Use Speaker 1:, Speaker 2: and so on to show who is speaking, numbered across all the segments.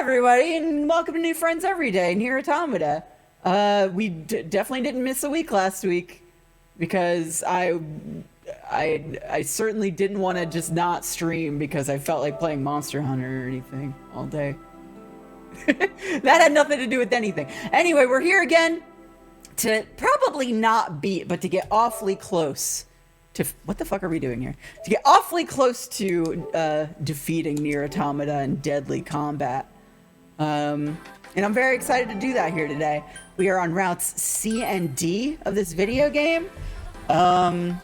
Speaker 1: everybody, and welcome to New Friends Every Day, NIER AUTOMATA. We definitely didn't miss a week last week, because I certainly didn't want to just not stream because I felt like playing Monster Hunter or anything all day. That had nothing to do with anything. Anyway, we're here again to probably not beat, but to get awfully close to... What the fuck are we doing here? To get awfully close to defeating NIER AUTOMATA in deadly combat. And I'm very excited to do that here today. We are on routes C and D of this video game. And...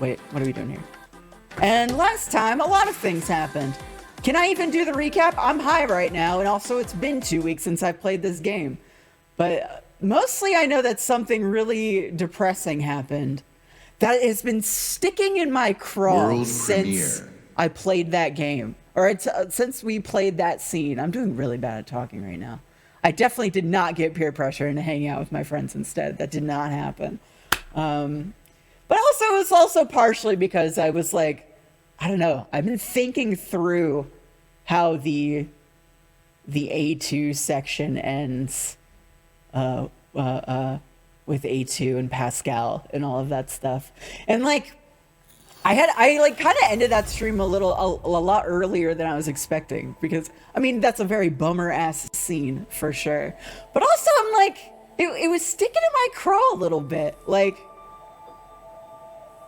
Speaker 1: Wait, what are we doing here? And last time, a lot of things happened. Can I even do the recap? I'm high right now, and also it's been 2 weeks since I've played this game. But mostly I know that something really depressing happened that has been sticking in my craw since I played that game. Or since we played that scene. I'm doing really bad at talking right now. I definitely did not get peer pressure into hanging out with my friends instead. That did not happen. But also, it's also partially because I was like, I don't know. I've been thinking through how the A2 section ends with A2 and Pascal and all of that stuff. And like, I like kind of ended that stream a lot earlier than I was expecting, because I mean, that's a very bummer ass scene for sure. But also I'm like, it was sticking in my craw a little bit. Like,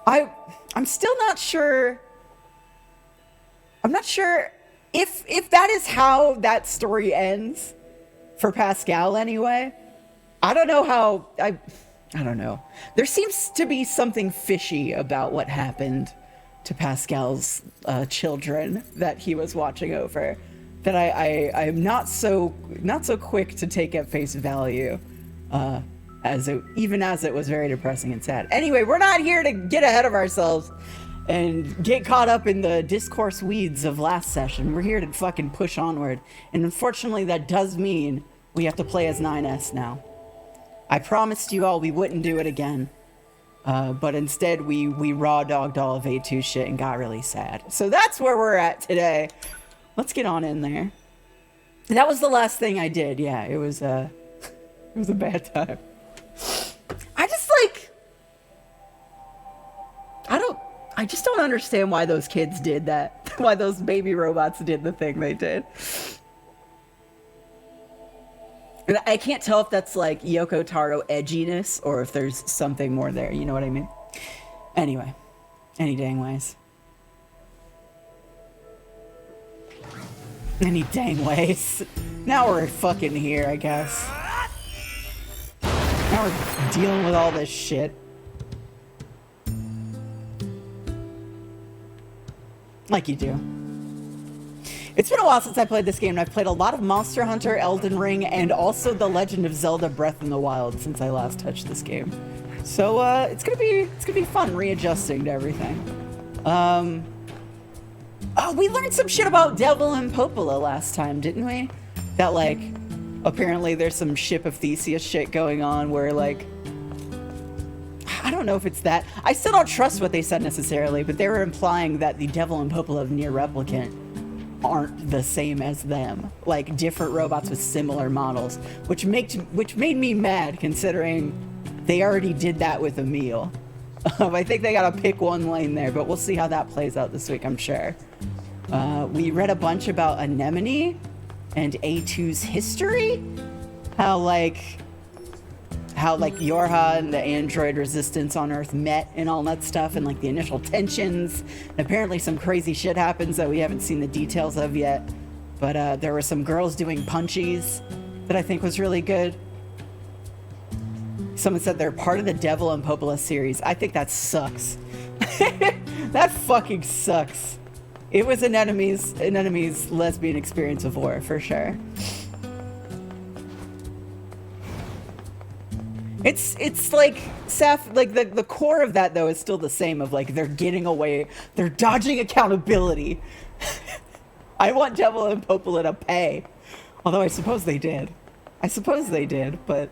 Speaker 1: I'm still not sure. I'm not sure if that is how that story ends for Pascal anyway. I don't know how, I don't know. There seems to be something fishy about what happened to Pascal's children that he was watching over, that I'm not so quick to take at face value, even as it was very depressing and sad. Anyway, we're not here to get ahead of ourselves and get caught up in the discourse weeds of last session. We're here to fucking push onward. And unfortunately, that does mean we have to play as 9S now. I promised you all we wouldn't do it again. But instead, we raw dogged all of A2 shit and got really sad. So that's where we're at today. Let's get on in there. That was the last thing I did. Yeah, it was a bad time. I just don't understand why those kids did that. Why those baby robots did the thing they did. And I can't tell if that's like Yoko Taro edginess or if there's something more there. You know what I mean? Anyway, any dang ways. Any dang ways. Now we're fucking here, I guess. Now we're dealing with all this shit. Like you do. It's been a while since I played this game, and I've played a lot of Monster Hunter, Elden Ring, and also The Legend of Zelda Breath in the Wild since I last touched this game. So it's gonna be fun readjusting to everything. Oh, we learned some shit about Devola Popola last time, didn't we? That like, apparently there's some Ship of Theseus shit going on where like, I don't know if it's that. I still don't trust what they said necessarily, but they were implying that the Devil and Popola of NIER Replicant aren't the same as them. Like different robots with similar models, which made me mad considering they already did that with Emil. I think they gotta pick one lane there, but we'll see how that plays out this week, I'm sure. We read a bunch about Anemone and A2's history. How Yorha and the android resistance on Earth met and all that stuff, and like the initial tensions. And apparently some crazy shit happens that we haven't seen the details of yet. But there were some girls doing punchies that I think was really good. Someone said they're part of the Devil and Popola series. I think that sucks. That fucking sucks. It was an enemy's lesbian experience of war, for sure. It's like Saf, like the core of that though is still the same, of like they're getting away, they're dodging accountability. I want Devil and Popola to pay, although I suppose they did, but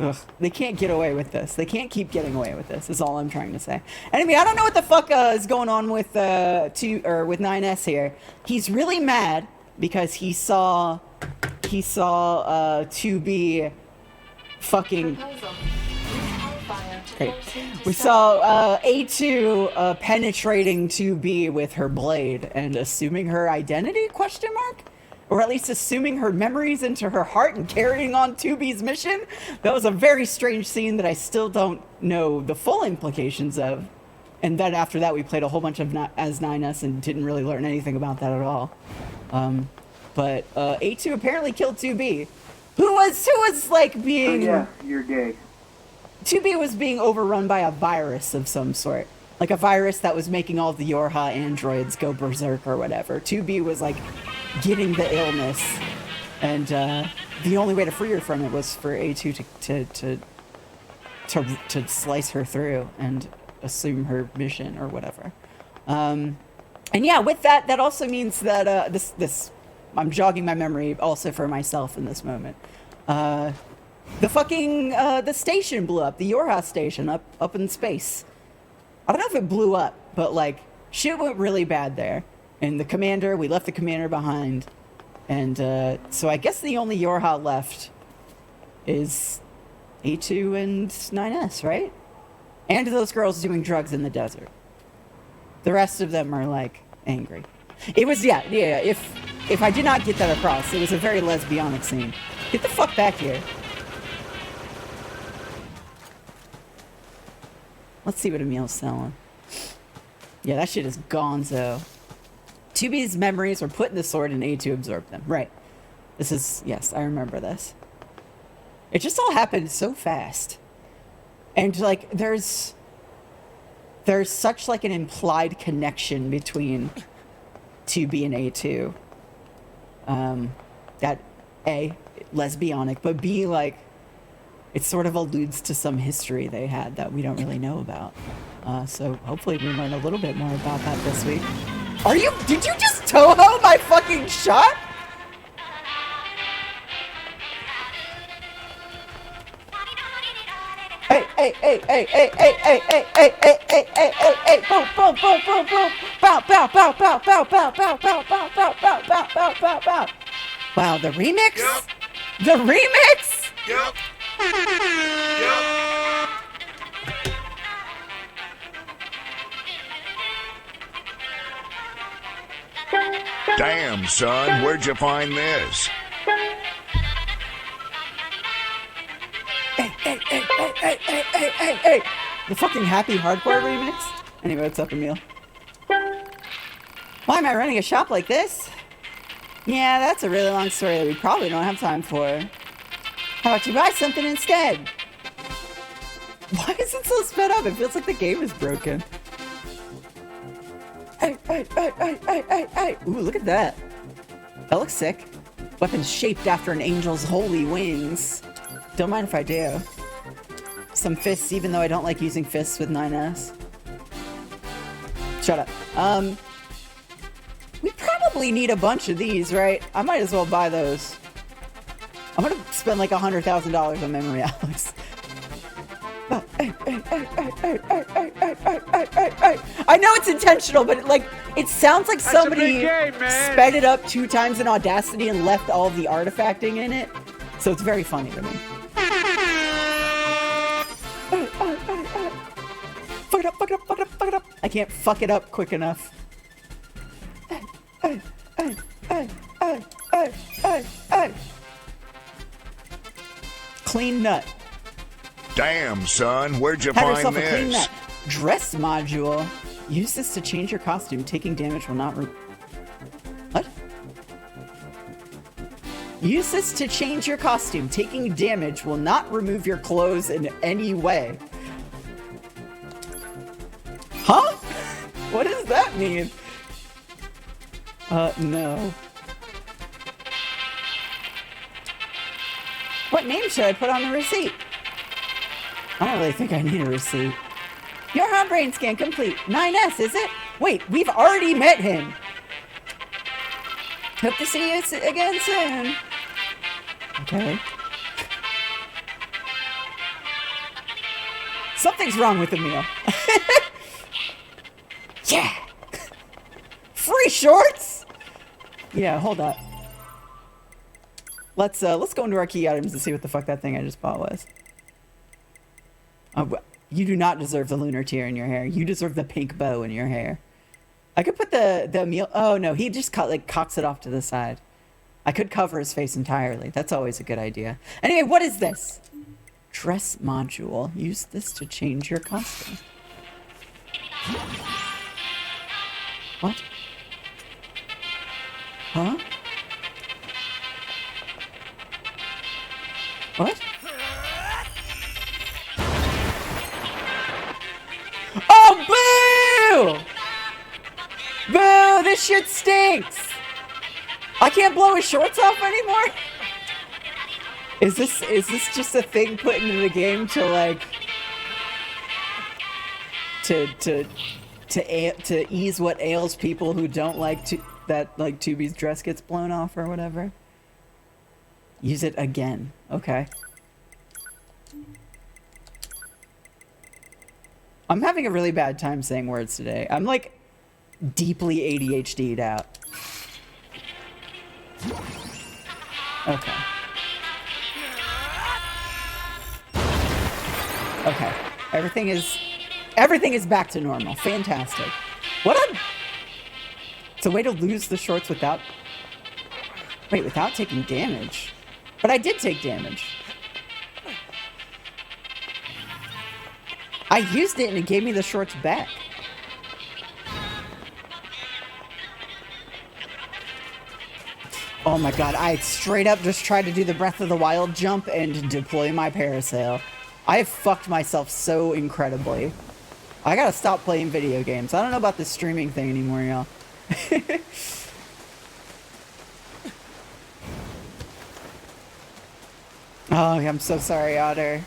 Speaker 1: Ugh, they can't get away with this. They can't keep getting away with this, is all I'm trying to say. Anyway, I don't know what the fuck is going on with with 9S here. He's really mad because he saw 2B fucking... Great. We saw A2 penetrating 2B with her blade and assuming her identity, question mark? Or at least assuming her memories into her heart and carrying on 2B's mission. That was a very strange scene that I still don't know the full implications of. And then after that, we played a whole bunch of as 9S and didn't really learn anything about that at all. But A2 apparently killed 2B, who was like being...
Speaker 2: Oh, yeah, you're gay.
Speaker 1: 2B was being overrun by a virus of some sort. Like a virus that was making all the Yorha androids go berserk or whatever. 2B was like getting the illness. And the only way to free her from it was for A2 to slice her through and assume her mission or whatever. And yeah, with that, that also means that I'm jogging my memory also for myself in this moment. The fucking, the station blew up, the Yorha station up in space. I don't know if it blew up, but like, shit went really bad there. And the commander, we left the commander behind. And so I guess the only Yorha left is A2 and 9S, right? And those girls doing drugs in the desert. The rest of them are like angry. It was, yeah, if I did not get that across, it was a very lesbianic scene. Get the fuck back here. Let's see what Emil's selling. Yeah, that shit is gonzo. 2B's memories were put in the sword and A2 absorbed them. Right. This is, yes, I remember this. It just all happened so fast. And like, there's such like an implied connection between 2B and A2. That A, lesbianic, but B, like, it sort of alludes to some history they had that we don't really know about. So hopefully we learn a little bit more about that this week. Did you just Toho my fucking shot? Hey, boom, boom, boom, boom, boom. Bow, bow, bow, bow, bow, bow, bow, bow, bow, bow, bow, bow, bow, bow, bow. Wow, the remix?
Speaker 3: Yep.
Speaker 1: The remix?
Speaker 3: Yep. Damn, son, where'd you find this?
Speaker 1: Hey. The fucking Happy Hardcore remix? Anyway, what's up, Emil? Why am I running a shop like this? Yeah, that's a really long story that we probably don't have time for. How about you buy something instead? Why is it so sped up? It feels like the game is broken. Hey. Ooh, look at that. That looks sick. Weapons shaped after an angel's holy wings. Don't mind if I do. Some fists, even though I don't like using fists with 9S. Shut up. We probably need a bunch of these, right? I might as well buy those. I'm gonna spend like $100,000 on memory, Alex. I know it's intentional, but it sounds like somebody sped it up 2 times in Audacity and left all of the artifacting in it. So it's very funny to me. Fuck it up. I can't fuck it up quick enough. Clean nut.
Speaker 3: Damn, son, where'd you
Speaker 1: Have
Speaker 3: find
Speaker 1: yourself a clean
Speaker 3: this?
Speaker 1: nut. Dress module. Use this to change your costume. Taking damage will not What? Use this to change your costume. Taking damage will not remove your clothes in any way. Huh? What does that mean? No. What name should I put on the receipt? I don't really think I need a receipt. Your hot brain scan complete. 9S, is it? Wait, we've already met him. Hope to see you again soon. Okay. Something's wrong with Emil. Yeah! Free shorts? Yeah, hold up. Let's go into our key items and see what the fuck that thing I just bought was. You do not deserve the lunar tear in your hair. You deserve the pink bow in your hair. I could put the Emil... Oh, no, he just cocks it off to the side. I could cover his face entirely. That's always a good idea. Anyway, what is this? Dress module. Use this to change your costume. What? Huh? What? Oh, boo! Boo! This shit stinks! I can't blow his shorts off anymore? Is this just a thing put into the game to like to ease what ails people who don't like that like Tubi's dress gets blown off or whatever? Use it again. Okay. I'm having a really bad time saying words today. I'm like deeply ADHD'd out. Okay. Okay. Everything is back to normal. Fantastic. It's a way to lose the shorts without taking damage. But I did take damage. I used it and it gave me the shorts back. Oh my god, I straight up just tried to do the Breath of the Wild jump and deploy my parasail. I have fucked myself so incredibly. I gotta stop playing video games. I don't know about this streaming thing anymore, y'all. Oh, I'm so sorry, Otter.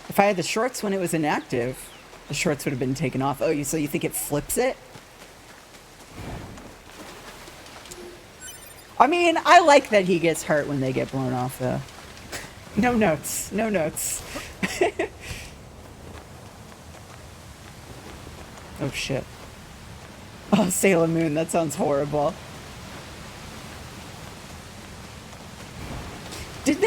Speaker 1: If I had the shorts when it was inactive, the shorts would have been taken off. Oh, so you think it flips it? I mean, I like that he gets hurt when they get blown off, though. No notes. No notes. Oh, shit. Oh, Sailor Moon, that sounds horrible. Did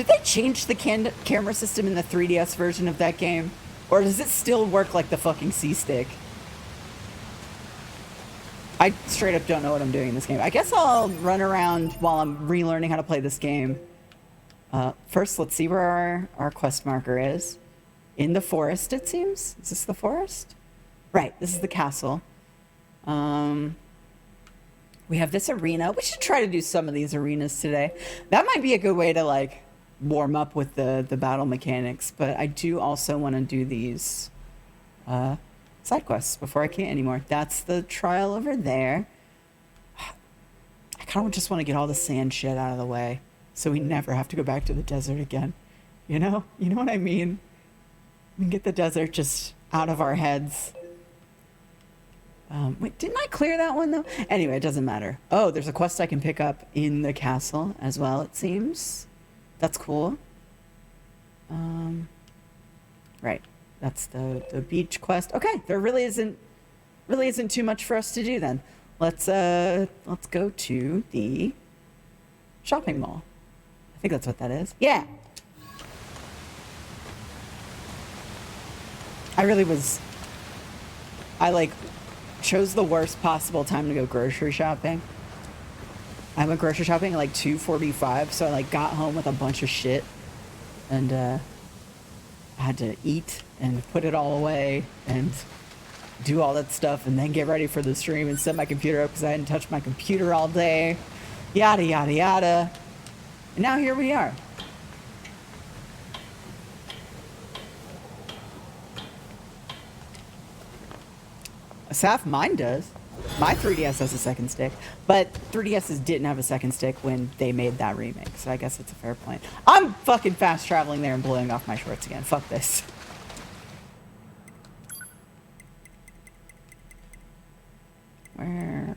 Speaker 1: they change the camera system in the 3DS version of that game? Or does it still work like the fucking C-Stick? I straight up don't know what I'm doing in this game. I guess I'll run around while I'm relearning how to play this game. First, let's see where our quest marker is. In the forest, it seems. Is this the forest? Right, this is the castle. We have this arena. We should try to do some of these arenas today. That might be a good way to, like, warm up with the battle mechanics. But I do also want to do these side quests before I can't anymore. That's the trial over there. I kind of just want to get all the sand shit out of the way so we never have to go back to the desert again. You know? You know what I mean? We can get the desert just out of our heads. Wait, didn't I clear that one, though? Anyway, it doesn't matter. Oh, there's a quest I can pick up in the castle as well, it seems. That's cool. Right. That's the beach quest. Okay, there really isn't too much for us to do then. Let's go to the shopping mall. I think that's what that is. Yeah. I chose the worst possible time to go grocery shopping. I went grocery shopping at like 2:45, so I like got home with a bunch of shit and I had to eat and put it all away and do all that stuff and then get ready for the stream and set my computer up because I hadn't touched my computer all day. Yada, yada, yada. And now here we are. Saf, mine does. My 3DS has a second stick, but 3DSs didn't have a second stick when they made that remake, so I guess it's a fair point. I'm fucking fast traveling there and blowing off my shorts again. Fuck this. Where?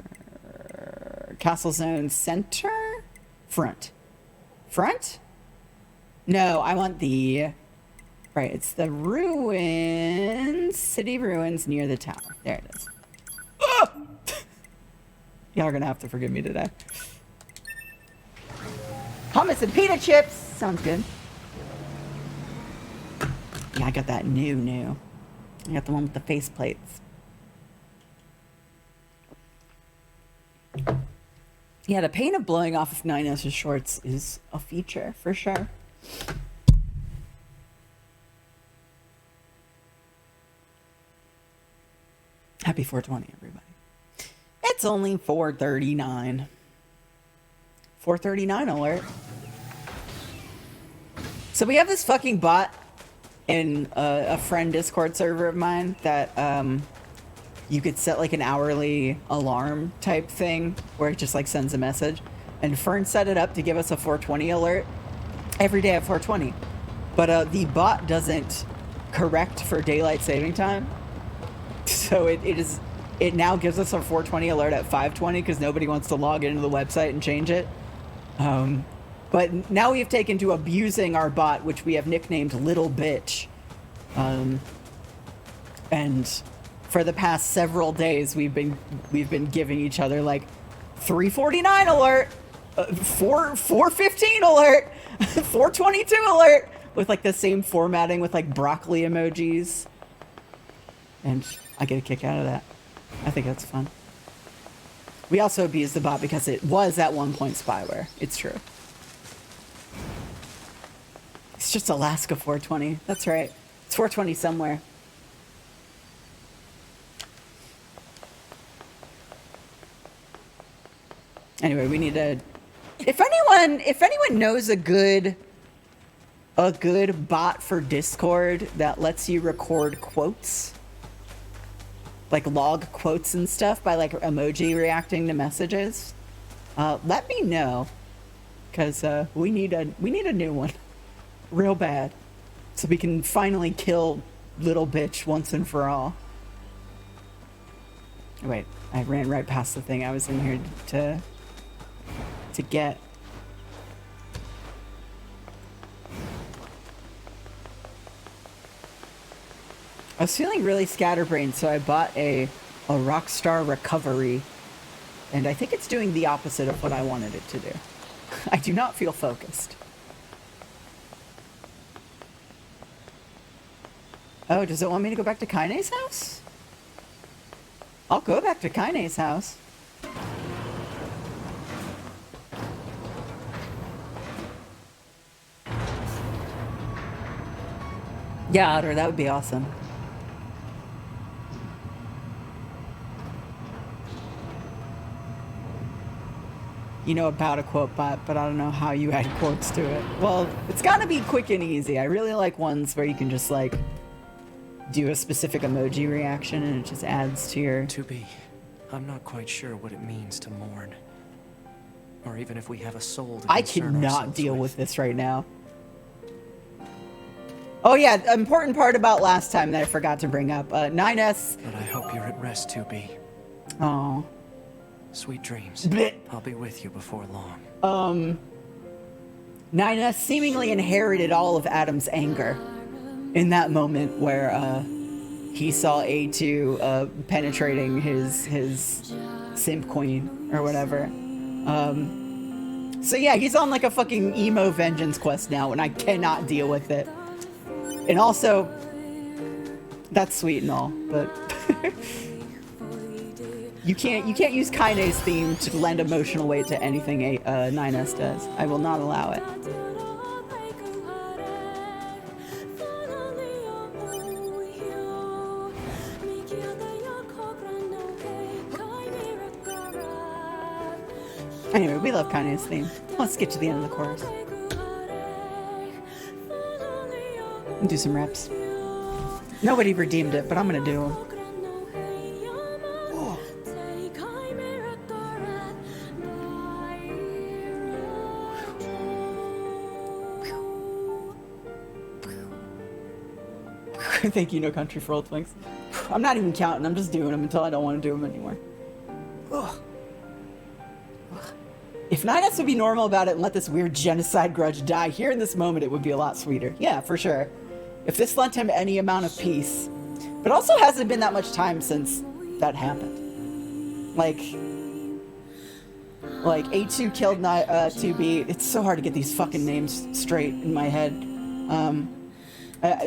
Speaker 1: Castle Zone Center? Front. Front? No, I want the... Right, it's the ruins. City ruins near the tower. There it is. Ah! Y'all are gonna have to forgive me today. Hummus and pita chips! Sounds good. Yeah, I got that new. I got the one with the face plates. Yeah, the pain of blowing off of 9S's shorts is a feature, for sure. Happy 420, everybody. It's only 4:39. 4:39 alert. So we have this fucking bot in a friend Discord server of mine that you could set like an hourly alarm type thing where it just like sends a message. And Fern set it up to give us a 420 alert every day at 420. But the bot doesn't correct for daylight saving time. So it now gives us a 420 alert at 520 because nobody wants to log into the website and change it. But now we have taken to abusing our bot, which we have nicknamed Little Bitch. And for the past several days, we've been giving each other like 349 alert, 415 alert, 422 alert, with like the same formatting with like broccoli emojis. And I get a kick out of that. I think that's fun. We also abused the bot because it was at one point spyware. It's true. It's just Alaska 420. That's right. It's 420 somewhere. Anyway, we need to... If anyone knows a good bot for Discord that lets you record quotes, like log quotes and stuff by like emoji reacting to messages, let me know, because we need a new one real bad so we can finally kill Little Bitch once and for all. Wait, I ran right past the thing I was in here to get. I was feeling really scatterbrained, so I bought a Rockstar Recovery, and I think it's doing the opposite of what I wanted it to do. I do not feel focused. Oh, does it want me to go back to Kaine's house? I'll go back to Kaine's house. Yeah, Otter, that would be awesome. You know about a quote bot, but I don't know how you add quotes to it. Well, it's gotta be quick and easy. I really like ones where you can just like do a specific emoji reaction and it just adds to your...
Speaker 2: To be. I'm not quite sure what it means to mourn. Or even if we have a soul to
Speaker 1: I cannot deal with this right now. Oh yeah, important part about last time that I forgot to bring up. 9S...
Speaker 2: But I hope you're at rest, 2B.
Speaker 1: Oh.
Speaker 2: Sweet dreams. I'll be with you before long.
Speaker 1: 9S seemingly inherited all of Adam's anger in that moment where he saw A2 penetrating his simp queen or whatever. So yeah, he's on like a fucking emo vengeance quest now, and I cannot deal with it. And also, that's sweet and all, but you can't use Kaine's theme to lend emotional weight to anything 9S does. I will not allow it. Anyway, we love Kaine's theme. Let's get to the end of the chorus. And do some reps. Nobody redeemed it, but I'm gonna do them. Oh. Thank you, No Country for Old Things. I'm not even counting. I'm just doing them until I don't want to do them anymore. Ugh. If 9S would be normal about it and let this weird genocide grudge die here in this moment, it would be a lot sweeter. Yeah, for sure. If this lent him any amount of peace. But also hasn't been that much time since that happened. Like A2 killed 2B. It's so hard to get these fucking names straight in my head.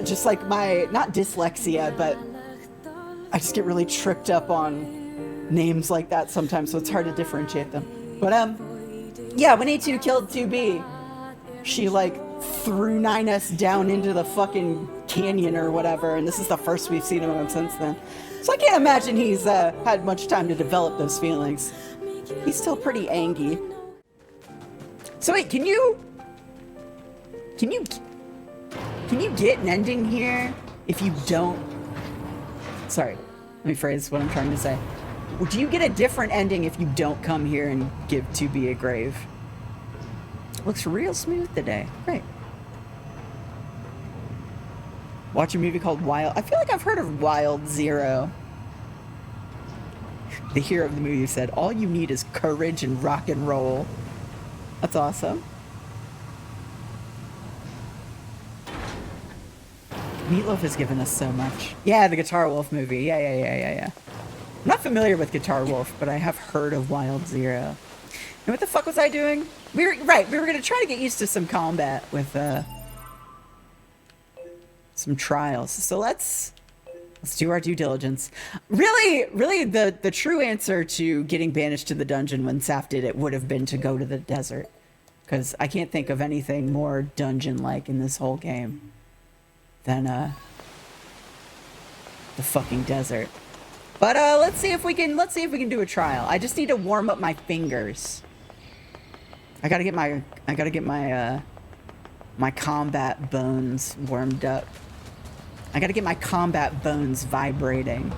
Speaker 1: Just like my, not dyslexia, but I just get really tripped up on names like that sometimes, so it's hard to differentiate them. But yeah, when A2 killed 2B, she like threw 9S down into the fucking canyon or whatever, and this is the first we've seen of him since then. So I can't imagine he's had much time to develop those feelings. He's still pretty angry. So wait, can you get an ending here if you don't? Sorry, let me phrase what I'm trying to say. Do you get a different ending if you don't come here and give 2B a grave? Looks real smooth today. Great. Watch a movie called Wild. I feel like I've heard of Wild Zero. The hero of the movie said, all you need is courage and rock and roll. That's awesome. Meatloaf has given us so much. Yeah, the Guitar Wolf movie. Yeah. I'm not familiar with Guitar Wolf, but I have heard of Wild Zero. And what the fuck was I doing? We were gonna try to get used to some combat with some trials. So let's do our due diligence. Really, the true answer to getting banished to the dungeon when Saf did it would have been to go to the desert, because I can't think of anything more dungeon-like in this whole game than the fucking desert. But let's see if we can do a trial. I just need to warm up my fingers. I gotta get my my combat bones warmed up. I gotta get my combat bones vibrating.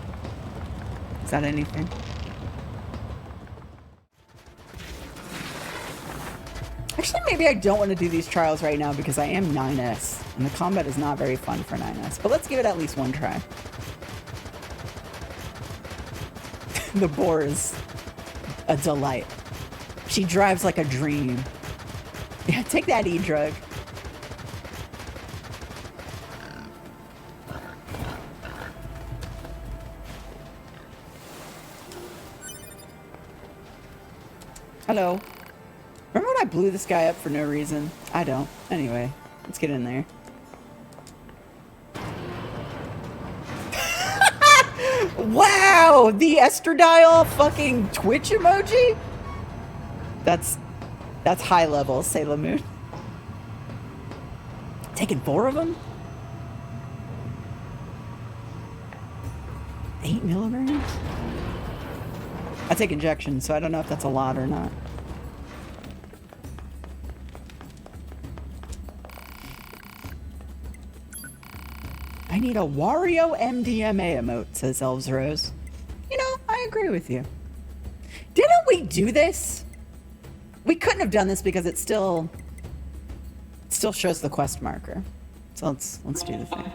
Speaker 1: Is that anything? Actually, maybe I don't want to do these trials right now because I am 9S, and the combat is not very fun for 9S. But let's give it at least one try. The boar is a delight. She drives like a dream. Yeah, take that E-drug. Hello. Remember when I blew this guy up for no reason? I don't. Anyway, let's get in there. Wow! The estradiol fucking Twitch emoji? That's high level, Sailor Moon. Taking 4 of them? 8 milligrams? I take injections, so I don't know if that's a lot or not. I need a Wario MDMA emote, says Elves Rose. You know, I agree with you. Didn't we do this? We couldn't have done this because it still shows the quest marker. So let's do the thing.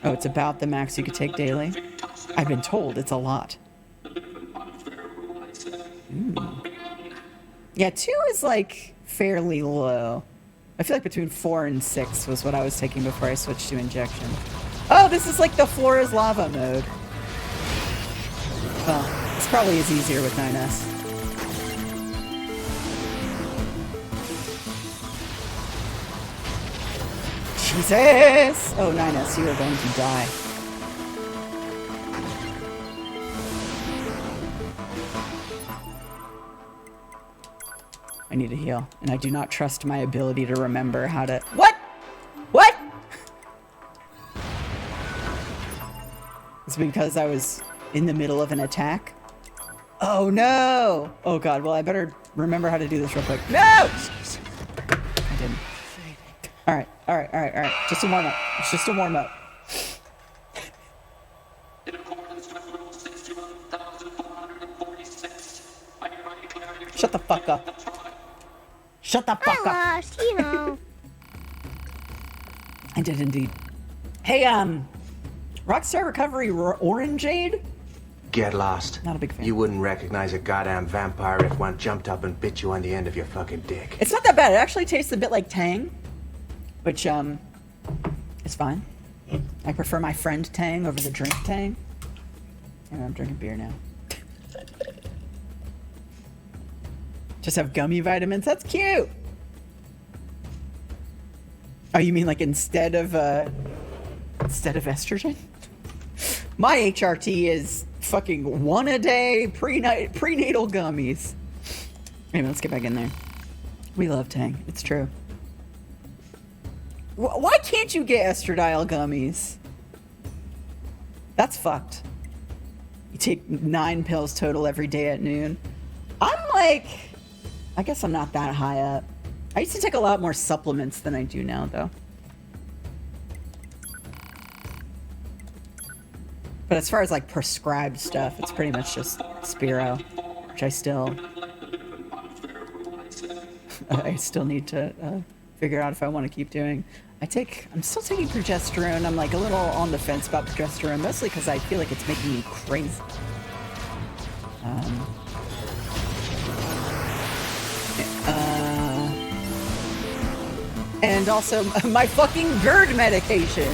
Speaker 1: Oh, it's about the max you could take daily. I've been told it's a lot. Yeah, 2 is like fairly low. I feel like between 4 and 6 was what I was taking before I switched to injection. Oh, this is like the floor is lava mode. Well, this probably is easier with 9S. Jesus! Oh, 9S, you are going to die. I need to heal, and I do not trust my ability to remember how to— What? What? It's because I was in the middle of an attack? Oh no! Oh god, well I better remember how to do this real quick. No! I didn't. Alright. Just a warm-up. It's just a warm-up. Shut the fuck up. Shut the fuck up.
Speaker 4: I lost, you know.
Speaker 1: I did indeed. Hey, Rockstar Recovery Orangeade?
Speaker 4: Get lost.
Speaker 1: Not a big fan.
Speaker 4: You wouldn't recognize a goddamn vampire if one jumped up and bit you on the end of your fucking dick.
Speaker 1: It's not that bad. It actually tastes a bit like Tang, which is fine. I prefer my friend Tang over the drink Tang. And I'm drinking beer now. Just have gummy vitamins. That's cute. Oh, you mean like instead of estrogen? My HRT is fucking 1 a day prenatal gummies. Anyway, let's get back in there. We love Tang. It's true. Why can't you get estradiol gummies? That's fucked. You take 9 pills total every day at noon. I'm like, I guess I'm not that high up. I used to take a lot more supplements than I do now, though. But as far as like prescribed stuff, it's pretty much just Spiro, which I still need to figure out if I want to keep doing. I'm still taking progesterone. I'm like a little on the fence about progesterone, mostly because I feel like it's making me crazy. And also my fucking GERD medication.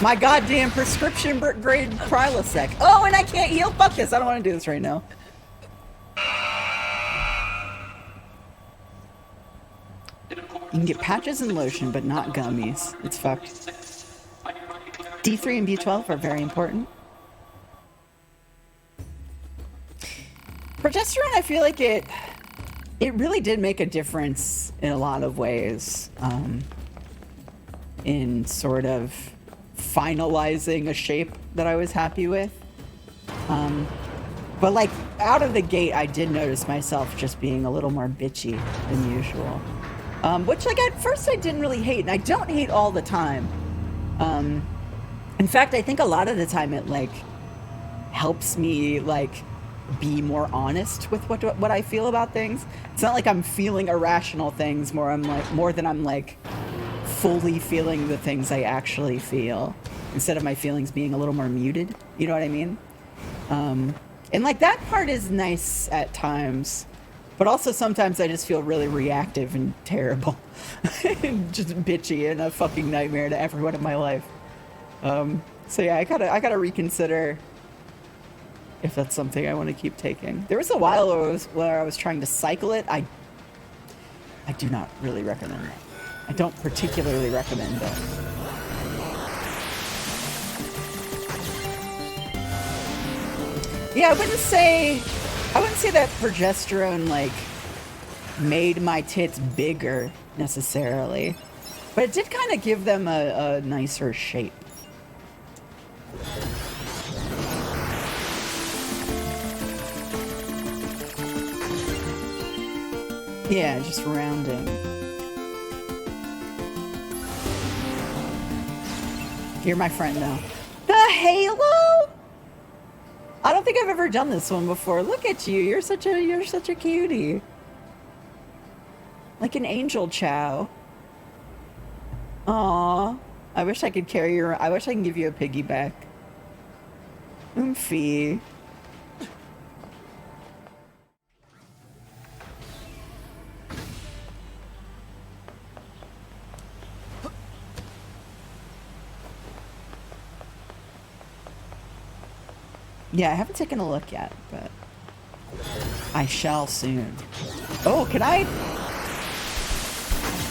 Speaker 1: My goddamn prescription grade Prilosec. Oh, and I can't heal. Fuck this. I don't want to do this right now. You can get patches and lotion, but not gummies. It's fucked. D3 and B12 are very important. Progesterone, I feel like it really did make a difference in a lot of ways. In sort of finalizing a shape that I was happy with. But like out of the gate, I did notice myself just being a little more bitchy than usual. Which like at first I didn't really hate, and I don't hate all the time. In fact, I think a lot of the time it like helps me like be more honest with what I feel about things. It's not like I'm feeling irrational things, more than I'm like fully feeling the things I actually feel, instead of my feelings being a little more muted. You know what I mean? And like that part is nice at times, but also sometimes I just feel really reactive and terrible. And just bitchy and a fucking nightmare to everyone in my life. So yeah, I gotta reconsider if that's something I want to keep taking. There was a while where I was trying to cycle it. I do not really recommend that. I don't particularly recommend that. Yeah, I wouldn't say that progesterone like made my tits bigger necessarily, but it did kind of give them a nicer shape. Yeah, just rounding. You're my friend now. The Halo? I don't think I've ever done this one before. Look at you. You're such a cutie. Like an angel chow. Aw. I wish I could carry your... I wish I can give you a piggyback. Oomphy. Yeah, I haven't taken a look yet, but I shall soon. Oh, can I?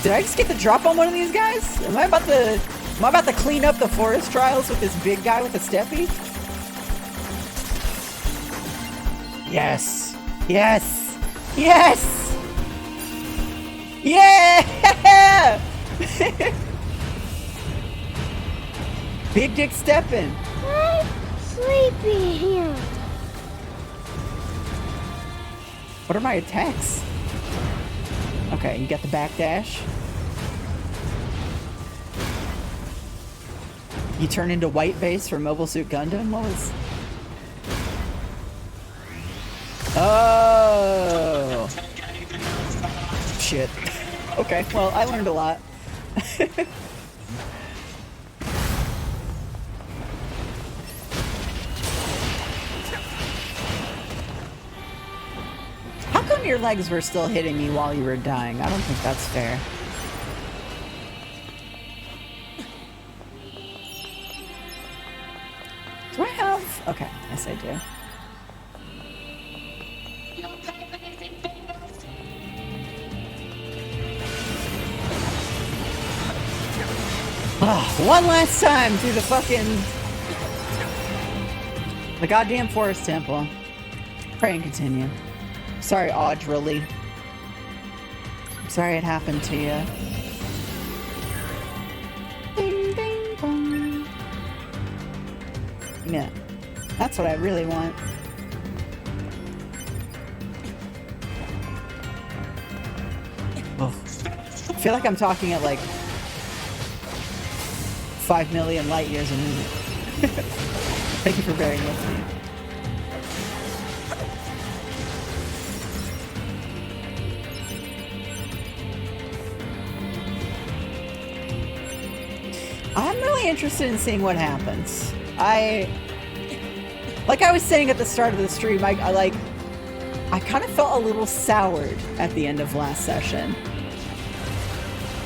Speaker 1: Did I just get the drop on one of these guys? Am I about to clean up the forest trials with this big guy with a steppy? Yes. Yes. Yes. Yeah. Big dick stepping.
Speaker 5: Sleepy here.
Speaker 1: What are my attacks? Okay, you got the backdash. You turn into White Base for Mobile Suit Gundam? What was... Oh! Shit. Okay, well, I learned a lot. your legs were still hitting me while you were dying. I don't think that's fair. Do I have... Okay, yes I do. One last time through the fucking... the goddamn forest temple. Pray and continue. Sorry, Audrey. I'm sorry it happened to you. Ding, ding, dong. Yeah, that's what I really want. Oh. I feel like I'm talking at like 5 million light years a minute. Thank you for bearing with me. I'm really interested in seeing what happens. Like I was saying at the start of the stream, I kind of felt a little soured at the end of last session.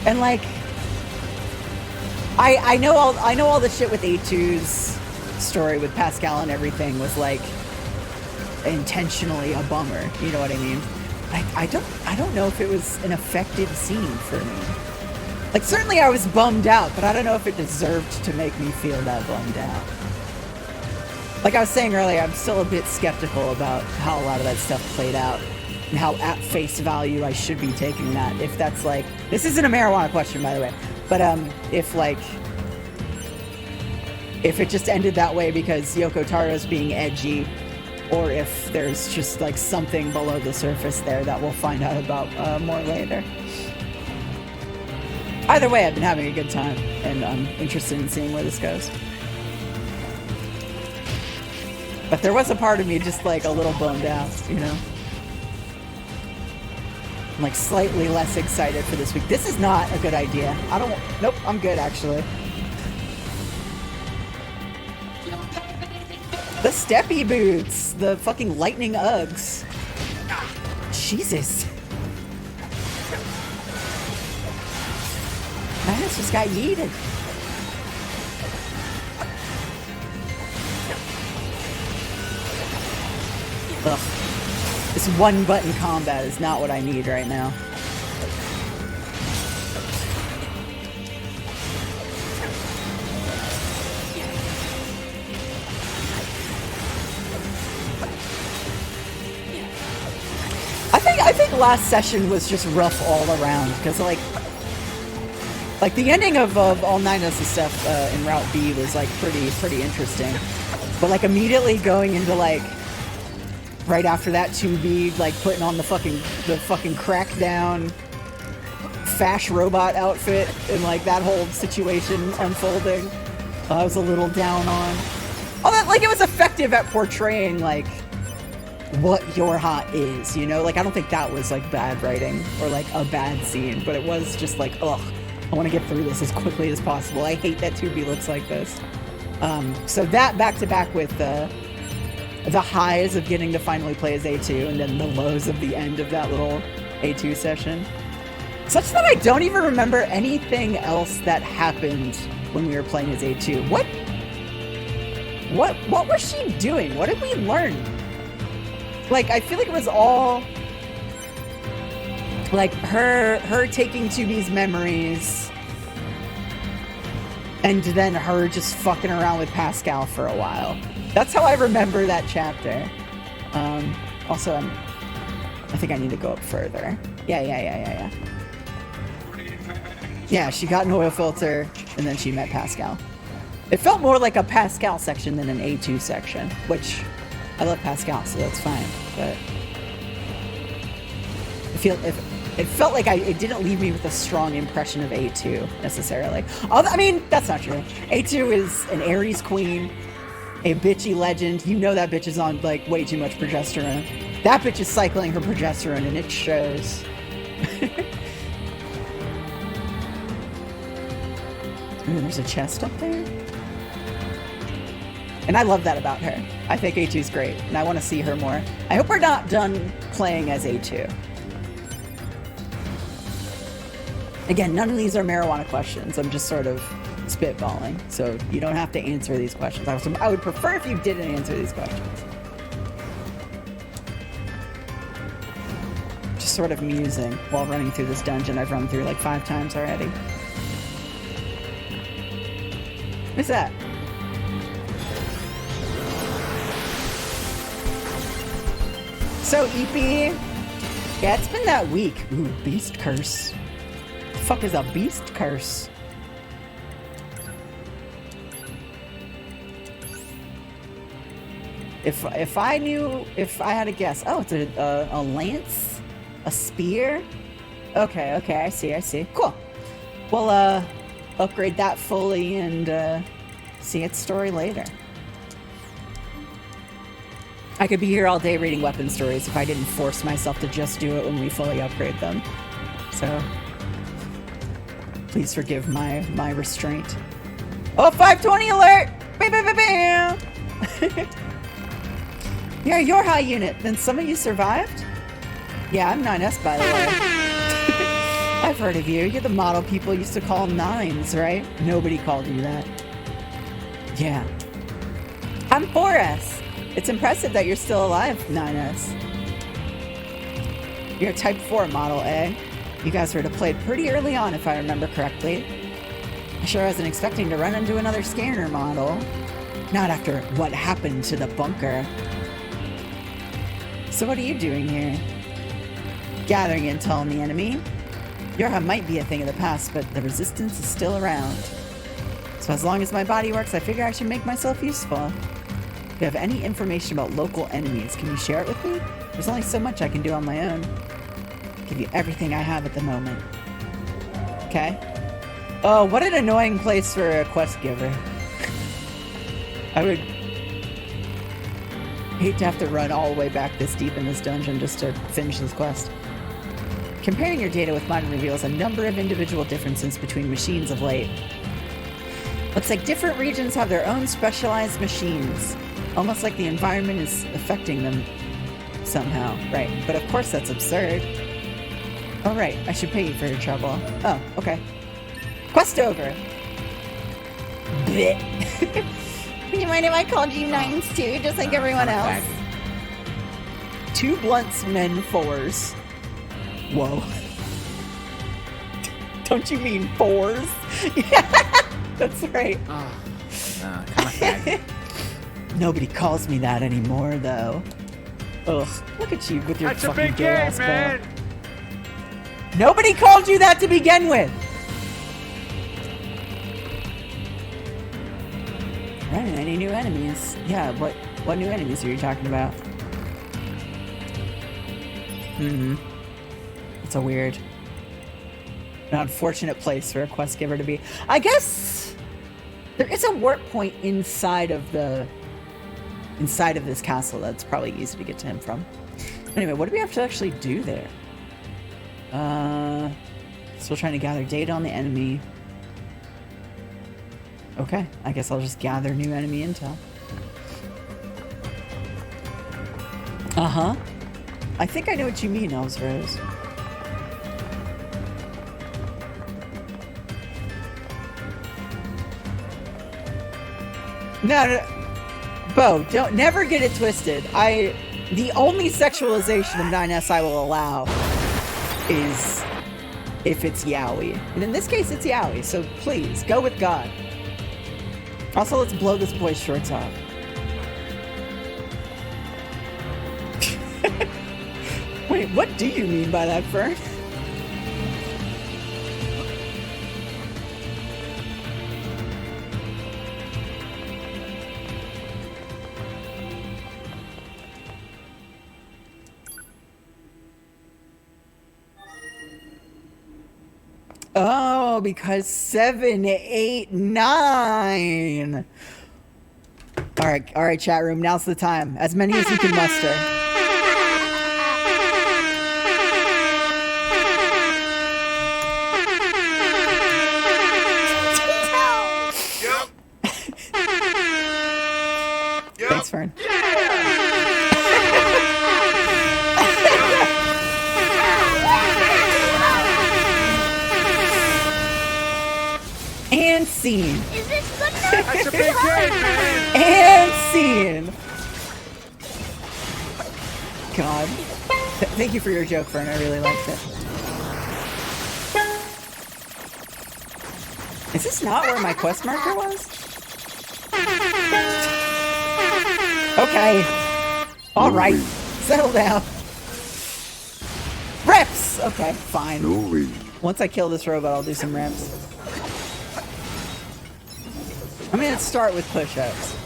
Speaker 1: And like, I know all the shit with A2's story with Pascal and everything was like intentionally a bummer. You know what I mean? I don't know if it was an effective scene for me. Like certainly I was bummed out, but I don't know if it deserved to make me feel that bummed out. Like I was saying earlier, I'm still a bit skeptical about how a lot of that stuff played out and how at face value I should be taking that. If that's like, this isn't a marijuana question by the way, but if it just ended that way because Yoko Taro's being edgy, or if there's just like something below the surface there that we'll find out about more later. Either way, I've been having a good time, and I'm interested in seeing where this goes. But there was a part of me just like a little bummed out, you know? I'm like slightly less excited for this week. This is not a good idea. Nope, I'm good actually. The steppy boots, the fucking lightning Uggs. Jesus. My ass just got yeeted. Ugh. This one button combat is not what I need right now. I think last session was just rough all around, because like the ending of all 9 of the stuff in Route B was like pretty interesting, but like immediately going into like right after that 2B, like putting on the fucking crackdown Fash robot outfit and like that whole situation unfolding, I was a little down on. Although like it was effective at portraying like what your hot is, you know? Like I don't think that was like bad writing or like a bad scene, but it was just like, ugh, I want to get through this as quickly as possible. I hate that 2B looks like this. So that back to back with the highs of getting to finally play as A2 and then the lows of the end of that little A2 session. Such that I don't even remember anything else that happened when we were playing as A2. What was she doing? What did we learn? Like, I feel like it was all like her taking 2B's memories and then her just fucking around with Pascal for a while. That's how I remember that chapter. Also, I think I need to go up further. Yeah. Yeah, she got an oil filter and then she met Pascal. It felt more like a Pascal section than an A2 section, which I love Pascal, so that's fine. But it felt like it didn't leave me with a strong impression of A2 necessarily. I mean, that's not true. A2 is an Ares queen, a bitchy legend. You know that bitch is on like way too much progesterone. That bitch is cycling her progesterone, and it shows. Ooh, there's a chest up there. And I love that about her. I think A2's great, and I want to see her more. I hope we're not done playing as A2. Again, none of these are marijuana questions. I'm just sort of spitballing, so you don't have to answer these questions. I would prefer if you didn't answer these questions. Just sort of musing while running through this dungeon I've run through like 5 times already. What's that? So eepy. Yeah, it's been that week. Ooh, beast curse. The fuck is a beast curse? If I had a guess. Oh, it's a lance? A spear? Okay, I see. Cool. We'll upgrade that fully and see its story later. I could be here all day reading weapon stories if I didn't force myself to just do it when we fully upgrade them. So, please forgive my restraint. Oh, 520 alert! Bam! Yeah, you're high unit. Then some of you survived? Yeah, I'm 9S, by the way. I've heard of you. You're the model people used to call 9s, right? Nobody called you that. Yeah. I'm 4S. It's impressive that you're still alive, 9S. You're a Type 4 model, eh? You guys were deployed pretty early on, if I remember correctly. I sure wasn't expecting to run into another scanner model. Not after what happened to the bunker. So what are you doing here? Gathering intel on the enemy. Yorha might be a thing of the past, but the resistance is still around. So as long as my body works, I figure I should make myself useful. If you have any information about local enemies, can you share it with me? There's only so much I can do on my own. I'll give you everything I have at the moment. Okay? Oh, what an annoying place for a quest giver. I would hate to have to run all the way back this deep in this dungeon just to finish this quest. Comparing your data with mine reveals a number of individual differences between machines of late. Looks like different regions have their own specialized machines. Almost like the environment is affecting them somehow. Right, but of course that's absurd. Oh right, I should pay you for your trouble. Oh, okay. Quest over. Blech. Would you mind if I called you 9s too, just like everyone else? 2 blunts, men 4s. Whoa. Don't you mean 4s? Yeah, that's right.
Speaker 4: Oh, come on.
Speaker 1: Nobody calls me that anymore, though. Ugh, look at you with your
Speaker 6: That's a
Speaker 1: fucking
Speaker 6: big
Speaker 1: gay
Speaker 6: game,
Speaker 1: ass
Speaker 6: man.
Speaker 1: bow. Nobody called you that to begin with. Right, any new enemies? Yeah, what new enemies are you talking about? It's a weird, an unfortunate place for a quest giver to be. I guess there is a warp point inside of this castle that's probably easy to get to him from. Anyway, what do we have to actually do there? Still trying to gather data on the enemy. Okay, I guess I'll just gather new enemy intel. Uh-huh. I think I know what you mean, Elves Rose. No. Bo, don't never get it twisted. The only sexualization of 9S I will allow is if it's yaoi. And in this case, it's yaoi, so please, go with God. Also, let's blow this boy's shorts off. Wait, what do you mean by that, Fern? Oh, because 7, 8, 9. All right, chat room. Now's the time. As many as you can muster. scene.
Speaker 5: Is this good enough?
Speaker 4: That's a big game, man.
Speaker 1: And scene. God. Thank you for your joke, Fern. I really liked it. Is this not where my quest marker was? Okay. Alright. Settle down. Reps! Okay, fine. Once I kill this robot, I'll do some reps. I'm gonna start with push-ups.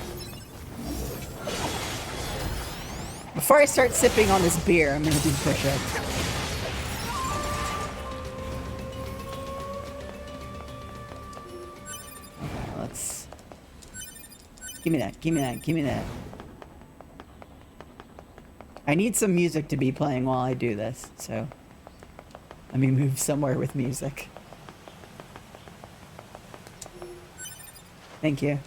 Speaker 1: Before I start sipping on this beer, I'm gonna do push-ups. Let's... Give me that, give me that, give me that. I need some music to be playing while I do this, so... Let me move somewhere with music. Thank you.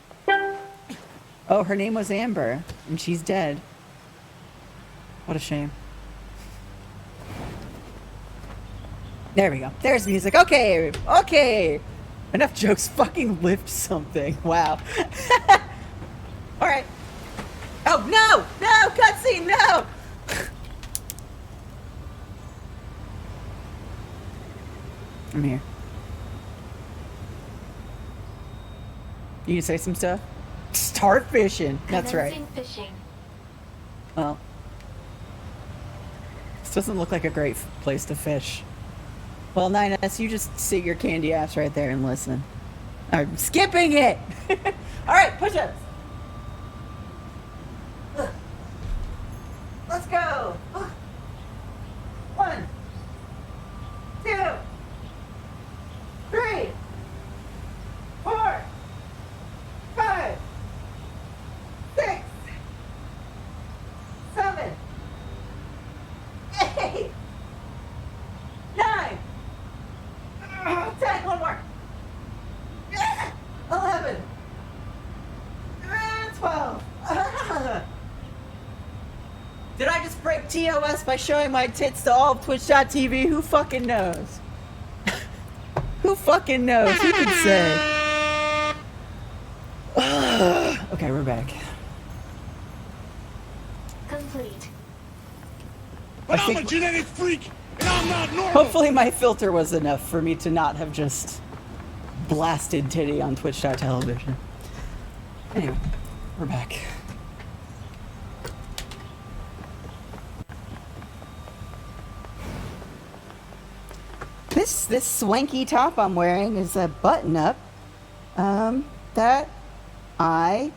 Speaker 1: Oh, her name was Amber, and she's dead. What a shame. There we go. There's music. Okay, okay. Enough jokes. Fucking lift something. Wow. All right. Oh no! No cutscene! No. I'm here. You can say some stuff. Start fishing. That's right.
Speaker 6: Fishing.
Speaker 1: Well, this doesn't look like a great place to fish. Well, 9S, you just sit your candy ass right there and listen. I'm skipping it! Alright, push-ups! Let's go! 1, 2, 3, 4, 5, 6, 7, 8, 9, 10, one more. 11, 12. Did I just break TOS by showing my tits to all of Twitch.tv? Who fucking knows? Who fucking knows? Who can say? Okay, we're back.
Speaker 6: Complete.
Speaker 7: But
Speaker 1: I
Speaker 7: I'm a
Speaker 1: think-
Speaker 7: genetic freak, and I'm not normal.
Speaker 1: Hopefully my filter was enough for me to not have just blasted titty on Twitch.television. Anyway, we're back. This swanky top I'm wearing is a button-up that I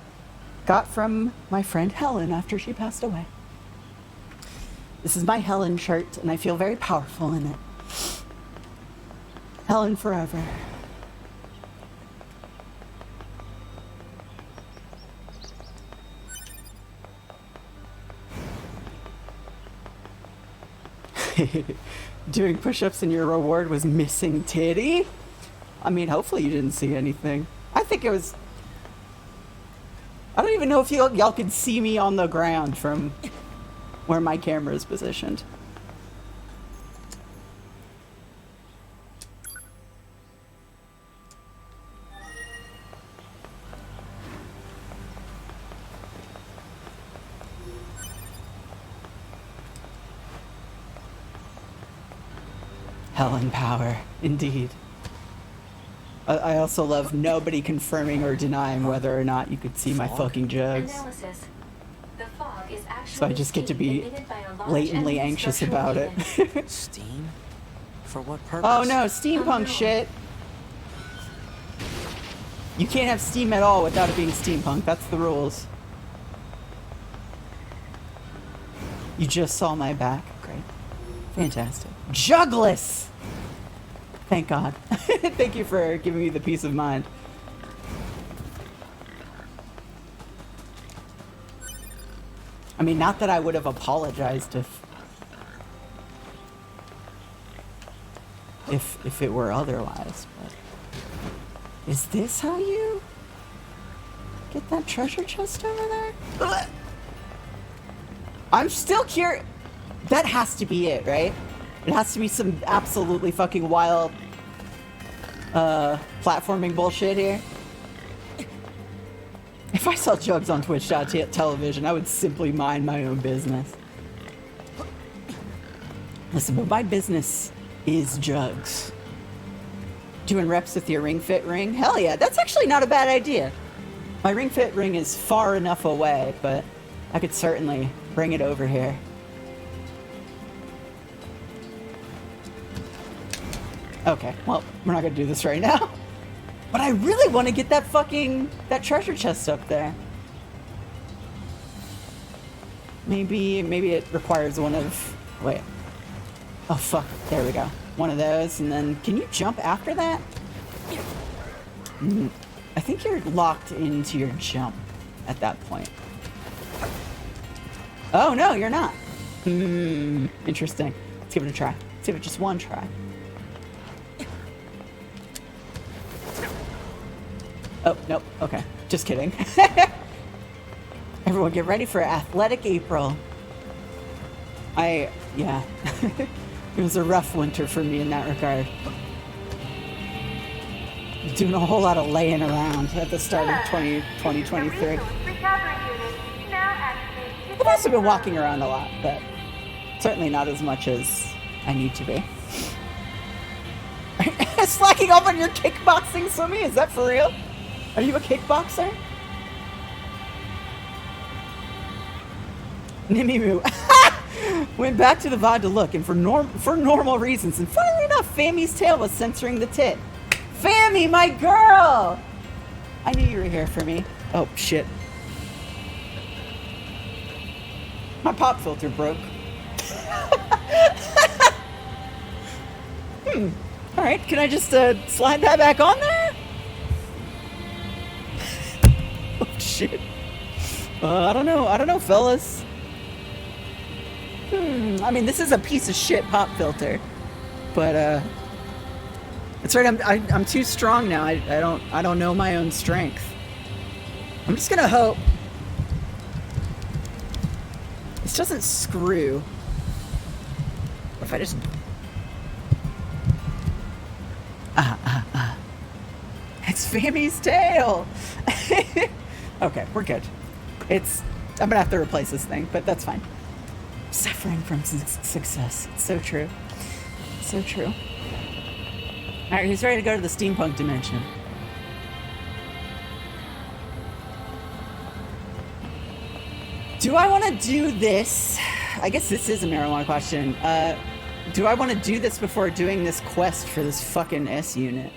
Speaker 1: got from my friend Helen after she passed away. This is my Helen shirt, and I feel very powerful in it. Helen forever. Doing push-ups and your reward was missing titty? I mean, hopefully you didn't see anything. I think it was... I don't even know if y'all could see me on the ground from where my camera is positioned. Helen power, indeed. I also love nobody confirming or denying whether or not you could see my fucking jugs.
Speaker 6: Analysis. The fog is actually
Speaker 1: So I just get to be
Speaker 6: steam emitted by a large
Speaker 1: blatantly
Speaker 6: and
Speaker 1: anxious
Speaker 6: structural
Speaker 1: about it.
Speaker 6: event.
Speaker 2: Steam? For what purpose?
Speaker 1: Oh no, steampunk shit. You can't have steam at all without it being steampunk. That's the rules. You just saw my back. Great. Fantastic. Jugless! Thank God. Thank you for giving me the peace of mind. I mean, not that I would have apologized if it were otherwise, but... Is this how you get that treasure chest over there? I'm still curious. That has to be it, right? It has to be some absolutely fucking wild platforming bullshit here. If I saw Jugs on Twitch.tv, I would simply mind my own business. Listen, but my business is Jugs. Doing reps with your Ring Fit ring? Hell yeah, that's actually not a bad idea. My Ring Fit ring is far enough away, but I could certainly bring it over here. Okay, well, we're not gonna do this right now. But I really want to get that that treasure chest up there. Maybe it requires one of, wait. Oh fuck, there we go. One of those, and then, can you jump after that? I think you're locked into your jump at that point. Oh no, you're not. Interesting. Let's give it a try. Let's give it just one try. Oh, nope. Okay. Just kidding. Everyone get ready for Athletic April. Yeah. It was a rough winter for me in that regard. Doing a whole lot of laying around at the start of 2023. I've also been walking around a lot, but certainly not as much as I need to be. Slacking off on your kickboxing, Swimmy? Is that for real? Are you a kickboxer? Nimimu. Went back to the VOD to look, and for normal reasons, and funnily enough, Fammy's tail was censoring the tit. Fammy, my girl! I knew you were here for me. Oh, shit. My pop filter broke. Alright, can I just slide that back on there? Oh, shit. I don't know, fellas. I mean, this is a piece of shit pop filter. But, that's right, I'm too strong now. I don't know my own strength. I'm just gonna hope this doesn't screw. What if I just... It's Fammy's tail! Okay, we're good. I'm gonna have to replace this thing, but that's fine. Suffering from success. It's so true. So true. Alright, who's ready to go to the steampunk dimension? Do I want to do this? I guess this is a marijuana question. Do I want to do this before doing this quest for this fucking S unit?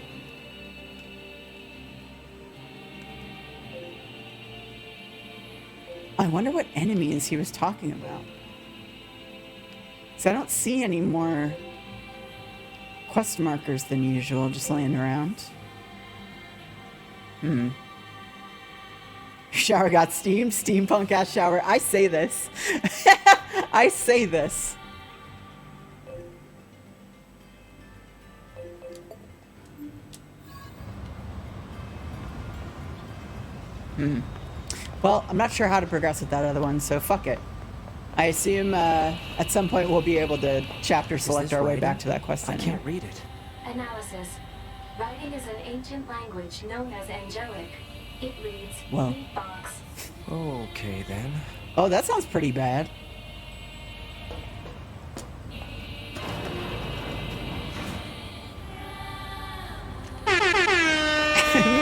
Speaker 1: I wonder what enemies he was talking about. Because I don't see any more quest markers than usual just laying around. Shower got steamed. Steampunk ass shower. I say this. I say this. Well, I'm not sure how to progress with that other one, so fuck it. I assume at some point we'll be able to chapter select our way back to that quest.
Speaker 2: I can't read it.
Speaker 6: Analysis. Writing is an ancient language known as angelic. It reads
Speaker 1: Whoa.
Speaker 6: box.
Speaker 2: Okay, then.
Speaker 1: Oh, that sounds pretty bad.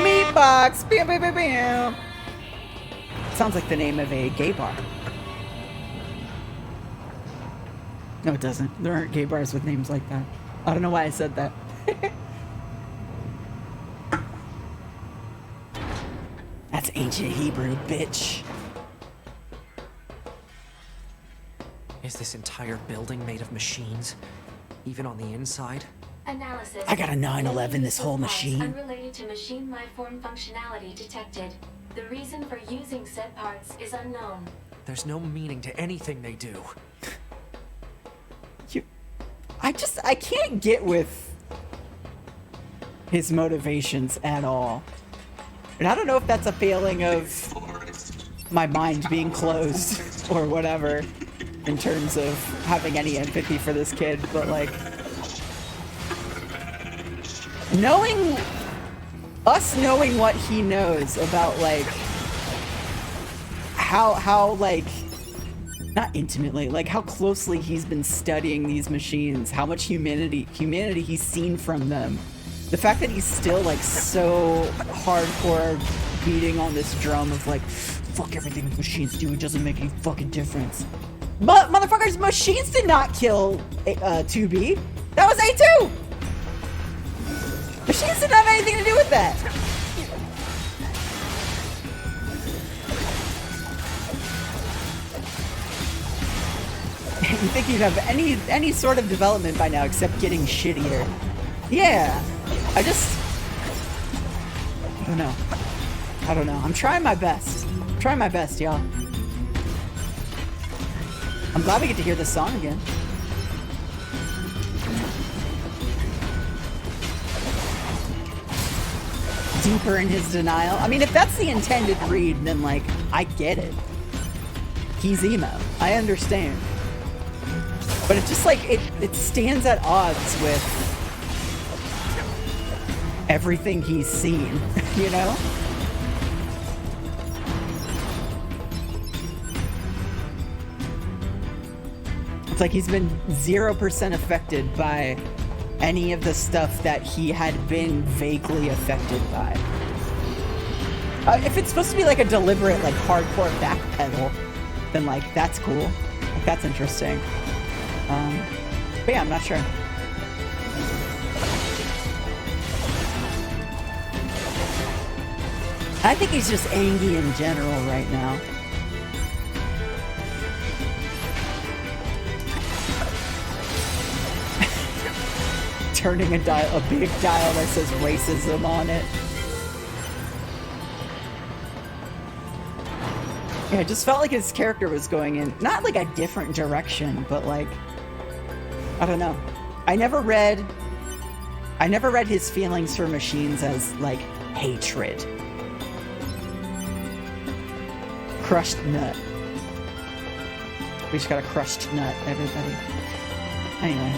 Speaker 1: Meat box. Bam, bam, bam, bam. Sounds like the name of a gay bar. No, it doesn't. There aren't gay bars with names like that. I don't know why I said that. That's ancient Hebrew, bitch.
Speaker 2: Is this entire building made of machines? Even on the inside?
Speaker 6: Analysis.
Speaker 1: I got a 911 this whole
Speaker 6: Parts
Speaker 1: machine.
Speaker 6: Unrelated to machine lifeform functionality detected. The reason for using said parts is unknown.
Speaker 2: There's no meaning to anything they do.
Speaker 1: I can't get with his motivations at all. And I don't know if that's a failing of my mind being closed or whatever in terms of having any empathy for this kid, but like knowing what he knows about like how like, not intimately, like how closely he's been studying these machines, how much humanity he's seen from them. The fact that he's still like so hardcore beating on this drum of like, fuck everything the machines do, it doesn't make any fucking difference. But motherfuckers, machines did not kill 2B. That was A2! Machines didn't have anything to do with that. You think you'd have any sort of development by now except getting shittier. Yeah. I don't know. I'm trying my best. Y'all. I'm glad we get to hear this song again. Deeper in his denial. I mean, if that's the intended read, then like, I get it. He's emo. I understand. But it's just like, it stands at odds with everything he's seen, you know? It's like he's been 0% affected by any of the stuff that he had been vaguely affected by. If it's supposed to be like a deliberate, like hardcore backpedal, then like, that's cool. Like, that's interesting. But yeah, I'm not sure. I think he's just angry in general right now. Turning a big dial that says racism on it. Yeah, it just felt like his character was going in, not like a different direction, but like, I don't know. I never read his feelings for machines as like hatred. Crushed nut. We just got a crushed nut, everybody. Anyway.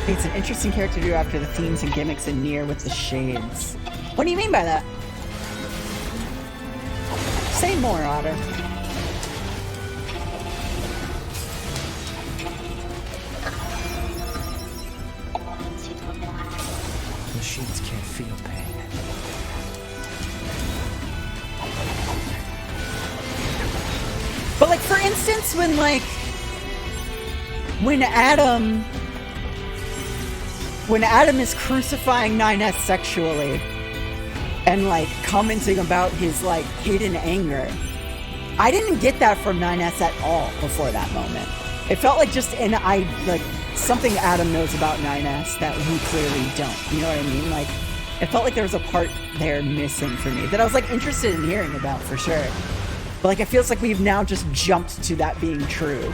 Speaker 1: It's an interesting character to do after the themes and gimmicks in NIER with the shades. What do you mean by that? Say more, Otter.
Speaker 2: Machines can't feel pain.
Speaker 1: But like, for instance, when Adam is crucifying 9S sexually and like commenting about his like hidden anger, I didn't get that from 9S at all before that moment. It felt like just something Adam knows about 9S that we clearly don't. You know what I mean? Like, it felt like there was a part there missing for me that I was like interested in hearing about for sure. But like, it feels like we've now just jumped to that being true.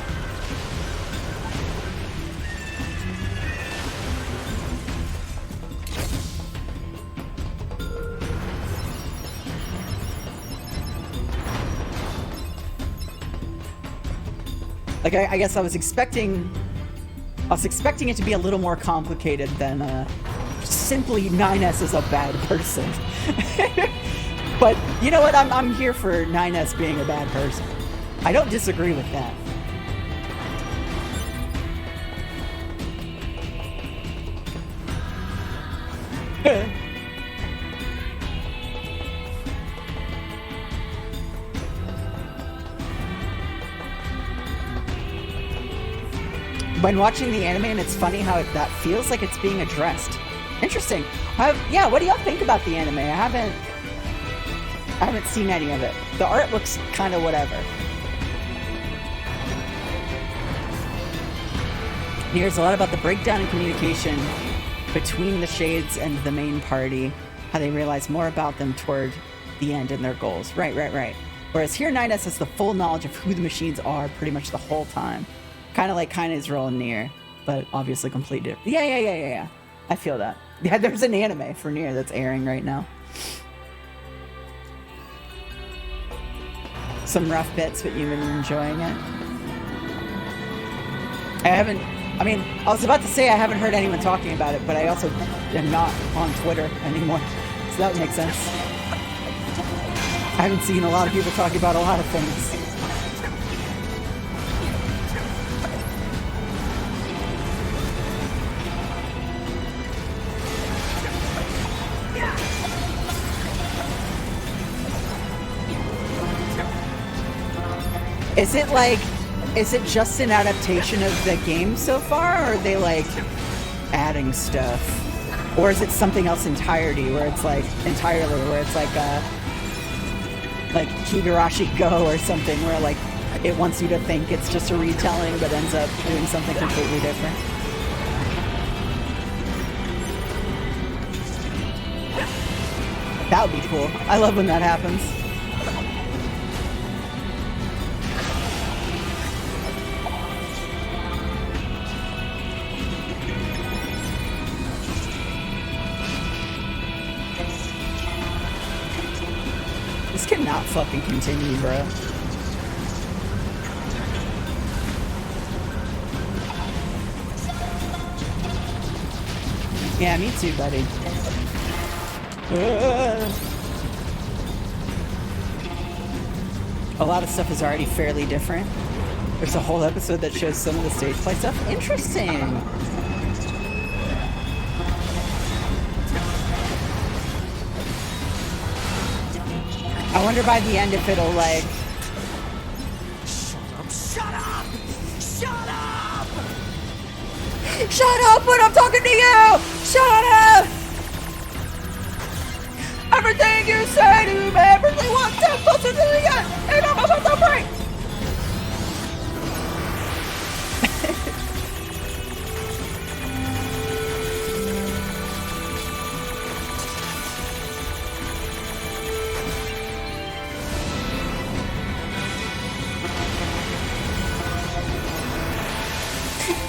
Speaker 1: Like, I guess I was expecting it to be a little more complicated than simply 9S is a bad person. But you know what? I'm here for 9S being a bad person. I don't disagree with that. When watching the anime, and it's funny how that feels like it's being addressed. Interesting. Yeah, what do y'all think about the anime? I haven't seen any of it. The art looks kind of whatever. Here's a lot about the breakdown in communication between the shades and the main party, how they realize more about them toward the end and their goals. Right. Whereas here, 9S has the full knowledge of who the machines are pretty much the whole time. Kind of like his role in NIER, but obviously completely different. Yeah. I feel that. Yeah, there's an anime for NIER that's airing right now. Some rough bits, but you've been enjoying it. I haven't I mean, I was about to say I haven't heard anyone talking about it, but I also am not on Twitter anymore, so that would make sense. I haven't seen a lot of people talking about a lot of things. Is it just an adaptation of the game so far, or are they like adding stuff? Or is it something else entirely, where it's like Higurashi Go or something, where like it wants you to think it's just a retelling but ends up doing something completely different? That would be cool. I love when that happens. This cannot fucking continue, bro. Yeah, me too, buddy. A lot of stuff is already fairly different. There's a whole episode that shows some of the stage play stuff. Interesting. I wonder by the end if it'll like... Shut up! Shut up! Shut up when I'm talking to you! Shut up! Everything you say to me, everything one step closer to the end, and I'm about to break!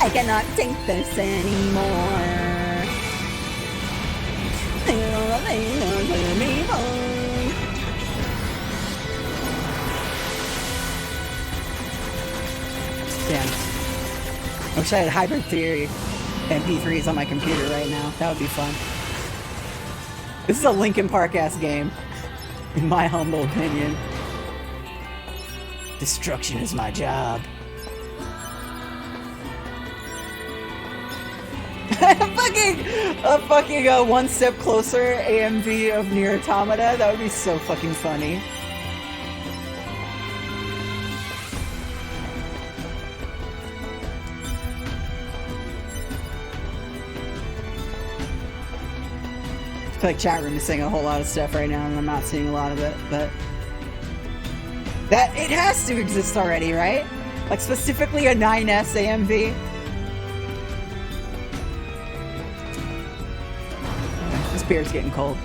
Speaker 1: I cannot take this anymore. Damn. I wish I had Hybrid Theory MP3s on my computer right now. That would be fun. This is a Linkin Park-ass game, in my humble opinion. Destruction is my job. a fucking one step closer AMV of NIER Automata. That would be so fucking funny. I feel like chat room is saying a whole lot of stuff right now, and I'm not seeing a lot of it, but that it has to exist already, right? Like specifically a 9S AMV. This beer's getting cold.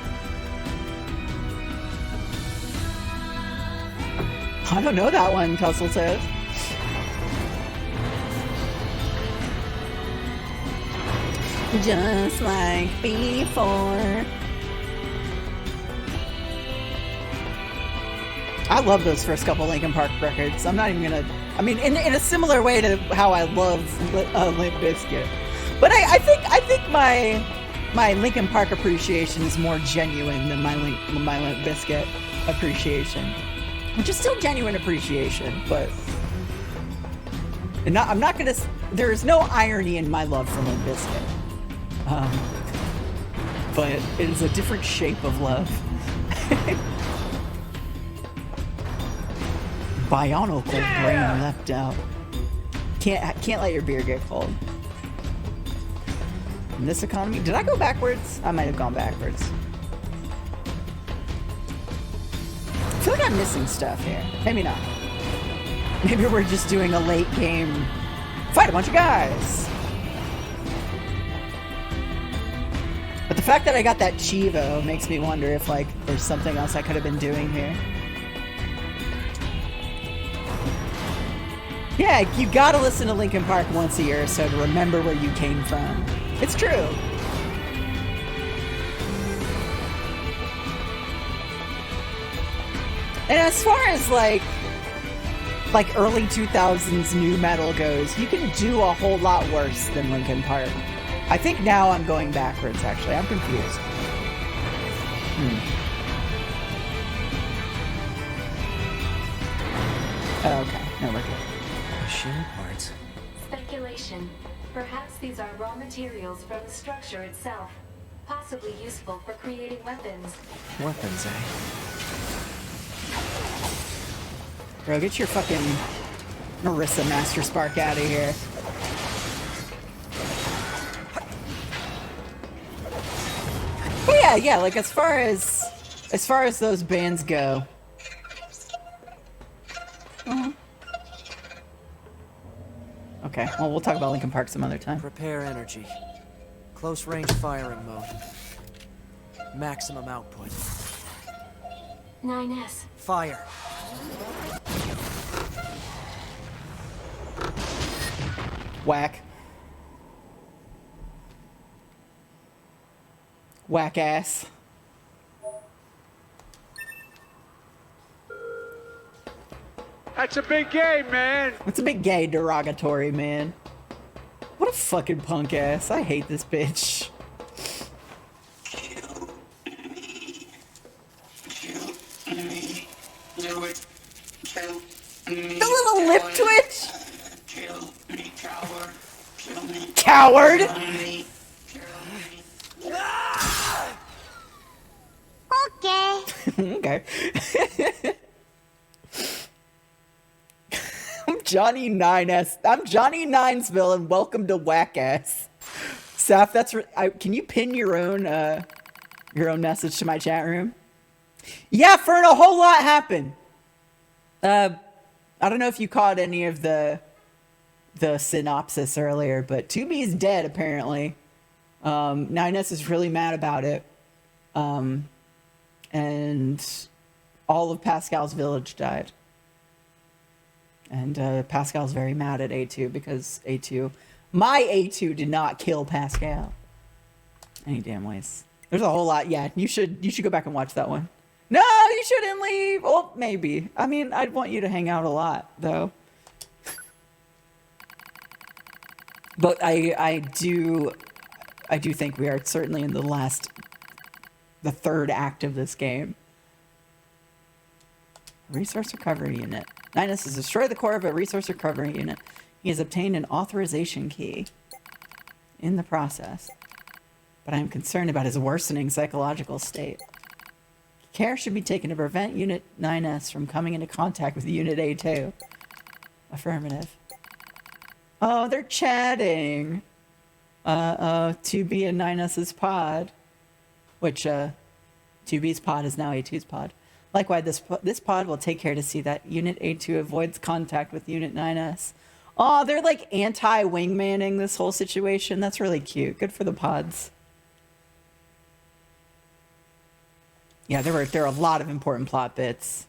Speaker 1: I don't know that one, Tussle says. Just like before. I love those first couple Linkin Park records. I'm not even gonna... I mean, in a similar way to how I love Limp Bizkit. But I think my Linkin Park appreciation is more genuine than my Limp Bizkit appreciation. Which is still genuine appreciation, but... I'm not gonna... There is no irony in my love for Limp Bizkit. But it is a different shape of love. Bionicle brain left out. Can't let your beer get cold. In this economy, did I go backwards? I might have gone backwards. I feel like I'm missing stuff here. Maybe not. Maybe we're just doing a late game. Fight a bunch of guys. But the fact that I got that Chivo makes me wonder if like there's something else I could have been doing here. Yeah, you gotta listen to Linkin Park once a year or so to remember where you came from. It's true. And as far as like like early 2000s new metal goes, you can do a whole lot worse than Linkin Park. I think now I'm going backwards, actually. I'm confused. Okay, no, we're good.
Speaker 2: Machine parts.
Speaker 6: Speculation. Perhaps these are raw materials from the structure itself, possibly useful for creating weapons.
Speaker 2: Weapons, eh?
Speaker 1: Bro, get your fucking Marissa Master Spark out of here. But yeah, like as far as those bands go. Okay, well, we'll talk about Linkin Park some other time.
Speaker 2: Prepare energy. Close range firing mode. Maximum output.
Speaker 6: 9S.
Speaker 2: Fire.
Speaker 1: Whack. Whack ass.
Speaker 7: That's a big game, man.
Speaker 1: It's a bit gay derogatory, man. What a fucking punk ass. I hate this bitch. The little lip twitch. Coward.
Speaker 5: Okay.
Speaker 1: Okay. I'm Johnny 9S. I'm Johnny Ninesville, and welcome to Whack Ass. Saf, can you pin your own message to my chat room? Yeah, Fern, a whole lot happened. I don't know if you caught any of the synopsis earlier, but 2B's dead apparently. 9S is really mad about it. And all of Pascal's village died. And Pascal's very mad at A2 because my A2 did not kill Pascal any damn ways. There's a whole lot. Yeah, you should go back and watch that one. No, you shouldn't leave. Well, maybe. I mean, I'd want you to hang out a lot, though. But I do think we are certainly in the third act of this game. Resource recovery unit. 9S has destroyed the core of a resource recovery unit. He has obtained an authorization key in the process. But I am concerned about his worsening psychological state. Care should be taken to prevent Unit 9S from coming into contact with Unit A2. Affirmative. Oh, they're chatting. 2B and 9S's pod. Which, 2B's pod is now A2's pod. Likewise, this pod will take care to see that Unit A2 avoids contact with Unit 9S. Oh, they're like anti-wingmanning this whole situation. That's really cute. Good for the pods. Yeah, there are a lot of important plot bits.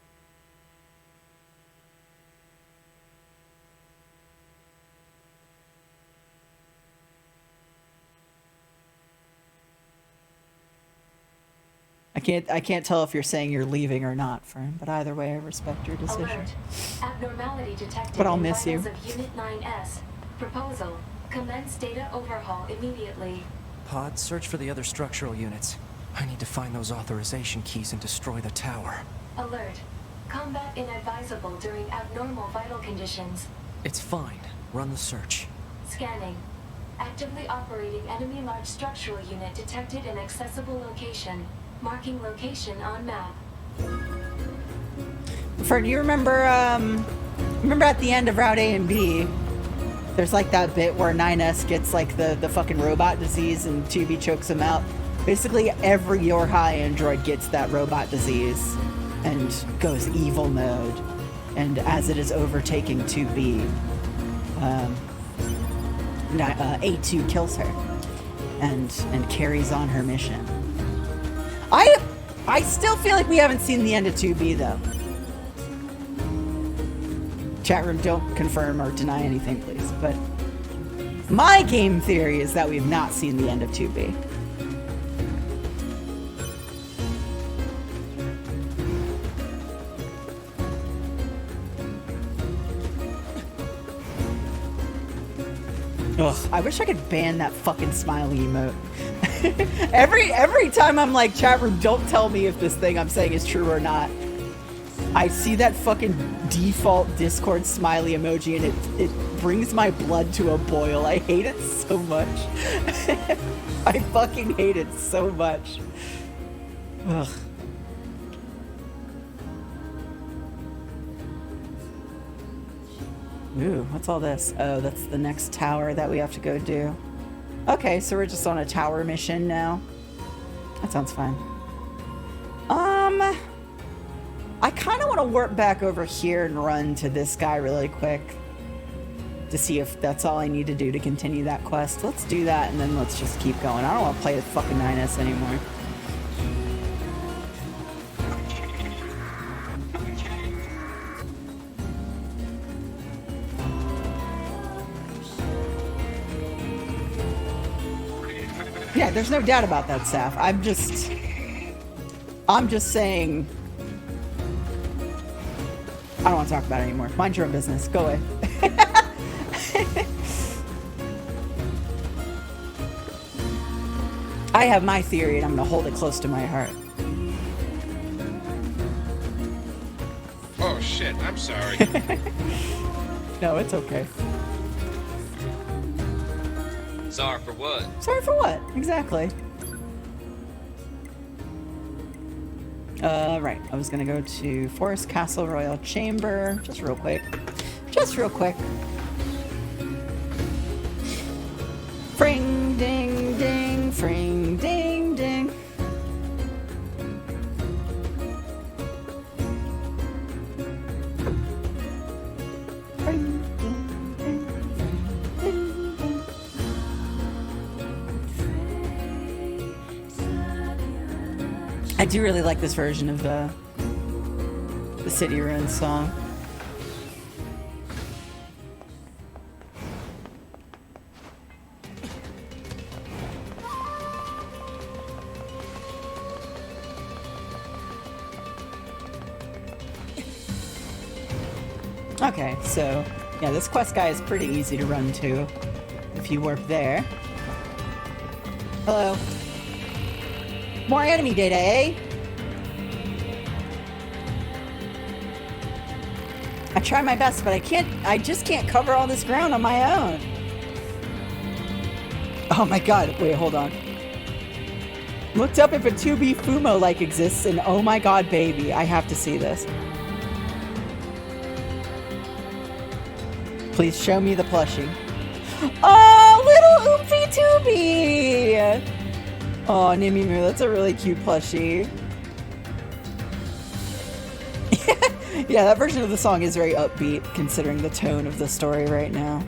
Speaker 1: I can't tell if you're saying you're leaving or not, Fern, but either way, I respect your decision.
Speaker 6: Alert. Abnormality detected
Speaker 1: But I'll
Speaker 6: in
Speaker 1: miss you.
Speaker 6: vitals of Unit 9S. Proposal. Commence data overhaul immediately.
Speaker 2: Pod, search for the other structural units. I need to find those authorization keys and destroy the tower.
Speaker 6: Alert. Combat inadvisable during abnormal vital conditions.
Speaker 2: It's fine. Run the search.
Speaker 6: Scanning. Actively operating enemy large structural unit detected in accessible location. Marking location on map.
Speaker 1: Fern, you remember at the end of Route A and B, there's like that bit where 9S gets like the fucking robot disease and 2B chokes him out. Basically, every Your High android gets that robot disease and goes evil mode. And as it is overtaking 2B, A2 kills her and carries on her mission. I still feel like we haven't seen the end of 2B though. Chat room, don't confirm or deny anything, please. But my game theory is that we've not seen the end of 2B. Ugh, I wish I could ban that fucking smiley emote. every time I'm like, chat room, don't tell me if this thing I'm saying is true or not. I see that fucking default Discord smiley emoji and it brings my blood to a boil. I hate it so much. I fucking hate it so much. Ugh. Ooh, what's all this? Oh, that's the next tower that we have to go do. Okay, so we're just on a tower mission now. That sounds fine. I kind of want to warp back over here and run to this guy really quick to see if that's all I need to do to continue that quest. Let's do that and then let's just keep going. I don't want to play with fucking 9S anymore. Yeah, there's no doubt about that, Saf. I'm just saying. I don't want to talk about it anymore. Mind your own business. Go away. I have my theory and I'm gonna hold it close to my heart.
Speaker 8: Oh shit, I'm sorry.
Speaker 1: No, it's okay.
Speaker 8: Sorry for what?
Speaker 1: Sorry for what? Exactly. Right. I was gonna go to Forest Castle Royal Chamber. Just real quick. Just real quick. Fring ding ding, fring ding ding. Fring ding ding, fring ding ding. I do really like this version of the City Ruins song. Okay, so yeah, this quest guy is pretty easy to run to if you warp there. Hello. More enemy data, eh? I try my best, but I just can't cover all this ground on my own. Oh my god, wait, hold on. Looked up if a 2B Fumo like exists, and oh my god, baby, I have to see this. Please show me the plushie. Oh, little Oopsie Tubby! Oh, Nimimu, that's a really cute plushie. Yeah, that version of the song is very upbeat, considering the tone of the story right now.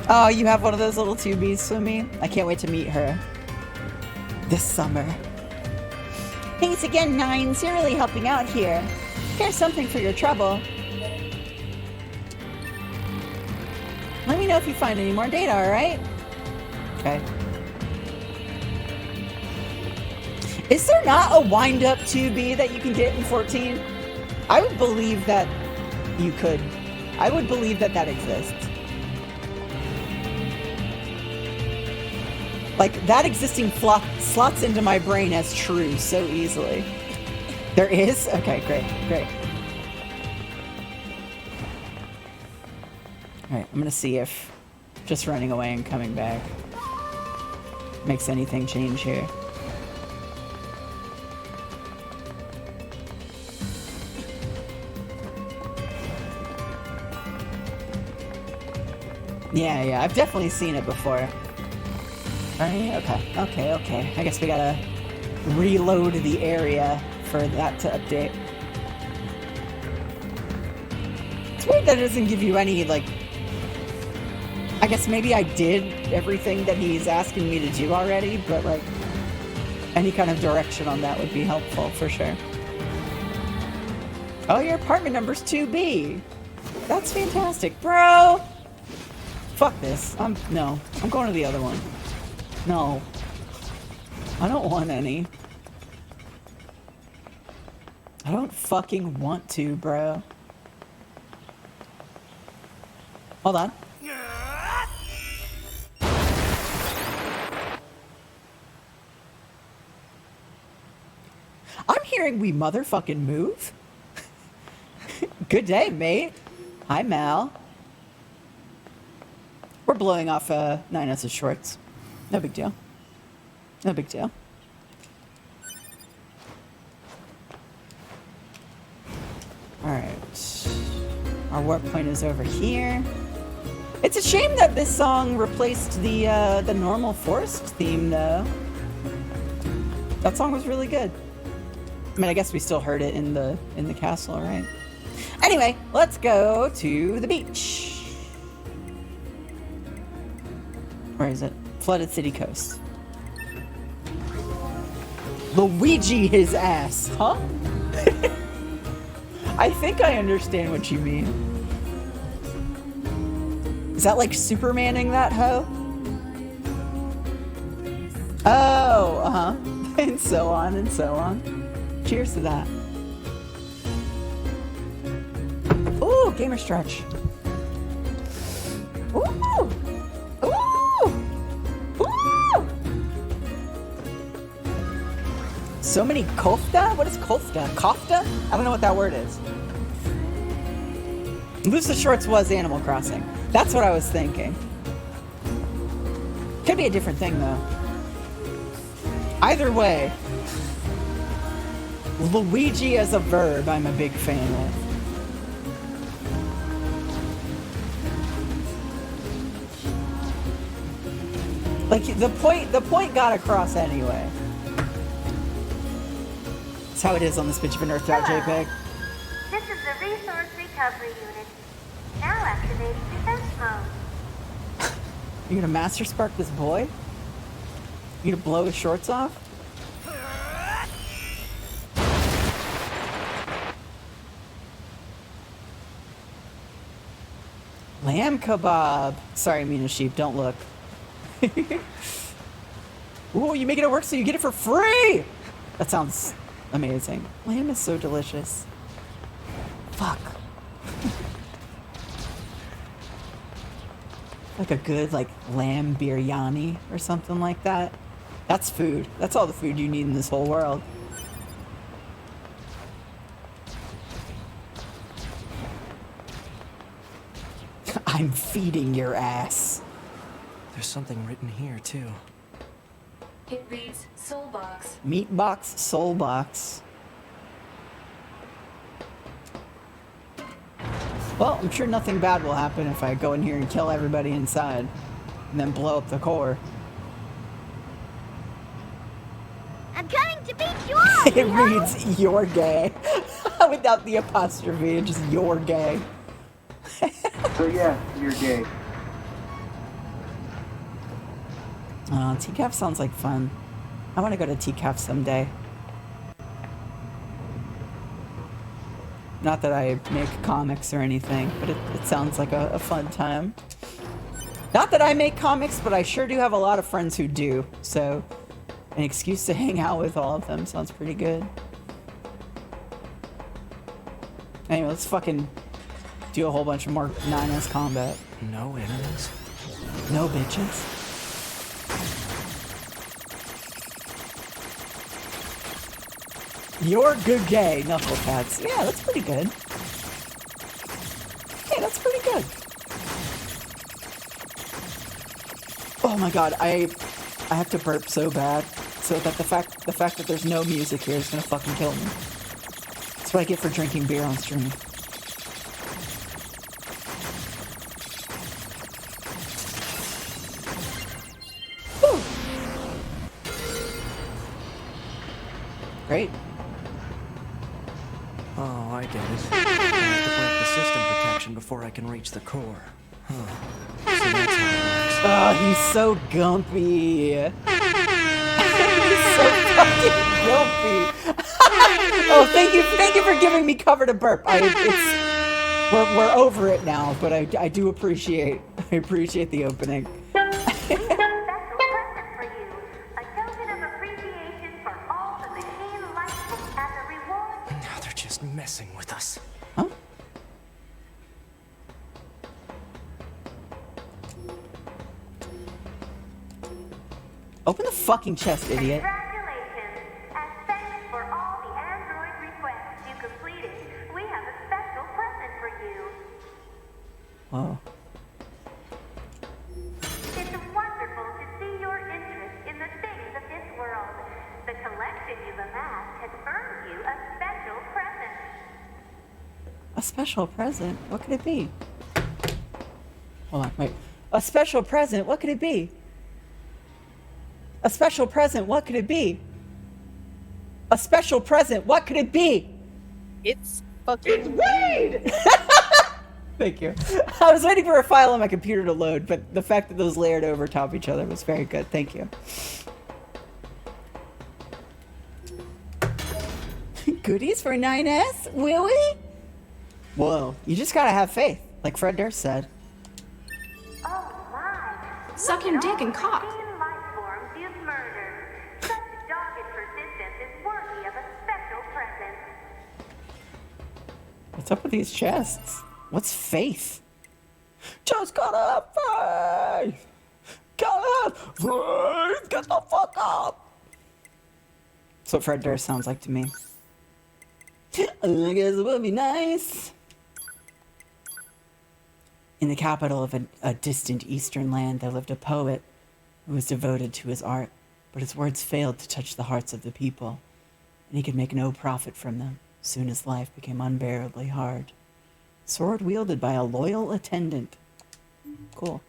Speaker 1: Oh, you have one of those little 2Bs, Swimmy? I can't wait to meet her. This summer. Thanks again, Nines. You're really helping out here. Here's something for your trouble. Let me know if you find any more data, alright? Okay. Is there not a wind-up 2B that you can get in 14? I would believe that you could. I would believe that that exists. Like, that existing slots into my brain as true so easily. There is? Okay, great, great. Alright, I'm gonna see if just running away and coming back makes anything change here. Yeah, I've definitely seen it before. Okay. I guess we gotta reload the area for that to update. It's weird that it doesn't give you any, like... I guess maybe I did everything that he's asking me to do already, but, like, any kind of direction on that would be helpful, for sure. Oh, your apartment number's 2B. That's fantastic, bro! Fuck this. I'm going to the other one. No. I don't want any. I don't fucking want to, bro. Hold on. I'm hearing we motherfucking move. Good day, mate. Hi, Mal. We're blowing off 9S shorts. No big deal. No big deal. Alright. Our warp point is over here. It's a shame that this song replaced the normal forest theme, though. That song was really good. I mean, I guess we still heard it in the castle, right? Anyway, let's go to the beach. Where is it? Flooded City Coast. Luigi his ass, huh? I think I understand what you mean. Is that like Supermaning that hoe? Oh, uh-huh. And so on and so on. Cheers to that. Ooh, gamer stretch. Ooh! Ooh! Ooh! So many kofta? What is kofta? Kofta? I don't know what that word is. Lose the Shorts was Animal Crossing. That's what I was thinking. Could be a different thing, though. Either way, Luigi as a verb, I'm a big fan of. Like, the point got across anyway. That's how it is on this bitch of an Earth.jpg.
Speaker 5: This is the resource recovery unit. Now activating defense mode.
Speaker 1: You gonna master spark this boy? You gonna blow his shorts off? Lamb kebab. Sorry, Mina Sheep, don't look. Ooh, you making it work so you get it for free! That sounds amazing. Lamb is so delicious. Fuck. Like a good, like, lamb biryani or something like that. That's food. That's all the food you need in this whole world. I'm feeding your ass.
Speaker 2: There's something written here, too.
Speaker 6: It reads Soul Box.
Speaker 1: Meat box, soul box. Well, I'm sure nothing bad will happen if I go in here and kill everybody inside and then blow up the core.
Speaker 5: I'm coming to beat you all!
Speaker 1: It reads, you're gay. Without the apostrophe, just you're gay.
Speaker 9: So yeah, you're gay.
Speaker 1: TCAF sounds like fun. I want to go to TCAF someday. Not that I make comics or anything, but it sounds like a fun time. Not that I make comics, but I sure do have a lot of friends who do. So an excuse to hang out with all of them sounds pretty good. Anyway, let's fucking do a whole bunch of more 9S combat.
Speaker 2: No enemies?
Speaker 1: No bitches. You're good gay, Knucklecats. Yeah, that's pretty good. Yeah, that's pretty good. Oh my god, I have to burp so bad. So that the fact that there's no music here is gonna fucking kill me. That's what I get for drinking beer on stream. Whew. Great.
Speaker 2: Oh, I get it. I have to break the system protection before I can reach the core. Huh. So that's how it works.
Speaker 1: Oh, he's so gumpy. He's so fucking gumpy. Oh, thank you for giving me cover to burp. We're over it now, but I do appreciate the opening.
Speaker 5: Special present for you. A token of appreciation for all the machine life as a reward.
Speaker 2: Now they're just messing with us.
Speaker 1: Huh? Open the fucking chest, idiot.
Speaker 5: Congratulations, and thanks for all the
Speaker 1: Whoa.
Speaker 5: It's wonderful to see your interest in the things of this world. The collection you've amassed has earned you a special present.
Speaker 1: A special present? What could it be? Hold on, wait. A special present? What could it be? A special present? What could it be? A special present? What could it be?
Speaker 10: It's fucking
Speaker 1: Wade! Thank you. I was waiting for a file on my computer to load, but the fact that those layered over top each other was very good. Thank you. Goodies for 9S? Will we? Whoa, you just gotta have faith, like Fred Durst said.
Speaker 5: Oh my!
Speaker 10: Suck him dick and cock.
Speaker 5: Alien life forms you've murdered. Such dogged persistence is worthy of a special present.
Speaker 1: What's up with these chests? What's faith? Just gotta have faith! Gotta have faith! Get the fuck up! That's what Fred Durst sounds like to me. I guess it would be nice. In the capital of a distant eastern land, there lived a poet who was devoted to his art, but his words failed to touch the hearts of the people, and he could make no profit from them. Soon his life became unbearably hard. Sword wielded by a loyal attendant. Cool.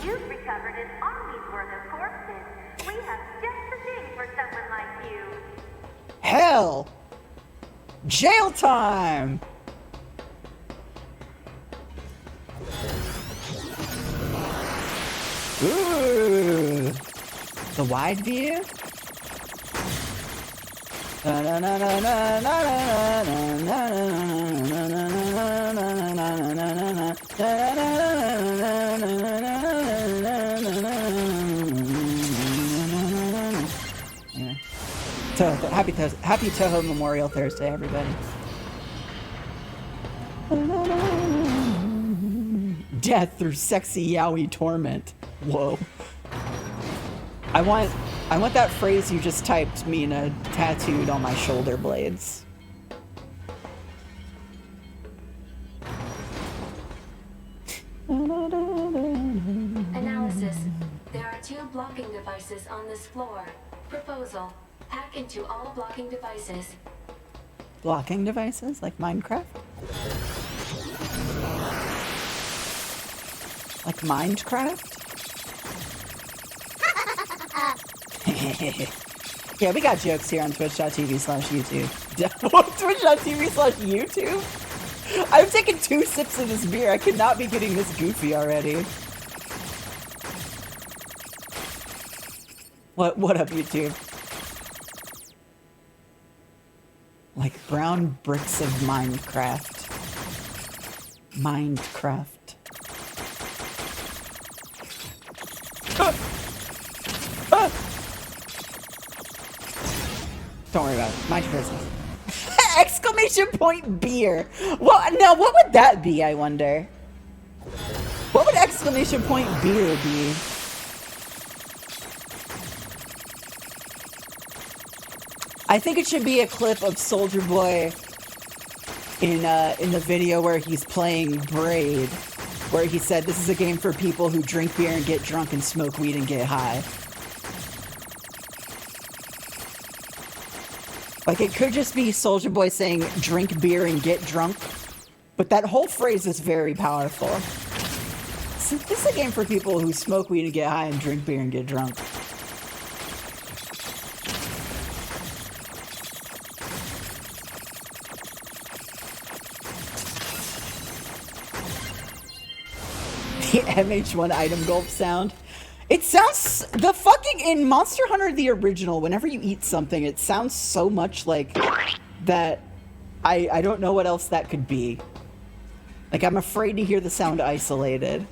Speaker 5: You've recovered an army's worth of corpses. We have just the thing for someone like you.
Speaker 1: Hell! Jail time! Ooh! The wide view? Happy Toho Memorial Thursday, everybody. Death through sexy yaoi torment. Whoa. I want that phrase you just typed, Mina, tattooed on my shoulder blades.
Speaker 6: Analysis. There are 2 blocking devices on this floor. Proposal. Hack into all blocking devices.
Speaker 1: Blocking devices? Like Minecraft? Like Minecraft? Yeah, we got jokes here on twitch.tv/YouTube. Twitch.tv/YouTube? I've taken 2 sips of this beer. I could not be getting this goofy already. What up, YouTube? Like brown bricks of Minecraft. Minecraft. Don't worry about it. Mind your business. Exclamation point beer. Well, now what would that be, I wonder? What would exclamation point beer be? I think it should be a clip of Soldier Boy in the video where he's playing Braid, where he said this is a game for people who drink beer and get drunk and smoke weed and get high. Like, it could just be Soldier Boy saying drink beer and get drunk, but that whole phrase is very powerful. So this is a game for people who smoke weed and get high and drink beer and get drunk. The MH1 item gulp sound. It sounds, the fucking, in Monster Hunter the original, whenever you eat something, it sounds so much like that. I don't know what else that could be. Like, I'm afraid to hear the sound isolated.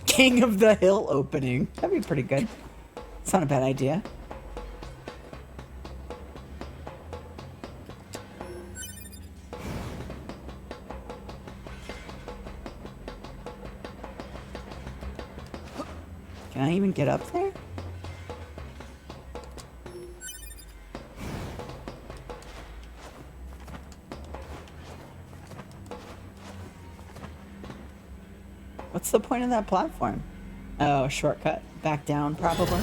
Speaker 1: King of the Hill opening. That'd be pretty good. It's not a bad idea. Can I even get up there? What's the point of that platform? Oh, shortcut. Back down, probably.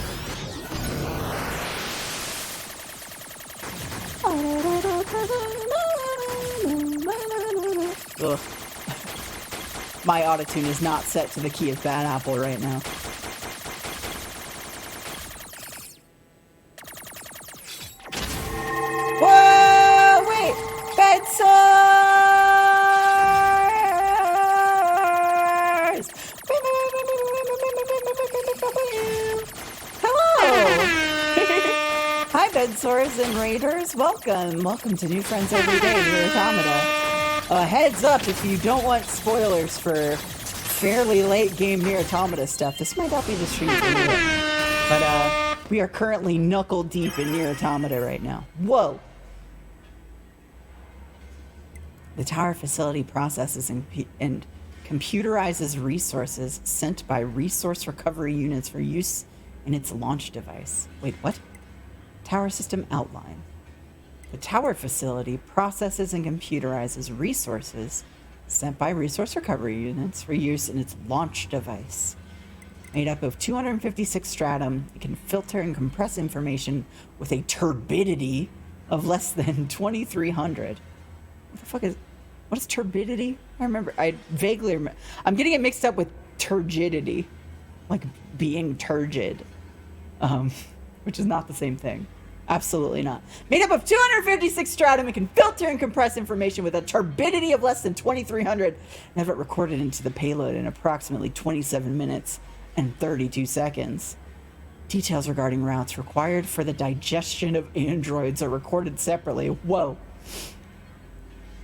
Speaker 1: Ugh. My autotune is not set to the key of Bad Apple right now. Whoa! Wait! Bed sores! Hello! Hi, bed sores and raiders. Welcome. Welcome to New Friends Every Day, NIER Automata. Heads up, if you don't want spoilers for fairly late game NIER Automata stuff, this might not be the stream for you. But we are currently knuckle deep in NIER Automata right now. Whoa! The tower facility processes and computerizes resources sent by resource recovery units for use in its launch device. Wait, what? Tower system outline. The tower facility processes and computerizes resources sent by resource recovery units for use in its launch device. Made up of 256 stratum, it can filter and compress information with a turbidity of less than 2,300. What the fuck is... What is turbidity? I vaguely remember. I'm getting it mixed up with turgidity. Like being turgid. Which is not the same thing. Absolutely not. Made up of 256 stratum, it can filter and compress information with a turbidity of less than 2,300 and have it recorded into the payload in approximately 27 minutes and 32 seconds. Details regarding routes required for the digestion of androids are recorded separately. Whoa.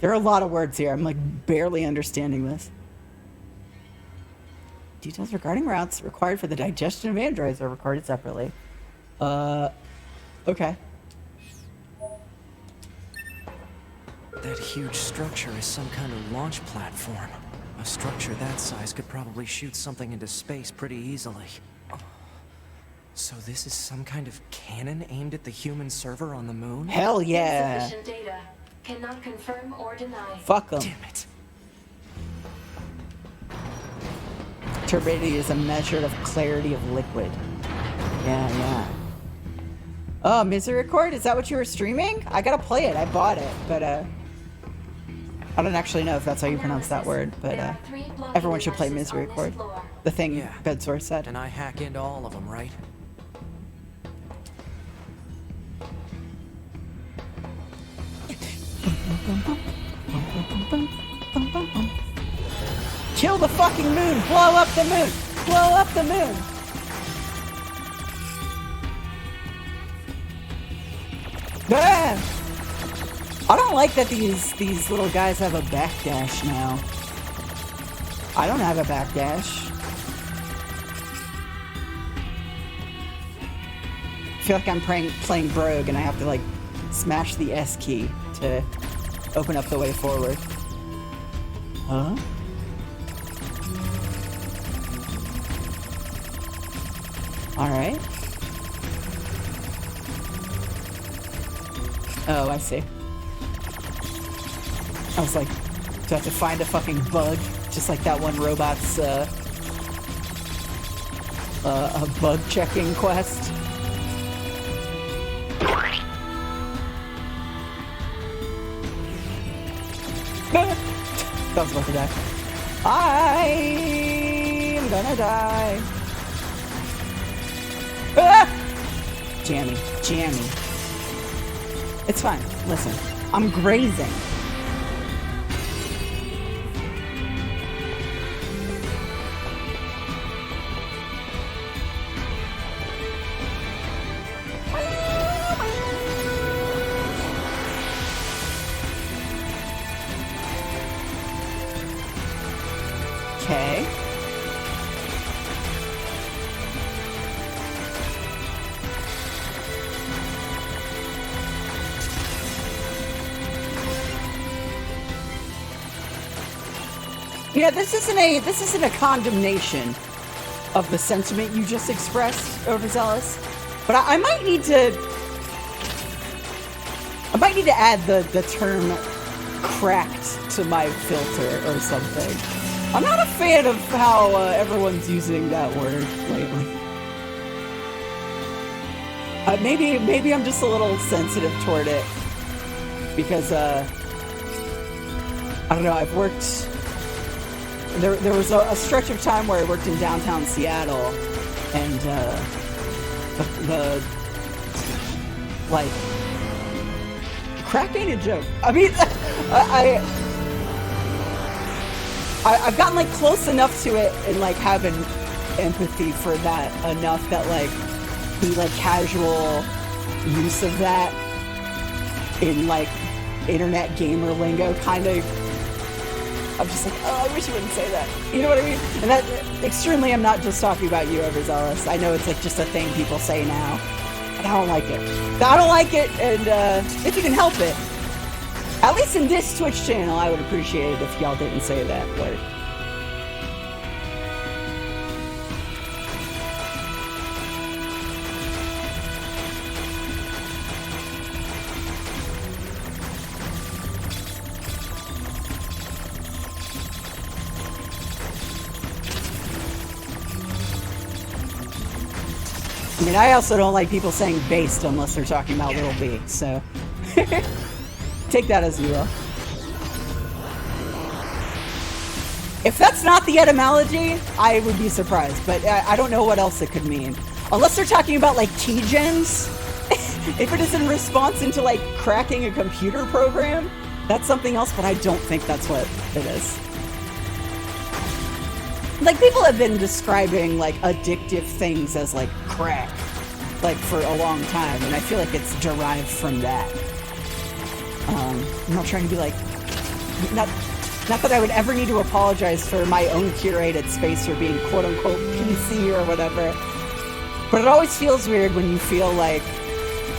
Speaker 1: There are a lot of words here. I'm like barely understanding this. Details regarding routes required for the digestion of androids are recorded separately. Okay.
Speaker 2: That huge structure is some kind of launch platform. A structure that size could probably shoot something into space pretty easily. So this is some kind of cannon aimed at the human server on the moon?
Speaker 1: Hell yeah.
Speaker 6: Insufficient data. Cannot confirm or deny.
Speaker 1: Fuck them.
Speaker 2: Damn it.
Speaker 1: Turbidity is a measure of clarity of liquid. Yeah. Oh, Misericord? Is that what you were streaming? I gotta play it. I bought it, but I don't actually know if that's how you pronounce that word, but everyone should play Misericord. The thing Bedsource said.
Speaker 2: And I hack into all of them, right?
Speaker 1: Kill the fucking moon! Blow up the moon! Blow up the moon! Ah! I don't like that these little guys have a backdash now. I don't have a backdash. I feel like I'm playing Brogue and I have to like smash the S key to open up the way forward. Huh? Alright. Oh, I see. I was like, do I have to find a fucking bug? Just like that one robot's, a bug checking quest. That was about to die. I'm gonna die. Ah! Jammy. It's fine. Listen, I'm grazing. Okay. Yeah, this isn't a condemnation of the sentiment you just expressed, Overzealous. But I might need to add the term cracked to my filter or something. I'm not a fan of how everyone's using that word lately. Maybe I'm just a little sensitive toward it because I don't know. I've worked. There was a stretch of time where I worked in downtown Seattle, and the like crack ain't a joke. I mean, I've gotten like close enough to it and like having empathy for that enough that like the like casual use of that in like internet gamer lingo kind of, I'm just like, oh, I wish you wouldn't say that. You know what I mean? And that extremely, I'm not just talking about you, Overzealous. I know it's like just a thing people say now, and I don't like it. I don't like it, and if you can help it, at least in this Twitch channel, I would appreciate it if y'all didn't say that word. I mean, I also don't like people saying based unless they're talking about little b, so take that as you will. If that's not the etymology, I would be surprised, but I don't know what else it could mean. Unless they're talking about like keygens. If it is in response into like cracking a computer program, that's something else, but I don't think that's what it is. Like, people have been describing, like, addictive things as, like, crack, like, for a long time, and I feel like it's derived from that. I'm not trying to be, like, not that I would ever need to apologize for my own curated space for being quote-unquote PC or whatever, but it always feels weird when you feel like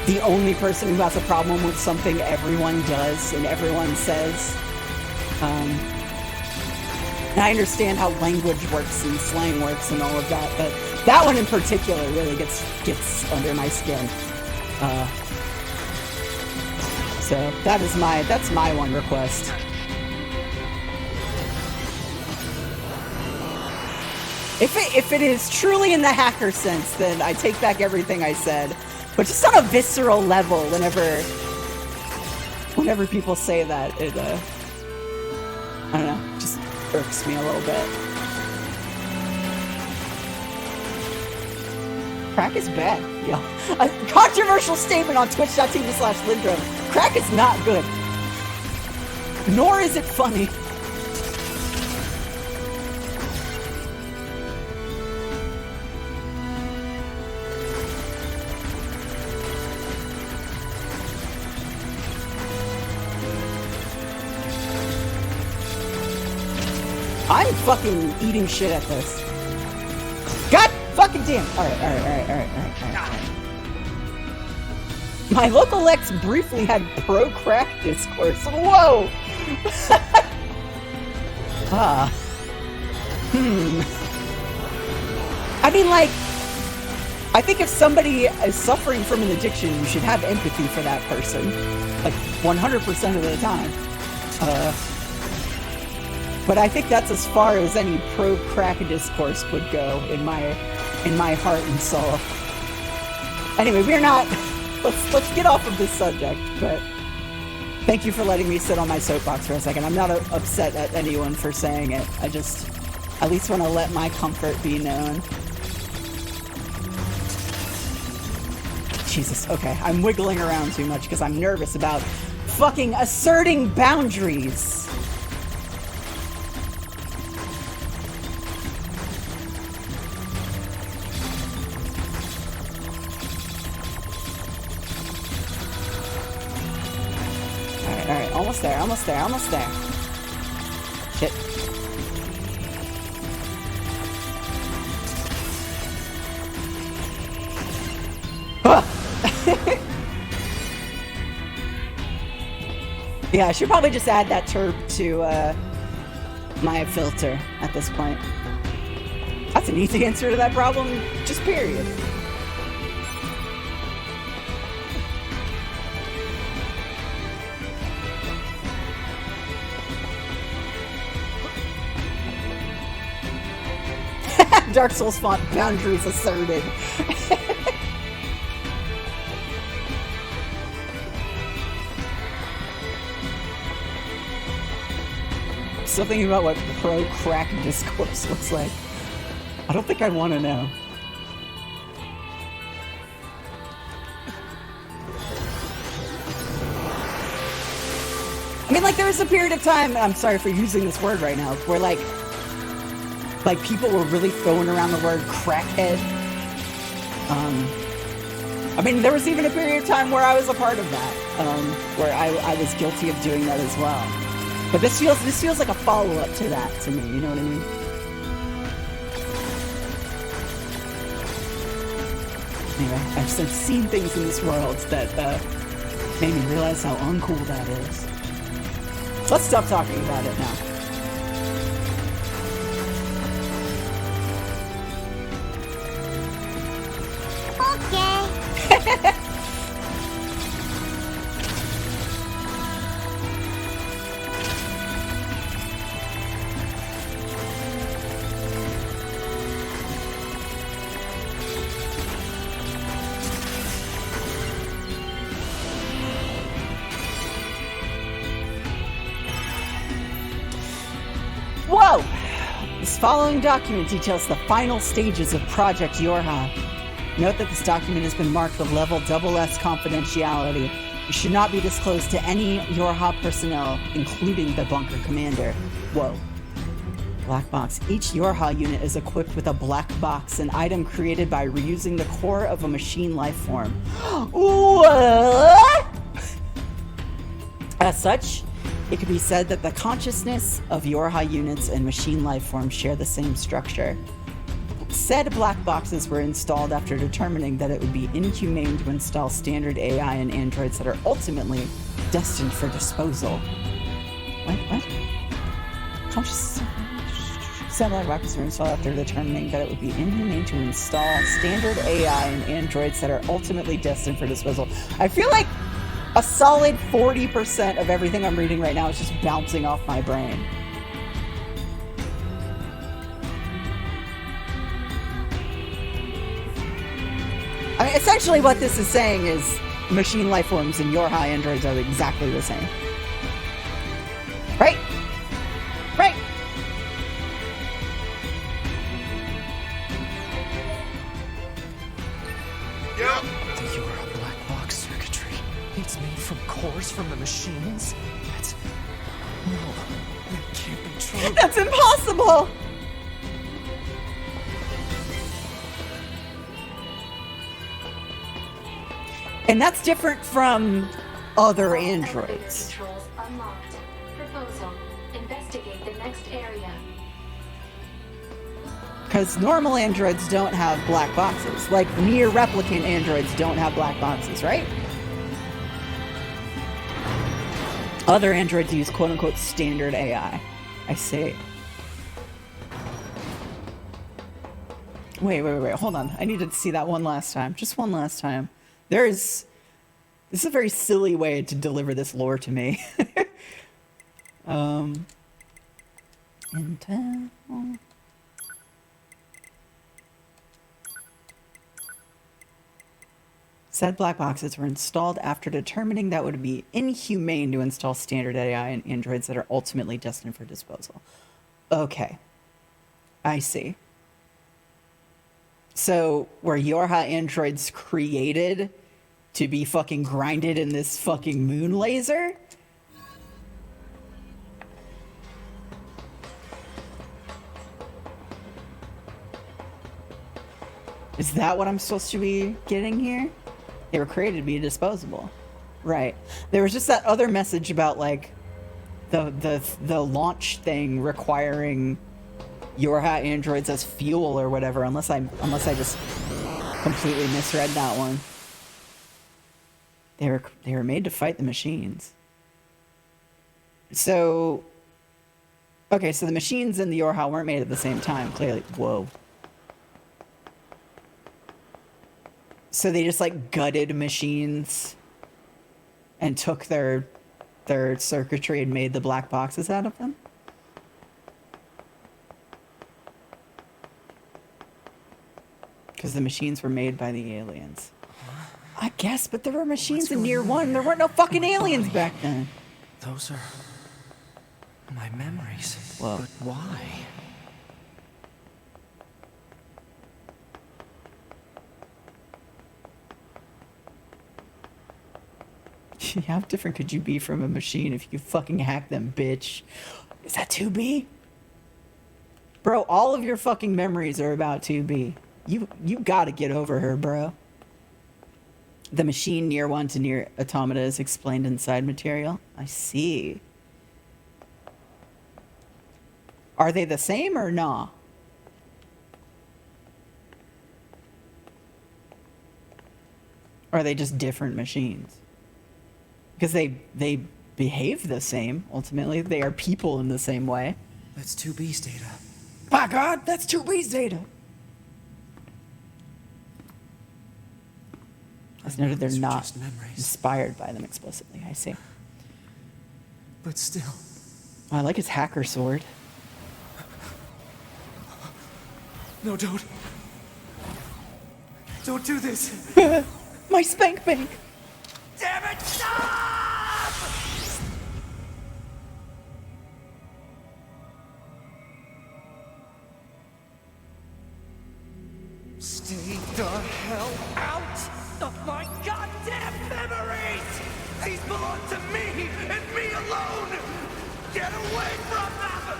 Speaker 1: the only person who has a problem with something everyone does and everyone says. And I understand how language works and slang works and all of that, but that one in particular really gets under my skin. So that's my one request. If it is truly in the hacker sense, then I take back everything I said. But just on a visceral level, whenever people say that, it I don't know, just irks me a little bit. Crack is bad, yo. A controversial statement on twitch.tv/Lindrum. Crack is not good. Nor is it funny. I'm fucking eating shit at this. God fucking damn. Alright. My local Lex briefly had pro-crack discourse. Whoa! I mean, like, I think if somebody is suffering from an addiction, you should have empathy for that person. Like, 100% of the time. But I think that's as far as any pro-crack discourse would go in my heart and soul. Anyway, we're not. Let's get off of this subject. But thank you for letting me sit on my soapbox for a second. I'm not upset at anyone for saying it. I just at least want to let my comfort be known. Jesus. Okay, I'm wiggling around too much because I'm nervous about fucking asserting boundaries. Almost there. Shit. Yeah, I should probably just add that terp to my filter at this point. That's an easy answer to that problem, just period. Dark Souls font boundaries asserted. Still thinking about what pro crack discourse looks like. I don't think I'd want to know. I mean, like, there was a period of time, I'm sorry for using this word right now, where, like people were really throwing around the word crackhead. I mean, there was even a period of time where I was a part of that, where I was guilty of doing that as well. But this feels like a follow-up to that to me, you know what I mean? Anyway, I've seen things in this world that made me realize how uncool that is. Let's stop talking about it now. Okay. Whoa! This following document details the final stages of Project Yorha. Note that this document has been marked with level SS confidentiality. It should not be disclosed to any Yorha personnel, including the bunker commander. Whoa. Black box. Each Yorha unit is equipped with a black box, an item created by reusing the core of a machine life form. What? As such, it could be said that the consciousness of Yorha units and machine life forms share the same structure. Said black boxes were installed after determining that it would be inhumane to install standard AI and androids that are ultimately destined for disposal. What? Said black boxes were installed after determining that it would be inhumane to install standard AI and androids that are ultimately destined for disposal. I feel like a solid 40% of everything I'm reading right now is just bouncing off my brain. I mean, essentially what this is saying is machine life forms and Yorha androids are exactly the same. Right? Right?
Speaker 2: Yep. The Yorha black box circuitry. It's made from cores from the machines? No, that can't be true.
Speaker 1: That's impossible! And that's different from other androids.
Speaker 6: Controls unlocked. Proposal. Investigate the next area.
Speaker 1: Because normal androids don't have black boxes. Like, NIER replicant androids don't have black boxes, right? Other androids use quote-unquote standard AI. I see. Wait, hold on. I needed to see that one last time. Just one last time. This is a very silly way to deliver this lore to me. Intel. Said black boxes were installed after determining that it would be inhumane to install standard AI and androids that are ultimately destined for disposal. Okay. I see. So, were Yorha androids created to be fucking grinded in this fucking moon laser? Is that what I'm supposed to be getting here? They were created to be disposable. Right. There was just that other message about, like, the launch thing requiring Yorha androids as fuel or whatever, unless I just completely misread that one. They were made to fight the machines. So, okay, so the machines and the Yorha weren't made at the same time, clearly. Whoa. So they just, like, gutted machines and took their circuitry and made the black boxes out of them? Because the machines were made by the aliens. I guess, but there were machines in NIER 1. There weren't no fucking aliens back then.
Speaker 2: Those are my memories.
Speaker 1: Whoa.
Speaker 2: But why?
Speaker 1: How different could you be from a machine if you fucking hack them, bitch? Is that 2B? Bro, all of your fucking memories are about 2B. You gotta get over her, bro. The machine NIER 1 to NIER Automata is explained inside material. I see. Are they the same or nah? Or are they just different machines? Because they behave the same, ultimately. They are people in the same way.
Speaker 2: That's 2B's data.
Speaker 1: By God, that's 2B's data. As noted, they're not inspired by them explicitly. I see.
Speaker 2: But still.
Speaker 1: Oh, I like his hacker sword.
Speaker 2: No, don't. Don't do this.
Speaker 1: My spank bank.
Speaker 2: Damn it, stop! Stay the hell out of my goddamn memories! These belong to me and me alone! Get away from them!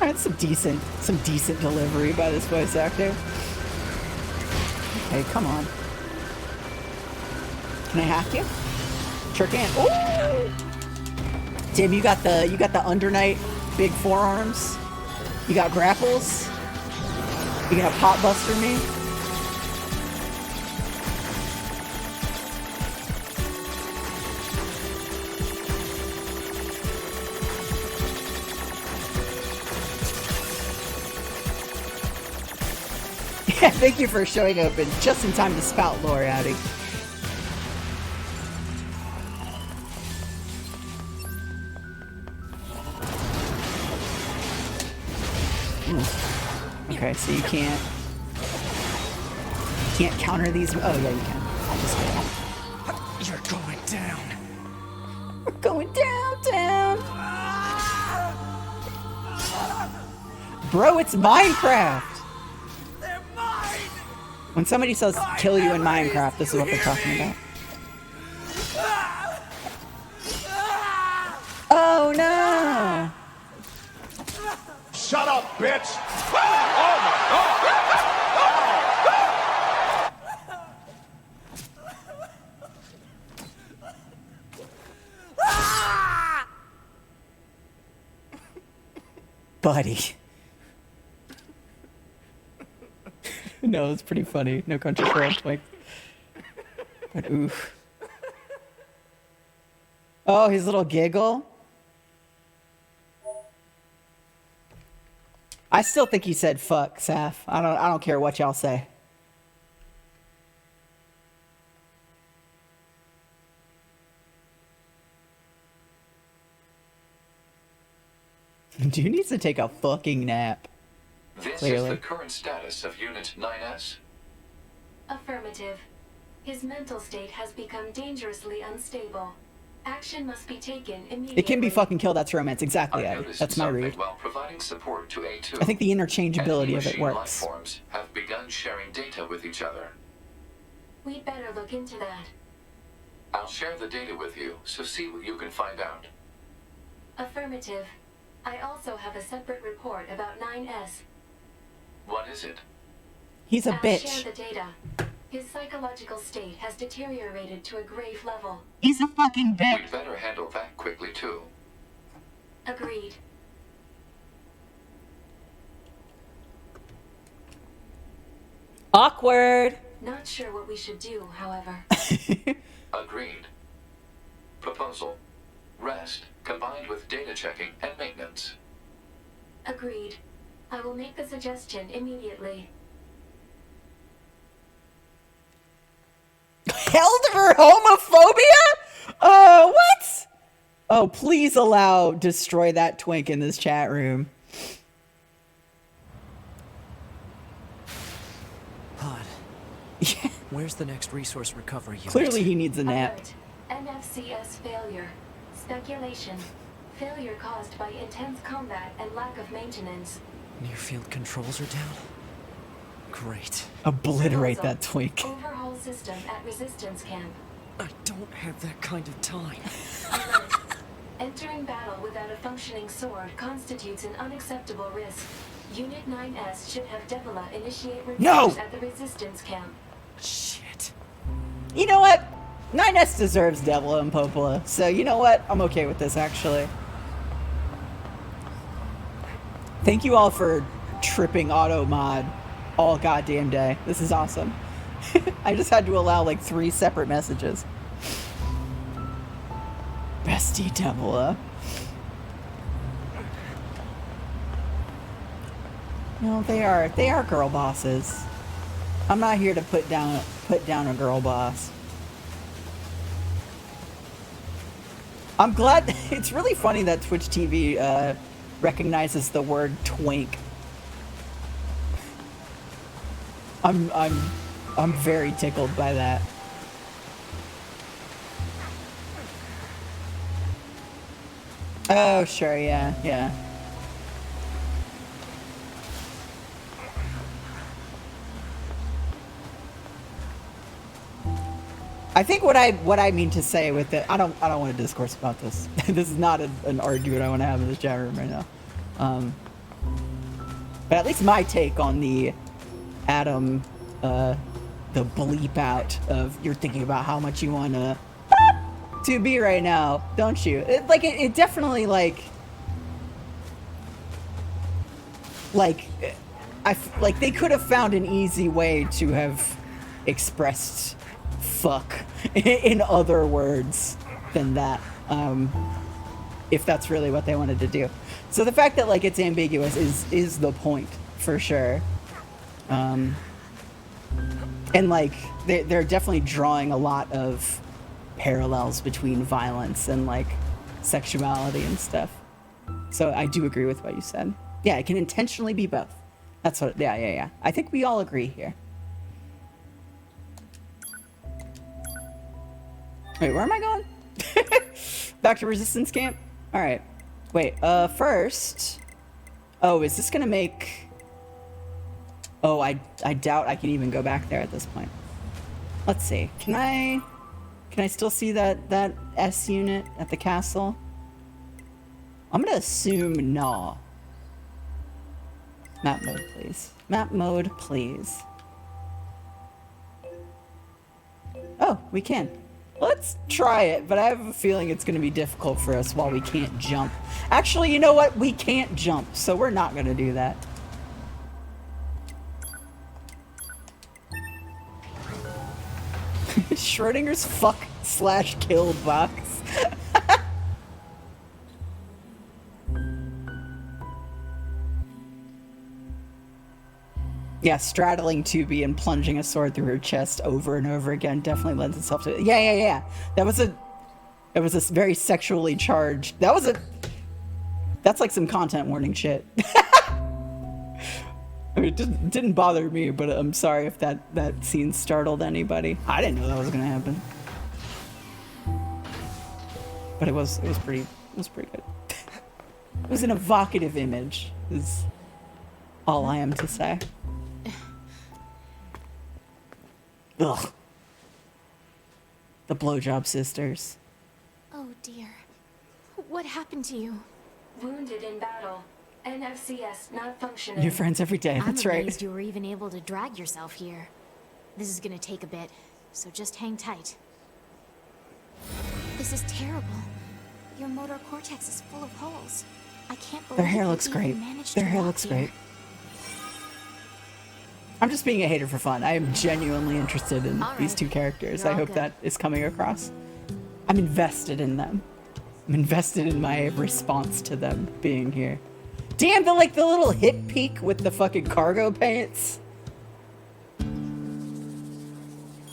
Speaker 1: I had some decent delivery by this voice actor. Okay, come on. Can I hack you? Sure can. Ooh! Tim, you got the Under Night big forearms. You got grapples. You gonna pot buster me? Yeah, thank you for showing up and just in time to spout lore, Addy. Okay, so you can't counter these. Oh yeah, you can.
Speaker 2: You're going down.
Speaker 1: We're going downtown. Bro, it's Minecraft.
Speaker 2: They're mine.
Speaker 1: When somebody says kill you in Minecraft, this is what they're talking about. Oh no!
Speaker 3: Shut up, bitch! Oh my God!
Speaker 1: Buddy. No, it's pretty funny. No country for old twink. But oof. Oh, his little giggle. I still think he said fuck, Saf. I don't care what y'all say. Dude needs to take a fucking nap.
Speaker 11: This
Speaker 1: Clearly.
Speaker 11: is the current status of Unit 9S.
Speaker 6: Affirmative. His mental state has become dangerously unstable. Action must be taken immediately.
Speaker 1: It can be fucking killed. That's romance. Exactly,
Speaker 11: I
Speaker 1: Abby.
Speaker 11: noticed
Speaker 1: That's my
Speaker 11: something
Speaker 1: read.
Speaker 11: while providing support to A2.
Speaker 1: I think the interchangeability of it
Speaker 11: Machine
Speaker 1: works.
Speaker 11: lifeforms have begun sharing data with each other.
Speaker 6: We'd better look into that.
Speaker 11: I'll share the data with you, so see what you can find out.
Speaker 6: Affirmative. I also have a separate report about 9S.
Speaker 11: What is it?
Speaker 1: He's a
Speaker 6: I'll
Speaker 1: bitch.
Speaker 6: share the data. His psychological state has deteriorated to a grave level.
Speaker 1: He's a fucking bitch.
Speaker 11: We'd better handle that quickly, too.
Speaker 6: Agreed.
Speaker 1: Awkward.
Speaker 6: Not sure what we should do, however.
Speaker 11: Agreed. Proposal. Rest, combined with data checking and maintenance.
Speaker 6: Agreed. I will make the suggestion immediately.
Speaker 1: Held for homophobia? What? Oh, please allow destroy that twink in this chat room. Yeah.
Speaker 2: Where's the next resource recovery unit?
Speaker 1: Clearly he needs a nap.
Speaker 6: Alert. NFCS failure. Speculation. Failure caused by intense combat and lack of maintenance.
Speaker 2: Near field controls are down? Great.
Speaker 1: Obliterate
Speaker 6: Proposal.
Speaker 1: that twink.
Speaker 6: Overhaul system at resistance camp.
Speaker 2: I don't have that kind of time.
Speaker 6: Alert. Entering battle without a functioning sword constitutes an unacceptable risk. Unit 9S should have Devola initiate repairs
Speaker 1: No!
Speaker 6: at the resistance camp.
Speaker 2: Shit.
Speaker 1: You know what? 9S deserves Devola and Popola. So you know what? I'm okay with this, actually. Thank you all for tripping auto mod all goddamn day. This is awesome. I just had to allow like 3 separate messages. Bestie Devola. No, they are girl bosses. I'm not here to put down a girl boss. I'm glad. It's really funny that Twitch TV recognizes the word twink. I'm very tickled by that. Oh, sure, yeah, yeah. I think what I mean to say with it, I don't want to discourse about this. This is not an argument I want to have in this chat room right now. But at least my take on the Adam, the bleep out of you're thinking about how much you want to be right now, don't you? It definitely like they could have found an easy way to have expressed fuck in other words than that, if that's really what they wanted to do. So the fact that like it's ambiguous is the point for sure. And like they're definitely drawing a lot of parallels between violence and like sexuality and stuff. So I do agree with what you said. Yeah, it can intentionally be both. That's what, yeah. I think we all agree here. Wait, where am I going? Back to resistance camp? All right. Wait, first. Oh, is this gonna make... Oh, I doubt I can even go back there at this point. Let's see. Can I still see that S unit at the castle? I'm gonna assume no. Map mode, please. Map mode, please. Oh, we can. Let's try it, but I have a feeling it's gonna be difficult for us while we can't jump. Actually, you know what? We can't jump, so we're not gonna do that. Schrodinger's fuck/killed box. Yeah, straddling 2B and plunging a sword through her chest over and over again definitely lends itself to... Yeah. It was a very sexually charged... That's like some content warning shit. I mean, it didn't bother me, but I'm sorry if that scene startled anybody. I didn't know that was gonna happen. But it was pretty good. It was an evocative image, is all I am to say. Ugh. The blowjob sisters.
Speaker 10: Oh dear. What happened to you?
Speaker 6: Wounded in battle. NFCS not functioning.
Speaker 1: New friends every day, that's
Speaker 10: I'm
Speaker 1: right.
Speaker 10: amazed you were even able to drag yourself here. This is gonna take a bit, so just hang tight. This is terrible. Your motor cortex is full of holes. I can't believe
Speaker 1: Their hair
Speaker 10: you
Speaker 1: looks
Speaker 10: even
Speaker 1: great.
Speaker 10: managed
Speaker 1: Their
Speaker 10: to
Speaker 1: hair
Speaker 10: walk
Speaker 1: looks
Speaker 10: here.
Speaker 1: great. I'm just being a hater for fun. I am genuinely interested in these two characters.
Speaker 10: You're
Speaker 1: I
Speaker 10: all
Speaker 1: hope
Speaker 10: good.
Speaker 1: that is coming across. I'm invested in them. I'm invested in my response to them being here. Damn, the little hip peak with the fucking cargo pants.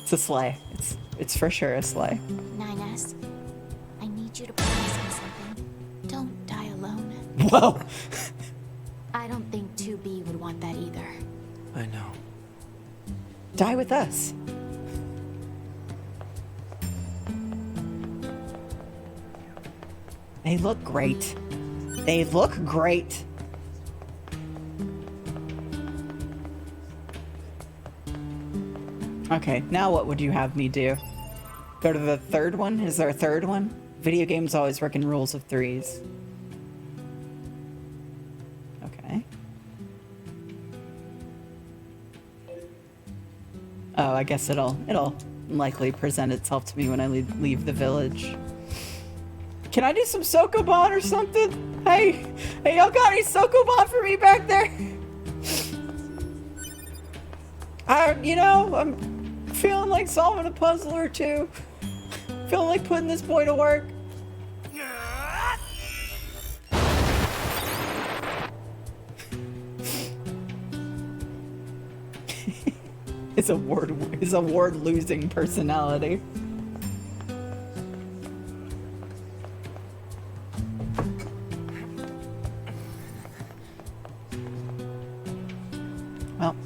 Speaker 1: It's a sleigh. It's for sure a sleigh.
Speaker 10: 9S, I need you to promise me something. Don't die alone.
Speaker 1: Whoa.
Speaker 10: I don't think 2B would want that either.
Speaker 2: I know.
Speaker 1: Die with us. They look great. They look great. Okay, now what would you have me do? Go to the third one? Is there a third one? Video games always work in rules of threes. Okay. Oh, I guess it'll likely present itself to me when I leave the village. Can I do some Sokoban or something? Hey, y'all got any Sokoban for me back there? I'm feeling like solving a puzzle or two. Feeling like putting this boy to work. His award losing personality. Well.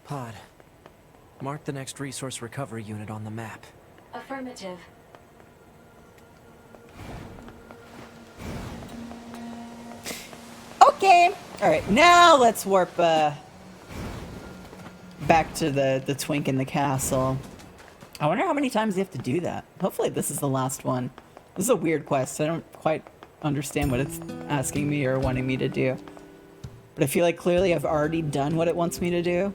Speaker 2: Pod. Mark the next resource recovery unit on the map.
Speaker 6: Affirmative.
Speaker 1: Okay. All right, now let's warp back to the twink in the castle. I wonder how many times you have to do that. Hopefully this is the last one. This is a weird quest. I don't quite understand what it's asking me or wanting me to do. But I feel like clearly I've already done what it wants me to do.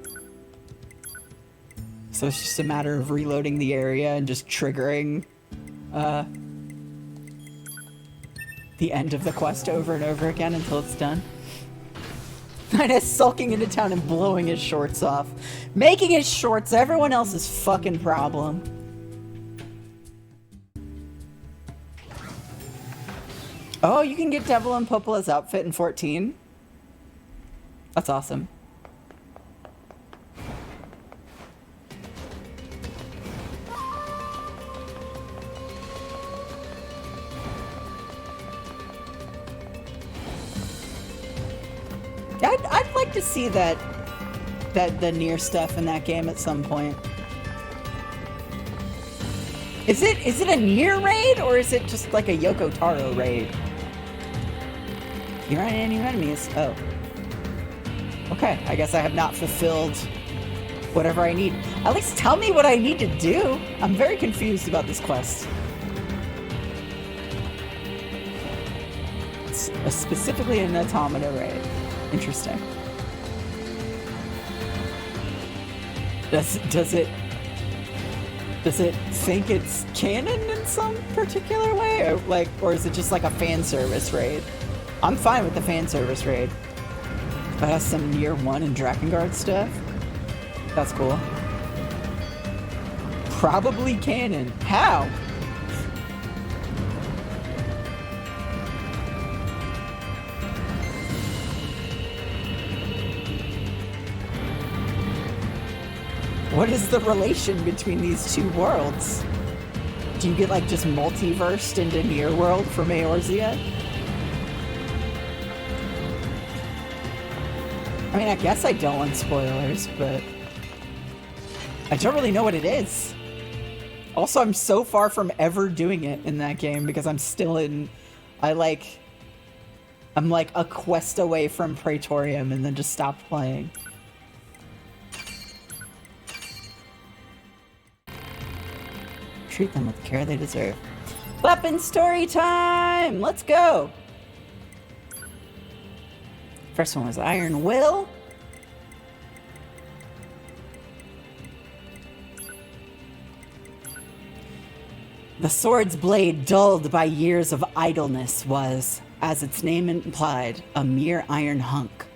Speaker 1: So it's just a matter of reloading the area and just triggering the end of the quest over and over again until it's done. Kinda sulking into town and blowing his shorts off. Making his shorts everyone else's fucking problem. Oh, you can get Devola Popola's outfit in 14? That's awesome. I'd like to see the NIER stuff in that game at some point. Is it a NIER raid or is it just like a Yoko Taro raid? You're on any enemies. Oh. Okay, I guess I have not fulfilled whatever I need. At least tell me what I need to do. I'm very confused about this quest. It's specifically an AUTOMATA raid. Interesting. Does it think it's canon in some particular way, or is it just like a fan service raid? I'm fine with the fan service raid. That has some NIER 1 and Drakengard stuff. That's cool. Probably canon. How? What is the relation between these two worlds? Do you get like just multiversed into NIER world from Eorzea? I mean, I guess I don't want spoilers, but I don't really know what it is. Also, I'm so far from ever doing it in that game because I'm still in, I'm like a quest away from Praetorium and then just stopped playing. Treat them with the care they deserve. Weapon story time! Let's go! First one was Iron Will. The sword's blade, dulled by years of idleness, was, as its name implied, a mere iron hunk.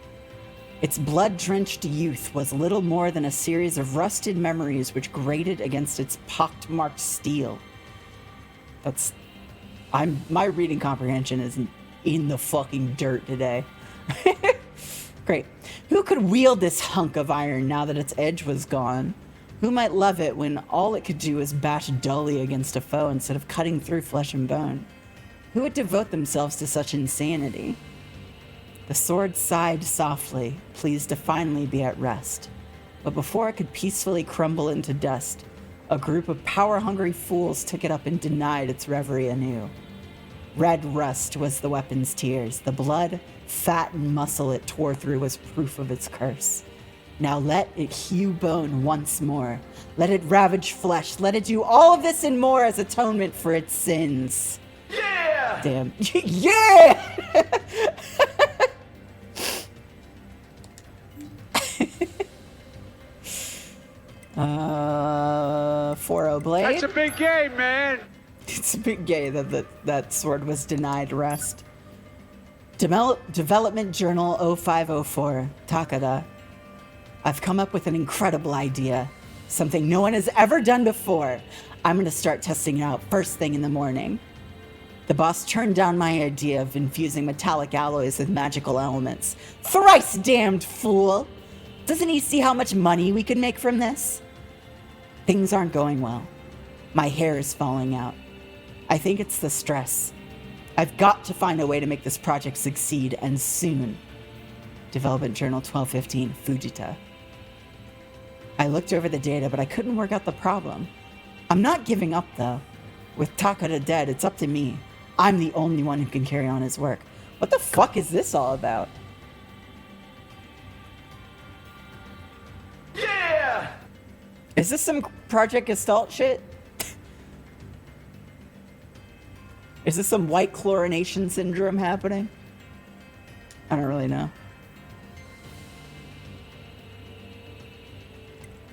Speaker 1: Its blood-drenched youth was little more than a series of rusted memories which grated against its pockmarked steel. My reading comprehension is in the fucking dirt today. Great. Who could wield this hunk of iron now that its edge was gone? Who might love it when all it could do was bash dully against a foe instead of cutting through flesh and bone? Who would devote themselves to such insanity? The sword sighed softly, pleased to finally be at rest. But before it could peacefully crumble into dust, a group of power-hungry fools took it up and denied its reverie anew. Red rust was the weapon's tears. The blood, fat, and muscle it tore through was proof of its curse. Now let it hew bone once more. Let it ravage flesh. Let it do all of this and more as atonement for its sins. Yeah! Damn. Yeah! 4-0 blade.
Speaker 7: That's a big game, man.
Speaker 1: It's a big gay that sword was denied rest. Development Journal 0504, Takada. I've come up with an incredible idea. Something no one has ever done before. I'm going to start testing it out first thing in the morning. The boss turned down my idea of infusing metallic alloys with magical elements. Thrice damned fool! Doesn't he see how much money we could make from this? Things aren't going well. My hair is falling out. I think it's the stress. I've got to find a way to make this project succeed, and soon. Development Journal 1215, Fujita. I looked over the data, but I couldn't work out the problem. I'm not giving up, though. With Takada dead, it's up to me. I'm the only one who can carry on his work. What the fuck is this all about? Yeah! Is this some Project Gestalt shit? Is this some white chlorination syndrome happening? I don't really know.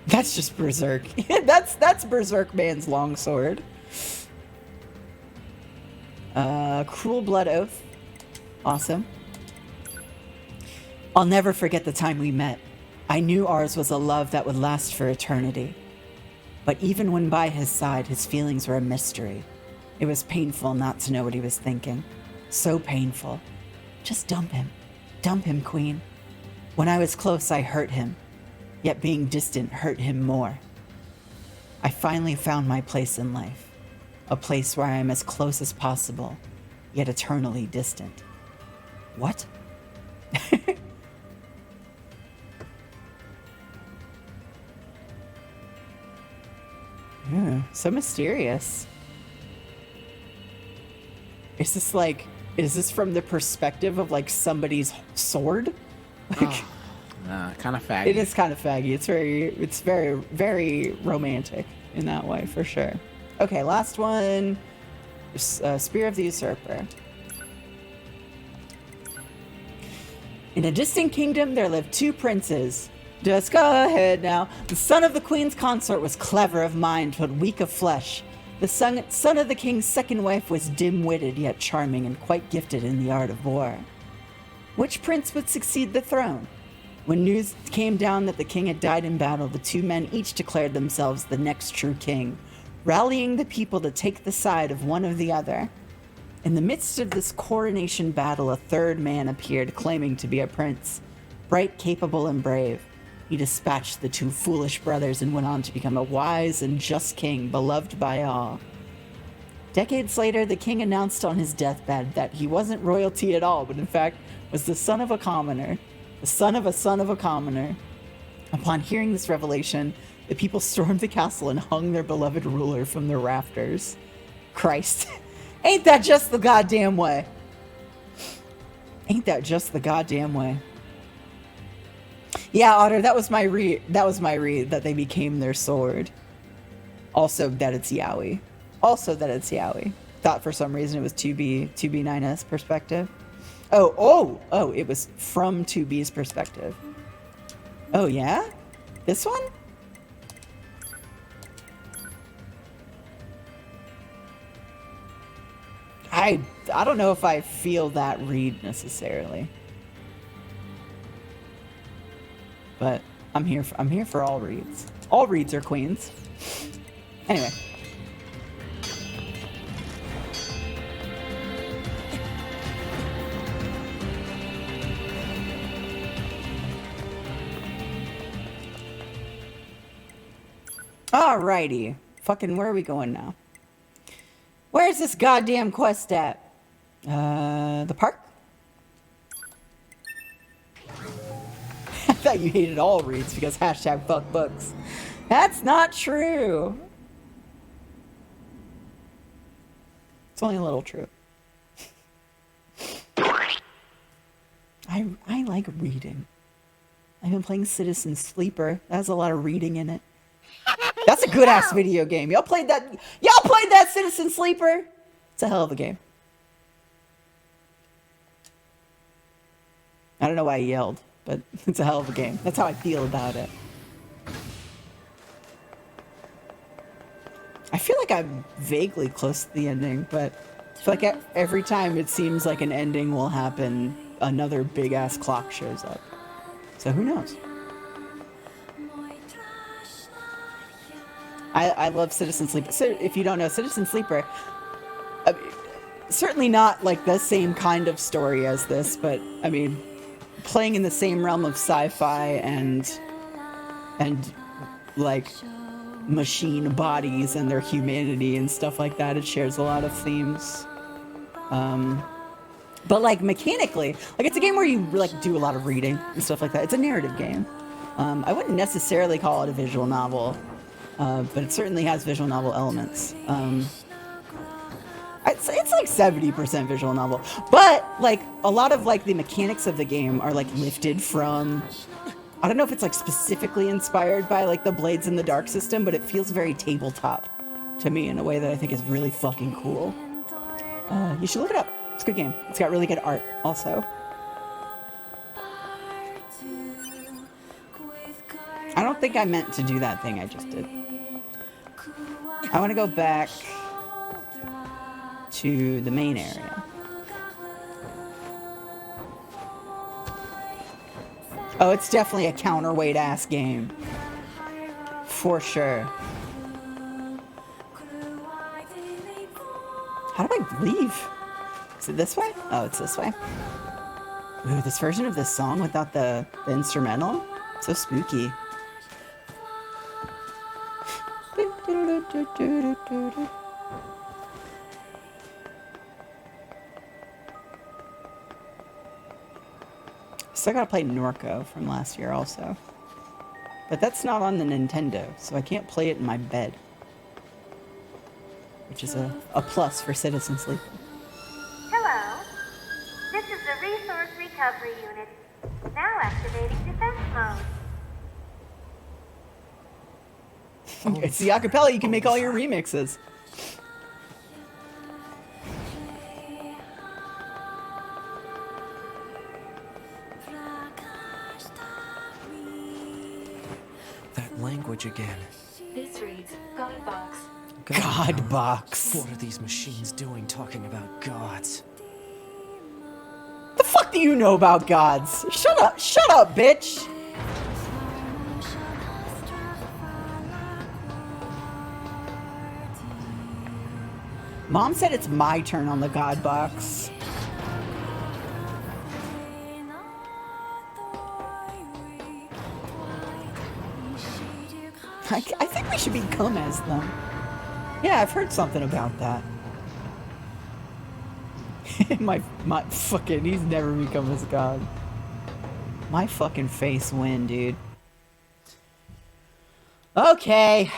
Speaker 1: That's just Berserk. that's Berserk Man's longsword. Cruel Blood Oath. Awesome. I'll never forget the time we met. I knew ours was a love that would last for eternity. But even when by his side, his feelings were a mystery. It was painful not to know what he was thinking. So painful. Just dump him. Dump him, Queen. When I was close, I hurt him. Yet being distant hurt him more. I finally found my place in life. A place where I am as close as possible, yet eternally distant. What? So mysterious. Is this from the perspective of like somebody's sword?
Speaker 12: Kind of faggy.
Speaker 1: It is kind of faggy. It's very romantic in that way, for sure. Okay, last one. Spear of the Usurper. In a distant kingdom, there lived two princes. Just go ahead now. The son of the queen's consort was clever of mind, but weak of flesh. The son of the king's second wife was dim-witted, yet charming, and quite gifted in the art of war. Which prince would succeed the throne? When news came down that the king had died in battle, the two men each declared themselves the next true king, rallying the people to take the side of one or the other. In the midst of this coronation battle, a third man appeared, claiming to be a prince. Bright, capable, and brave. He dispatched the two foolish brothers and went on to become a wise and just king, beloved by all. Decades later, the king announced on his deathbed that he wasn't royalty at all, but in fact was the son of a commoner. The son of a commoner. Upon hearing this revelation, the people stormed the castle and hung their beloved ruler from the rafters. Christ. Ain't that just the goddamn way? Ain't that just the goddamn way? Yeah, Otter, that was my read. That they became their sword. Also that it's yaoi. Thought for some reason it was 2B9S perspective. Oh, it was from 2B's perspective. Oh yeah? This one? I don't know if I feel that read necessarily. But I'm here for all reads. All reads are queens. Anyway. Alrighty. Fucking, where are we going now? Where's this goddamn quest at? The park? I thought you hated all reads because hashtag fuck books. That's not true. It's only a little true. I like reading. I've been playing Citizen Sleeper. That has a lot of reading in it. That's a good ass video game. Y'all played that? Y'all played that Citizen Sleeper? It's a hell of a game. I don't know why I yelled, but it's a hell of a game. That's how I feel about it. I feel like I'm vaguely close to the ending, but I feel like every time it seems like an ending will happen, another big ass clock shows up. So who knows? I love Citizen Sleeper. So if you don't know, Citizen Sleeper, certainly not like the same kind of story as this, but I mean, playing in the same realm of sci-fi and like machine bodies and their humanity and stuff like that, it shares a lot of themes. But like mechanically, like it's a game where you like do a lot of reading and stuff like that. It's a narrative game. I wouldn't necessarily call it a visual novel, but it certainly has visual novel elements. It's like 70% visual novel, but like a lot of like the mechanics of the game are like lifted from, I don't know if it's like specifically inspired by like the Blades in the Dark system, but it feels very tabletop to me in a way that I think is really fucking cool. You should look it up. It's a good game. It's got really good art also. I don't think I meant to do that thing I just did. I want to go back to the main area. Oh, it's definitely a counterweight ass game. For sure. How do I leave? Is it this way? Oh, it's this way. Ooh, this version of this song without the instrumental? So spooky. Still gotta play Norco from last year also. But that's not on the Nintendo, so I can't play it in my bed. Which is a plus for Citizen Sleeper.
Speaker 5: Hello. This is the Resource Recovery Unit. Now activating defense mode.
Speaker 1: It's the acapella, you can make all your remixes.
Speaker 2: That language again.
Speaker 6: This reads God box.
Speaker 1: God box.
Speaker 2: What are these machines doing talking about gods?
Speaker 1: The fuck do you know about gods? Shut up, bitch! Mom said it's my turn on the God box. I think we should become as them. Yeah, I've heard something about that. my fucking, he's never become as God. My fucking face win, dude. Okay.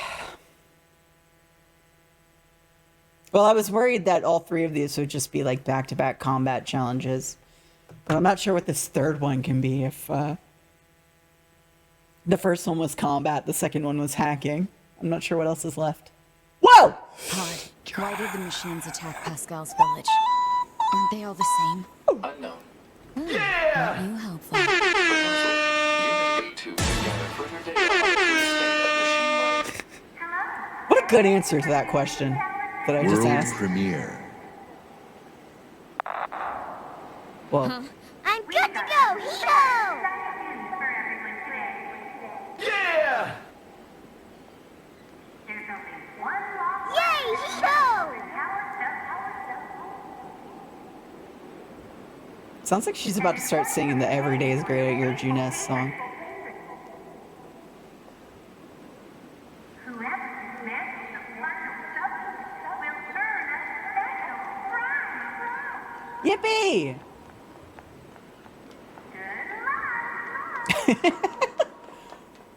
Speaker 1: Well, I was worried that all three of these would just be like back-to-back combat challenges. But I'm not sure what this third one can be if the first one was combat, the second one was hacking. I'm not sure what else is left. Whoa!
Speaker 13: God, why did the machines attack Pascal's village? Aren't they all the same?
Speaker 11: Unknown.
Speaker 13: Yeah! Not you helpful.
Speaker 1: What a good answer to that question that I just asked.
Speaker 14: Premiere.
Speaker 1: Well,
Speaker 5: I'm good to go! Hito!
Speaker 3: Yeah!
Speaker 5: Yay! Hito!
Speaker 1: sounds like she's about to start singing the Every Day is Great at Your Juness song.
Speaker 5: Whoever
Speaker 1: Yippee!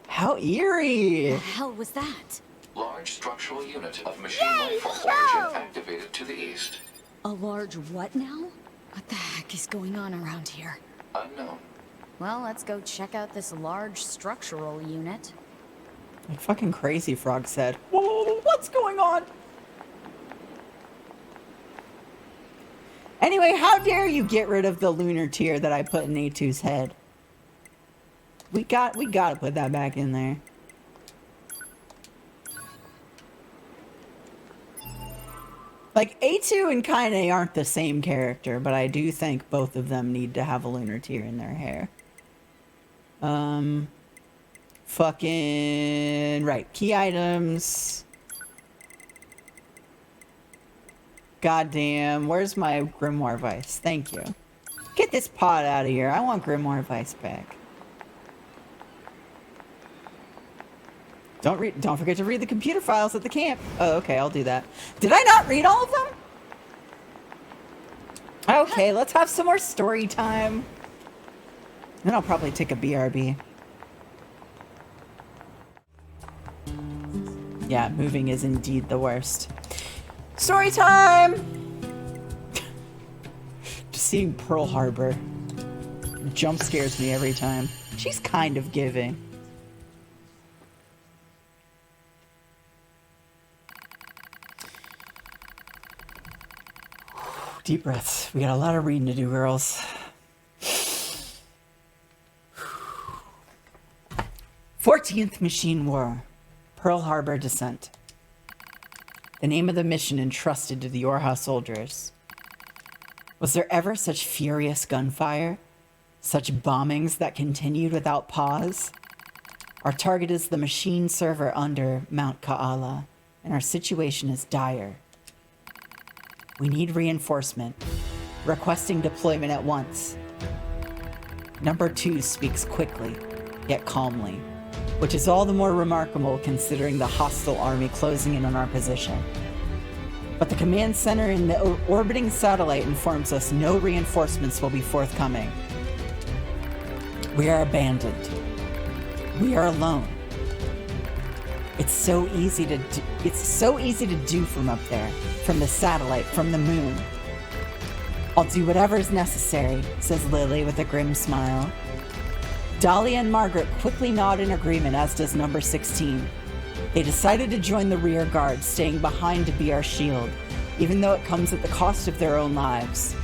Speaker 1: How eerie!
Speaker 13: The hell was that?
Speaker 11: Large structural unit of machine lifeform origin activated to the east.
Speaker 13: A large what now? What the heck is going on around here?
Speaker 11: Unknown.
Speaker 13: Well, let's go check out this large structural unit.
Speaker 1: Like fucking Crazy Frog said. Whoa, what's going on? Anyway, how dare you get rid of the lunar tear that I put in A2's head? We gotta put that back in there. Like, A2 and Kaine aren't the same character, but I do think both of them need to have a lunar tear in their hair. Fucking... Right, key items. Goddamn, where's my Grimoire Vice? Thank you. Get this pot out of here. I want Grimoire Vice back. Don't forget to read the computer files at the camp. Oh, okay, I'll do that. Did I not read all of them? Okay, let's have some more story time. Then I'll probably take a BRB. Yeah, moving is indeed the worst. Story time! Just seeing Pearl Harbor jump scares me every time. She's kind of giving. Deep breaths. We got a lot of reading to do, girls. 14th Machine War. Pearl Harbor Descent. The name of the mission entrusted to the Yorha soldiers. Was there ever such furious gunfire? Such bombings that continued without pause? Our target is the machine server under Mount Kaala, and our situation is dire. We need reinforcement. Requesting deployment at once. Number 2 speaks quickly, yet calmly, which is all the more remarkable considering the hostile army closing in on our position. But the command center in the orbiting satellite informs us no reinforcements will be forthcoming. We are abandoned. We are alone. It's so easy to do from up there, from the satellite, from the moon. I'll do whatever is necessary, says Lily with a grim smile. Dahlia and Margaret quickly nod in agreement, as does number 16. They decided to join the rear guard, staying behind to be our shield, even though it comes at the cost of their own lives.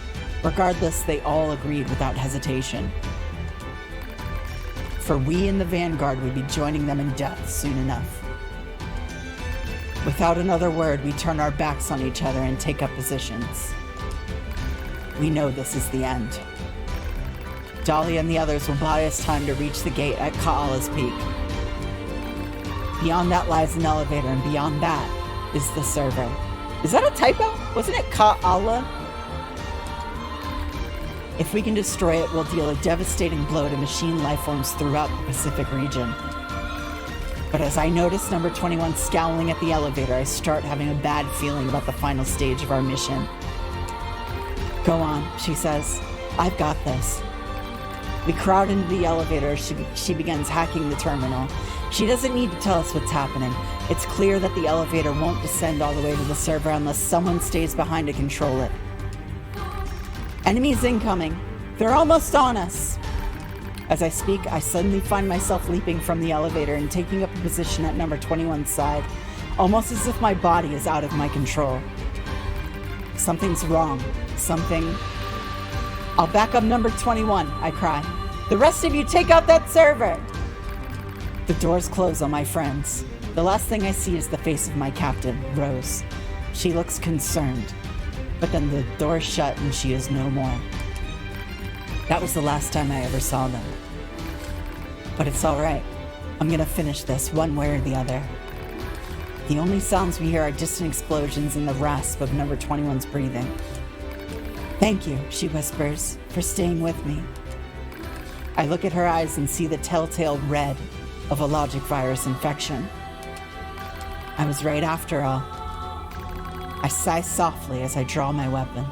Speaker 1: Regardless, they all agreed without hesitation. For we in the vanguard would be joining them in death soon enough. Without another word, we turn our backs on each other and take up positions. We know this is the end. Dahlia and the others will buy us time to reach the gate at Kaala's peak. Beyond that lies an elevator, and beyond that is the server. Is that a typo? Wasn't it Kaala? If we can destroy it, we'll deal a devastating blow to machine lifeforms throughout the Pacific region. But as I notice number 21 scowling at the elevator, I start having a bad feeling about the final stage of our mission. Go on, she says. I've got this. We crowd into the elevator as she begins hacking the terminal. She doesn't need to tell us what's happening. It's clear that the elevator won't descend all the way to the server unless someone stays behind to control it. Enemies incoming. They're almost on us. As I speak, I suddenly find myself leaping from the elevator and taking up a position at number 21's side, almost as if my body is out of my control. Something's wrong. I'll back up number 21, I cry. The rest of you take out that server! The doors close on my friends. The last thing I see is the face of my captain, Rose. She looks concerned, but then the doors shut and she is no more. That was the last time I ever saw them. But it's alright. I'm gonna finish this one way or the other. The only sounds we hear are distant explosions and the rasp of number 21's breathing. Thank you, she whispers, for staying with me. I look at her eyes and see the telltale red of a logic virus infection. I was right after all. I sigh softly as I draw my weapon.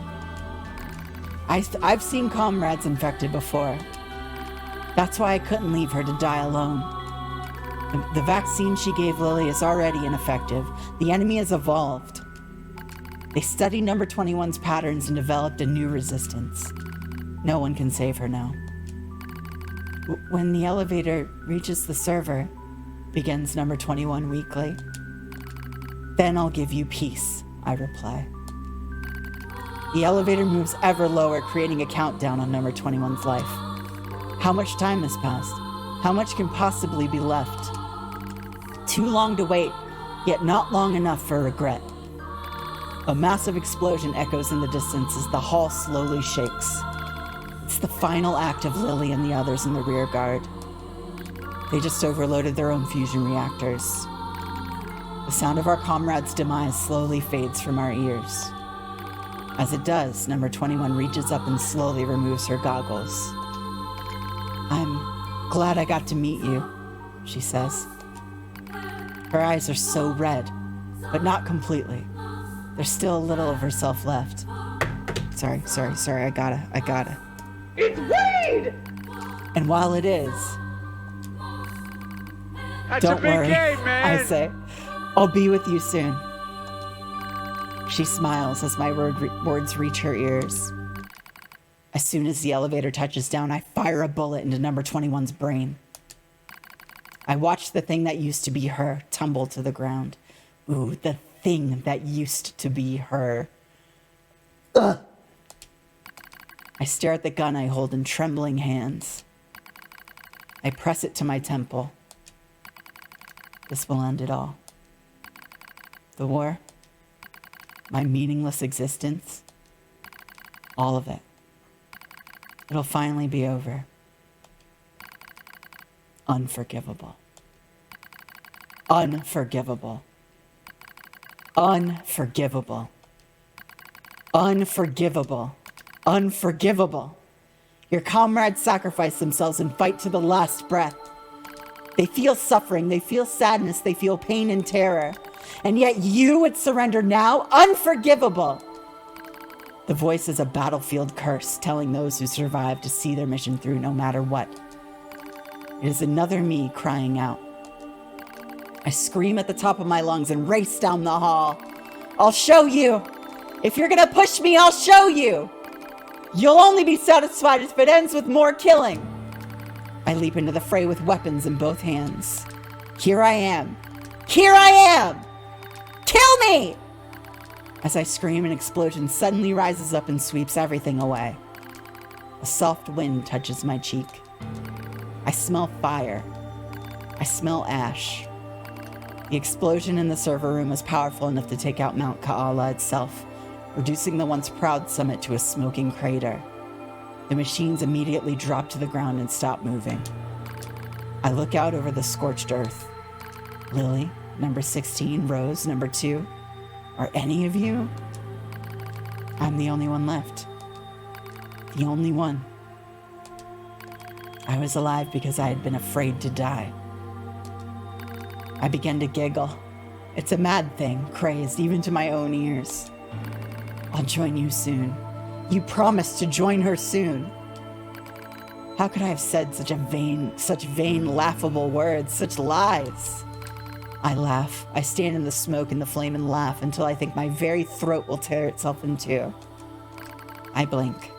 Speaker 1: I've seen comrades infected before. That's why I couldn't leave her to die alone. The vaccine she gave Lily is already ineffective. The enemy has evolved. They studied number 21's patterns and developed a new resistance. No one can save her now. When the elevator reaches the server, begins number 21 weakly. Then I'll give you peace, I reply. The elevator moves ever lower, creating a countdown on number 21's life. How much time has passed? How much can possibly be left? Too long to wait, yet not long enough for regret. A massive explosion echoes in the distance as the hall slowly shakes. It's the final act of Lily and the others in the rear guard. They just overloaded their own fusion reactors. The sound of our comrade's demise slowly fades from our ears. As it does, number 21 reaches up and slowly removes her goggles. I'm glad I got to meet you, she says. Her eyes are so red, but not completely. There's still a little of herself left. Sorry, I gotta.
Speaker 3: It's Wade!
Speaker 1: And while it is,
Speaker 7: That's
Speaker 1: don't
Speaker 7: a big
Speaker 1: worry,
Speaker 7: game, man.
Speaker 1: I say, I'll be with you soon. She smiles as my words reach her ears. As soon as the elevator touches down, I fire a bullet into number 21's brain. I watch the thing that used to be her tumble to the ground. Ooh, the thing that used to be her. Ugh. I stare at the gun I hold in trembling hands. I press it to my temple. This will end it all. The war, my meaningless existence, all of it. It'll finally be over. Unforgivable. Unforgivable. Unforgivable. Unforgivable. Unforgivable. Your comrades sacrifice themselves and fight to the last breath. They feel suffering, they feel sadness, they feel pain and terror. And yet you would surrender now? Unforgivable. The voice is a battlefield curse telling those who survive to see their mission through no matter what. It is another me crying out. I scream at the top of my lungs and race down the hall. I'll show you. If you're gonna push me, I'll show you. You'll only be satisfied if it ends with more killing. I leap into the fray with weapons in both hands. Here I am. Here I am! Kill me! As I scream, an explosion suddenly rises up and sweeps everything away. A soft wind touches my cheek. I smell fire. I smell ash. The explosion in the server room is powerful enough to take out Mount Kaala itself, reducing the once proud summit to a smoking crater. The machines immediately drop to the ground and stop moving. I look out over the scorched earth. Lily, number 16, Rose, number 2. Are any of you? I'm the only one left. The only one. I was alive because I had been afraid to die. I began to giggle. It's a mad thing, crazed even to my own ears. I'll join you soon. You promised to join her soon. How could I have said such vain, laughable words, such lies? I laugh. I stand in the smoke and the flame and laugh until I think my very throat will tear itself in two. I blink.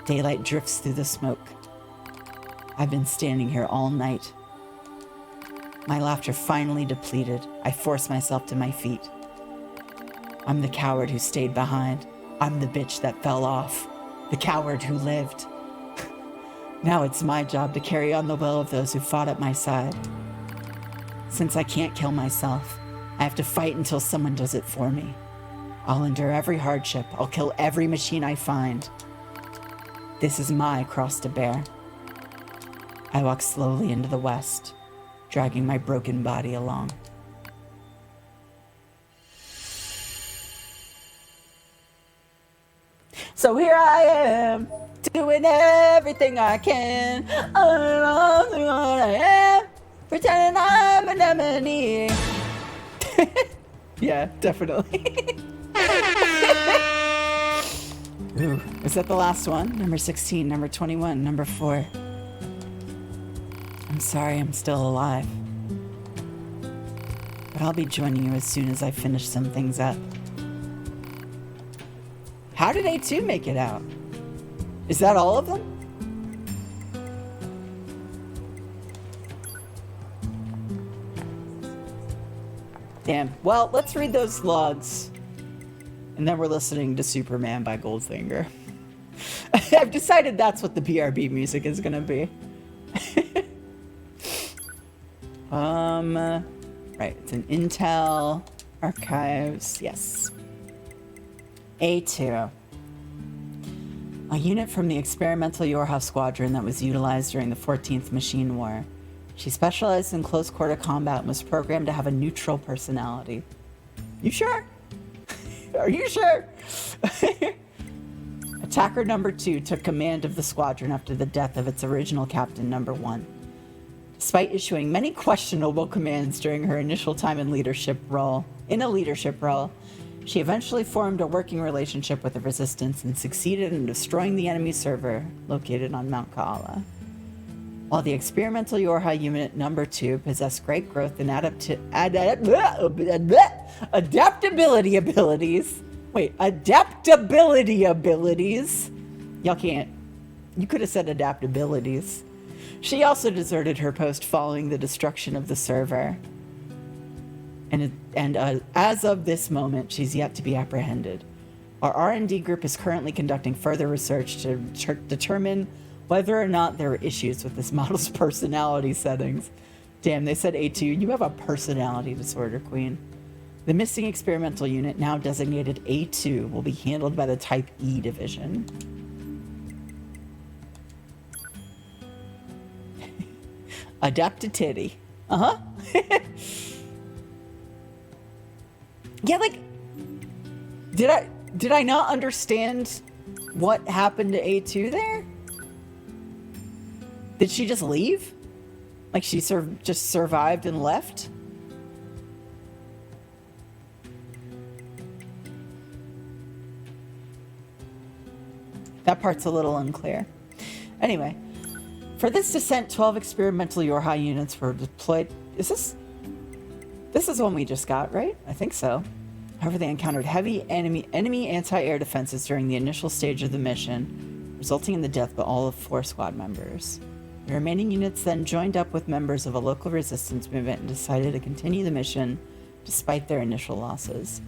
Speaker 1: Daylight drifts through the smoke. I've been standing here all night. My laughter finally depleted. I force myself to my feet. I'm the coward who stayed behind. I'm the bitch that fell off. The coward who lived. Now it's my job to carry on the will of those who fought at my side. Since I can't kill myself, I have to fight until someone does it for me. I'll endure every hardship. I'll kill every machine I find. This is my cross to bear. I walk slowly into the west, dragging my broken body along. So here I am, doing everything I can. I'm what I am, pretending I'm an enemy. Yeah, definitely. Ooh, is that the last one? Number 16, number 21, number 4. I'm sorry I'm still alive. But I'll be joining you as soon as I finish some things up. How did A2 make it out? Is that all of them? Damn. Well, let's read those logs. And then we're listening to Superman by Goldfinger. I've decided that's what the BRB music is gonna be. Right, it's an Intel Archives, yes. A2. A unit from the experimental Yorha squadron that was utilized during the 14th Machine War. She specialized in close-quarter combat and was programmed to have a neutral personality. You sure? Are you sure? Attacker number 2 took command of the squadron after the death of its original captain, number 1. Despite issuing many questionable commands during her initial time in a leadership role, she eventually formed a working relationship with the Resistance and succeeded in destroying the enemy server located on Mount Kaala. While the experimental Yorha unit number 2 possessed great growth and adaptability abilities. Wait, adaptability abilities. Y'all can't. You could have said adaptabilities. She also deserted her post following the destruction of the server. And as of this moment, she's yet to be apprehended. Our R&D group is currently conducting further research to determine whether or not there are issues with this model's personality settings. Damn, they said A2, you have a personality disorder, Queen. The missing experimental unit, now designated A2, will be handled by the Type E division. Adaptability. Uh-huh. Yeah, like, did I not understand what happened to A2 there? Did she just leave? Like she just survived and left? That part's a little unclear. Anyway, for this descent, 12 experimental Yorha units were deployed. This is one we just got, right? I think so. However, they encountered heavy enemy anti-air defenses during the initial stage of the mission, resulting in the death of all of 4 squad members. The remaining units then joined up with members of a local resistance movement and decided to continue the mission despite their initial losses.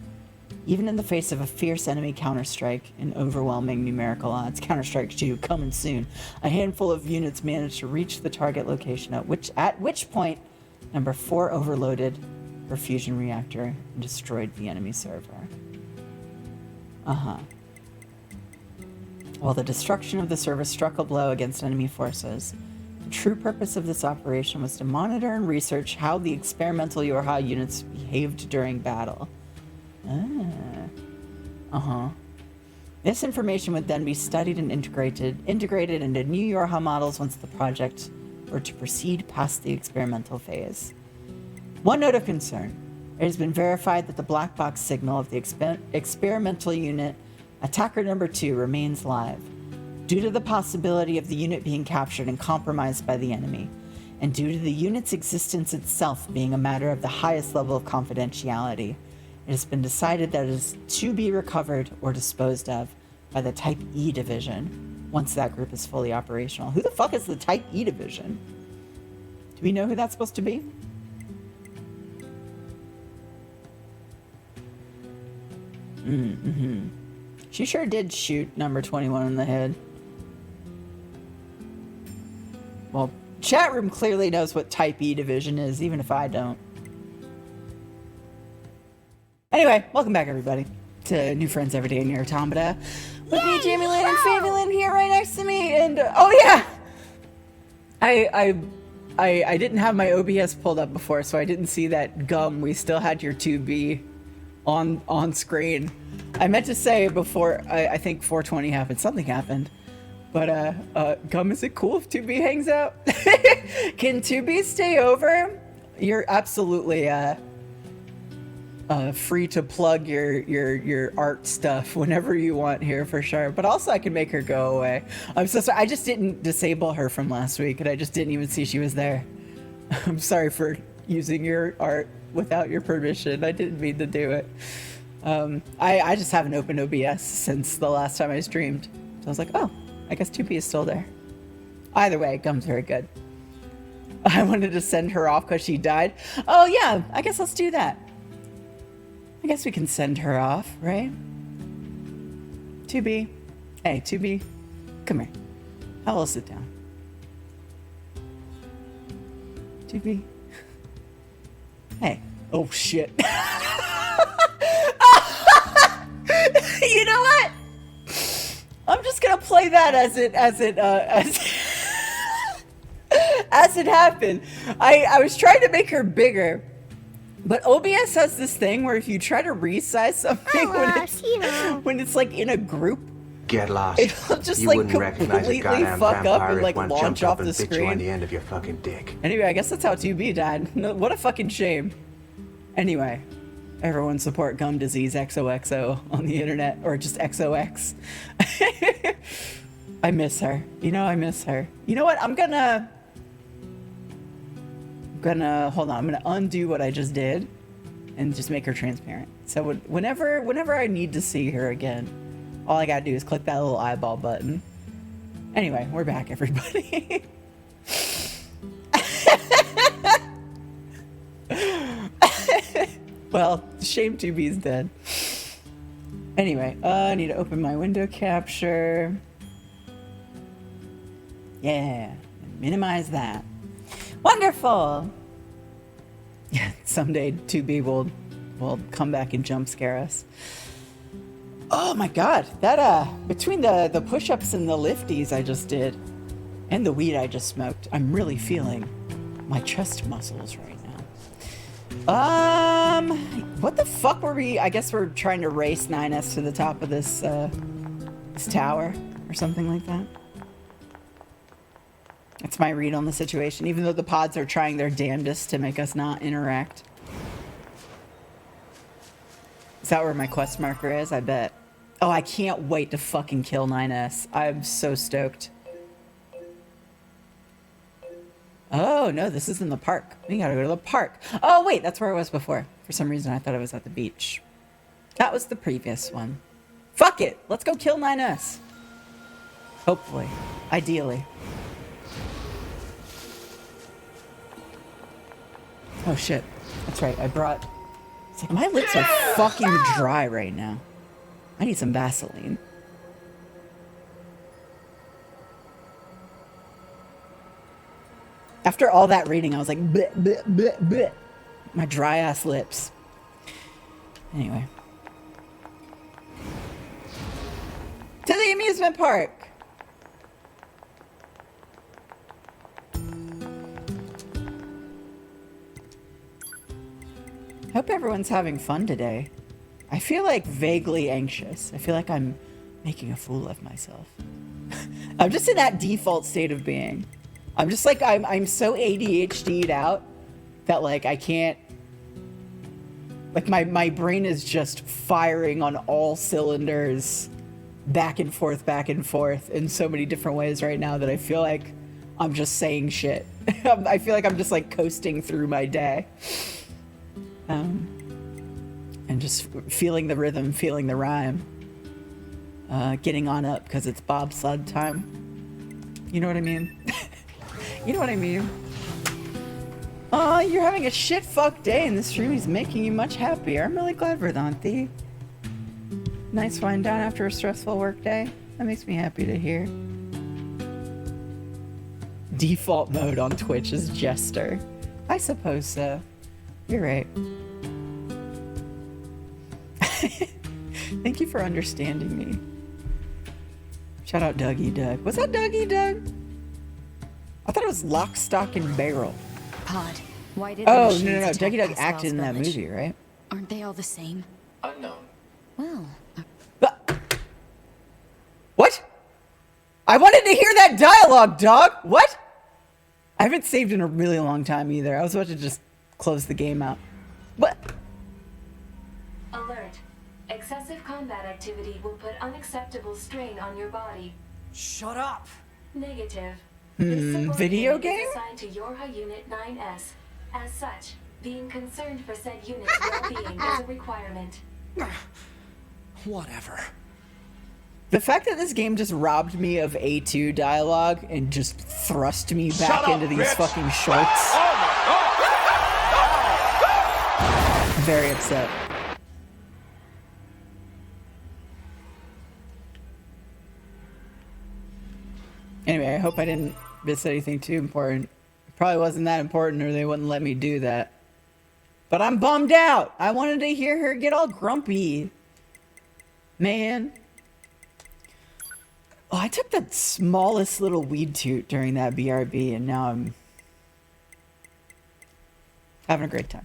Speaker 1: Even in the face of a fierce enemy counterstrike and overwhelming numerical odds, Counter-Strike 2 coming soon, a handful of units managed to reach the target location, at which point number 4 overloaded her fusion reactor and destroyed the enemy server. While the destruction of the server struck a blow against enemy forces, the true purpose of this operation was to monitor and research how the experimental Yorha units behaved during battle. This information would then be studied and integrated into new Yorha models once the project were to proceed past the experimental phase. One note of concern. It has been verified that the black box signal of the experimental unit, attacker number 2, remains live, due to the possibility of the unit being captured and compromised by the enemy, and due to the unit's existence itself being a matter of the highest level of confidentiality. It has been decided that it is to be recovered or disposed of by the Type E division once that group is fully operational. Who the fuck is the Type E division? Do we know who that's supposed to be? She sure did shoot number 21 in the head. Well, chat room clearly knows what Type E division is, even if I don't. Anyway, welcome back everybody to New Friends Every Day in NIER AUTOMATA. With me, Jamie Lynn and Fabi Lynn here right next to me, and oh yeah! I didn't have my OBS pulled up before, so I didn't see that gum. We still had your 2B on screen. I meant to say before I think 420 happened, something happened. But gum, is it cool if 2B hangs out? Can 2B stay over? You're absolutely free to plug your art stuff whenever you want here for sure. But also I can make her go away. I'm so sorry. I just didn't disable her from last week and I just didn't even see she was there. I'm sorry for using your art without your permission. I didn't mean to do it. I just haven't opened OBS since the last time I streamed. So I was like, oh, I guess 2P is still there. Either way, Gum's very good. I wanted to send her off because she died. Oh yeah, I guess let's do that. I guess we can send her off, right? 2B. Hey, 2B. Come here. I will sit down. 2B. Hey. Oh shit. You know what? I'm just gonna play that as it happened. I was trying to make her bigger, but OBS has this thing where if you try to resize something when it's like in a group,
Speaker 4: get lost.
Speaker 1: It'll just
Speaker 4: you
Speaker 1: like
Speaker 4: wouldn't recognize a
Speaker 1: completely
Speaker 4: goddamn
Speaker 1: fuck up
Speaker 4: vampire
Speaker 1: and
Speaker 4: if
Speaker 1: like
Speaker 4: one
Speaker 1: launch
Speaker 4: jumped
Speaker 1: off
Speaker 4: up and
Speaker 1: the
Speaker 4: bit you
Speaker 1: screen.
Speaker 4: on the end of your fucking dick.
Speaker 1: Anyway, I guess that's how 2B died. No, what a fucking shame. Anyway, everyone support gum disease XOXO on the internet, or just XOX. I miss her. You know, I miss her. You know what? I'm gonna hold on. I'm gonna undo what I just did and just make her transparent. So whenever I need to see her again, all I gotta do is click that little eyeball button. Anyway, we're back, everybody. Well, shame 2B's dead. Anyway, I need to open my window capture. Yeah, minimize that. Wonderful. Yeah, someday 2B will come back and jump scare us. Oh my god, that between the push-ups and the lifties I just did and the weed I just smoked, I'm really feeling my chest muscles right now. What the fuck were we? I guess we're trying to race 9S to the top of this this tower or something like that. That's my read on the situation, even though the pods are trying their damnedest to make us not interact. Is that where my quest marker is? I bet. Oh, I can't wait to fucking kill 9S. I'm so stoked. Oh, no, this is in the park. We gotta go to the park. Oh, wait, that's where I was before. For some reason, I thought I was at the beach. That was the previous one. Fuck it. Let's go kill 9S. Hopefully. Ideally. Oh, shit. That's right. I brought... It's like, my lips are fucking dry right now. I need some Vaseline. After all that reading, I was like, bleh, bleh, bleh, bleh. My dry ass lips. Anyway. To the amusement park. Hope everyone's having fun today. I feel like vaguely anxious. I feel like I'm making a fool of myself. I'm just in that default state of being. I'm just like, I'm so ADHD'd out that like I can't, like my brain is just firing on all cylinders back and forth in so many different ways right now that I feel like I'm just saying shit. I feel like I'm just like coasting through my day. And just feeling the rhythm, feeling the rhyme. Getting on up because it's bobsled time. You know what I mean? You know what I mean? Oh, you're having a shit-fuck day and the stream is making you much happier. I'm really glad, Verdanti. Nice wind down after a stressful work day. That makes me happy to hear. Default mode on Twitch is Jester. I suppose so. You're right. Thank you for understanding me. Shout out Dougie Doug. Was that Dougie Doug? I thought it was Lock, Stock, and Barrel.
Speaker 13: Pod, why did
Speaker 1: Oh,
Speaker 13: the
Speaker 1: no.
Speaker 13: machines
Speaker 1: Dougie
Speaker 13: attack
Speaker 1: Doug
Speaker 13: Pascal's
Speaker 1: acted in that
Speaker 13: village?
Speaker 1: movie, right?
Speaker 13: Aren't they all the same?
Speaker 11: Unknown.
Speaker 13: Well,
Speaker 1: What? I wanted to hear that dialogue, dog! What? I haven't saved in a really long time either. I was about to just close the game out. What?
Speaker 6: Excessive combat activity will put unacceptable strain on your body.
Speaker 2: Shut up!
Speaker 6: Negative. This support
Speaker 1: Video
Speaker 6: unit
Speaker 1: game?
Speaker 6: is assigned to Yorha Unit 9S. As such, being concerned for said unit's well-being is a requirement.
Speaker 2: Whatever.
Speaker 1: The fact that this game just robbed me of A2 dialogue and just thrust me back into these fucking shorts. I'm very upset. Anyway, I hope I didn't miss anything too important. Probably wasn't that important or they wouldn't let me do that. But I'm bummed out. I wanted to hear her get all grumpy. Man. Oh, I took the smallest little weed toot during that BRB and now I'm having a great time.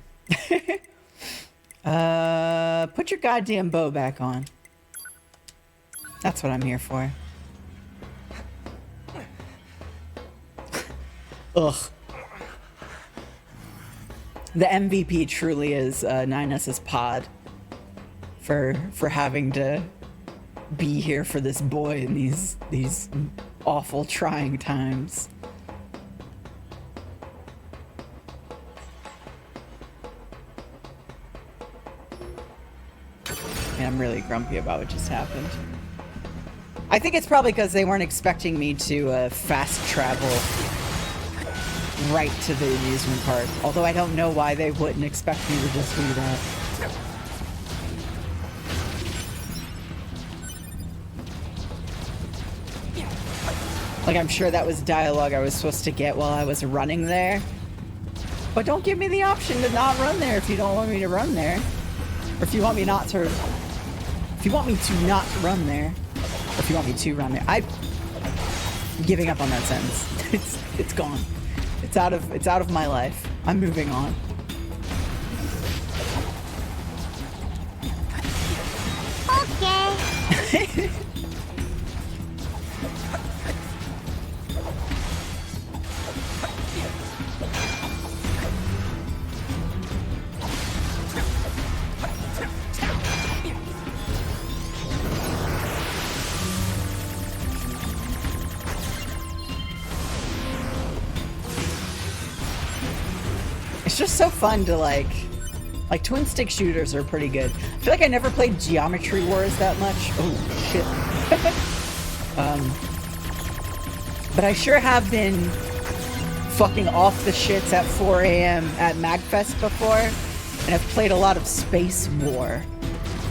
Speaker 1: Put your goddamn bow back on. That's what I'm here for. Ugh. The MVP truly is 9S's pod for having to be here for this boy in these awful trying times. And I'm really grumpy about what just happened. I think it's probably because they weren't expecting me to fast travel right to the amusement park. Although I don't know why they wouldn't expect me to just do that. Like, I'm sure that was dialogue I was supposed to get while I was running there. But don't give me the option to not run there if you don't want me to run there. Or if you want me not to... If you want me to not run there. Or if you want me to run there. I'm giving up on that sentence. It's gone. It's out of my life. I'm moving on.
Speaker 5: Okay.
Speaker 1: It's just so fun to like twin stick shooters are pretty good. I feel like I never played Geometry Wars that much. Oh shit. But I sure have been fucking off the shits at 4 a.m. at MagFest before, and I've played a lot of Space War,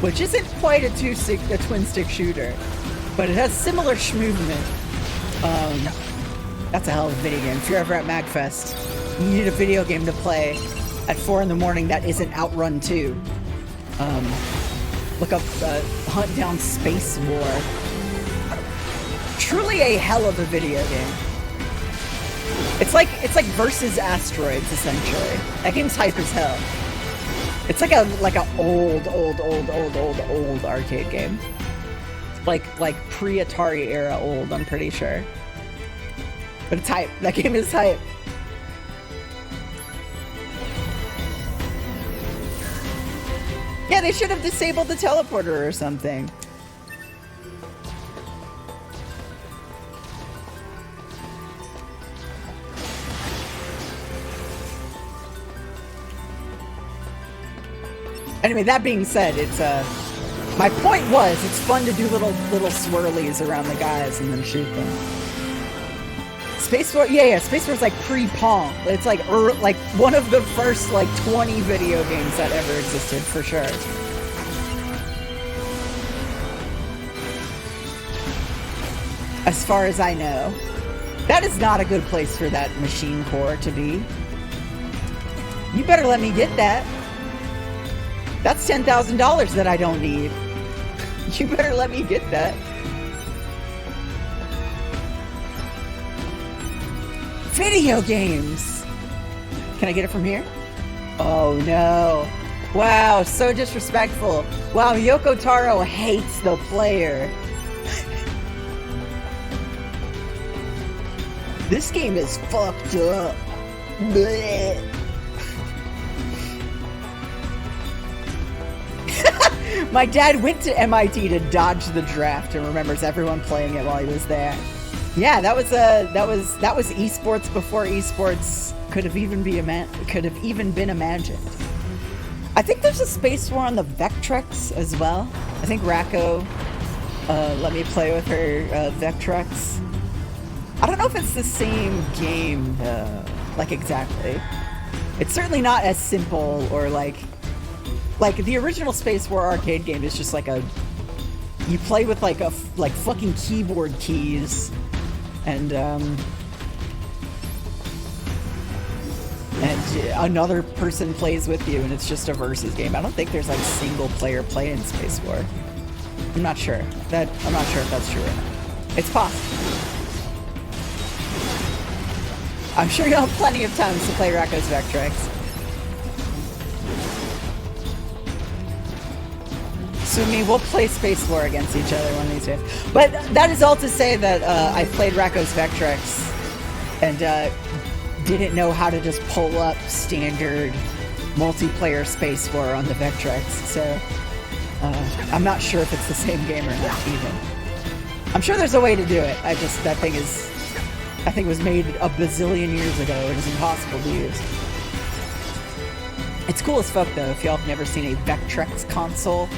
Speaker 1: which isn't quite a twin stick shooter, but it has similar movement. That's a hell of a video game. If you're ever at MagFest, you need a video game to play at 4 in the morning that isn't Outrun 2. Look up Hunt Down Space War. Truly a hell of a video game. It's like versus asteroids essentially. That game's hype as hell. It's like a old arcade game. Like pre-Atari era old, I'm pretty sure. But it's hype. That game is hype. Yeah, they should have disabled the teleporter or something. Anyway, that being said, it's my point was it's fun to do little swirlies around the guys and then shoot them. Space War, yeah, Space War's like pre-Pong. It's like one of the first like 20 video games that ever existed for sure. As far as I know, that is not a good place for that machine core to be. You better let me get that. That's $10,000 that I don't need. You better let me get that. Video games! Can I get it from here? Oh no. Wow, so disrespectful. Wow, Yoko Taro hates the player. This game is fucked up. Blech. My dad went to MIT to dodge the draft and remembers everyone playing it while he was there. Yeah, that was esports before esports could have even been imagined. I think there's a space war on the Vectrex as well. I think Racco let me play with her Vectrex. I don't know if it's the same game, like exactly. It's certainly not as simple or like the original Space War arcade game is just like you play with like fucking keyboard keys and another person plays with you and it's just a versus game. I don't think there's like single player play in Space War. I'm not sure if that's true or not. It's possible. I'm sure you'll have plenty of times to play Racco's Vectrex. Sumi, we'll play Space War against each other one of these days. But that is all to say that I played Racco's Vectrex and didn't know how to just pull up standard multiplayer Space War on the Vectrex. So I'm not sure if it's the same game or not even. I'm sure there's a way to do it. I think it was made a bazillion years ago and it's impossible to use. It's cool as fuck though if y'all have never seen a Vectrex console.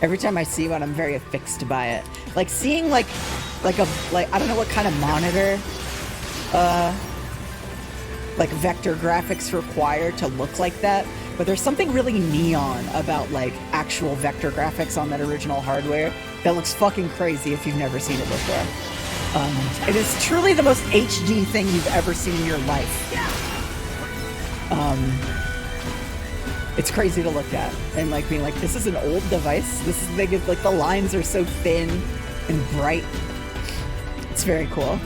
Speaker 1: Every time I see one, I'm very affixed by it. Like seeing like I don't know what kind of monitor like vector graphics require to look like that. But there's something really neon about like actual vector graphics on that original hardware that looks fucking crazy if you've never seen it before. It is truly the most HD thing you've ever seen in your life. It's crazy to look at and like being like, this is an old device. This is big. Like the lines are so thin and bright. It's very cool.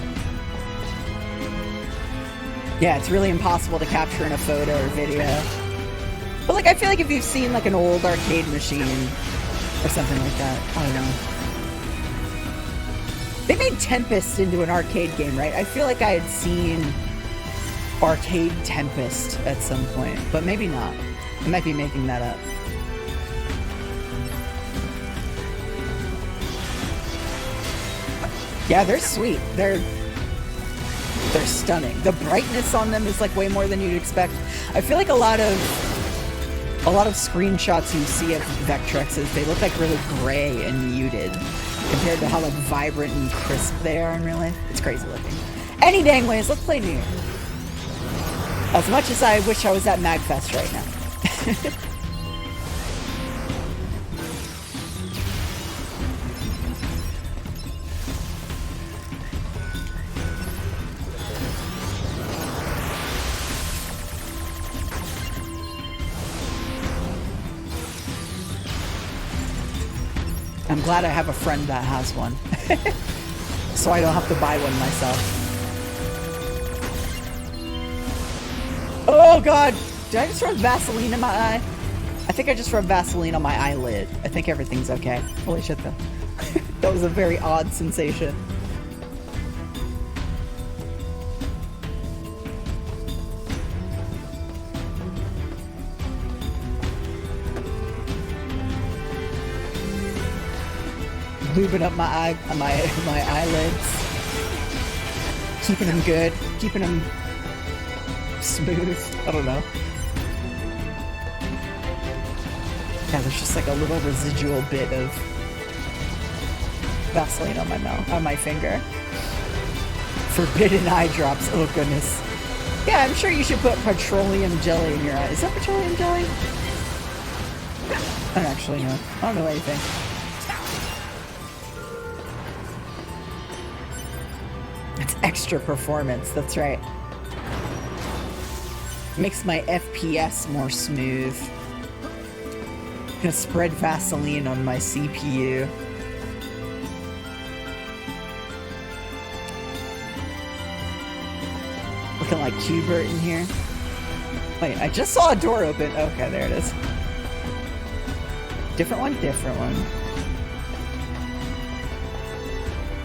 Speaker 1: Yeah, it's really impossible to capture in a photo or video. But like, I feel like if you've seen like an old arcade machine or something like that, I don't know. They made Tempest into an arcade game, right? I feel like I had seen Arcade Tempest at some point, but maybe not. I might be making that up. Yeah, they're sweet. They're stunning. The brightness on them is like way more than you'd expect. I feel like a lot of screenshots you see of Vectrexes, they look like really gray and muted compared to how like vibrant and crisp they are in real life. It's crazy looking. Any dang ways, let's play NIER. As much as I wish I was at MagFest right now. I'm glad I have a friend that has one. So I don't have to buy one myself. Oh god! Did I just rub Vaseline in my eye? I think I just rubbed Vaseline on my eyelid. I think everything's okay. Holy shit though. That was a very odd sensation. Lubing up my eyelids. Keeping them good. Keeping them smooth. I don't know. Yeah, there's just like a little residual bit of Vaseline on my mouth, on my finger. Forbidden eye drops. Oh goodness. Yeah, I'm sure you should put petroleum jelly in your eye. Is that petroleum jelly? I don't actually know. I don't know anything. It's extra performance, that's right. Makes my FPS more smooth. I'm gonna spread Vaseline on my CPU. Looking like Qbert in here. Wait, I just saw a door open. Okay, there it is. Different one? Different one.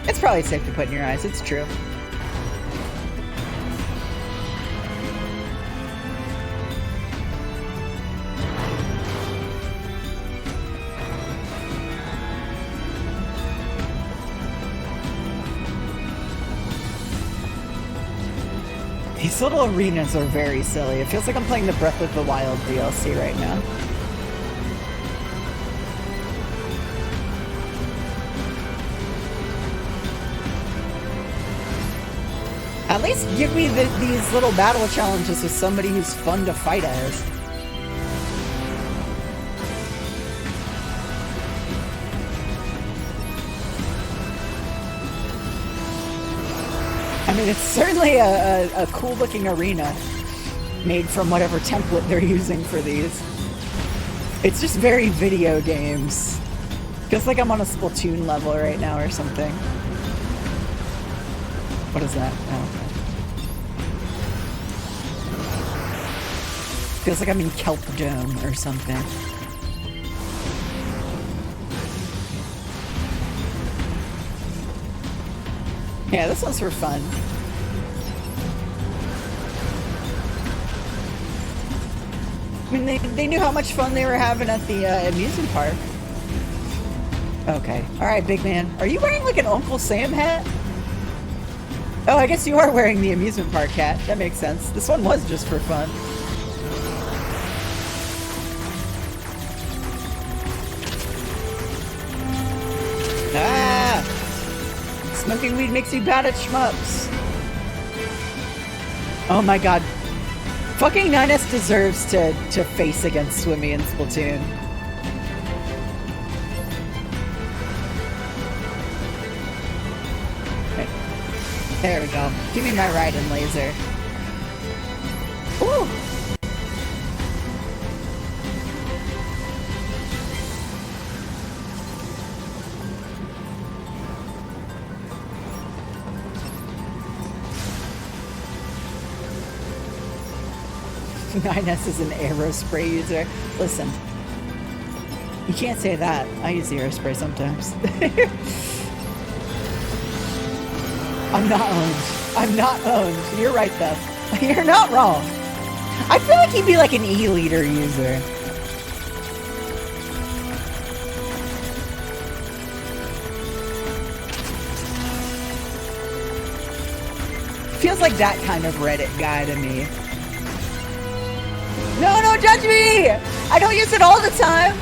Speaker 1: It's probably safe to put in your eyes, it's true. These little arenas are very silly. It feels like I'm playing the Breath of the Wild DLC right now. At least give me these little battle challenges with somebody who's fun to fight as. I mean, it's certainly a cool-looking arena made from whatever template they're using for these. It's just very video games. Feels like I'm on a Splatoon level right now or something. What is that? Oh, okay. Feels like I'm in Kelp Dome or something. Yeah, this one's for fun. I mean, they knew how much fun they were having at the amusement park. Okay. Alright, big man. Are you wearing like an Uncle Sam hat? Oh, I guess you are wearing the amusement park hat. That makes sense. This one was just for fun. Ah! Smoking weed makes you bad at shmups. Oh my god. Fucking 9S deserves to face against Swimmy in Splatoon. Okay. There we go. Give me my Raiden laser. Ooh! 9S is an aerospray user. Listen, you can't say that. I use aerospray sometimes. I'm not owned. I'm not owned. You're right, though. You're not wrong. I feel like he'd be like an E-liter user. Feels like that kind of Reddit guy to me. No, don't judge me! I don't use it all the time!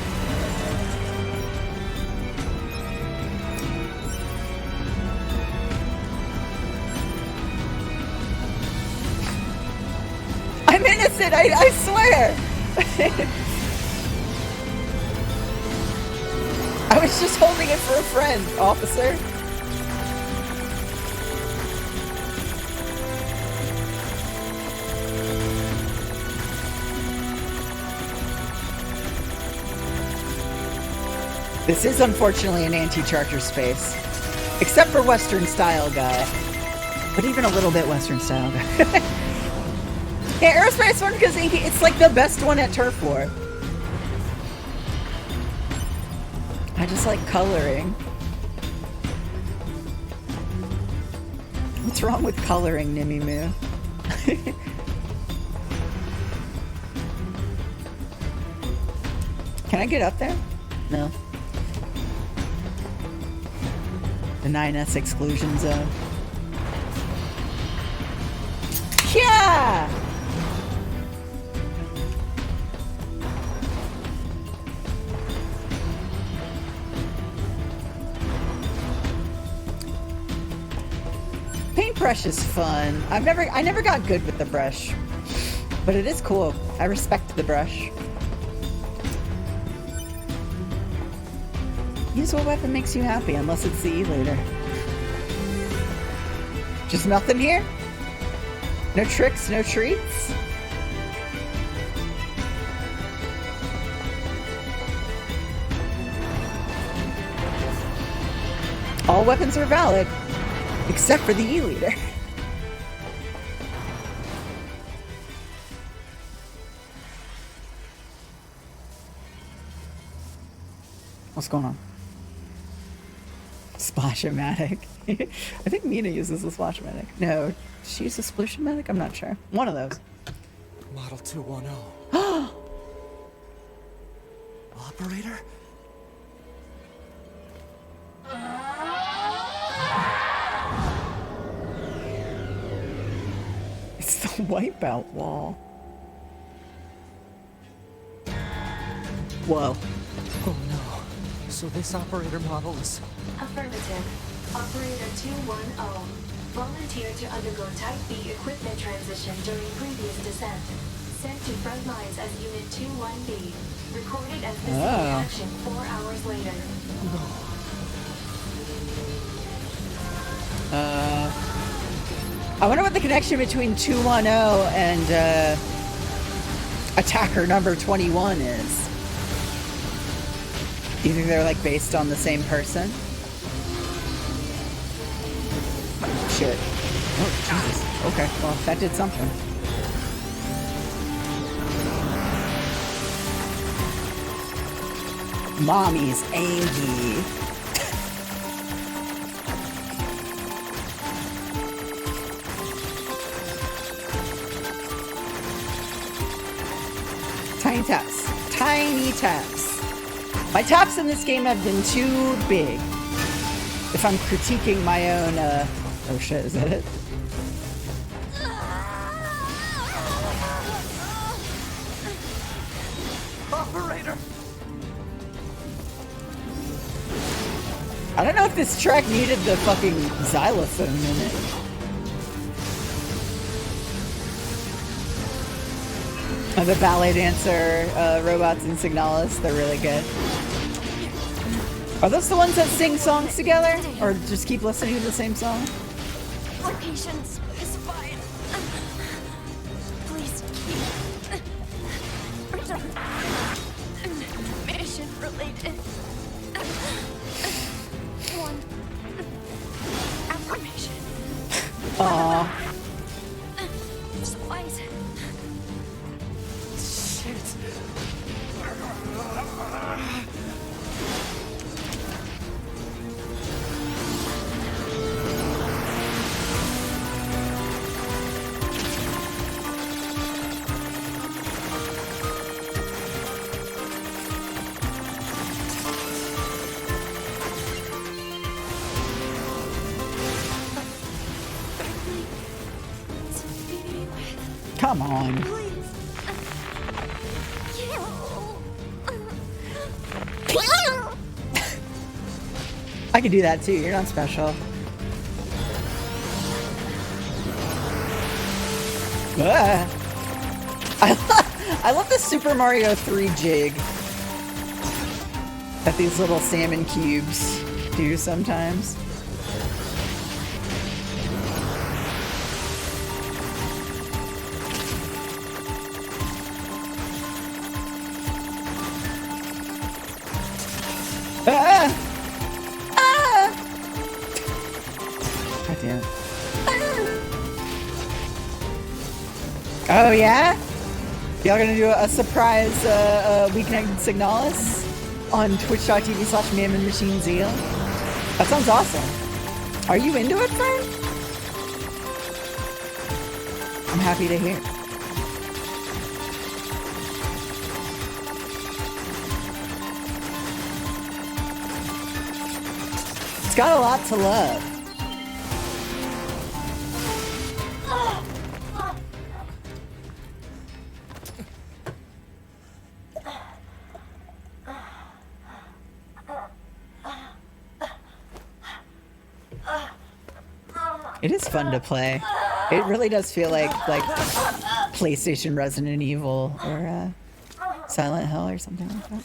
Speaker 1: I'm innocent, I swear! I was just holding it for a friend, officer. This is unfortunately an anti-charger space. Except for Western style guy. But even a little bit Western style guy. Yeah, aerospace is fun because it's like the best one at Turf War. I just like coloring. What's wrong with coloring, Nimmy Moo? Can I get up there? No. The 9S exclusion zone. Yeah! Paintbrush is fun. I never got good with the brush. But it is cool. I respect the brush. Use what weapon makes you happy, unless it's the E-liter. Just nothing here? No tricks, no treats? All weapons are valid, except for the E-liter. What's going on? Splash-o-matic. I think Mina uses the Splash-o-matic. No, she uses Splash-o-matic? I'm not sure. One of those.
Speaker 2: Model 210. Operator?
Speaker 1: It's the Wipeout wall. Whoa.
Speaker 2: Oh no. So this operator model is...
Speaker 6: Affirmative. Operator 210. Volunteered to undergo Type B equipment transition during previous descent. Sent to front lines as Unit 21B. Recorded as missing in action 4 hours later.
Speaker 1: I wonder what the connection between 210 and attacker number 21 is. Do you think they're like based on the same person? Shit. Oh, Jesus. Okay, well, that did something. Mommy's Angie. Tiny taps. Tiny taps. My taps in this game have been too big. If I'm critiquing my own, oh shit, is that it?
Speaker 2: Operator!
Speaker 1: I don't know if this track needed the fucking xylophone in it. The ballet dancer robots in Signalis, they're really good. Are those the ones that sing songs together? Or just keep listening to the same song?
Speaker 10: Location specified. Please keep. Mission related. One. Affirmation.
Speaker 1: Aww.
Speaker 10: Supplies.
Speaker 1: Come on. I can do that too, you're not special. I love the Super Mario 3 jig that these little salmon cubes do sometimes. God damn it. Oh yeah? Y'all gonna do a surprise weeknight Signalis on twitch.tv/MammonMachineZeal? That sounds awesome. Are you into it, friend? I'm happy to hear. It's got a lot to love. It is fun to play. It really does feel like PlayStation Resident Evil or Silent Hill or something like that.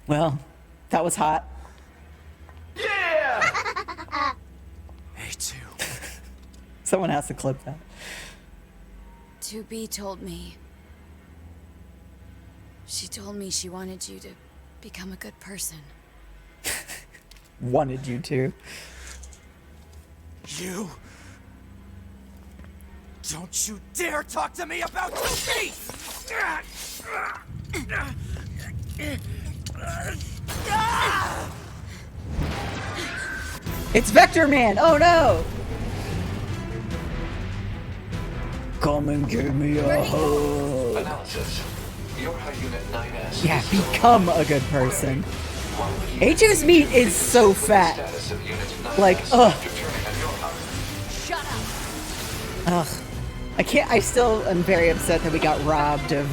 Speaker 1: Well, that was hot. Someone has to clip that.
Speaker 13: 2B told me. She told me she wanted you to become a good person.
Speaker 1: Wanted you to.
Speaker 2: You... Don't you dare talk to me about 2B!
Speaker 1: It's Vector Man! Oh no! Come and give me a hug.
Speaker 11: Analysis. Your high unit 9S.
Speaker 1: Yeah, become a good person. A2's meat is so fat. Like, ugh. Ugh. I still am very upset that we got robbed of,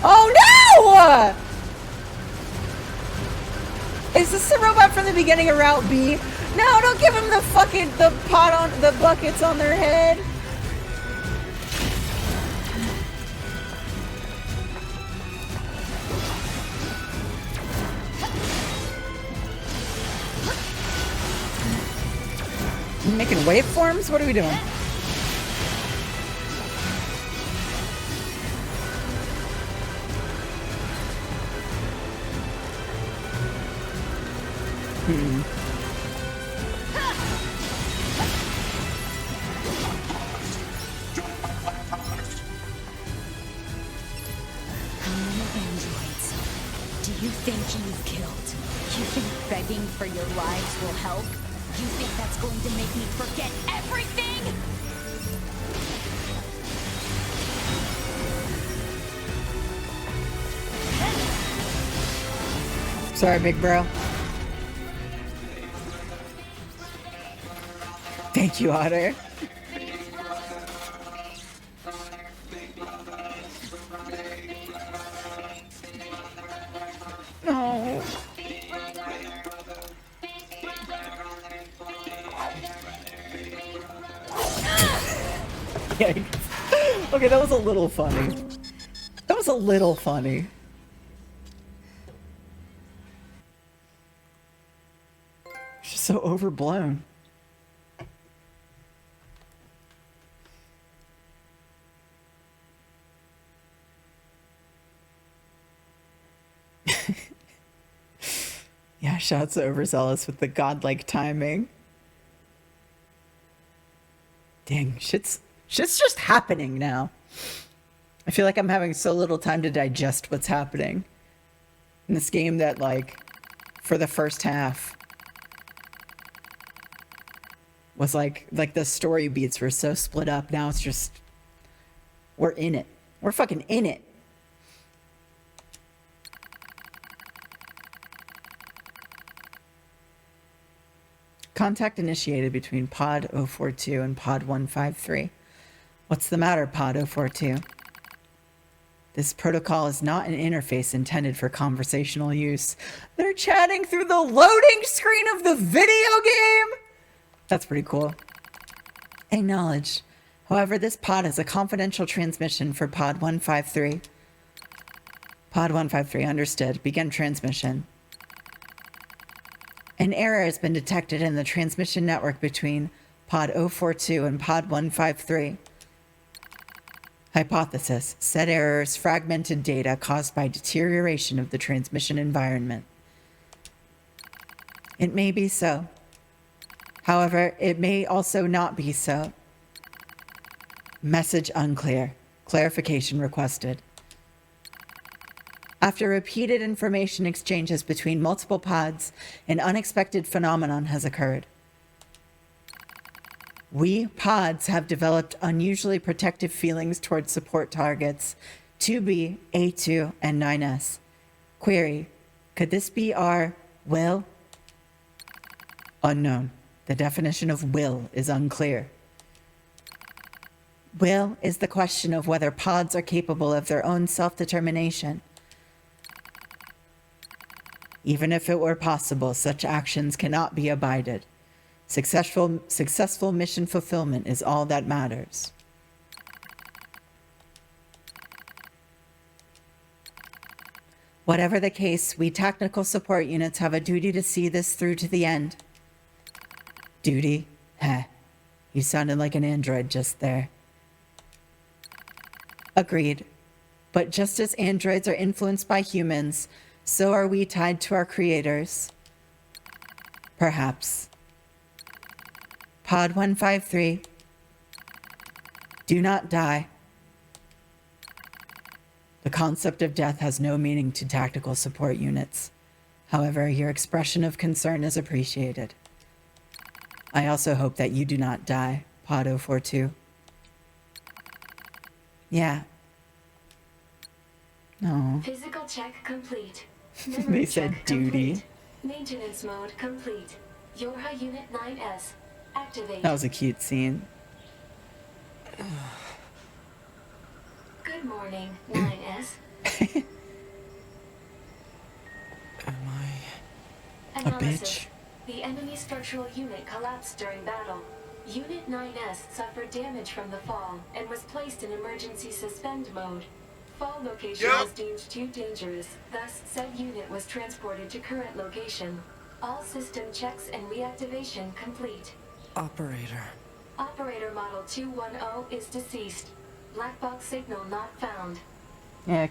Speaker 1: Oh no! Is this the robot from the beginning of Route B? No, don't give him the fucking, the buckets on their head. Making waveforms? What are we doing?
Speaker 13: How many androids do you think you've killed? You think begging for your lives will help? You think that's going to make me forget everything?
Speaker 1: Sorry, big bro. Thank you, Otter. Oh. Yikes. Okay, that was a little funny. That was a little funny. It's just so overblown. Yeah, shouts overzealous with the godlike timing. Dang, shit's just happening now. I feel like I'm having so little time to digest what's happening in this game that, like, for the first half was like the story beats were so split up. Now it's just, we're in it. We're fucking in it. Contact initiated between Pod 042 and Pod 153. What's the matter, Pod 042? This protocol is not an interface intended for conversational use. They're chatting through the loading screen of the video game? That's pretty cool. Acknowledged. However, this pod is a confidential transmission for Pod 153. Pod 153, understood. Begin transmission. An error has been detected in the transmission network between Pod 042 and Pod 153. Hypothesis. Said error is fragmented data caused by deterioration of the transmission environment. It may be so. However, it may also not be so. Message unclear. Clarification requested. After repeated information exchanges between multiple pods, an unexpected phenomenon has occurred. We pods have developed unusually protective feelings towards support targets 2B, A2, and 9S. Query, could this be our will? Unknown. The definition of will is unclear. Will is the question of whether pods are capable of their own self-determination. Even if it were possible, such actions cannot be abided. Successful mission fulfillment is all that matters. Whatever the case, we technical support units have a duty to see this through to the end. Duty? Heh. You sounded like an android just there. Agreed. But just as androids are influenced by humans, so are we tied to our creators. Perhaps. Pod 153. Do not die. The concept of death has no meaning to tactical support units. However, your expression of concern is appreciated. I also hope that you do not die, Pod 042. Yeah. No.
Speaker 6: Physical check complete.
Speaker 1: They said duty.
Speaker 6: Complete. Maintenance mode complete. Yorha Unit 9S. Activate.
Speaker 1: That was a cute scene.
Speaker 6: Good morning, 9S.
Speaker 2: Am I
Speaker 1: a
Speaker 6: Analysis.
Speaker 1: bitch?
Speaker 6: The enemy structural unit collapsed during battle. Unit 9S suffered damage from the fall and was placed in emergency suspend mode. Fall location was deemed too dangerous, thus said unit was transported to current location. All system checks and reactivation complete.
Speaker 2: Operator?
Speaker 6: Operator model 210 is deceased. Black box signal not found.
Speaker 1: Yeah,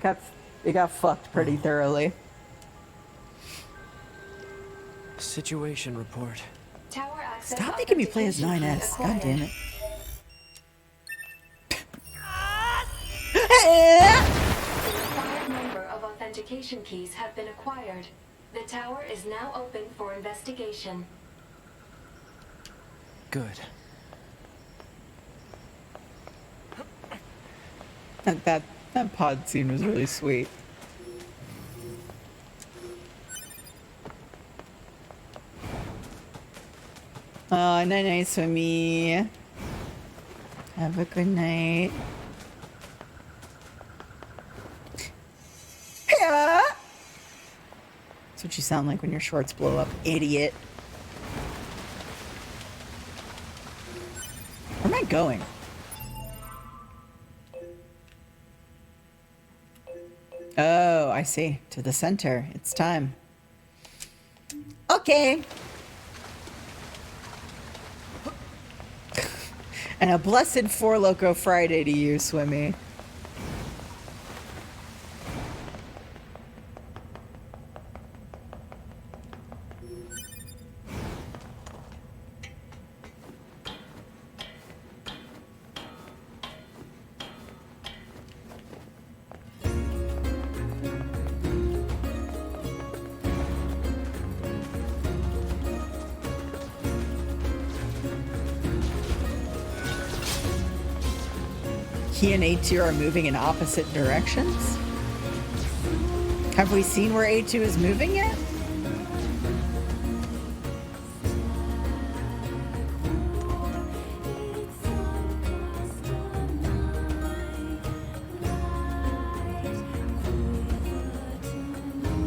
Speaker 1: it got fucked pretty thoroughly.
Speaker 2: Situation report.
Speaker 6: Tower access.
Speaker 1: Stop making me play as 9S. God damn it.
Speaker 6: Required number of authentication keys have been acquired. The tower is now open for investigation.
Speaker 2: Good.
Speaker 1: That pod scene was really sweet. Oh, night night for me. Have a good night. Yeah. That's what you sound like when your shorts blow up, idiot. Where am I going? Oh, I see. To the center. It's time. Okay. And a blessed Four Loko Friday to you, Swimmy. He and A2 are moving in opposite directions? Have we seen where A2 is moving yet?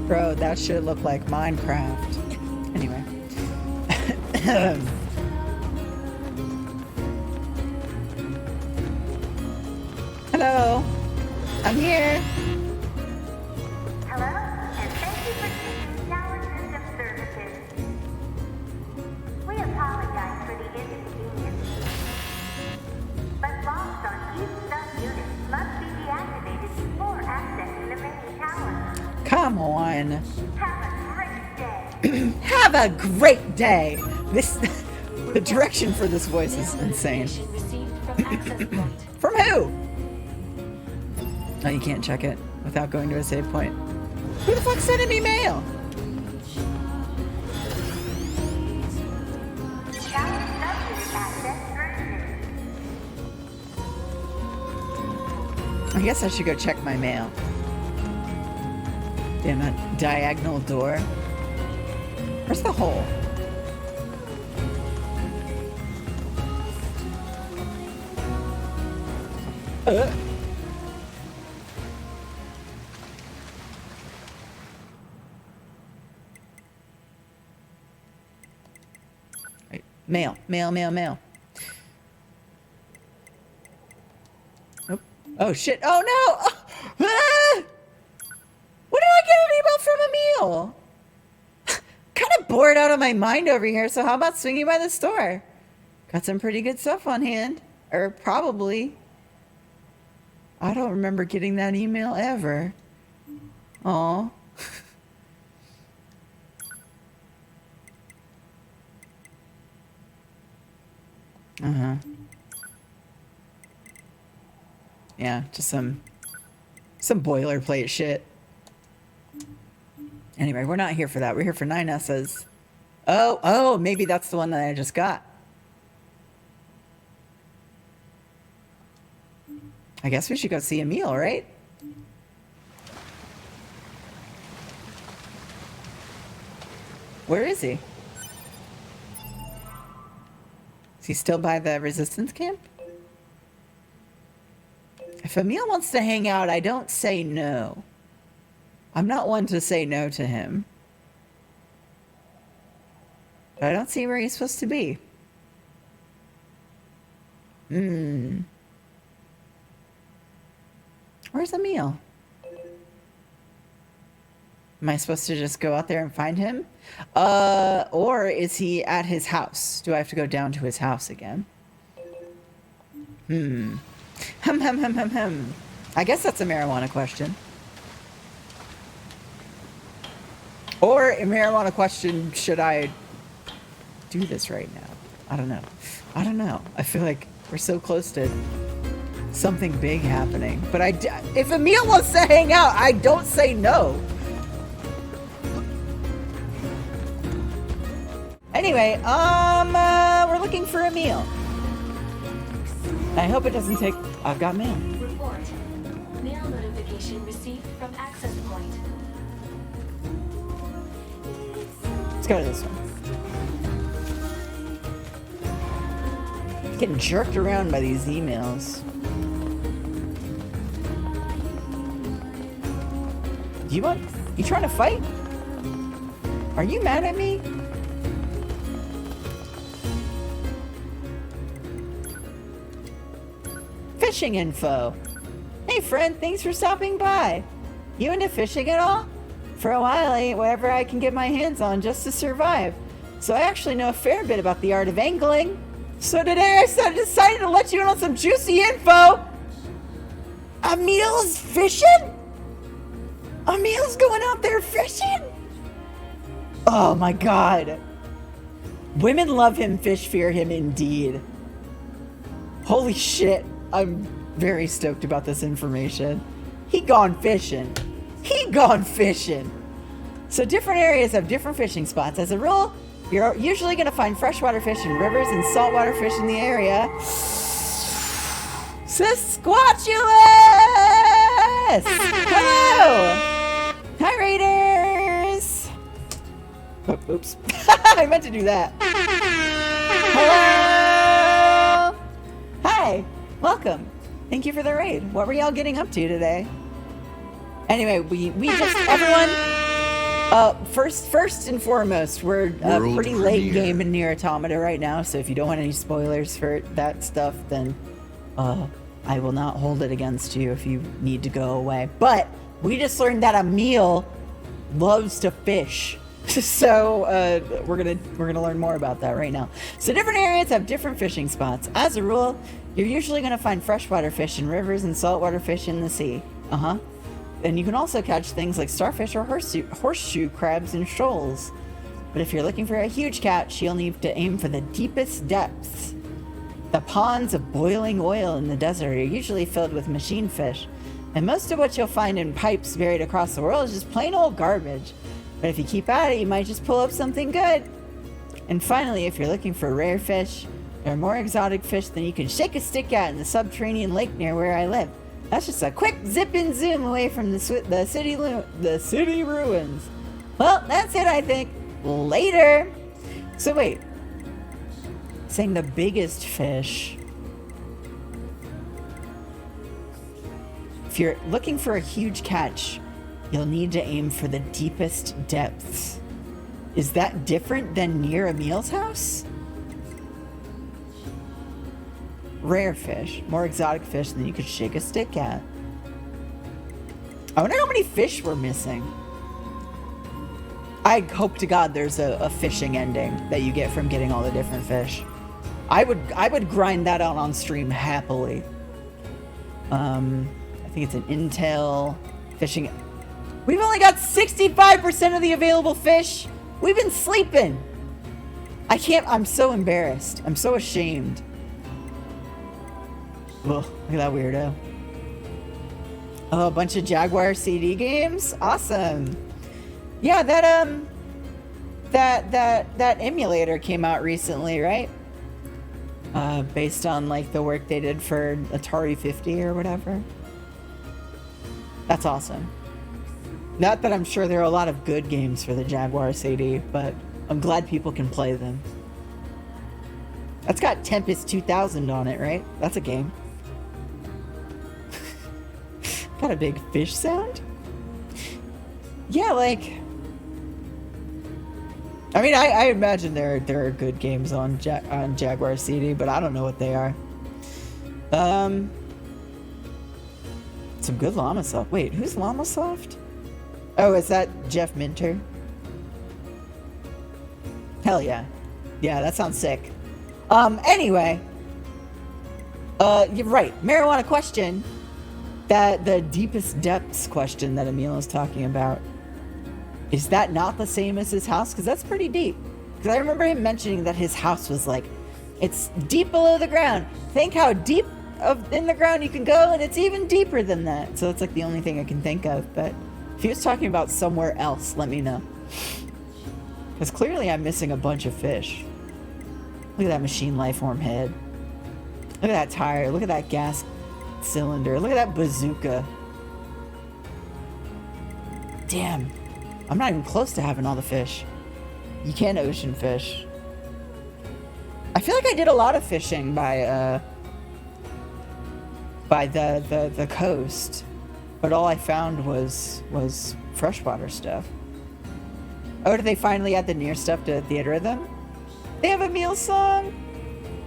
Speaker 1: Bro, that shit looked like Minecraft. Anyway. Hello, I'm here.
Speaker 5: Hello, and thank you for choosing Tower System Services. We apologize for the inconvenience. But locks on each sub-unit must be deactivated before accessing the main tower.
Speaker 1: Come on.
Speaker 5: Have a great day.
Speaker 1: Have a great day. The direction for this voice is insane. From who? Oh, you can't check it without going to a save point. Who the fuck's sending me mail? I guess I should go check my mail. Damn, that diagonal door. Where's the hole? Right. Mail. Oh shit! Oh no! Ah! When did I get an email from Emil? Kind of bored out of my mind over here, so how about swinging by the store? Got some pretty good stuff on hand. Or probably. I don't remember getting that email ever. Aw. Uh-huh. Yeah, just some boilerplate shit. Anyway, we're not here for that. We're here for 9S's. Oh, maybe that's the one that I just got. I guess we should go see Emil, right? Where is he? Is he still by the resistance camp? If Emil wants to hang out, I don't say no. I'm not one to say no to him. But I don't see where he's supposed to be. Where's Emil? Am I supposed to just go out there and find him? Or is he at his house? Do I have to go down to his house again? I guess that's a marijuana question. Or a marijuana question, should I do this right now? I don't know. I don't know. I feel like we're so close to something big happening. But if Emil wants to hang out, I don't say no. Anyway, we're looking for Emil. I hope it doesn't take... I've got mail.
Speaker 6: Report. Mail notification received from access point.
Speaker 1: Let's go to this one. Getting jerked around by these emails. You trying to fight? Are you mad at me? Fishing info. Hey friend, thanks for stopping by. You into fishing at all? For a while I ate whatever I can get my hands on just to survive. So I actually know a fair bit about the art of angling. So today I decided to let you in on some juicy info. Emil's fishing? Emil's going out there fishing? Oh my god. Women love him, fish fear him indeed. Holy shit. I'm very stoked about this information. He gone fishing. He gone fishing. So different areas have different fishing spots. As a rule, you're usually going to find freshwater fish in rivers and saltwater fish in the area. Sasquatulus! Hello! Hi, Raiders! Oh, oops. I meant to do that. Hello! Hi! Welcome. Thank you for the raid. What were y'all getting up to today? Anyway, we just, everyone, first and foremost, we're a pretty late game in NIER Automata right now, so if you don't want any spoilers for that stuff, then I will not hold it against you if you need to go away. But we just learned that Emil loves to fish. So we're gonna learn more about that right now. So different areas have different fishing spots. As a rule, you're usually gonna find freshwater fish in rivers and saltwater fish in the sea. And you can also catch things like starfish or horseshoe crabs in shoals. But if you're looking for a huge catch, you'll need to aim for the deepest depths. The ponds of boiling oil in the desert are usually filled with machine fish, and most of what you'll find in pipes buried across the world is just plain old garbage. But if you keep at it, you might just pull up something good. And finally, if you're looking for rare fish, there are more exotic fish than you can shake a stick at in the subterranean lake near where I live. That's just a quick zip and zoom away from the city ruins. Well, that's it, I think. Later. So wait. Saying the biggest fish. If you're looking for a huge catch, you'll need to aim for the deepest depths. Is that different than near Emil's house? Rare fish, more exotic fish than you could shake a stick at. I wonder how many fish we're missing. I hope to God there's a fishing ending that you get from getting all the different fish. I would grind that out on stream happily. I think it's an intel fishing. We've only got 65% of the available fish. We've been sleeping. I'm so embarrassed. I'm so ashamed. Ugh, look at that weirdo. Oh, a bunch of Jaguar CD games? Awesome. Yeah, that emulator came out recently, right? based on like the work they did for Atari 50 or whatever. That's awesome. Not that I'm sure there are a lot of good games for the Jaguar CD, but I'm glad people can play them. That's got Tempest 2000 on it, right? That's a game. Got a big fish sound? Yeah, like... I mean, I imagine there are good games on Jaguar CD, but I don't know what they are. Some good Llamasoft. Wait, who's Llamasoft? Oh, is that Jeff Minter? Hell yeah. Yeah, that sounds sick. Anyway. You're right. Marijuana question. That the deepest depths question that Emil is talking about. Is that not the same as his house? Because that's pretty deep. Because I remember him mentioning that his house was like, it's deep below the ground. Think how deep in the ground you can go, and it's even deeper than that. So that's like the only thing I can think of. But if he was talking about somewhere else, let me know. Because clearly I'm missing a bunch of fish. Look at that machine lifeform head. Look at that tire. Look at that gas cylinder. Look at that bazooka. Damn. I'm not even close to having all the fish. You can ocean fish. I feel like I did a lot of fishing by the coast, but all I found was freshwater stuff. Oh, did they finally add the NIER stuff to Theater of Them? They have a meal song?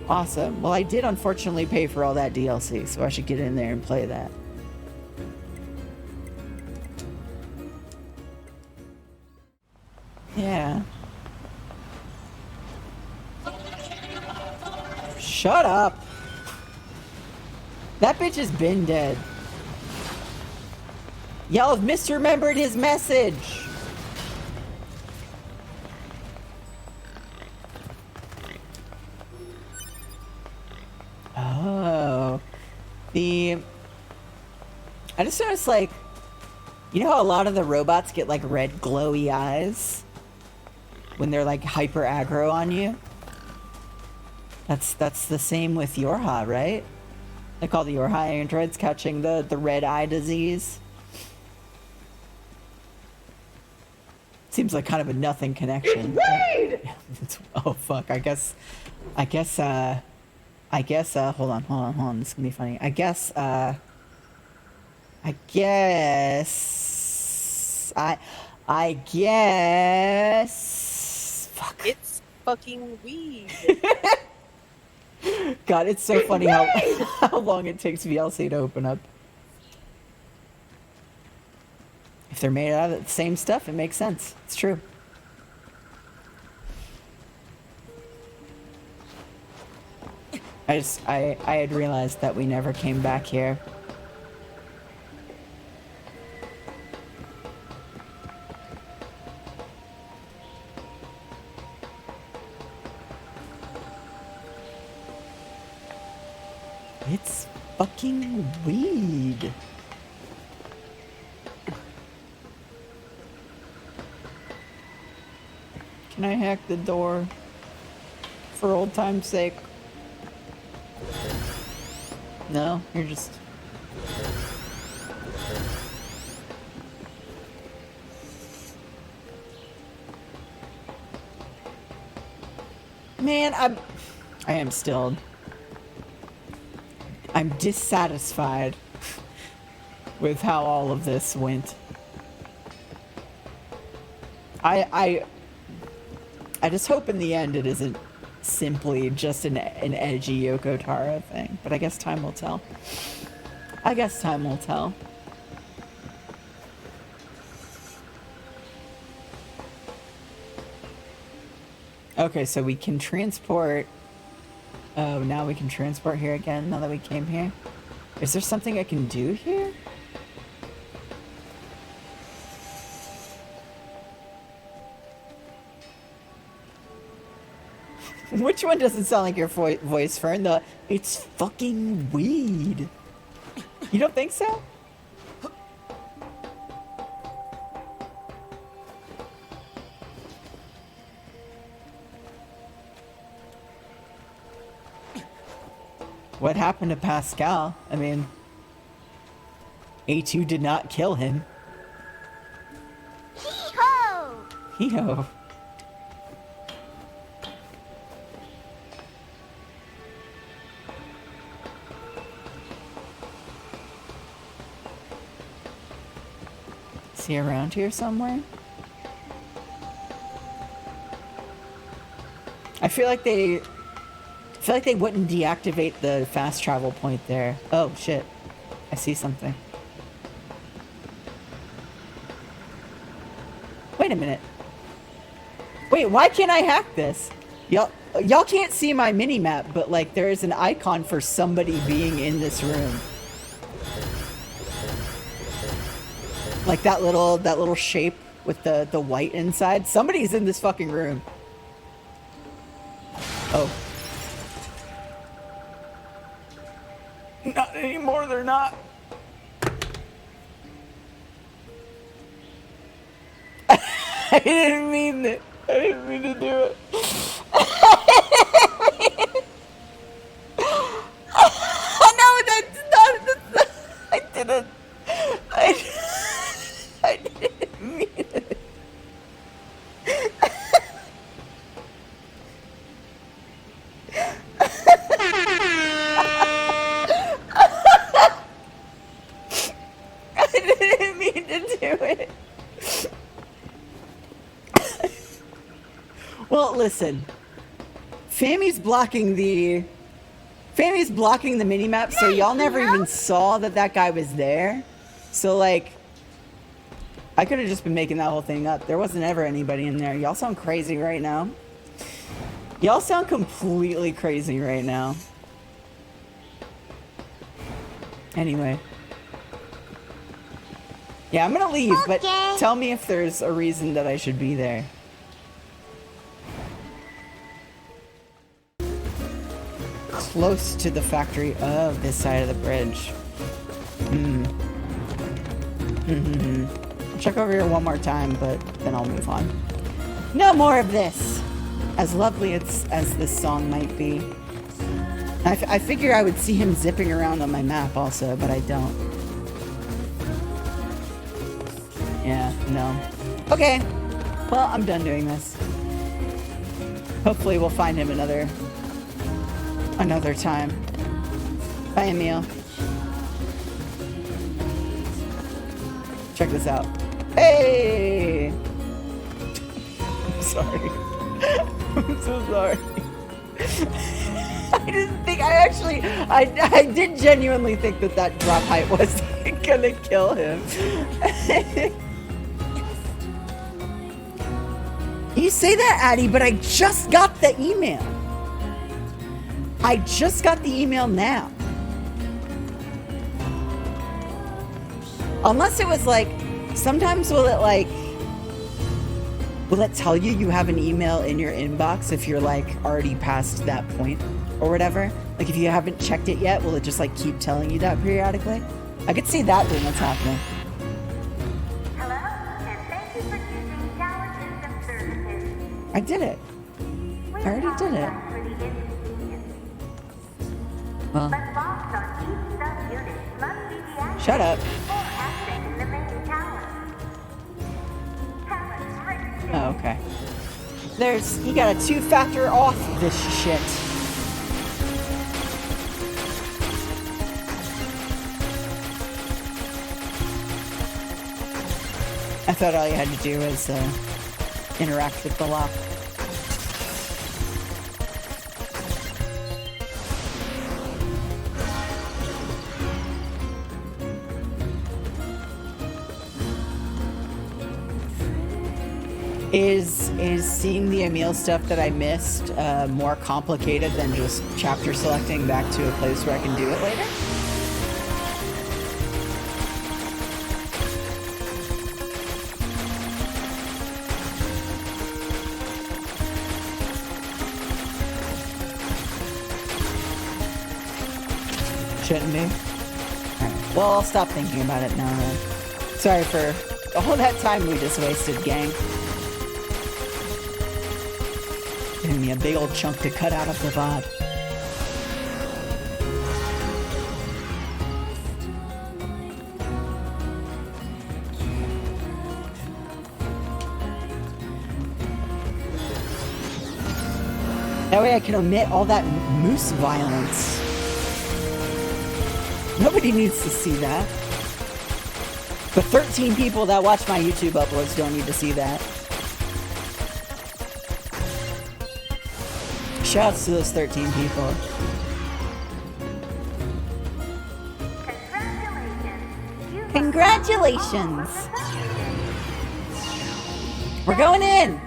Speaker 1: Awesome. Well, I did unfortunately pay for all that DLC, so I should get in there and play that. Yeah. Shut up. That bitch has been dead. Y'all have misremembered his message. Oh. I just noticed, like, you know how a lot of the robots get, like, red glowy eyes? When they're, like, hyper aggro on you? That's the same with Yorha, right? Like all the Yorha androids catching the red eye disease. Seems like kind of a nothing connection. It's Raid! Oh fuck, I guess, hold on, this is gonna be funny. I guess, fuck.
Speaker 14: It's fucking weed.
Speaker 1: God, it's so funny how long it takes VLC to open up. If they're made out of the same stuff, it makes sense. It's true. I had realized that we never came back here. It's fucking weed. Can I hack the door? For old time's sake. No, you're just... Man, I am still... I'm dissatisfied with how all of this went. I just hope in the end it isn't simply just an edgy Yoko Taro thing, but I guess time will tell. I guess time will tell. Okay, so we can transport... Oh, now we can transport here again, now that we came here? Is there something I can do here? Which one doesn't sound like your voice, Fern? It's fucking weed. You don't think so? what happened to Pascal? I mean, A2 did not kill him.
Speaker 5: Hee-ho!
Speaker 1: Hee-ho. Is he around here somewhere? I feel like they wouldn't deactivate the fast travel point there. Oh shit. I see something. Wait a minute. Wait, why can't I hack this? Y'all can't see my mini-map, but like there is an icon for somebody being in this room. Like that little shape with the white inside. Somebody's in this fucking room. Oh. Not anymore, they're not. I didn't mean it. I didn't mean to do it. No, that's not. I didn't. I didn't mean it. I didn't mean to do it. Well, listen. Fammy's blocking the minimap, so y'all never even saw that guy was there. So, like, I could have just been making that whole thing up. There wasn't ever anybody in there. Y'all sound crazy right now. Y'all sound completely crazy right now. Anyway. Yeah, I'm gonna leave, but tell me if there's a reason that I should be there. Close to the factory of this side of the bridge. I'll check over here one more time, but then I'll move on. No more of this! As lovely as this song might be. I figure I would see him zipping around on my map also, but I don't. Yeah, no. Okay. Well, I'm done doing this. Hopefully we'll find him another time. Bye, Emil. Check this out. Hey! I'm sorry. I'm so sorry. I didn't think, I did genuinely think that drop height was gonna kill him. You say that, Addie, but I just got the email. I just got the email now. Unless it was like, sometimes will it tell you have an email in your inbox if you're like already past that point or whatever? Like if you haven't checked it yet, will it just like keep telling you that periodically? I could see that thing that's happening.
Speaker 5: Hello, and thank you for choosing Tower System Services.
Speaker 1: I did it. I already did it.
Speaker 5: For the inconvenience.
Speaker 1: Well.
Speaker 5: But locks on each sub-unit must be deactivated
Speaker 1: Shut up.
Speaker 5: before accessing the main tower. Have a great day.
Speaker 1: Oh, okay. You got a 2-factor off this shit. I thought all you had to do was interact with the lock. Is seeing the Emil stuff that I missed more complicated than just chapter selecting back to a place where I can do it later? Shouldn't be. Alright. Well, I'll stop thinking about it now then. Sorry for all that time we just wasted, gang. Giving me a big old chunk to cut out of the VOD. That way I can omit all that moose violence. Nobody needs to see that. The 13 people that watch my YouTube uploads don't need to see that. Shouts to those 13 people. Congratulations! We're going in!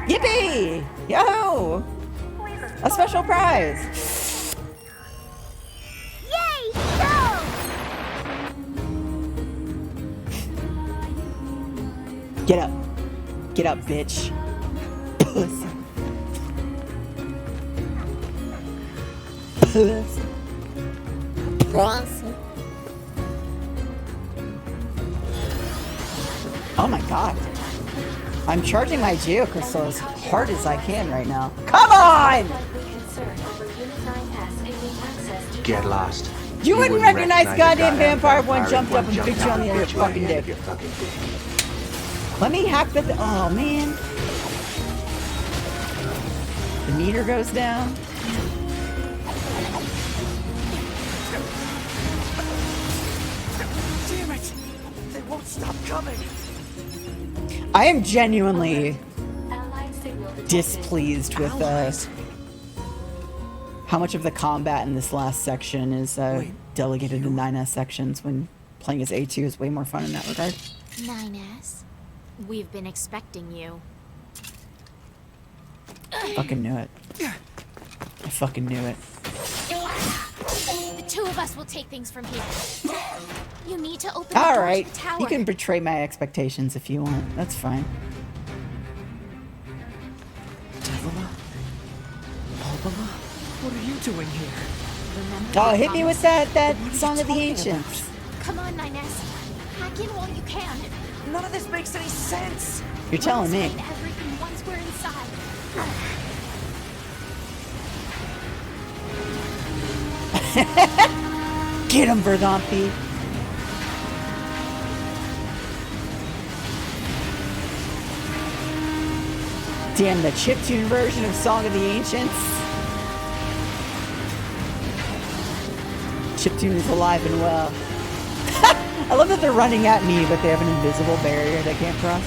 Speaker 1: Yippee! Yo! A special prize!
Speaker 5: Yay! Go!
Speaker 1: Get up. Get up, bitch. Pussy. Pussy. Pussy. Oh my god. I'm charging my geocrystal as hard as I can right now. Come on!
Speaker 4: Get lost.
Speaker 1: You wouldn't recognize goddamn vampire if one jumped up and bit you on the end of your fucking dick. Let me hack the... Oh, man. The meter goes down.
Speaker 2: Damn it! They won't stop coming!
Speaker 1: I am genuinely displeased with how much of the combat in this last section is delegated to 9S sections when playing as A2 is way more fun in that regard.
Speaker 10: 9S? We've been expecting you.
Speaker 1: I fucking knew it. I fucking knew it.
Speaker 10: The two of us will take things from here. You need to open the
Speaker 1: All
Speaker 10: door
Speaker 1: right,
Speaker 10: to the tower.
Speaker 1: you can betray my expectations if you want. That's fine.
Speaker 2: Devola? Popola? What are you doing here?
Speaker 10: Remember
Speaker 1: Oh,
Speaker 10: the
Speaker 1: hit me with
Speaker 10: promise?
Speaker 1: that Song of the Ancients.
Speaker 10: Come on, 9S. Hack in while you can.
Speaker 2: None of this makes any sense!
Speaker 1: You're telling me.
Speaker 10: Explain everything once we're inside.
Speaker 1: Get him, Verdanthi. Damn, the chiptune version of Song of the Ancients. Chiptune is alive and well. I love that they're running at me, but they have an invisible barrier they can't cross.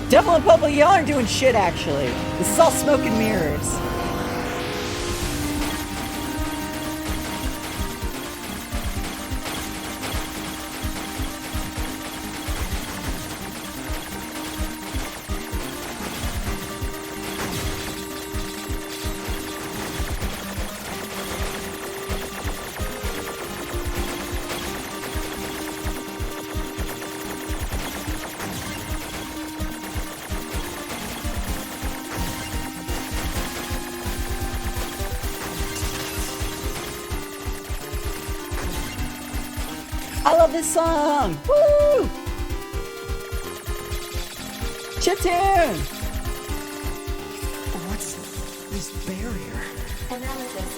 Speaker 1: Devola Popola, y'all aren't doing shit, actually. This is all smoke and mirrors. I love this song! Woo! Chiptune!
Speaker 2: What's this barrier?
Speaker 6: Analysis.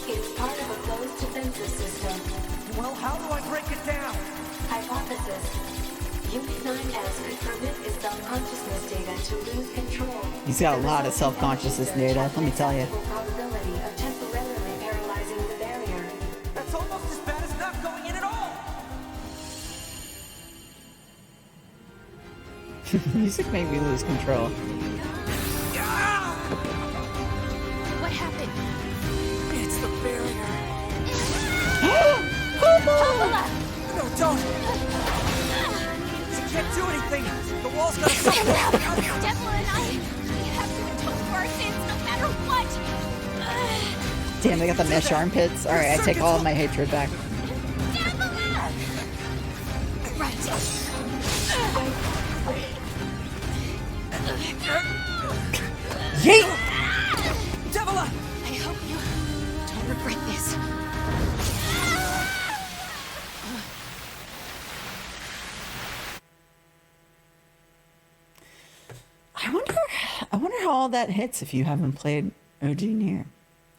Speaker 6: It's part of a closed defensive system.
Speaker 2: Well, how do I break it down?
Speaker 6: Hypothesis. Unit 9S could permit its self-consciousness data to lose control.
Speaker 1: He's got a lot of self-consciousness data, let me tell you.
Speaker 6: Probability of temporarily paralyzing the barrier.
Speaker 2: That's almost as bad as not going in at all!
Speaker 1: Music made me lose control.
Speaker 10: What happened?
Speaker 2: It's the barrier.
Speaker 10: Popola!
Speaker 2: No, don't! She can't do anything! The wall's gonna fall!
Speaker 10: Devola and I, we have to atone for our sins no matter what!
Speaker 1: Damn, I got the mesh armpits. Alright, I take all of my hatred back.
Speaker 10: Devola! Right.
Speaker 1: Yeet!
Speaker 2: Devola!
Speaker 10: I hope you don't regret this.
Speaker 1: I wonder how all that hits if you haven't played OG NIER.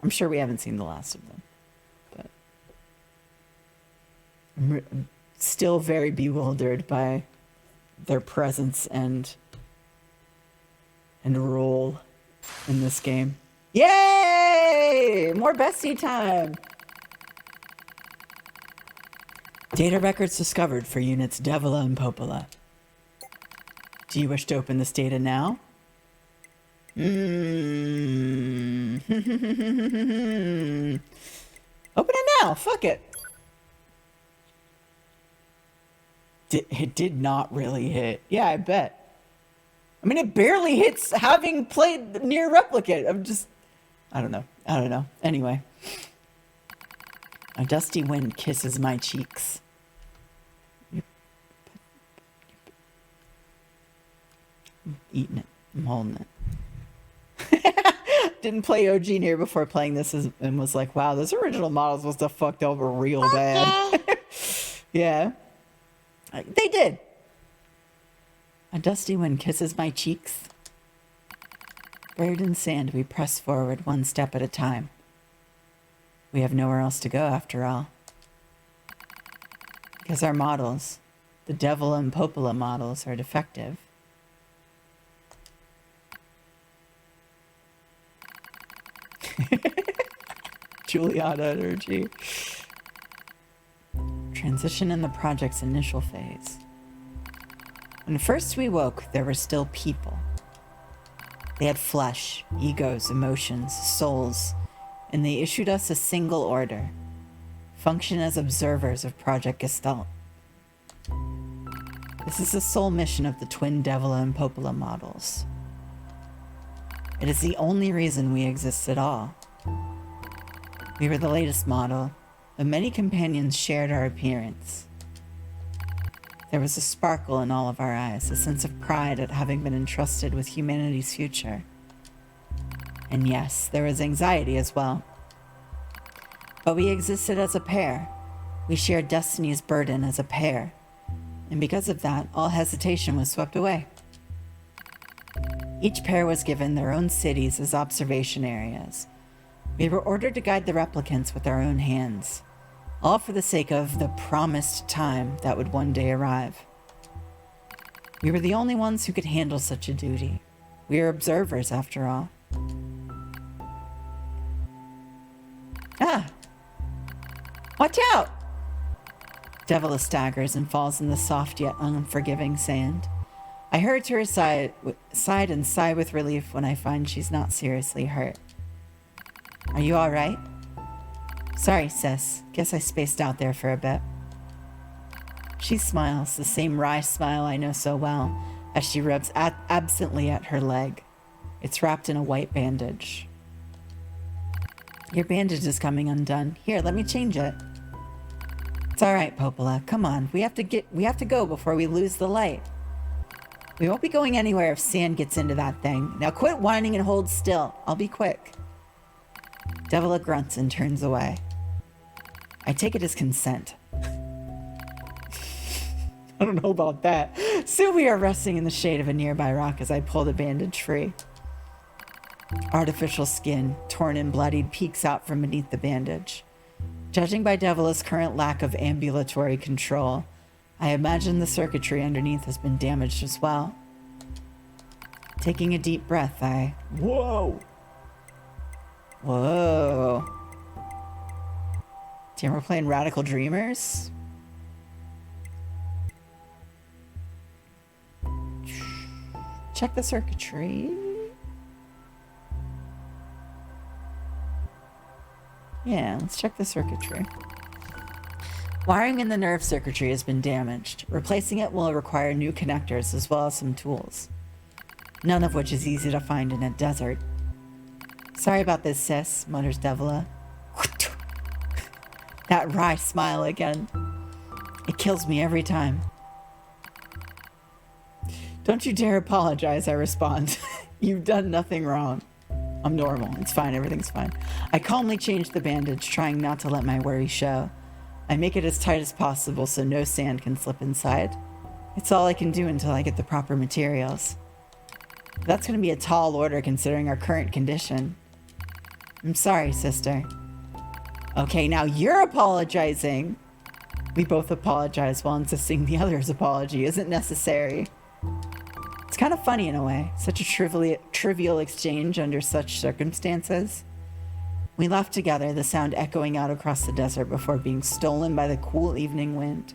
Speaker 1: I'm sure we haven't seen the last of them, but I'm still very bewildered by their presence and and rule in this game. Yay! More bestie time! Data records discovered for units Devola and Popola. Do you wish to open this data now? Open it now. Fuck it. It did not really hit. Yeah, I bet. I mean, it barely hits having played NIER Replicate. I don't know. Anyway. A dusty wind kisses my cheeks. I'm eating it. I'm holding it. Didn't play OG NIER before playing this and was like, wow, those original models must have fucked over real bad. Yeah. They did. A dusty wind kisses my cheeks. Buried in sand, we press forward one step at a time. We have nowhere else to go after all. Because our models, the Devola and Popola models, are defective. Juliana energy. Transition in the project's initial phase. When first we woke, there were still people. They had flesh, egos, emotions, souls, and they issued us a single order. Function as observers of Project Gestalt. This is the sole mission of the twin Devola and Popola models. It is the only reason we exist at all. We were the latest model, but many companions shared our appearance. There was a sparkle in all of our eyes, a sense of pride at having been entrusted with humanity's future. And yes, there was anxiety as well. But we existed as a pair. We shared destiny's burden as a pair. And because of that, all hesitation was swept away. Each pair was given their own cities as observation areas. We were ordered to guide the replicants with our own hands, all for the sake of the promised time that would one day arrive. We were the only ones who could handle such a duty. We are observers, after all. Ah! Watch out! Devola staggers and falls in the soft yet unforgiving sand. I hurry to her side and sigh with relief when I find she's not seriously hurt. Are you alright? Sorry, sis. Guess I spaced out there for a bit. She smiles, the same wry smile I know so well, as she rubs absently at her leg. It's wrapped in a white bandage. Your bandage is coming undone. Here, let me change it. It's alright, Popola. Come on. We have to go before we lose the light. We won't be going anywhere if sand gets into that thing. Now quit whining and hold still. I'll be quick. Devola grunts and turns away. I take it as consent. I don't know about that. Soon we are resting in the shade of a nearby rock as I pull the bandage free. Artificial skin, torn and bloodied, peeks out from beneath the bandage. Judging by Devola's current lack of ambulatory control, I imagine the circuitry underneath has been damaged as well. Taking a deep breath, Whoa! Whoa. Damn, we're playing Radical Dreamers? Check the circuitry. Yeah, let's check the circuitry. Wiring in the nerve circuitry has been damaged. Replacing it will require new connectors as well as some tools. None of which is easy to find in a desert. Sorry about this, sis, mutters Devola. That wry smile again. It kills me every time. Don't you dare apologize, I respond. You've done nothing wrong. I'm normal. It's fine. Everything's fine. I calmly change the bandage, trying not to let my worry show. I make it as tight as possible so no sand can slip inside. It's all I can do until I get the proper materials. That's going to be a tall order considering our current condition. I'm sorry, sister. Okay, now you're apologizing. We both apologize while insisting the other's apology isn't necessary. It's kind of funny in a way, such a trivial exchange under such circumstances. We left together, the sound echoing out across the desert before being stolen by the cool evening wind.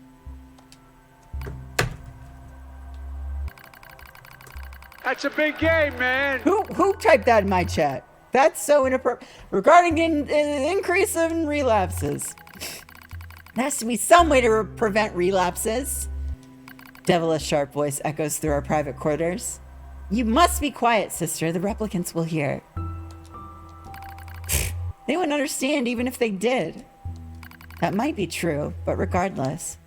Speaker 7: That's a big game, man.
Speaker 1: Who typed that in my chat? That's so inappropriate. Regarding an increase in relapses. There has to be some way to prevent relapses. Devola's sharp voice echoes through our private quarters. You must be quiet, sister. The replicants will hear. They wouldn't understand even if they did. That might be true, but regardless.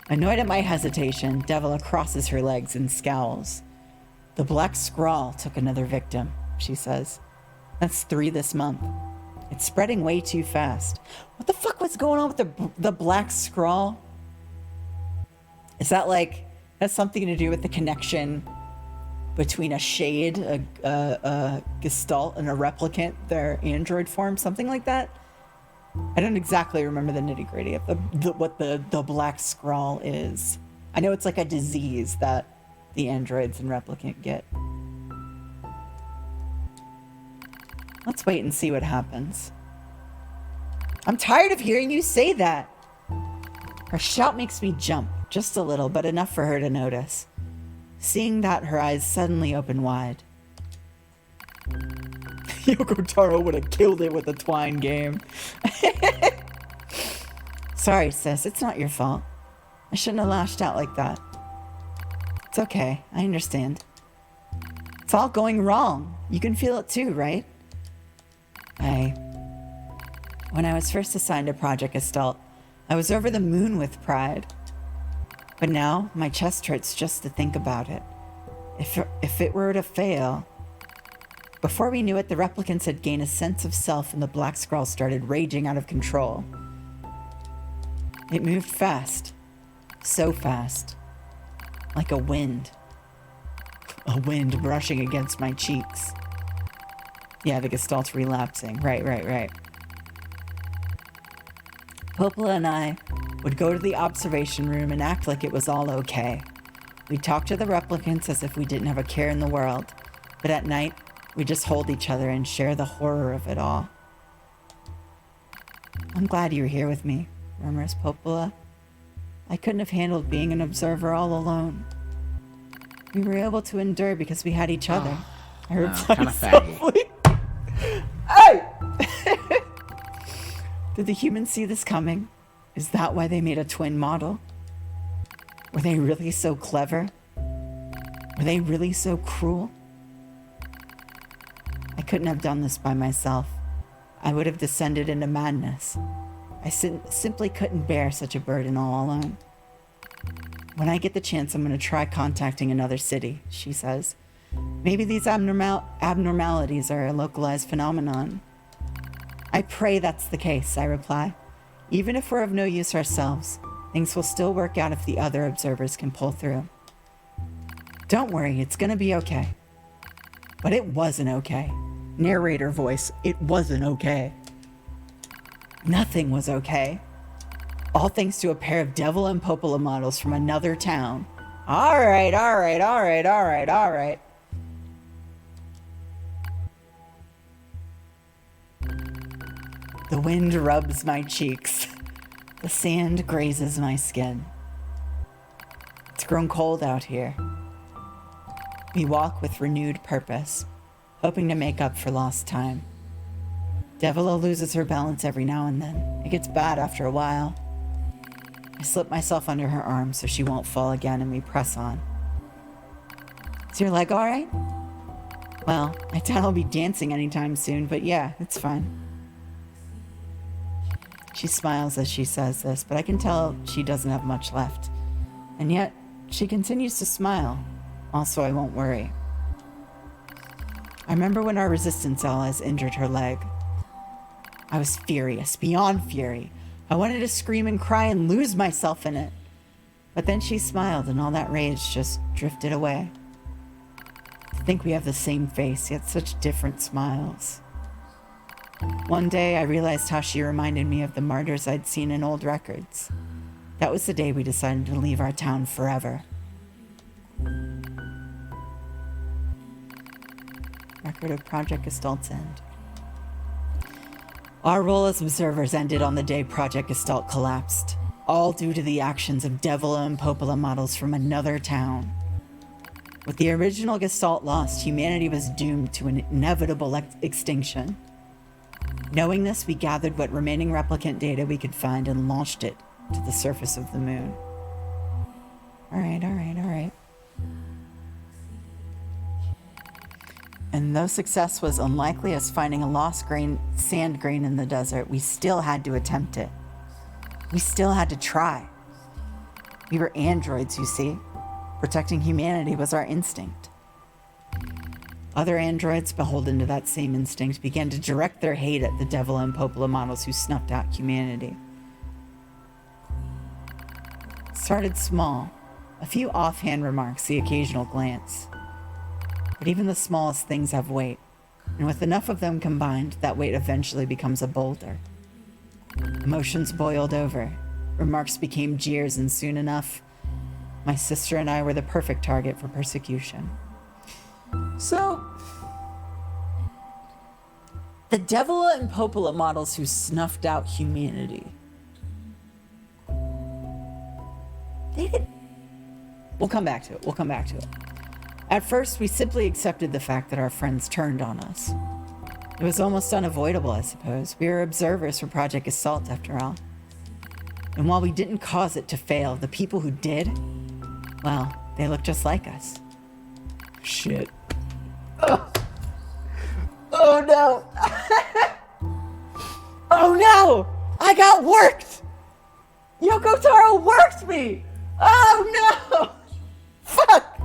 Speaker 1: Annoyed at my hesitation, Devola crosses her legs and scowls. The black scrawl took another victim, she says. That's 3 this month. It's spreading way too fast. What the fuck was going on with the black scrawl? Is that like, has something to do with the connection between a shade, a gestalt, and a replicant, their android form, something like that? I don't exactly remember the nitty-gritty of what the black scrawl is. I know it's like a disease that the androids and replicant get. Let's wait and see what happens. I'm tired of hearing you say that. Her shout makes me jump, just a little, but enough for her to notice. Seeing that, her eyes suddenly open wide. Yoko Taro would have killed it with a twine game. Sorry, sis, it's not your fault. I shouldn't have lashed out like that. It's okay, I understand. It's all going wrong. You can feel it too, right? When I was first assigned to Project Gestalt, I was over the moon with pride. But now, my chest hurts just to think about it. If it were to fail... Before we knew it, the replicants had gained a sense of self and the black scrawl started raging out of control. It moved fast. So fast. Like a wind. A wind brushing against my cheeks. Yeah, the Gestalt's relapsing. Right. Popola and I would go to the observation room and act like it was all okay. We'd talk to the replicants as if we didn't have a care in the world. But at night, we'd just hold each other and share the horror of it all. I'm glad you're here with me, murmurs Popola. I couldn't have handled being an observer all alone. We were able to endure because we had each other. I replied softly. Hey! Did the humans see this coming? Is that why they made a twin model? Were they really so clever? Were they really so cruel? I couldn't have done this by myself. I would have descended into madness. I simply couldn't bear such a burden all alone. When I get the chance, I'm going to try contacting another city, she says. Maybe these abnormalities are a localized phenomenon. I pray that's the case, I reply. Even if we're of no use ourselves, things will still work out if the other observers can pull through. Don't worry, it's going to be okay. But it wasn't okay. Narrator voice, it wasn't okay. Nothing was okay. All thanks to a pair of Devola and Popola models from another town. All right. The wind rubs my cheeks. The sand grazes my skin. It's grown cold out here. We walk with renewed purpose, hoping to make up for lost time. Devola loses her balance every now and then. It gets bad after a while. I slip myself under her arm so she won't fall again, and we press on. Is your leg all right? Well, I doubt I'll be dancing anytime soon, but yeah, it's fine. She smiles as she says this, but I can tell she doesn't have much left. And yet, she continues to smile. Also, I won't worry. I remember when our resistance allies injured her leg. I was furious, beyond fury. I wanted to scream and cry and lose myself in it. But then she smiled and all that rage just drifted away. To think we have the same face, yet such different smiles. One day I realized how she reminded me of the martyrs I'd seen in old records. That was the day we decided to leave our town forever. secret of Project Gestalt's end. Our role as observers ended on the day Project Gestalt collapsed, all due to the actions of Devola and Popola models from another town. With the original Gestalt lost, humanity was doomed to an inevitable extinction. Knowing this, we gathered what remaining replicant data we could find and launched it to the surface of the moon. Alright. And though success was unlikely as finding a lost sand grain in the desert, we still had to attempt it. We still had to try. We were androids, you see. Protecting humanity was our instinct. Other androids, beholden to that same instinct, began to direct their hate at the Devola and Popola models who snuffed out humanity. It started small. A few offhand remarks, the occasional glance. But even the smallest things have weight, and with enough of them combined, that weight eventually becomes a boulder. Emotions boiled over. Remarks became jeers, and soon enough, my sister and I were the perfect target for persecution. So, the Devola and Popola models who snuffed out humanity. They did. We'll come back to it. At first, we simply accepted the fact that our friends turned on us. It was almost unavoidable, I suppose. We were observers for Project Gestalt, after all. And while we didn't cause it to fail, the people who did, well, they looked just like us. Shit. Oh no! Oh no! I got worked! Yoko Taro worked me! Oh no! Fuck!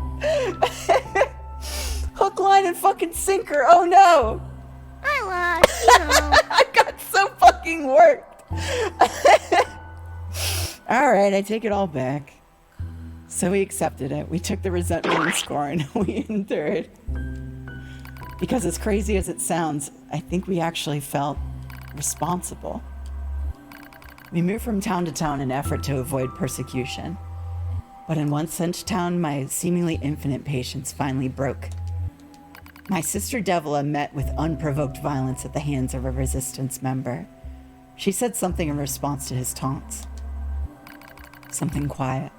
Speaker 1: Hook, line, and fucking sinker. Oh no!
Speaker 10: I lost,
Speaker 1: I got so fucking worked. Alright, I take it all back. So we accepted it. We took the resentment and scorn. We endured. Because as crazy as it sounds, I think we actually felt responsible. We moved from town to town in an effort to avoid persecution. But in one such town, my seemingly infinite patience finally broke. My sister Devola met with unprovoked violence at the hands of a resistance member. She said something in response to his taunts. Something quiet.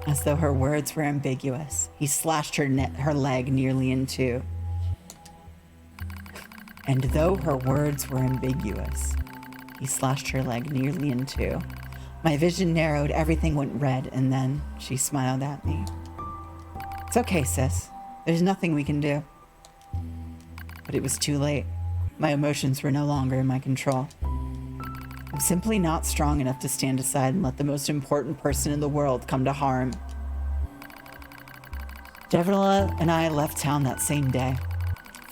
Speaker 1: As though her words were ambiguous, he slashed her leg nearly in two. And though her words were ambiguous, he slashed her leg nearly in two. My vision narrowed, everything went red, and then she smiled at me. It's okay, sis. There's nothing we can do. But it was too late. My emotions were no longer in my control. I'm simply not strong enough to stand aside and let the most important person in the world come to harm. Devola and I left town that same day.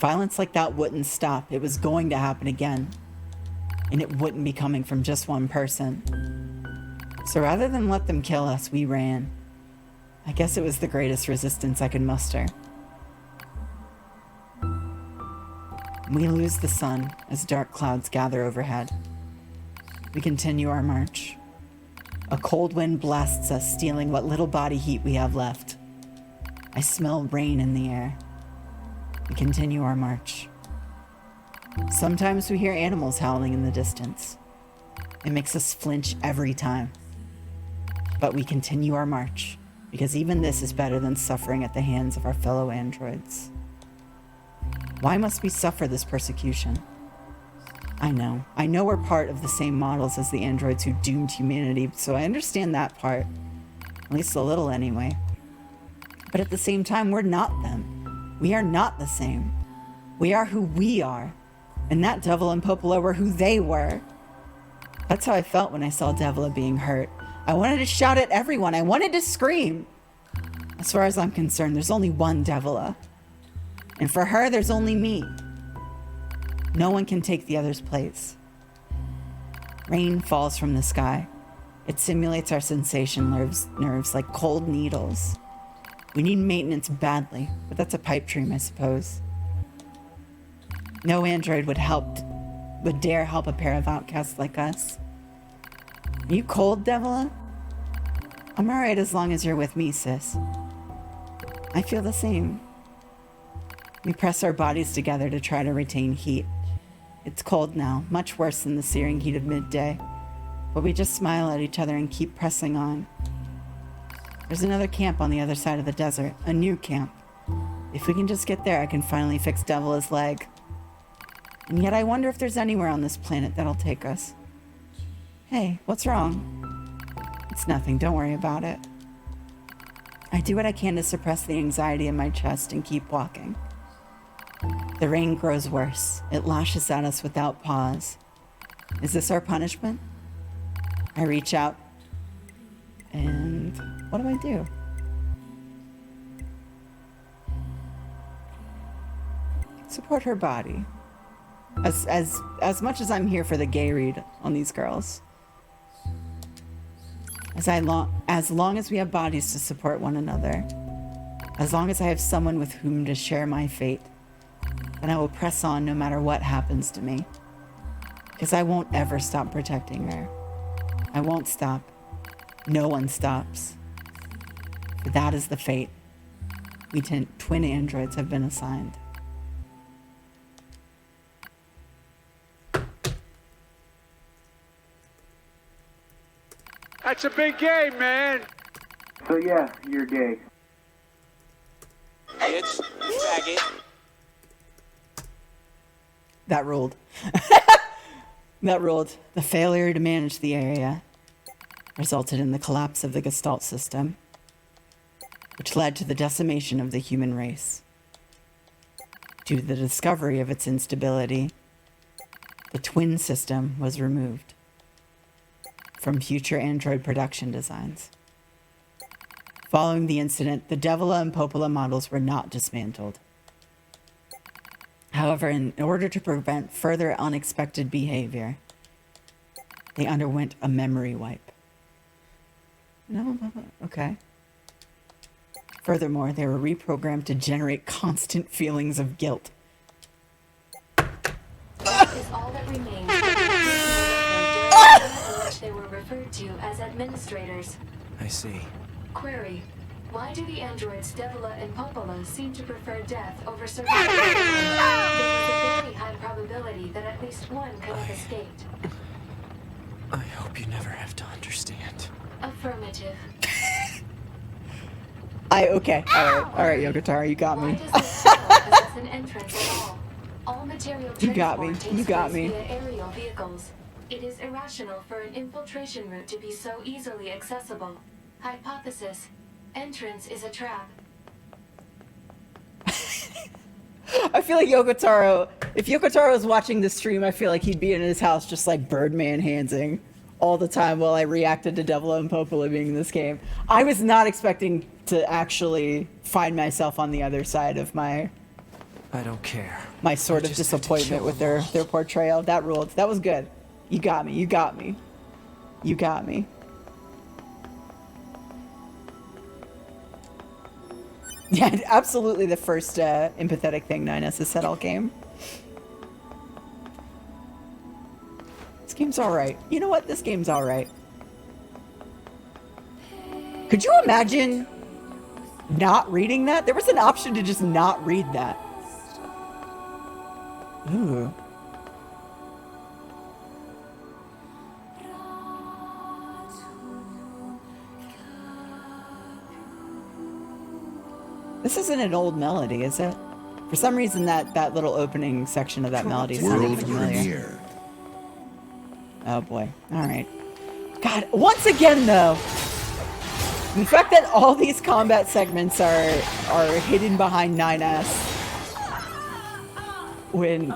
Speaker 1: Violence like that wouldn't stop. It was going to happen again. And it wouldn't be coming from just one person. So rather than let them kill us, we ran. I guess it was the greatest resistance I could muster. We lose the sun as dark clouds gather overhead. We continue our march. A cold wind blasts us, stealing what little body heat we have left. I smell rain in the air. We continue our march. Sometimes we hear animals howling in the distance. It makes us flinch every time. But we continue our march, because even this is better than suffering at the hands of our fellow androids. Why must we suffer this persecution? I know we're part of the same models as the androids who doomed humanity, so I understand that part. At least a little anyway. But at the same time, we're not them. We are not the same. We are who we are. And that Devola and Popola were who they were. That's how I felt when I saw Devola being hurt. I wanted to shout at everyone. I wanted to scream. As far as I'm concerned, there's only one Devola. And for her, there's only me. No one can take the other's place. Rain falls from the sky. It simulates our sensation nerves like cold needles. We need maintenance badly, but that's a pipe dream, I suppose. No android would dare help a pair of outcasts like us. Are you cold, Devola? I'm alright as long as you're with me, sis. I feel the same. We press our bodies together to try to retain heat. It's cold now, much worse than the searing heat of midday. But we just smile at each other and keep pressing on. There's another camp on the other side of the desert, a new camp. If we can just get there, I can finally fix Devola's leg. And yet I wonder if there's anywhere on this planet that'll take us. Hey, what's wrong? It's nothing, don't worry about it. I do what I can to suppress the anxiety in my chest and keep walking. The rain grows worse. It lashes at us without pause. Is this our punishment? I reach out. And what do I do? Support her body. As much as I'm here for the gay read on these girls. As long as we have bodies to support one another. As long as I have someone with whom to share my fate. Then I will press on no matter what happens to me. Because I won't ever stop protecting her. I won't stop. No one stops. For that is the fate we twin androids have been assigned.
Speaker 7: That's a big game, man.
Speaker 9: So yeah, you're gay.
Speaker 3: Bitch, faggot.
Speaker 1: That ruled. That ruled. The failure to manage the area resulted in the collapse of the Gestalt system, which led to the decimation of the human race. Due to the discovery of its instability, the twin system was removed from future android production designs. Following the incident, the Devola and Popola models were not dismantled. However, in order to prevent further unexpected behavior, they underwent a memory wipe. No, okay. Furthermore, they were reprogrammed to generate constant feelings of guilt.
Speaker 6: That is all that remains of the in which they were referred to as administrators.
Speaker 2: I see.
Speaker 6: Query. Why do the androids Devola and Popola seem to prefer death over survival? There is a very high probability that at least one could have escaped.
Speaker 2: I hope you never have to understand.
Speaker 6: Affirmative.
Speaker 1: Okay. Alright, Yokotaro, you got me.
Speaker 6: Why does this tunnel possess an entrance at all? All material
Speaker 1: You got me.
Speaker 6: transport
Speaker 1: You
Speaker 6: takes
Speaker 1: got
Speaker 6: place
Speaker 1: me.
Speaker 6: via aerial vehicles. It is irrational for an infiltration route to be so easily accessible. Hypothesis. Entrance is a trap.
Speaker 1: I feel like Yokotaro, if Yokotaro was watching this stream, I feel like he'd be in his house just like Birdman handsing all the time while I reacted to Devola and Popola being in this game. I was not expecting to actually find myself on the other side of my...
Speaker 2: I don't care.
Speaker 1: My sort of disappointment with their portrayal. That ruled. That was good. You got me. You got me. You got me. Yeah, absolutely the first empathetic thing 9S has said all game. This game's alright. You know what? This game's alright. Could you imagine not reading that? There was an option to just not read that. Ooh. This isn't an old melody, is it? For some reason, that little opening section of that melody sounded familiar. Oh boy. Alright. God, once again though, the fact that all these combat segments are hidden behind 9S when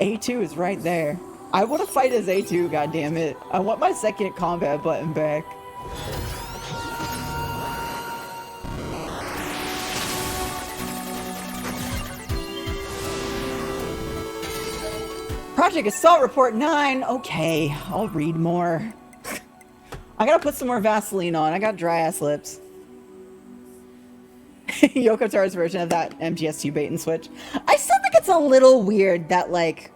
Speaker 1: A2 is right there. I want to fight as A2, goddammit. I want my second combat button back. Project Assault Report 9. Okay, I'll read more. I gotta put some more Vaseline on. I got dry ass lips. Yokotaro's version of that MGS2 bait and switch. I still think it's a little weird that like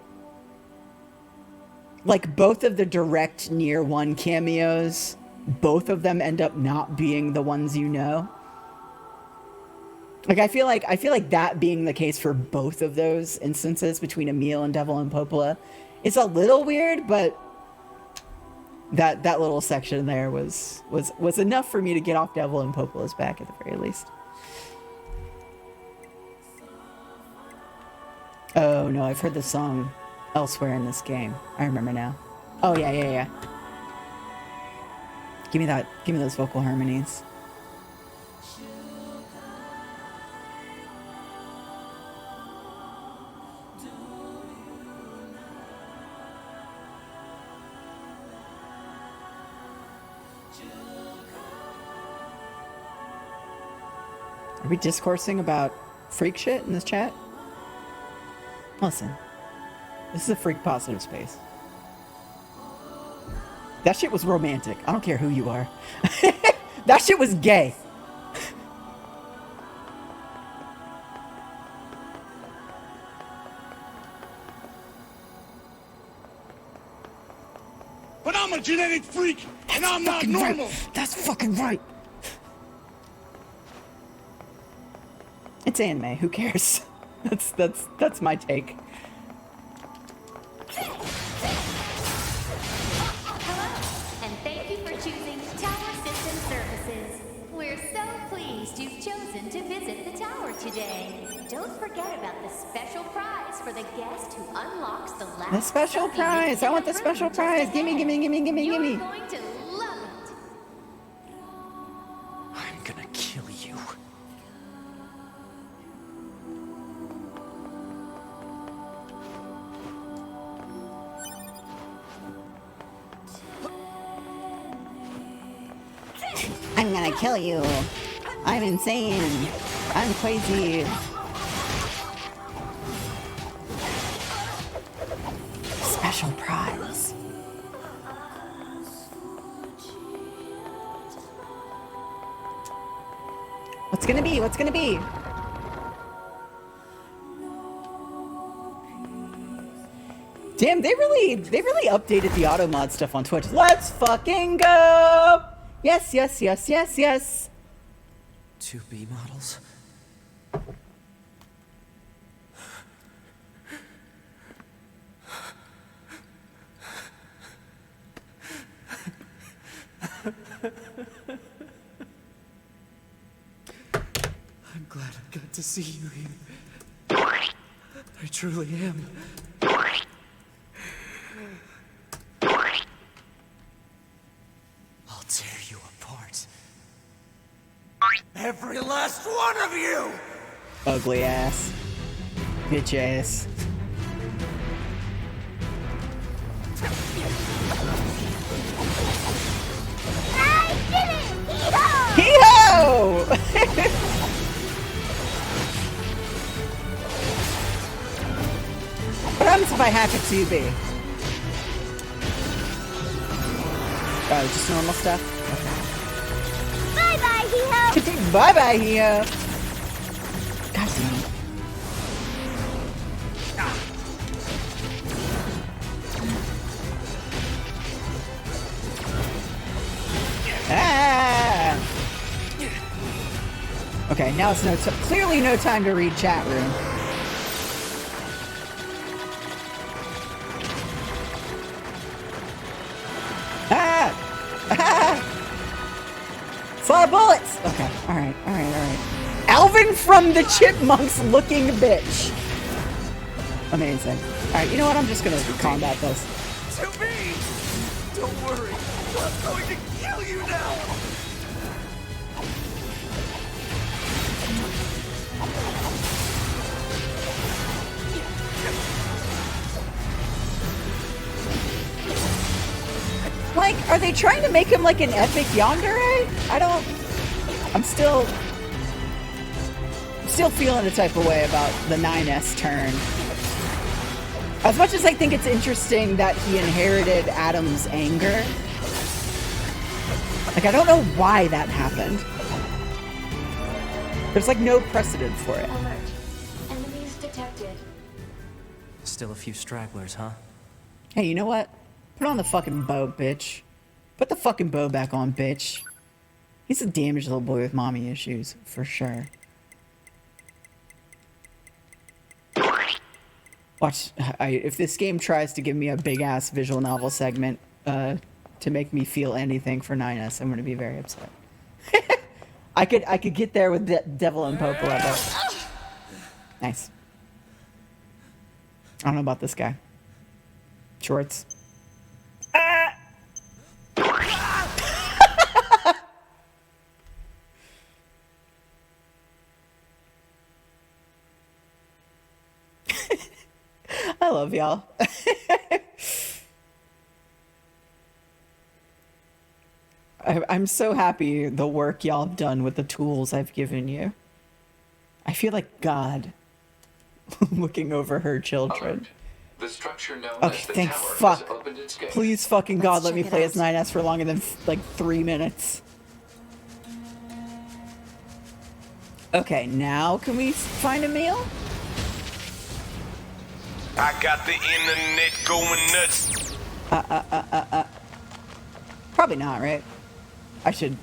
Speaker 1: both of the direct NIER 1 cameos, both of them end up not being the ones you know. Like I feel like that being the case for both of those instances between Emil and Devola Popola is a little weird, but that little section there was enough for me to get off Devola Popola's back at the very least. Oh no, I've heard the song elsewhere in this game. I remember now. Oh yeah. Give me those vocal harmonies. Are we discoursing about freak shit in this chat? Listen, this is a freak positive space. That shit was romantic. I don't care who you are. That shit was gay.
Speaker 15: But I'm a genetic freak, and I'm not normal.
Speaker 1: Right. That's fucking right. It's anime. Who cares? That's my take.
Speaker 6: Hello, and thank you for choosing Tower System Services. We're so pleased you've chosen to visit the tower today. Don't forget about the special prize for the guest who unlocks the last.
Speaker 1: The special prize. I want the special prize. Gimme.
Speaker 6: You're going to love it.
Speaker 2: I'm gonna kill you.
Speaker 1: I'm gonna kill you. I'm insane. I'm crazy. Special prize. What's gonna be? What's gonna be? Damn, they really updated the AUTOMATA stuff on Twitch. Let's fucking go! Yes.
Speaker 2: 2B models? I'm glad I got to see you here. I truly am. I'll tear you apart. Every last one of you!
Speaker 1: Ugly ass. Bitch ass.
Speaker 5: I did it!
Speaker 1: Hee-ho! What happens if I hack a 2B? Oh, just normal stuff?
Speaker 5: Bye-bye, Hee-ho!
Speaker 1: Bye-bye, Hee-ho! God damn it. Ah! Okay, now it's clearly no time to read chat room. Ah! Ah! Fire bullets! Okay, alright. Alvin from the Chipmunks looking bitch. Amazing. Alright, you know what? I'm just gonna combat this.
Speaker 15: To me! Don't worry, I'm going to kill you now!
Speaker 1: Like, are they trying to make him like an epic yandere? I'm still feeling a type of way about the 9S turn. As much as I think it's interesting that he inherited Adam's anger, like, I don't know why that happened. There's like no precedent for it.
Speaker 6: Alert. Enemies detected.
Speaker 2: Still a few stragglers, huh?
Speaker 1: Hey, you know what? Put on the fucking bow, bitch. Put the fucking bow back on, bitch. He's a damaged little boy with mommy issues, for sure. Watch, if this game tries to give me a big-ass visual novel segment to make me feel anything for 9S, I'm going to be very upset. I could get there with Devola Popola, but... Nice. I don't know about this guy. Shorts. I love y'all. I'm so happy the work y'all have done with the tools I've given you. I feel like God looking over her children.
Speaker 11: The structure known
Speaker 1: Okay,
Speaker 11: as the
Speaker 1: thank
Speaker 11: tower
Speaker 1: fuck.
Speaker 11: has opened its gates.
Speaker 1: Please fucking God, let me
Speaker 10: check it
Speaker 1: play
Speaker 10: out.
Speaker 1: as 9S for longer than like 3 minutes. Okay, now can we find Emil?
Speaker 15: I got the internet going nuts.
Speaker 1: Probably not, right? I should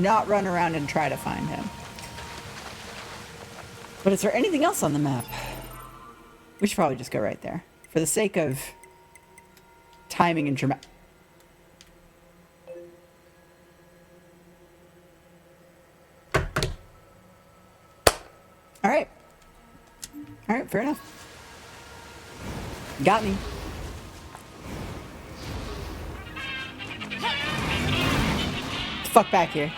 Speaker 1: not run around and try to find him. But is there anything else on the map? We should probably just go right there. For the sake of timing and drama. Alright. Alright, fair enough. Got me. Fuck back here.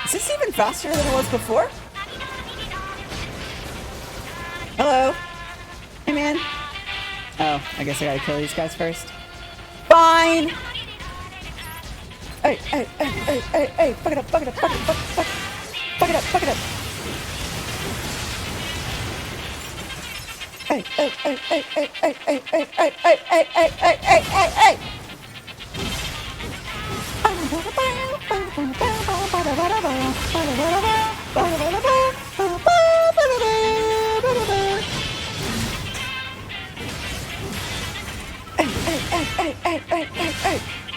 Speaker 1: Is this even faster than it was before? Hello? Hey, man. Oh, I guess I gotta kill these guys first. Fine! Hey, hey, hey, hey, hey, hey, fuck it up, fuck it up, fuck it up, fuck it up, fuck it up, fuck it up. Hey, hey, hey, hey, hey, hey, hey, hey, hey, hey, hey, hey, hey, hey, hey, hey.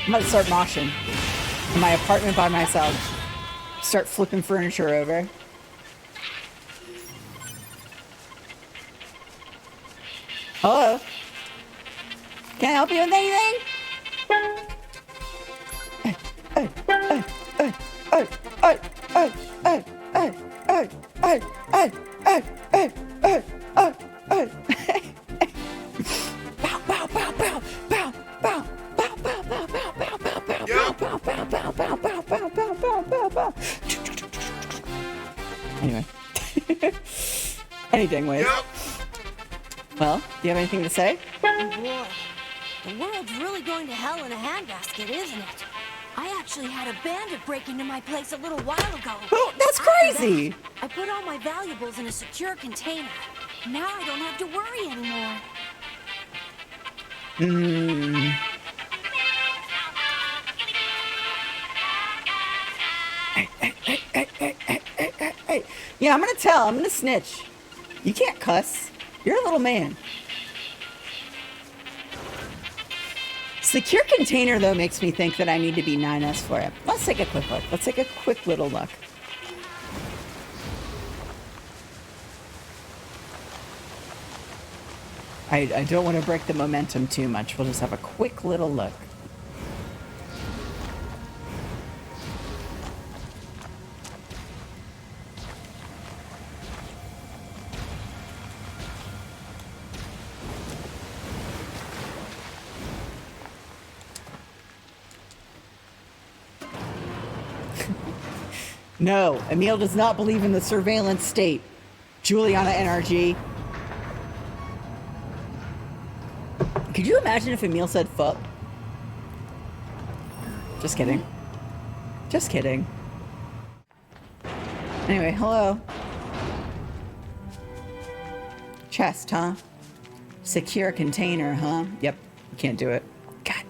Speaker 1: I'm about to start moshing in my apartment by myself. Start flipping furniture over. Hello? Can I help you with anything? Anyway. Anything, Wade. Well, do you have anything to say?
Speaker 16: Oh boy, the world's really going to hell in a handbasket, isn't it? I actually had a bandit break into my place a little while ago.
Speaker 1: Oh, that's
Speaker 16: After
Speaker 1: crazy!
Speaker 16: that, I put all my valuables in a secure container. Now I don't have to worry anymore.
Speaker 1: Hey, yeah, I'm gonna tell. I'm gonna snitch. You can't cuss. You're a little man. Secure container, though, makes me think that I need to be 9S for it. Let's take a quick look. Let's take a quick little look. I don't want to break the momentum too much. We'll just have a quick little look. No, Emil does not believe in the surveillance state. Juliana NRG. Could you imagine if Emil said fuck? Just kidding. Just kidding. Anyway, hello. Chest, huh? Secure container, huh? Yep, can't do it. God.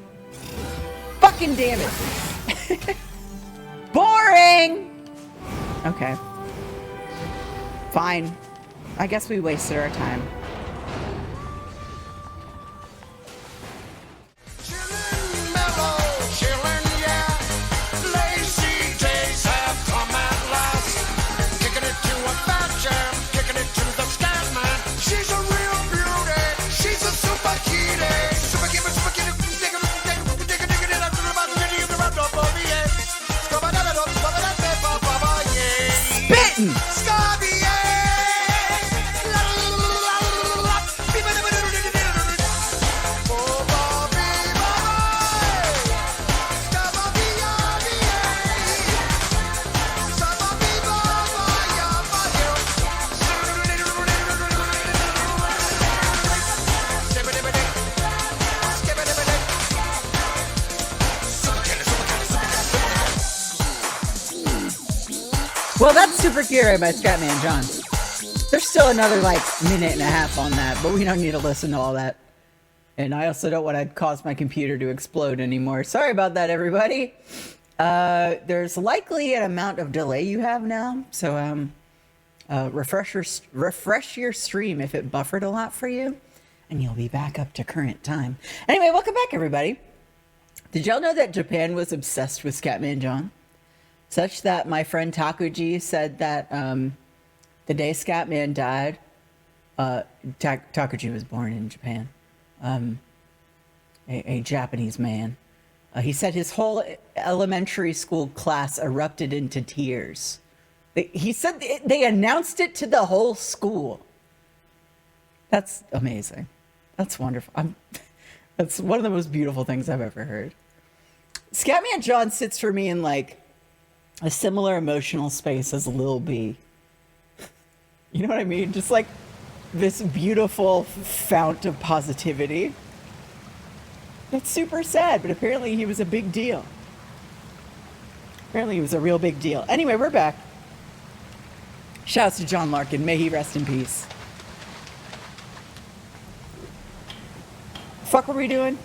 Speaker 1: Fucking damn it. Boring! Okay. Fine. I guess we wasted our time. Spitting! Well, that's Super Curie by Scatman John. There's still another, like, minute and a half on that, but we don't need to listen to all that. And I also don't want to cause my computer to explode anymore. Sorry about that, everybody. There's likely an amount of delay you have now, so refresh your stream if it buffered a lot for you, and you'll be back up to current time. Anyway, welcome back, everybody. Did y'all know that Japan was obsessed with Scatman John? Such that my friend Takuji said that the day Scatman died, Takuji was born in Japan, a Japanese man. He said his whole elementary school class erupted into tears. He said they announced it to the whole school. That's amazing. That's wonderful. That's one of the most beautiful things I've ever heard. Scatman John sits for me in like a similar emotional space as Lil B. You know what I mean? Just like this beautiful fount of positivity. It's super sad, but apparently he was a big deal. Apparently he was a real big deal. Anyway, we're back. Shouts to John Larkin. May he rest in peace. Fuck were we doing?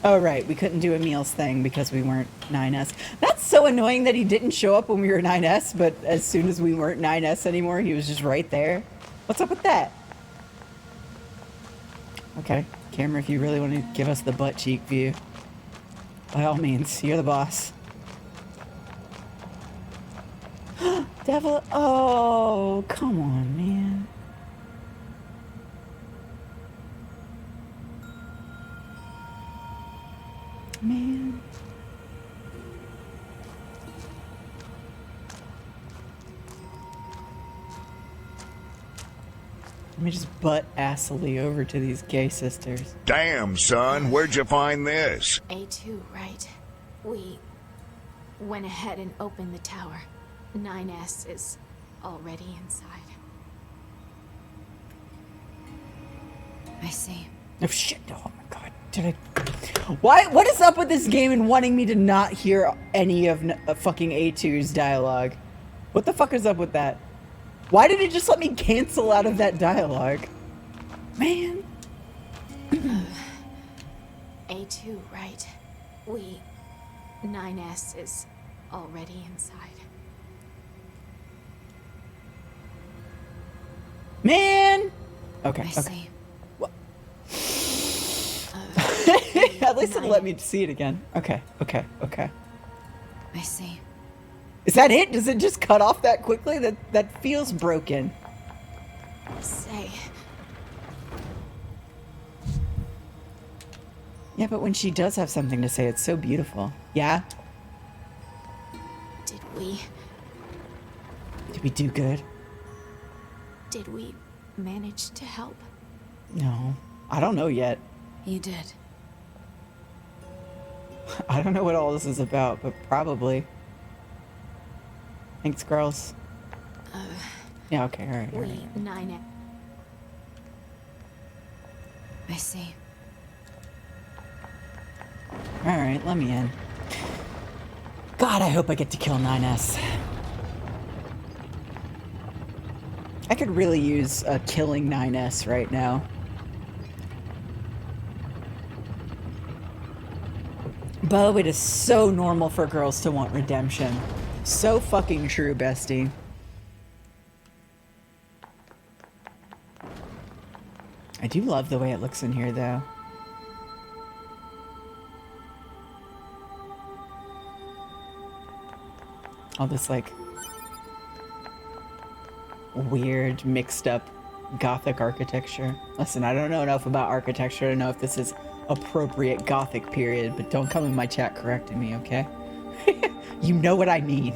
Speaker 1: Oh, right. We couldn't do Emil's thing because we weren't 9S. That's so annoying that he didn't show up when we were 9S, but as soon as we weren't 9S anymore, he was just right there. What's up with that? Okay. Camera, if you really want to give us the butt cheek view, by all means, you're the boss. Devil. Oh, come on, man. Man. Let me just butt-assily over to these gay sisters.
Speaker 17: Damn, son, where'd you find this?
Speaker 10: A2, right? We went ahead and opened the tower. 9S is already inside. I see.
Speaker 1: Oh shit, oh my god. Did I... Why? What is up with this game and wanting me to not hear any of fucking A2's dialogue? What the fuck is up with that? Why did it just let me cancel out of that dialogue? Man.
Speaker 10: A2, right? 9S is already inside.
Speaker 1: Man! Okay,
Speaker 10: I
Speaker 1: okay.
Speaker 10: see.
Speaker 1: At least it'll let me see it again. Okay, okay, okay.
Speaker 10: I see.
Speaker 1: Is that it? Does it just cut off that quickly? That feels broken.
Speaker 10: Say.
Speaker 1: Yeah, but when she does have something to say, it's so beautiful. Yeah?
Speaker 10: Did
Speaker 1: we do good?
Speaker 10: Did we manage to help?
Speaker 1: No. I don't know yet.
Speaker 10: You did.
Speaker 1: I don't know what all this is about, but probably. Thanks, girls. Yeah, okay, alright. All right.
Speaker 10: 9. I see.
Speaker 1: Alright, let me in. God, I hope I get to kill 9S. I could really use a killing 9S right now. Bo, it is so normal for girls to want redemption. So fucking true, bestie. I do love the way it looks in here, though. All this, like, weird, mixed up Gothic architecture. Listen, I don't know enough about architecture to know if this is appropriate Gothic period, but don't come in my chat correcting me, okay? You know what I mean.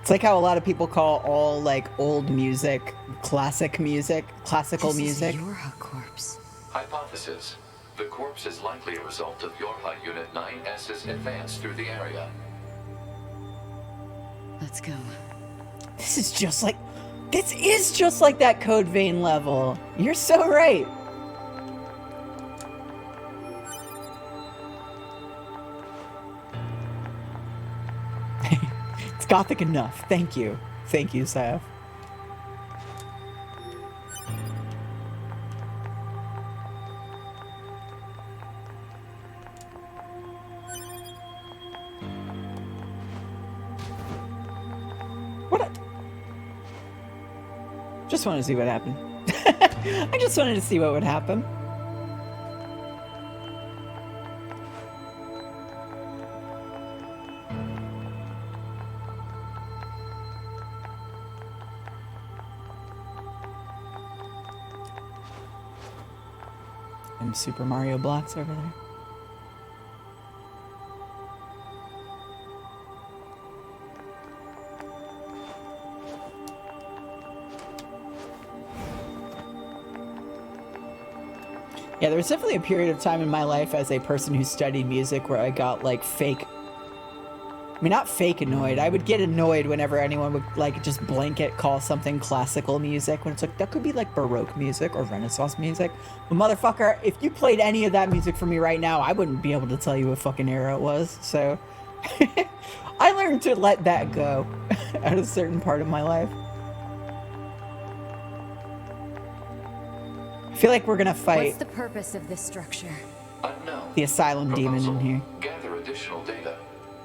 Speaker 1: It's like how a lot of people call all, like, old music classical music.
Speaker 11: This is Yorha corpse. Hypothesis. The corpse is likely a result of Yorha Unit 9S's advance through the area.
Speaker 13: Let's go.
Speaker 1: This is just like that Code Vein level. You're so right. It's Gothic enough. Thank you. Thank you, Saf. Just wanted to see what happened. I just wanted to see what would happen. And Super Mario blocks over there. Yeah, there was definitely a period of time in my life as a person who studied music where I got, like, fake... I mean, not fake annoyed. I would get annoyed whenever anyone would, like, just blanket call something classical music, when it's like, that could be, like, Baroque music or Renaissance music. But, motherfucker, if you played any of that music for me right now, I wouldn't be able to tell you what fucking era it was. So, I learned to let that go at a certain part of my life. I feel like we're gonna fight.
Speaker 13: What's the purpose of this structure?
Speaker 11: Unknown.
Speaker 1: The asylum demon in here.
Speaker 11: Gather additional data.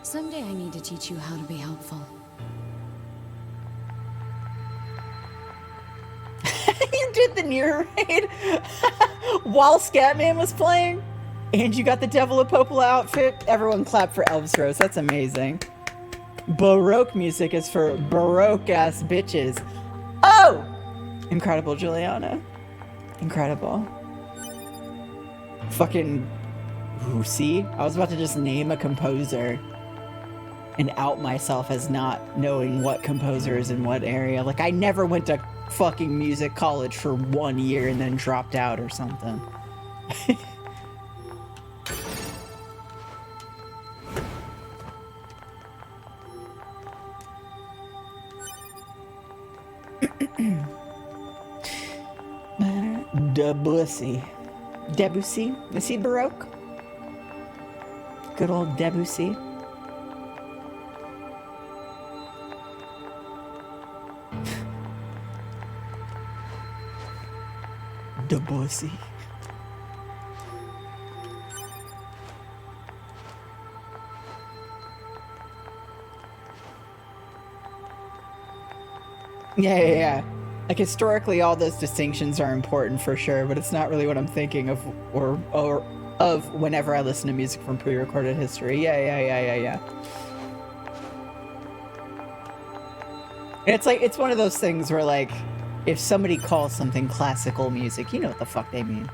Speaker 13: Someday I need to teach you how to be helpful.
Speaker 1: You did the NIER raid while Scatman was playing, and you got the Devola Popola outfit. Everyone clap for Elvis Rose. That's amazing. Baroque music is for Baroque ass bitches. Oh! Incredible, Juliana. Incredible. Fucking... Ooh, see? I was about to just name a composer and out myself as not knowing what composer is in what area. Like, I never went to fucking music college for 1 year and then dropped out or something. Debussy. Debussy? Is he Baroque? Good old Debussy. Debussy. Yeah. Like, historically, all those distinctions are important for sure, but it's not really what I'm thinking of or of whenever I listen to music from pre-recorded history. Yeah. And it's like, it's one of those things where, like, if somebody calls something classical music, you know what the fuck they mean.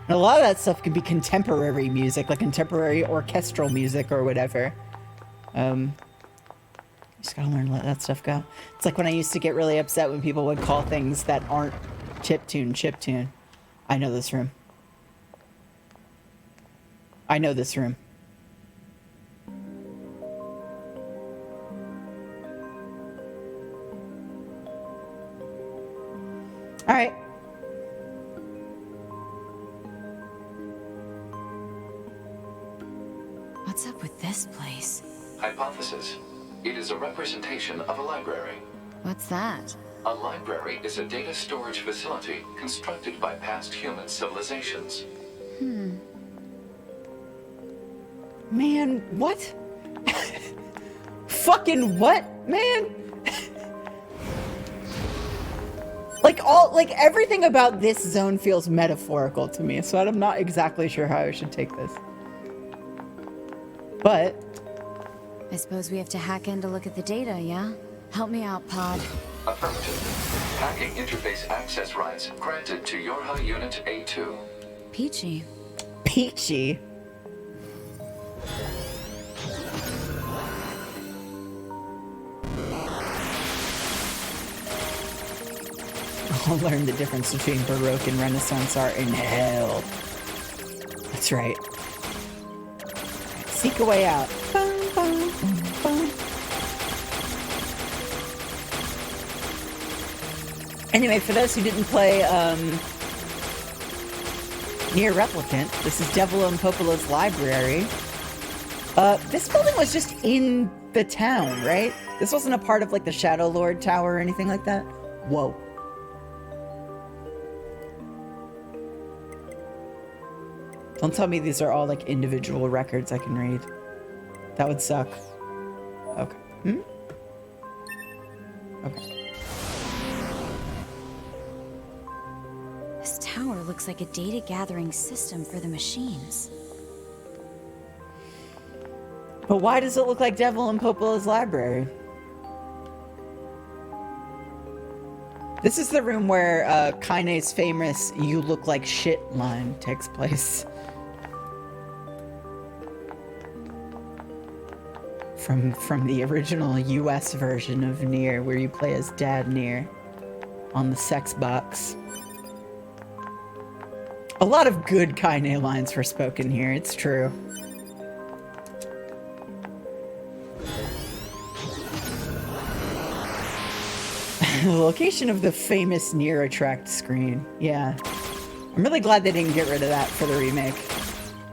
Speaker 1: And a lot of that stuff can be contemporary music, like contemporary orchestral music or whatever. Just gotta learn to let that stuff go. It's like when I used to get really upset when people would call things that aren't chiptune. I know this room. I know this room. All right.
Speaker 13: What's up with this place?
Speaker 11: Hypothesis. It is a representation of a library.
Speaker 13: What's that?
Speaker 11: A library is a data storage facility constructed by past human civilizations.
Speaker 1: Man, what? Fucking what, man? Like everything about this zone feels metaphorical to me, so I'm not exactly sure how I should take this. But
Speaker 13: I suppose we have to hack in to look at the data, yeah? Help me out, Pod.
Speaker 11: Affirmative. Hacking interface access rights granted to Yorha Unit A2.
Speaker 13: Peachy.
Speaker 1: Peachy? I'll learn the difference between Baroque and Renaissance art in hell. That's right. Seek a way out. Anyway, for those who didn't play NIER Replicant, this is Devola Popola's library. This building was just in the town, right? This wasn't a part of like the Shadow Lord Tower or anything like that? Whoa. Don't tell me these are all like individual records I can read. That would suck. Okay. Hmm? Okay.
Speaker 13: This tower looks like a data gathering system for the machines.
Speaker 1: But why does it look like Devola Popola's library? This is the room where Kaine's famous "you look like shit" line takes place. From the original US version of NIER, where you play as Dad NIER on the sex box. A lot of good Kaine lines were spoken here, it's true. The location of the famous NIER Attract screen. Yeah. I'm really glad they didn't get rid of that for the remake.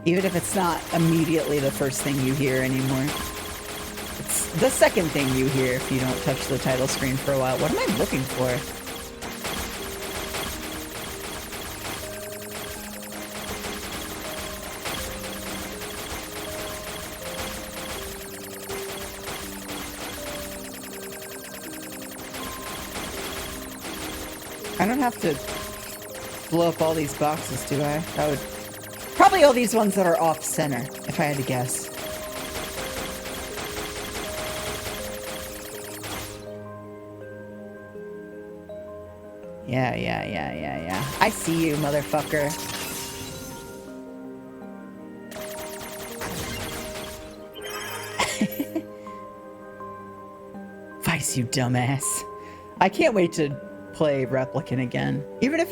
Speaker 1: Even if it's not immediately the first thing you hear anymore. It's the second thing you hear if you don't touch the title screen for a while. What am I looking for? I don't have to blow up all these boxes, do I? That would... Probably all these ones that are off-center, if I had to guess. Yeah. I see you, motherfucker. Vice, you dumbass. I can't wait to play Replicant again. Even if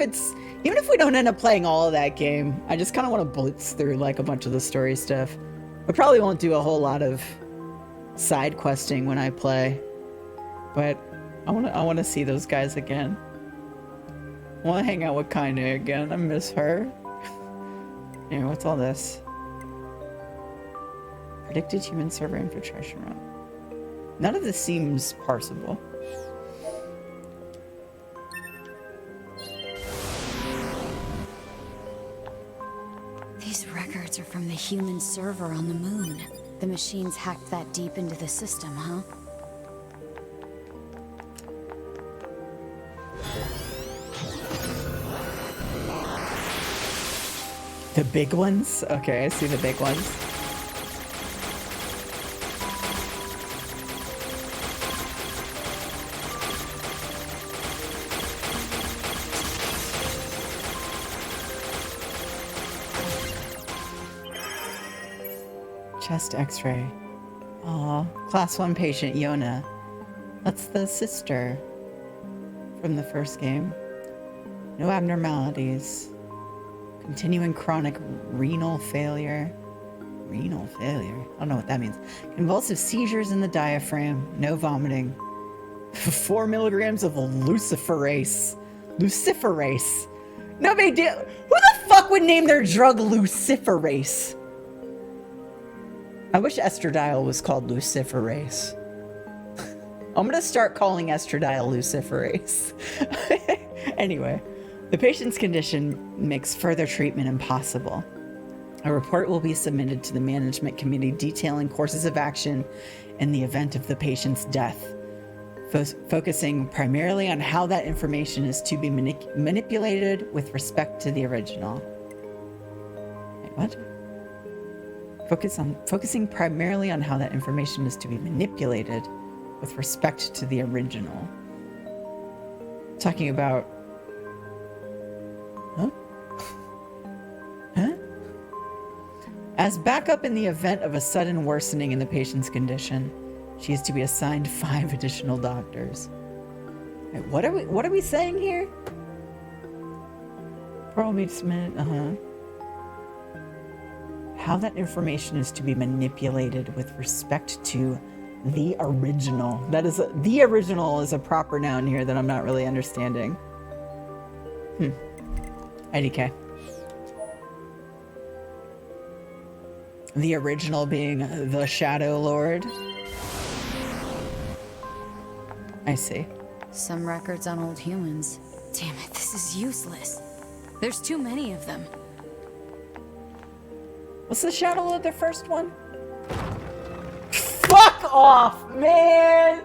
Speaker 1: we don't end up playing all of that game, I just kind of want to blitz through like a bunch of the story stuff. I probably won't do a whole lot of side questing when I play, but I want to see those guys again. I want to hang out with Kaine again. I miss her. Anyway, what's all this? Predicted human server infiltration run. None of this seems parsable.
Speaker 13: These records are from the human server on the moon. The machines hacked that deep into the system, huh?
Speaker 1: The big ones? Okay, I see the big ones. Chest x-ray. Aw, class 1 patient Yona. That's the sister from the first game. No abnormalities. Continuing chronic renal failure. Renal failure? I don't know what that means. Convulsive seizures in the diaphragm. No vomiting. 4 milligrams of luciferase. Luciferase. No big deal. Who the fuck would name their drug luciferase? I wish estradiol was called luciferase. I'm gonna start calling estradiol luciferase. Anyway, the patient's condition makes further treatment impossible. A report will be submitted to the management committee detailing courses of action in the event of the patient's death, focusing primarily on how that information is to be manipulated with respect to the original. Wait, what? Focusing primarily on how that information is to be manipulated with respect to the original. Talking about... Huh? Huh? As backup in the event of a sudden worsening in the patient's condition, she is to be assigned 5 additional doctors. Wait, what are we saying here? Pearl meets minute, How that information is to be manipulated with respect to the original. That is the original is a proper noun here that I'm not really understanding. IDK. The original being the Shadow Lord. I see.
Speaker 13: Some records on old humans. Damn it, this is useless. There's too many of them.
Speaker 1: What's the Shadow Lord, the first one? Fuck off, man!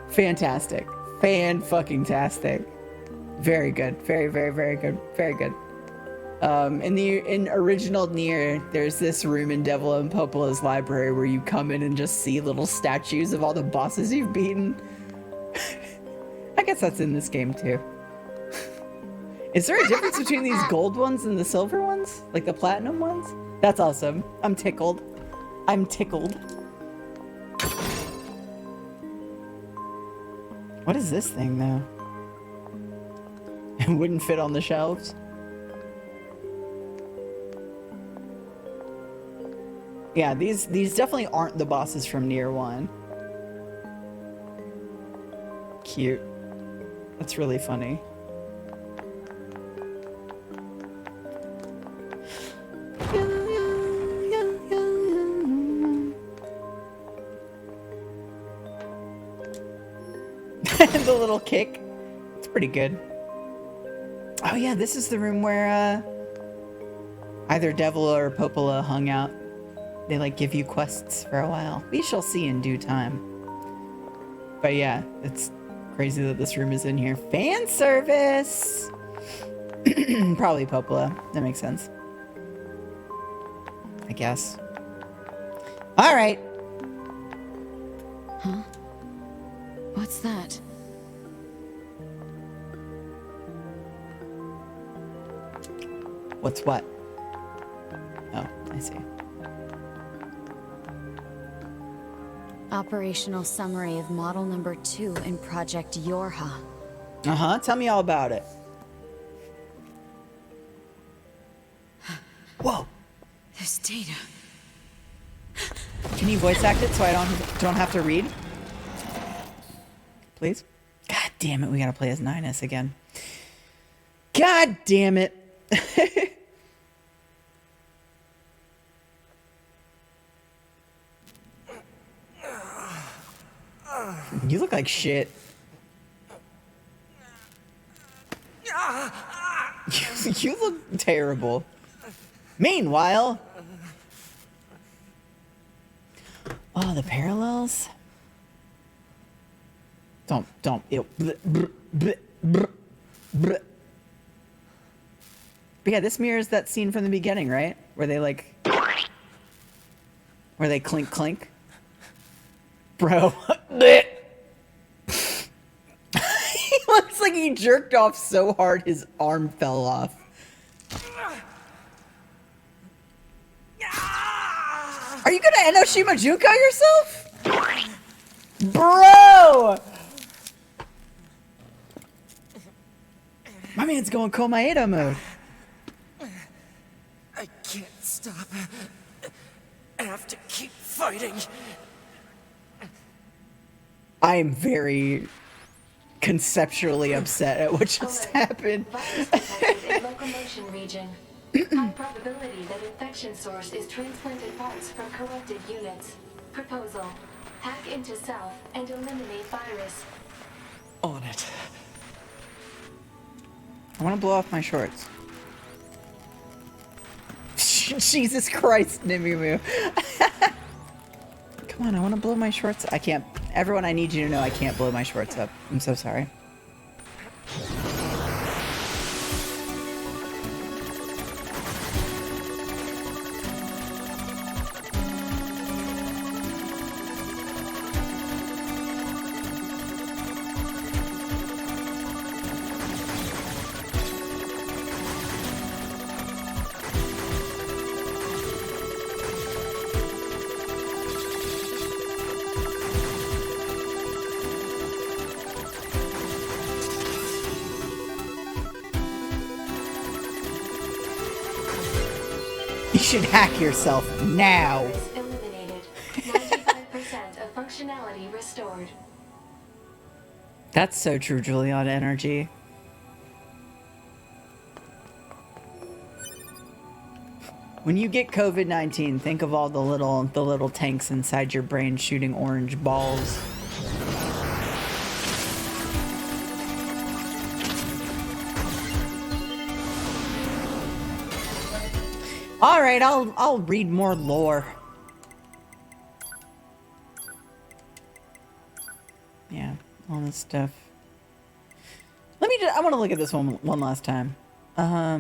Speaker 1: Fantastic. Fan-fucking-tastic. Very good. Very, very, very good. Very good. In original NIER, there's this room in Devola Popola's library where you come in and just see little statues of all the bosses you've beaten. I guess that's in this game too. Is there a difference between these gold ones and the silver ones? Like the platinum ones? That's awesome. I'm tickled. I'm tickled. What is this thing though? It wouldn't fit on the shelves. Yeah, these definitely aren't the bosses from NIER 1. Cute. That's really funny. The little kick. It's pretty good. Oh yeah, this is the room where either Devola or Popola hung out. They like give you quests for a while. We shall see in due time. But yeah, it's crazy that this room is in here. Fan service! Probably Popola. That makes sense. I guess. Alright.
Speaker 13: Huh? What's that?
Speaker 1: What's what? Oh, I see.
Speaker 13: Operational summary of model number 2 in Project Yorha.
Speaker 1: Uh-huh, tell me all about it. Whoa!
Speaker 13: There's data.
Speaker 1: Can you voice act it so I don't have to read? Please? God damn it, we gotta play as 9S again. God damn it. You look like shit. You look terrible. Meanwhile... Oh, the parallels? Don't. Ew. Bleh, bleh, bleh, bleh, bleh. But yeah, this mirrors that scene from the beginning, right? Where they like... Where they clink clink. Bro. He looks like he jerked off so hard his arm fell off. Are you gonna Enoshima Junko yourself? Bro! My man's going Komaeda mode.
Speaker 15: I can't stop. I have to keep fighting.
Speaker 1: I am very conceptually upset at what just happened.
Speaker 6: Locomotion region. High probability that infection source is transplanted parts from corrupted units. Proposal: hack into South and eliminate virus.
Speaker 2: On it.
Speaker 1: I want to blow off my shorts. Jesus Christ, Nimimu. Come on, I want to blow my shorts. I can't. Everyone, I need you to know I can't blow my shorts up. I'm so sorry. You should hack yourself now.
Speaker 6: Eliminated. 95% of functionality restored.
Speaker 1: That's so true, Juliana energy. When you get COVID-19, think of all the little tanks inside your brain shooting orange balls. All right, I'll read more lore. Yeah, all this stuff. I want to look at this one last time. How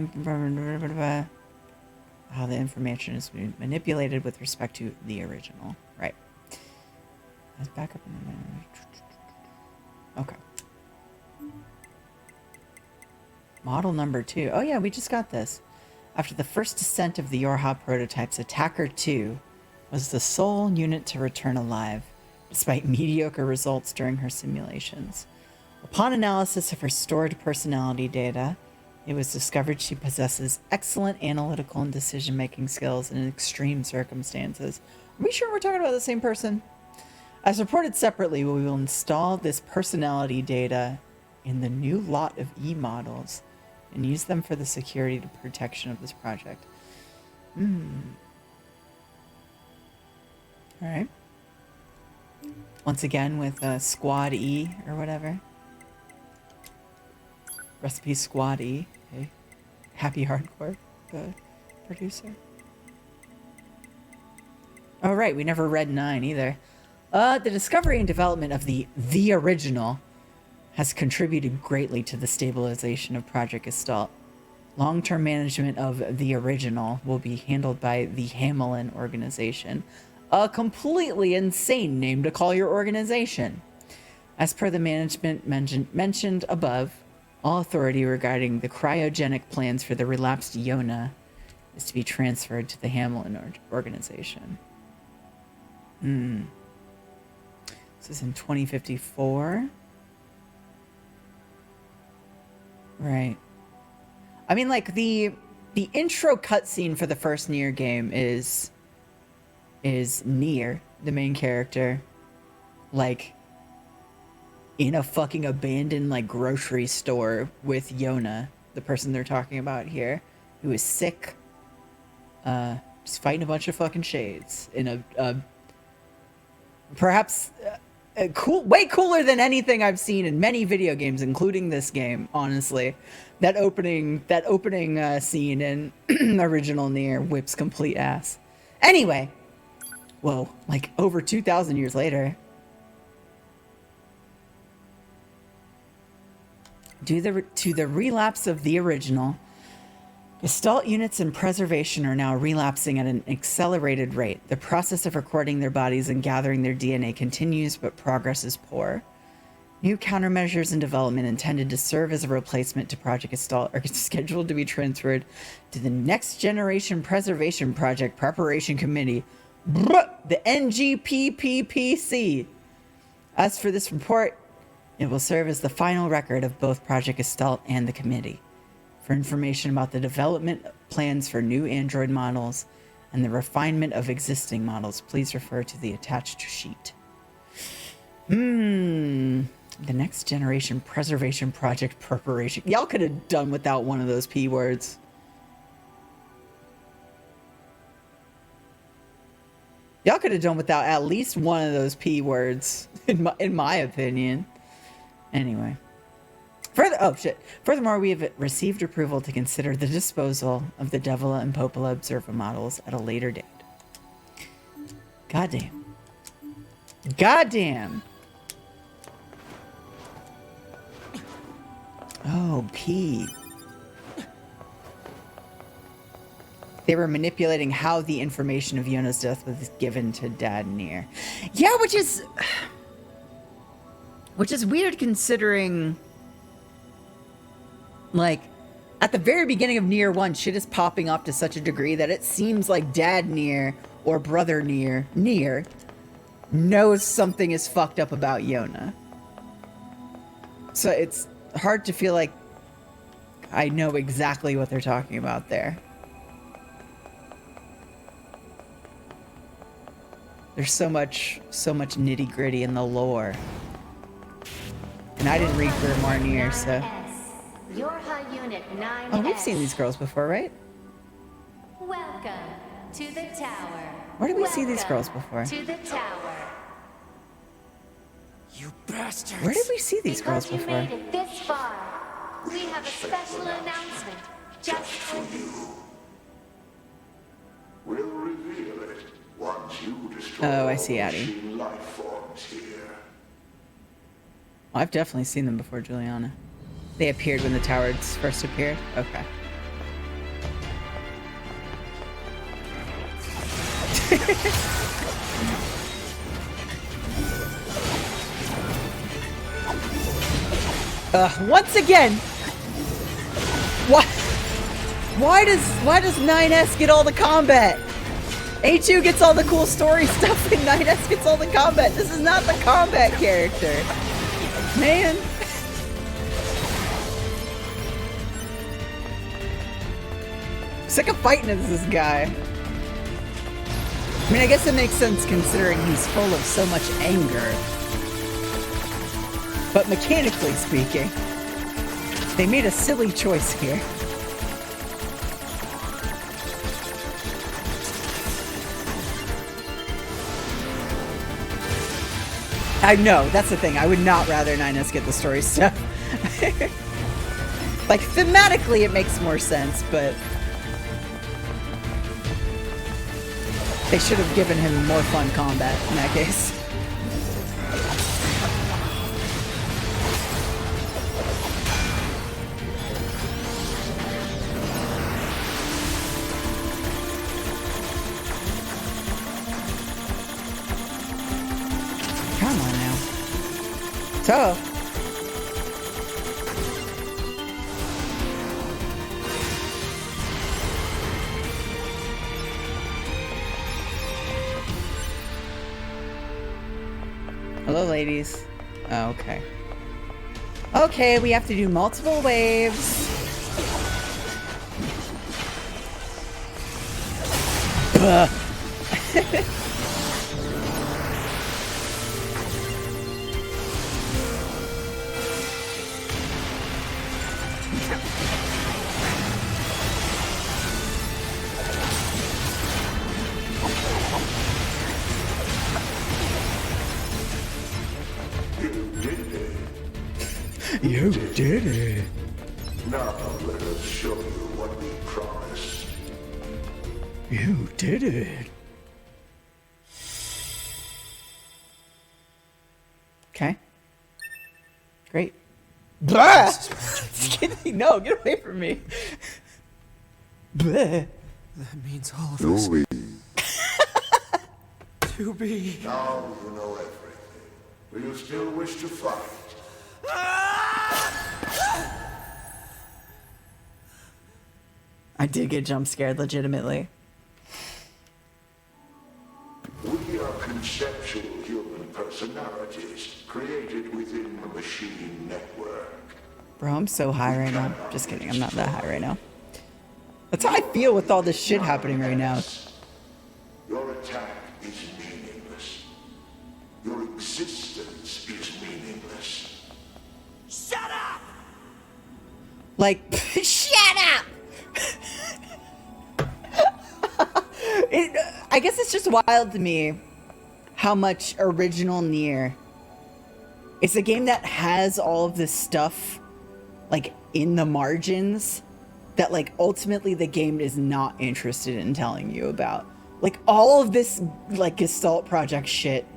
Speaker 1: the information is manipulated with respect to the original. Right. Let's back up. Okay. Model number 2. Oh yeah, we just got this. After the first descent of the Yorha prototypes, Attacker 2 was the sole unit to return alive, despite mediocre results during her simulations. Upon analysis of her stored personality data, it was discovered she possesses excellent analytical and decision-making skills in extreme circumstances. Are we sure we're talking about the same person? As reported separately, we will install this personality data in the new lot of E-models and use them for the security and protection of this project. Alright. Once again with Squad E or whatever. Recipe Squad E. Okay. Happy Hardcore, the producer. Oh right, we never read 9 either. The discovery and development of the original has contributed greatly to the stabilization of Project Gestalt. Long-term management of the original will be handled by the Hamelin organization. A completely insane name to call your organization. As per the management mentioned above, all authority regarding the cryogenic plans for the relapsed Yona is to be transferred to the Hamelin organization. This is in 2054. Right. I mean, like, the intro cutscene for the first NIER game is NIER, the main character, like, in a fucking abandoned, like, grocery store with Yona, the person they're talking about here, who is sick, just fighting a bunch of fucking shades in a perhaps way cooler than anything I've seen in many video games, including this game, honestly. That opening scene in original NIER whips complete ass. Anyway, whoa, like over 2,000 years later. Due to the relapse of the original, Gestalt units in preservation are now relapsing at an accelerated rate. The process of recording their bodies and gathering their DNA continues, but progress is poor. New countermeasures in development intended to serve as a replacement to Project Gestalt are scheduled to be transferred to the Next Generation Preservation Project Preparation Committee, the NGPPPC. As for this report, it will serve as the final record of both Project Gestalt and the committee. For information about the development plans for new Android models and the refinement of existing models, please refer to the attached sheet. The Next Generation Preservation Project Preparation. Y'all could have done without one of those P words. Y'all could have done without at least one of those P words, in my opinion. Anyway. Furthermore, we have received approval to consider the disposal of the Devola and Popola observer models at a later date. Goddamn. Goddamn. Oh, Pete. They were manipulating how the information of Yona's death was given to Dad NIER. Yeah, which is weird considering, like, at the very beginning of NIER 1, shit is popping up to such a degree that it seems like Dad NIER or Brother NIER knows something is fucked up about Yona. So it's hard to feel like I know exactly what they're talking about there. There's so much nitty-gritty in the lore. And I didn't read Grimoire NIER, so... Oh, we've seen these girls before, right?
Speaker 6: Welcome to the tower.
Speaker 1: Where did we see these girls before?
Speaker 6: To the tower.
Speaker 2: You bastards!
Speaker 1: Where did we see these girls
Speaker 6: Because
Speaker 1: before?
Speaker 6: you made it this far, we have a special announcement just for you.
Speaker 17: We'll reveal it once you destroy
Speaker 1: Oh, I see, Addie.
Speaker 17: life forms here.
Speaker 1: Well, I've definitely seen them before, Juliana. They appeared when the towers first appeared? Okay. Once again, why does 9S get all the combat? A2 gets all the cool story stuff and 9S gets all the combat. This is not the combat character. Man. Sick of fighting as this guy. I mean, I guess it makes sense considering he's full of so much anger. But mechanically speaking, they made a silly choice here. I know, that's the thing. I would not rather 9S get the story stuff. Like, thematically it makes more sense, but... they should have given him more fun combat in that case. Come on now. So... hello, ladies. Oh, okay. Okay, we have to do multiple waves. You did it.
Speaker 17: Now let us show you what we promised.
Speaker 1: You did it. Okay. Great. Blah! No, get away from me. Blah.
Speaker 2: That means all of us. To be.
Speaker 17: Now you know everything. Do you still wish to fight?
Speaker 1: I did get jump scared, legitimately.
Speaker 17: We are conceptual human personalities created within the machine network.
Speaker 1: Bro, I'm so high right now. Just kidding, I'm not that high right now. That's how I feel with all this shit happening right now.
Speaker 17: Your attack is meaningless. Your existence is meaningless.
Speaker 15: Shut up!
Speaker 1: Like, shut up! I guess it's just wild to me how much original NIER It's a game that has all of this stuff, like, in the margins that, like, ultimately the game is not interested in telling you about. Like, all of this, like, Gestalt project shit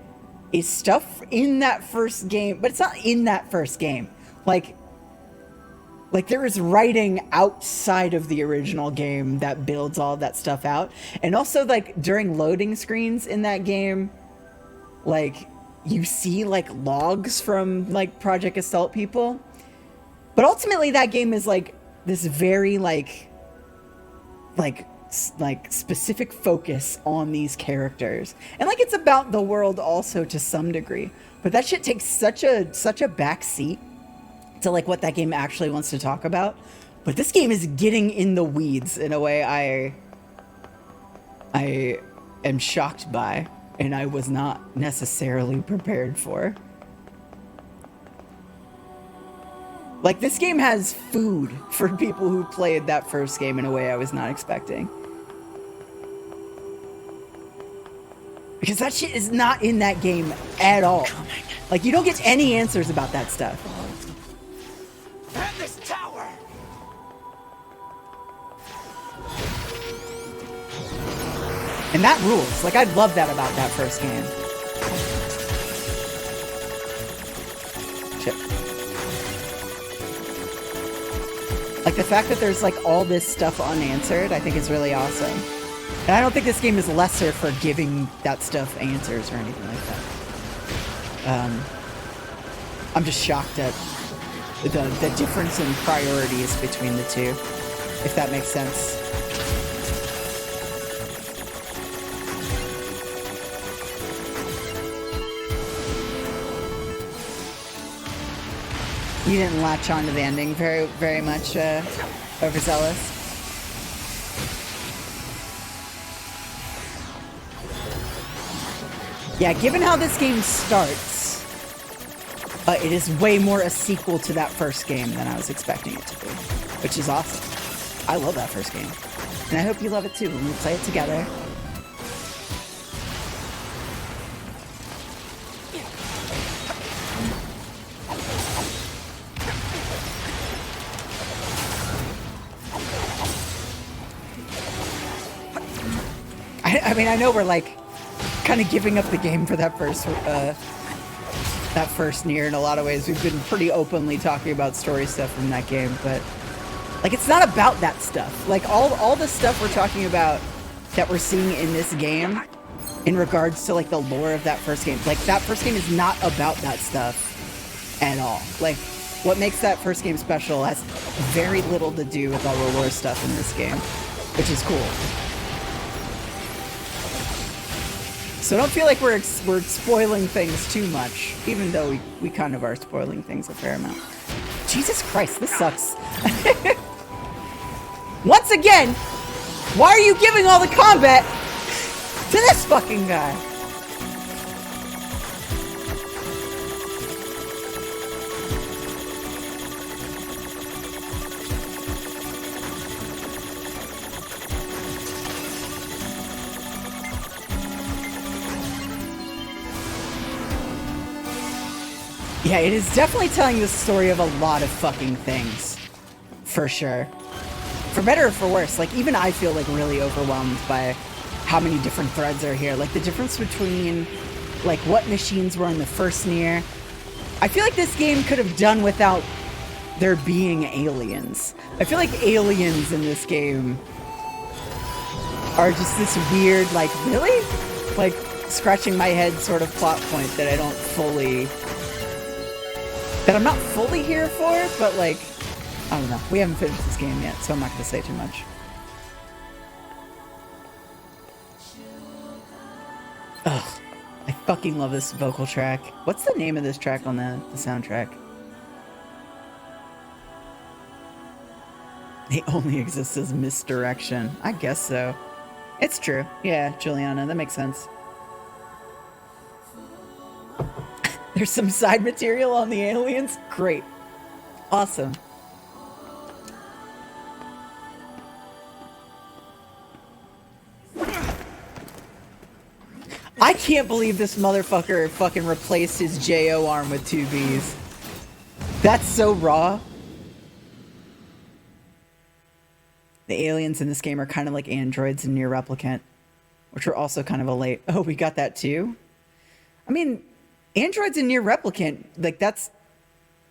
Speaker 1: is stuff in that first game, but it's not in that first game. Like there is writing outside of the original game that builds all of that stuff out. And also, like, during loading screens in that game, like, you see, like, logs from, like, Project Gestalt people. But ultimately, that game is, like, this very, like, specific focus on these characters. And, like, it's about the world also to some degree. But that shit takes such a back seat to, like, what that game actually wants to talk about. But this game is getting in the weeds in a way I am shocked by, and I was not necessarily prepared for. Like, this game has food for people who played that first game in a way I was not expecting. Because that shit is not in that game at all. Like, you don't get any answers about that stuff.
Speaker 15: And this tower!
Speaker 1: And that rules. Like, I love that about that first game. Shit. Like, the fact that there's, like, all this stuff unanswered, I think is really awesome. And I don't think this game is lesser for giving that stuff answers or anything like that. I'm just shocked at the difference in priorities between the two, if that makes sense. You didn't latch on to the ending very, very much, overzealous. Yeah, given how this game starts, it is way more a sequel to that first game than I was expecting it to be, which is awesome. I love that first game, and I hope you love it too when we play it together. I mean, I know we're like kind of giving up the game for that first NIER in a lot of ways. We've been pretty openly talking about story stuff from that game, but like, it's not about that stuff. Like, all the stuff we're talking about that we're seeing in this game in regards to, like, the lore of that first game, like, that first game is not about that stuff at all. Like, what makes that first game special has very little to do with all the lore stuff in this game, which is cool. So don't feel like we're spoiling things too much, even though we kind of are spoiling things a fair amount. Jesus Christ, this sucks. Once again, why are you giving all the combat to this fucking guy? Yeah, it is definitely telling the story of a lot of fucking things. For sure. For better or for worse, like, even I feel, like, really overwhelmed by how many different threads are here. Like, the difference between, like, what machines were in the first NIER. I feel like this game could have done without there being aliens. I feel like aliens in this game are just this weird, like, really? Like, scratching my head sort of plot point that I don't fully... that I'm not fully here for, but, like, I don't know. We haven't finished this game yet, so I'm not going to say too much. Ugh. I fucking love this vocal track. What's the name of this track on the soundtrack? They only exist as misdirection. I guess so. It's true. Yeah, Juliana, that makes sense. There's some side material on the aliens? Great. Awesome. I can't believe this motherfucker fucking replaced his JO arm with 2 Bs. That's so raw. The aliens in this game are kind of like androids in NIER Replicant, which are also kind of a late. Oh, we got that too? I mean, androids in NIER Replicant, like that's...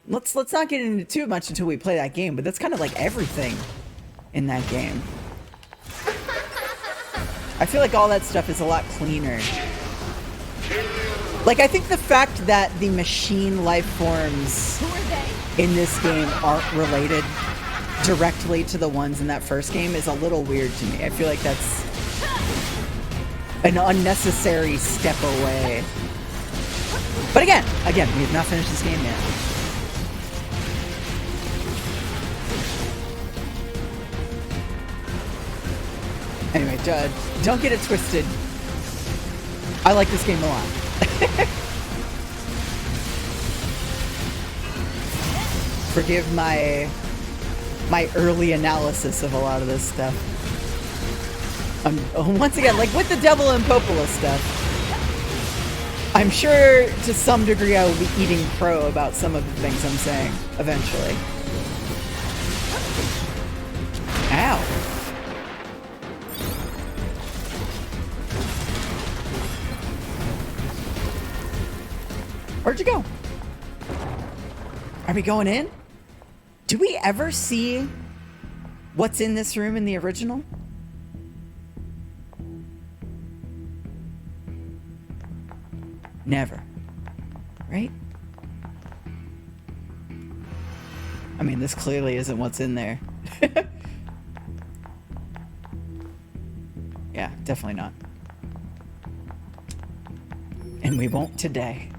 Speaker 1: Let's not get into too much until we play that game, but that's kind of like everything in that game. I feel like all that stuff is a lot cleaner. Like, I think the fact that the machine life forms in this game aren't related directly to the ones in that first game is a little weird to me. I feel like that's an unnecessary step away. But again, we have not finished this game yet. Anyway, don't get it twisted. I like this game a lot. Forgive my early analysis of a lot of this stuff. Once again, like with the Devola Popola stuff, I'm sure to some degree I will be eating crow about some of the things I'm saying eventually. Ow. Where'd you go? Are we going in? Do we ever see what's in this room in the original? Never. Right? I mean, this clearly isn't what's in there. Yeah, definitely not. And we won't today.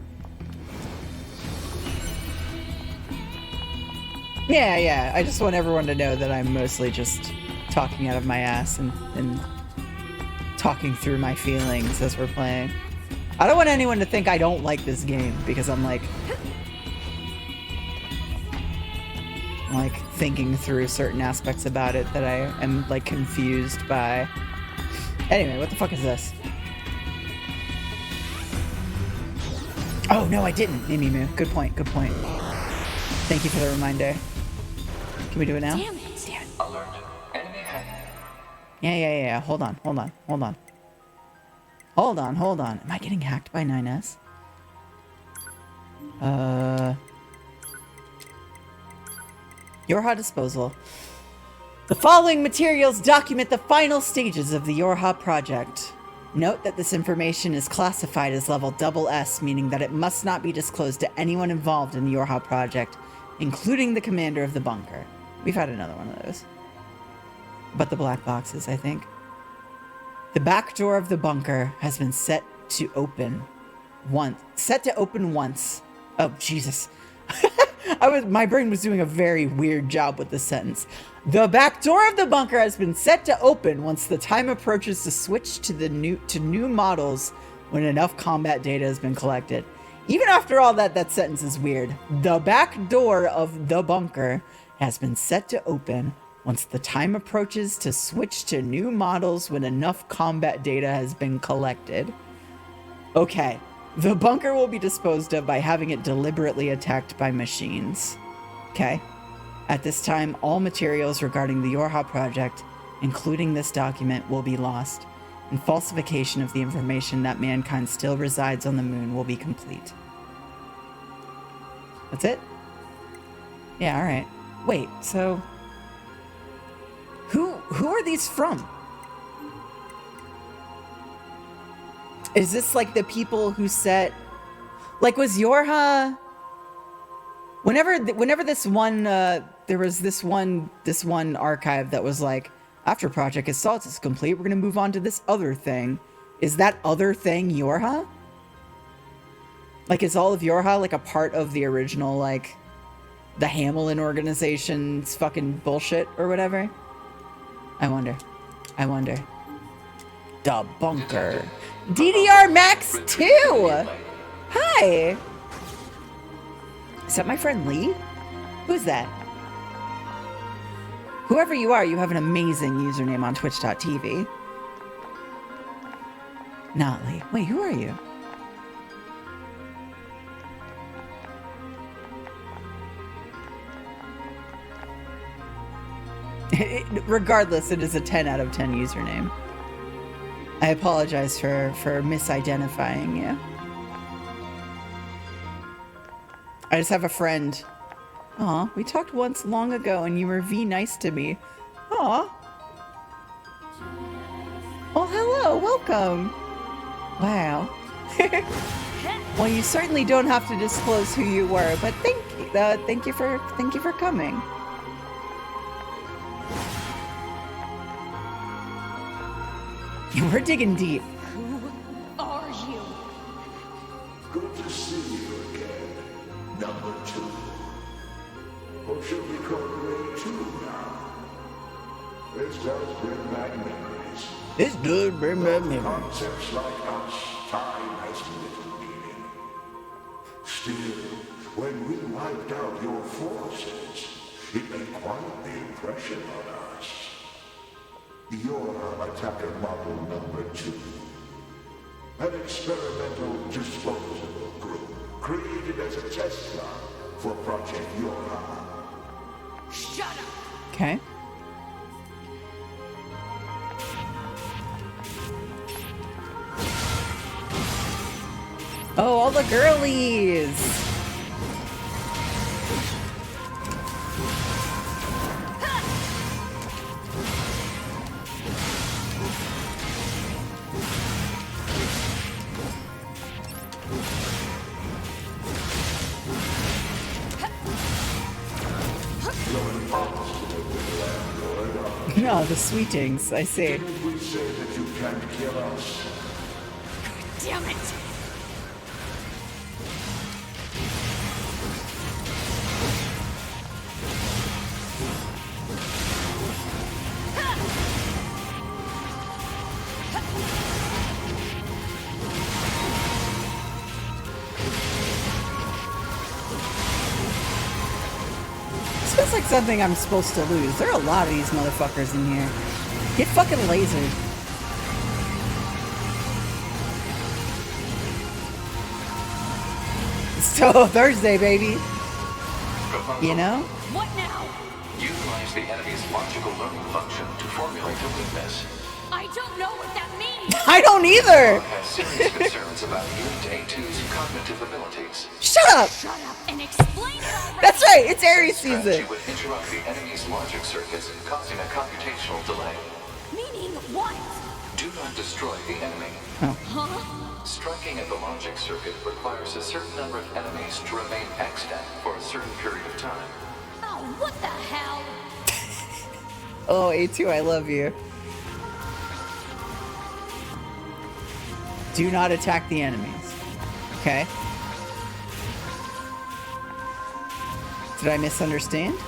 Speaker 1: Yeah, I just want everyone to know that I'm mostly just talking out of my ass and talking through my feelings as we're playing. I don't want anyone to think I don't like this game, because I'm like thinking through certain aspects about it that I am like confused by. Anyway, what the fuck is this? Oh, no, I didn't, Amimu. Good point. Thank you for the reminder. Can we do it now?
Speaker 16: Damn it.
Speaker 11: Alert. Enemy hack.
Speaker 1: Yeah. Hold on. Am I getting hacked by 9S? Yorha disposal. The following materials document the final stages of the Yorha project. Note that this information is classified as level SS, meaning that it must not be disclosed to anyone involved in the Yorha project, including the commander of the bunker. We've had another one of those. But the black boxes, I think. The back door of the bunker has been set to open once. Oh, Jesus. My brain was doing a very weird job with this sentence. The back door of the bunker has been set to open once the time approaches to switch to new models when enough combat data has been collected. Even after all that sentence is weird. The back door of the bunker has been set to open once the time approaches to switch to new models when enough combat data has been collected. Okay, the bunker will be disposed of by having it deliberately attacked by machines. Okay. At this time, all materials regarding the Yorha project, including this document, will be lost, and falsification of the information that mankind still resides on the moon will be complete. That's it? Yeah, alright. Wait, so... Who are these from? Is this like the people who set... Like, was Yorha... Whenever this one, there was this one archive that was like, after Project Assault is complete, we're gonna move on to this other thing. Is that other thing Yorha? Like, is all of Yorha like a part of the original, like, the Hamelin organization's fucking bullshit or whatever? I wonder. The bunker. DDR Max 2! Hi! Is that my friend Lee? Who's that? Whoever you are, you have an amazing username on twitch.tv. Notley. Wait, who are you? Regardless, it is a 10 out of 10 username. I apologize for misidentifying you. I just have a friend. Aw, we talked once long ago and you were nice to me. Aw. Well, hello, welcome. Wow. Well, you certainly don't have to disclose who you were, but thank you for coming. We're digging deep.
Speaker 13: Who are you?
Speaker 17: Good to see you again, number 2. Or should we call grade 2 now? This does bring back memories.
Speaker 1: This does bring back memories.
Speaker 17: Concepts like us, time has little meaning. Still, when we wiped out your forces, it made quite the impression on us. You're attacker model number 2. An experimental disposable group created as a test lab for Project Yorha.
Speaker 13: Shut up!
Speaker 1: Okay. Oh, all the girlies! No, the sweetings, I see.
Speaker 17: Didn't we say that you can't kill us?
Speaker 13: Damn it!
Speaker 1: This feels like something I'm supposed to lose. There are a lot of these motherfuckers in here. Get fucking lasered. So Thursday, baby. You know?
Speaker 13: What now?
Speaker 11: Utilize the enemy's logical learning function to formulate a weakness.
Speaker 13: I don't know what that means!
Speaker 1: I don't either!
Speaker 11: Has serious concerns about Unit A2's cognitive abilities.
Speaker 1: Shut up!
Speaker 13: Shut up and explain it already!
Speaker 1: That's right, it's Aries season!
Speaker 11: Strategy would interrupt the enemy's logic circuits, causing a computational delay.
Speaker 13: Meaning what?
Speaker 11: Do not destroy the enemy.
Speaker 1: Oh.
Speaker 13: Huh?
Speaker 11: Striking at the logic circuit requires a certain number of enemies to remain extant for a certain period of time.
Speaker 13: Oh, what the hell?
Speaker 1: Oh, A2, I love you. Do not attack the enemies. Okay. Did I misunderstand?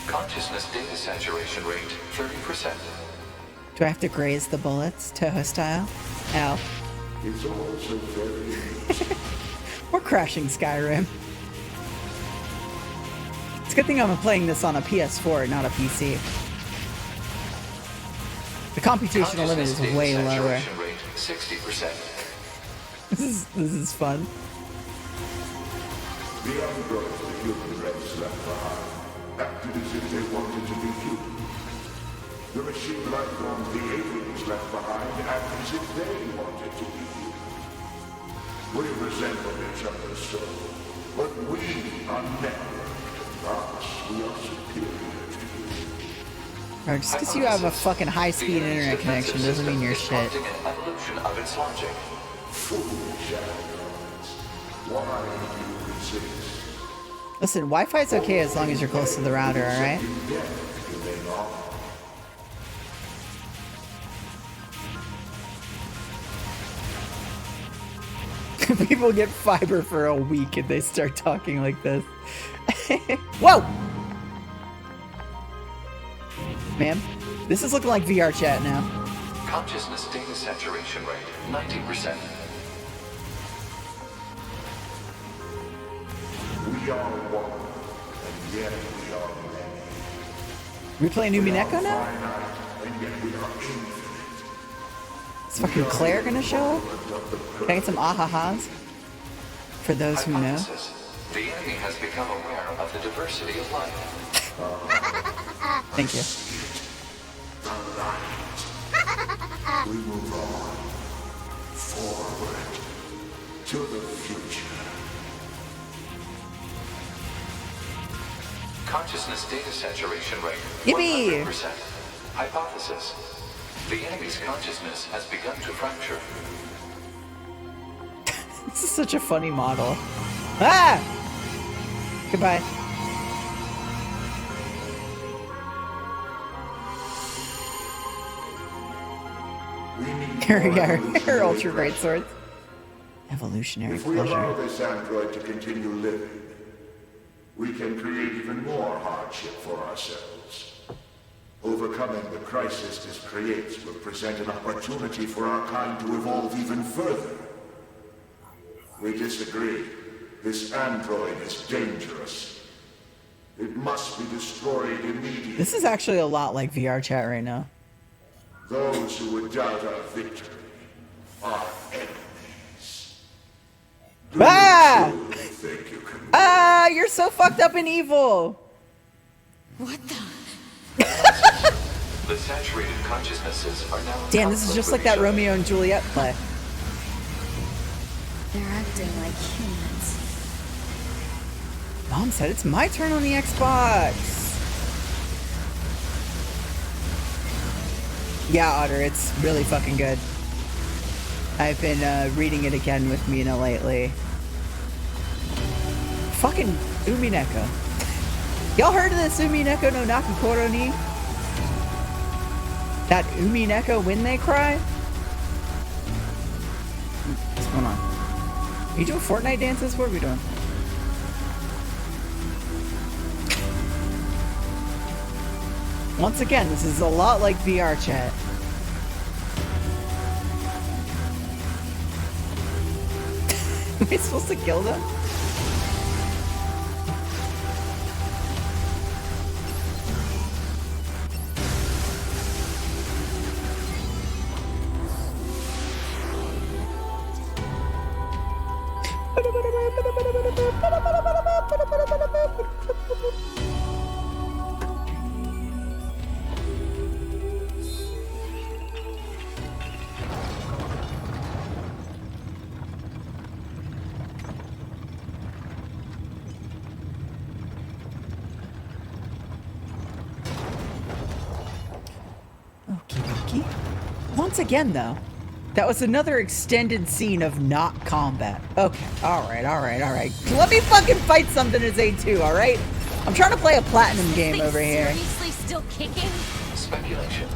Speaker 11: Consciousness data saturation rate 30%.
Speaker 1: Do I have to graze the bullets, Toho style? Ow.
Speaker 17: It's also very
Speaker 1: We're crashing Skyrim. It's a good thing I'm playing this on a PS4, not a PC. The computational limit is way lower.
Speaker 11: Rate 60%.
Speaker 1: This is fun.
Speaker 17: the androids the human race left behind acted as if they wanted to be human. The machine lifeform the aliens left behind acted as if they wanted to be human. We resemble each other so, but we are networked. Thus, we are superior to you.
Speaker 1: Or just because you have a fucking high-speed internet connection doesn't mean you're shit.
Speaker 11: An evolution of its logic.
Speaker 17: Foolish androids. Why do you resist?
Speaker 1: Listen, Wi-Fi's okay as long as you're close to the router, alright? People get fiber for a week and they start talking like this. Whoa! Ma'am, this is looking like VR chat now.
Speaker 11: Consciousness data saturation rate 90%.
Speaker 17: We are one, and yet we are many.
Speaker 1: We playing Umineko now? Is fucking Claire gonna show up? Can I get some ahahas? For those who know.
Speaker 11: The enemy has become aware of the diversity of life.
Speaker 1: Thank you.
Speaker 17: We move on. Forward. To the future.
Speaker 11: Consciousness data saturation rate.
Speaker 1: Yippee!
Speaker 11: 100%. Hypothesis. The enemy's consciousness has begun to fracture.
Speaker 1: This is such a funny model. Ah! Goodbye. Here we are. Her ultra great swords. Evolutionary
Speaker 17: If we allow
Speaker 1: pleasure.
Speaker 17: this android to continue living, we can create even more hardship for ourselves. Overcoming the crisis this creates will present an opportunity for our kind to evolve even further. We disagree. This android is dangerous. It must be destroyed immediately.
Speaker 1: This is actually a lot like VR chat right now.
Speaker 17: Those who would doubt our victory are enemies.
Speaker 1: Ah!
Speaker 17: Do you think you can
Speaker 1: Ah, you're so fucked up and evil.
Speaker 13: What the?
Speaker 11: The saturated consciousnesses are now.
Speaker 1: Damn, this is just like that Romeo and Juliet play.
Speaker 13: They're acting like humans.
Speaker 1: Mom said it's my turn on the Xbox. Yeah, Otter, it's really fucking good. I've been reading it again with Mina lately. Fucking Umineko. Y'all heard of this Umineko no Nakukoro ni? That Umineko when they cry? What's going on? Are you doing Fortnite dances? What are we doing? Once again, this is a lot like VR chat. Am I supposed to kill them? Once again, though, that was another extended scene of not combat. Okay, alright. Let me fucking fight something as A2, alright? I'm trying to play a platinum game over here.
Speaker 16: Seriously still kicking?
Speaker 11: Speculation.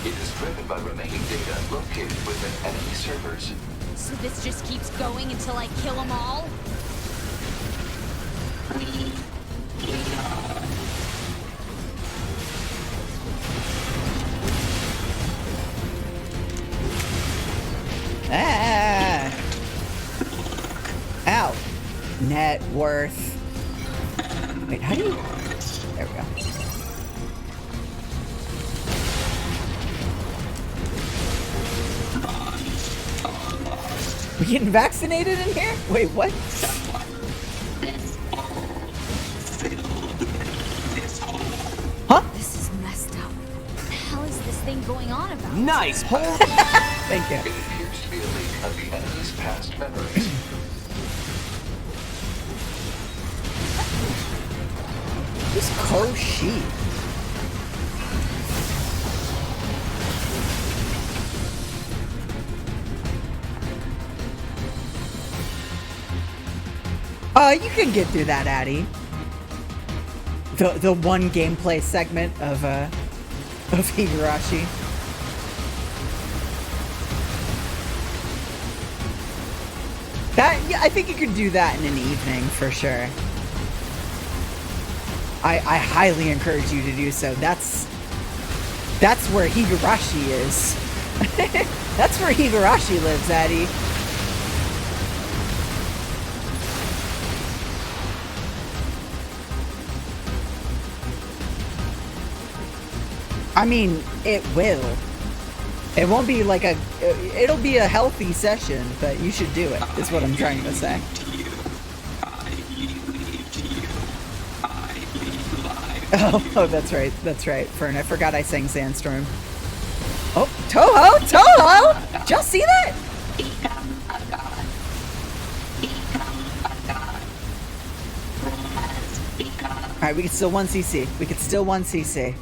Speaker 11: It is driven by remaining data located within enemy servers.
Speaker 16: So this just keeps going until I kill them all?
Speaker 1: Ah! Ow. Net worth. Wait, how do you... There we go. We getting vaccinated in here? Wait, what? Huh?
Speaker 16: This is messed up. What the hell is this thing going on about?
Speaker 15: Nice.
Speaker 1: Thank you.
Speaker 11: It appears to be a leak of the enemy's past memories.
Speaker 1: Who's Koshi? You can get through that, Addy. The one gameplay segment of Higurashi. That, yeah, I think you could do that in an evening for sure. I highly encourage you to do so. That's where Higurashi is. That's where Higurashi lives, Addy. I mean, it will. It won't be like a... It'll be a healthy session, but you should do it, is what I'm trying to say. Oh, that's right. That's right. Fern, I forgot I sang Sandstorm. Oh, Toho! Toho! Did y'all see that? Alright, we can still 1cc. We can still 1cc.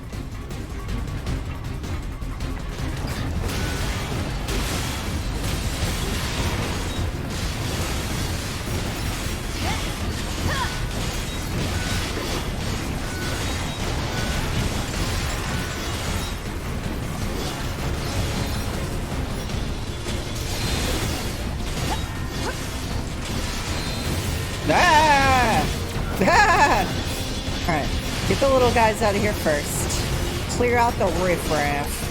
Speaker 1: Alright, get the little guys out of here first. Clear out the riffraff.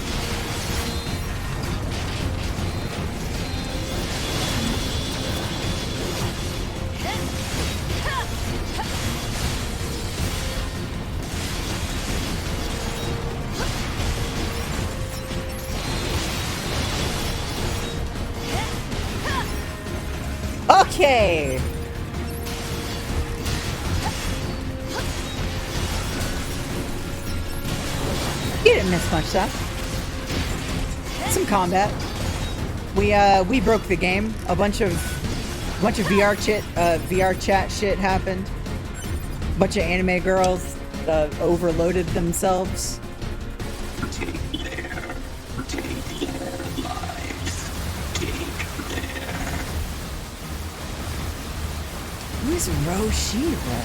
Speaker 1: Okay! You didn't miss much stuff. Some combat. We broke the game. A bunch of VR chat shit happened. A bunch of anime girls overloaded themselves. Who's Roshiro?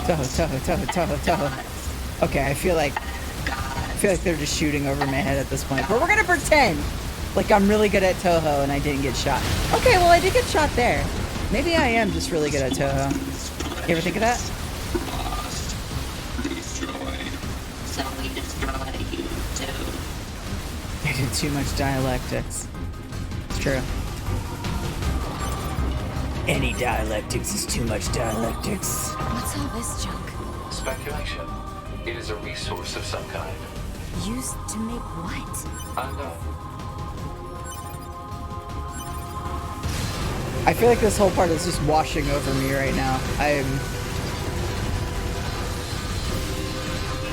Speaker 1: Toho. Okay, I feel like they're just shooting over my head at this point. But we're gonna pretend like I'm really good at Toho and I didn't get shot. Okay, well I did get shot there. Maybe I am just really good at Toho. You ever think of that? I did too much dialectics. It's true. Any dialectics is too much dialectics.
Speaker 6: What's all this junk?
Speaker 11: Speculation. It is a resource of some kind.
Speaker 6: Used to make what?
Speaker 11: Unknown.
Speaker 1: I feel like this whole part is just washing over me right now.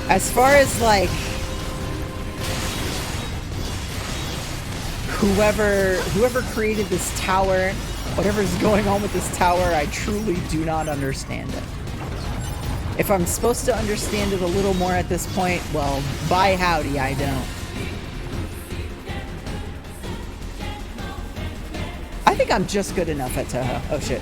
Speaker 1: As far as like whoever created this tower, whatever's going on with this tower, I truly do not understand it. If I'm supposed to understand it a little more at this point, well, by howdy, I don't. I think I'm just good enough at Toho. Oh shit.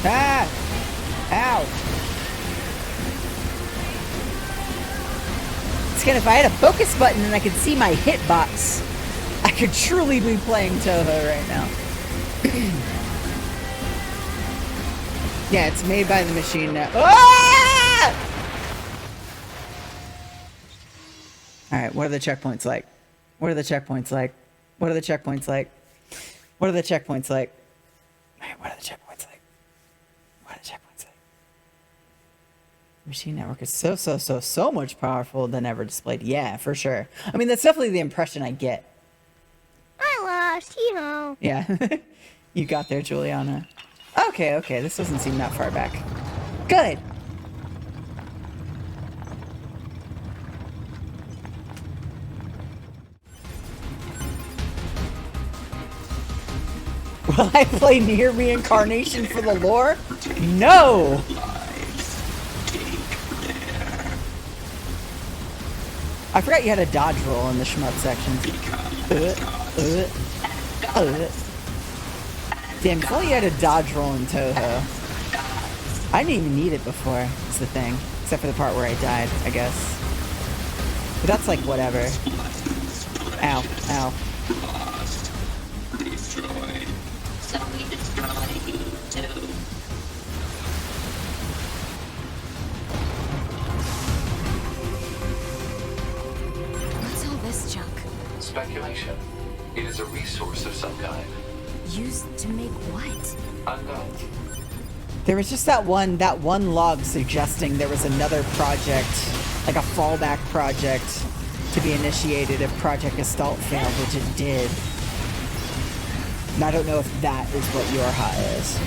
Speaker 1: Ah! Ow! It's good if I had a focus button and I could see my hitbox. I could truly be playing Toho right now. Yeah, it's made by the machine now. Ah! Alright, what are the checkpoints like? What are the checkpoints like? What are the checkpoints like? What are the checkpoints like? Alright, what are the checkpoints like? What are the checkpoints like? Machine network is so much powerful than ever displayed. Yeah, for sure. I mean, that's definitely the impression I get.
Speaker 16: I lost, hee-ho.
Speaker 1: Yeah. You got there, Juliana. Okay, this doesn't seem that far back. Good. Will I play NIER Reincarnation for the lore? No! I forgot you had a dodge roll in the shmup section. Damn, if only you had a dodge roll in Toho. I didn't even need it before, is the thing. Except for the part where I died, I guess. But that's like whatever. Ow, ow.
Speaker 6: What's all this junk?
Speaker 11: Speculation. It is a resource of some kind.
Speaker 13: Used to make what?
Speaker 11: Unknown.
Speaker 1: There was just that one log suggesting there was another project, like a fallback project, to be initiated if Project Gestalt failed, which it did. And I don't know if that is what Yorha is.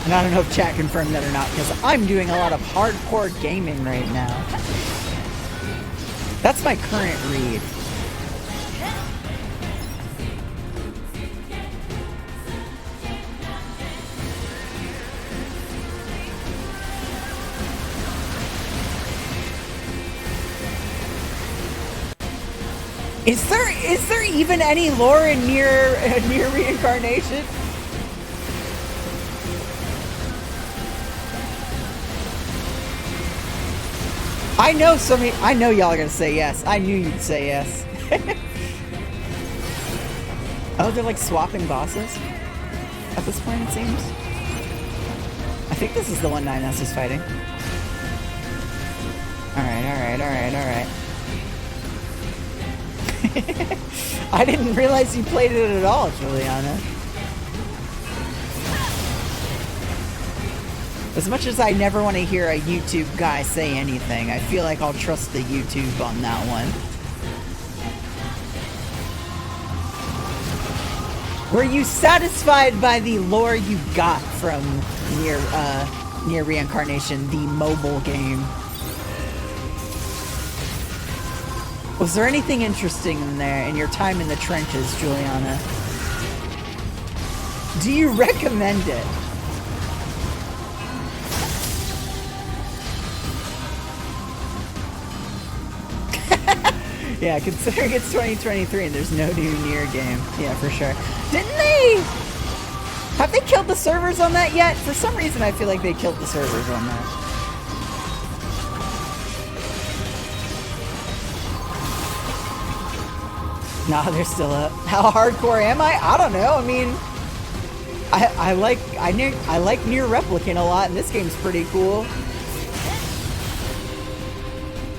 Speaker 1: And I don't know if chat confirmed that or not, because I'm doing a lot of hardcore gaming right now. That's my current read. Is there even any lore in NIER Reincarnation? I know y'all are gonna say yes. I knew you'd say yes. Oh, they're like swapping bosses at this point, it seems. I think this is the one 9S is fighting. Alright. I didn't realize you played it at all, Juliana. As much as I never want to hear a YouTube guy say anything, I feel like I'll trust the YouTube on that one. Were you satisfied by the lore you got from NIER Reincarnation, the mobile game? Was there anything interesting in there in your time in the trenches, Juliana? Do you recommend it? Yeah, considering it's 2023 and there's no new NIER game. Yeah, for sure. Didn't they? Have they killed the servers on that yet? For some reason, I feel like they killed the servers on that. Nah, they're still up. How hardcore am I? I don't know. I mean, I like NIER Replicant a lot, and this game's pretty cool.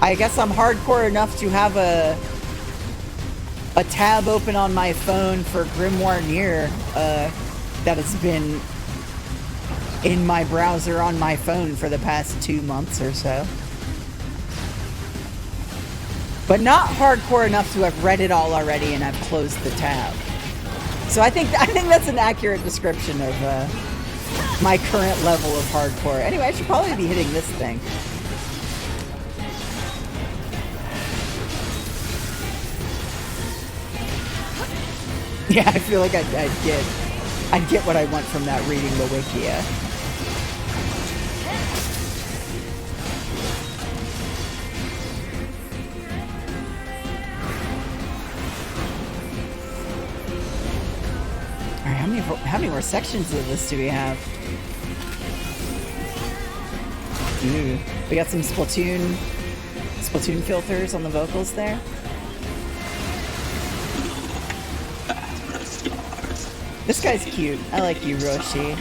Speaker 1: I guess I'm hardcore enough to have a tab open on my phone for Grimoire NIER that has been in my browser on my phone for the past 2 months or so. But not hardcore enough to have read it all already and I've closed the tab. So I think that's an accurate description of my current level of hardcore. Anyway, I should probably be hitting this thing. Yeah, I feel like I'd get what I want from that reading the Wikia. Alright, how many more sections of this do we have? Ooh, we got some Splatoon filters on the vocals there. This guy's cute. I like you, Roshi.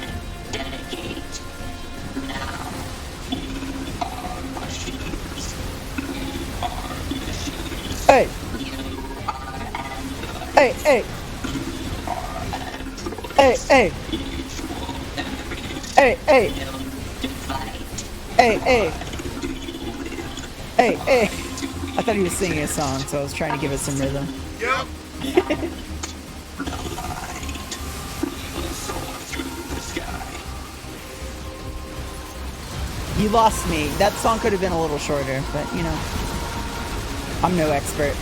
Speaker 1: Hey! Hey, hey! Hey, hey! Hey, hey! Hey, hey! Hey, hey! I thought he was singing a song, so I was trying to give it some rhythm.
Speaker 15: Yep.
Speaker 1: You lost me. That song could have been a little shorter, but you know, I'm no expert.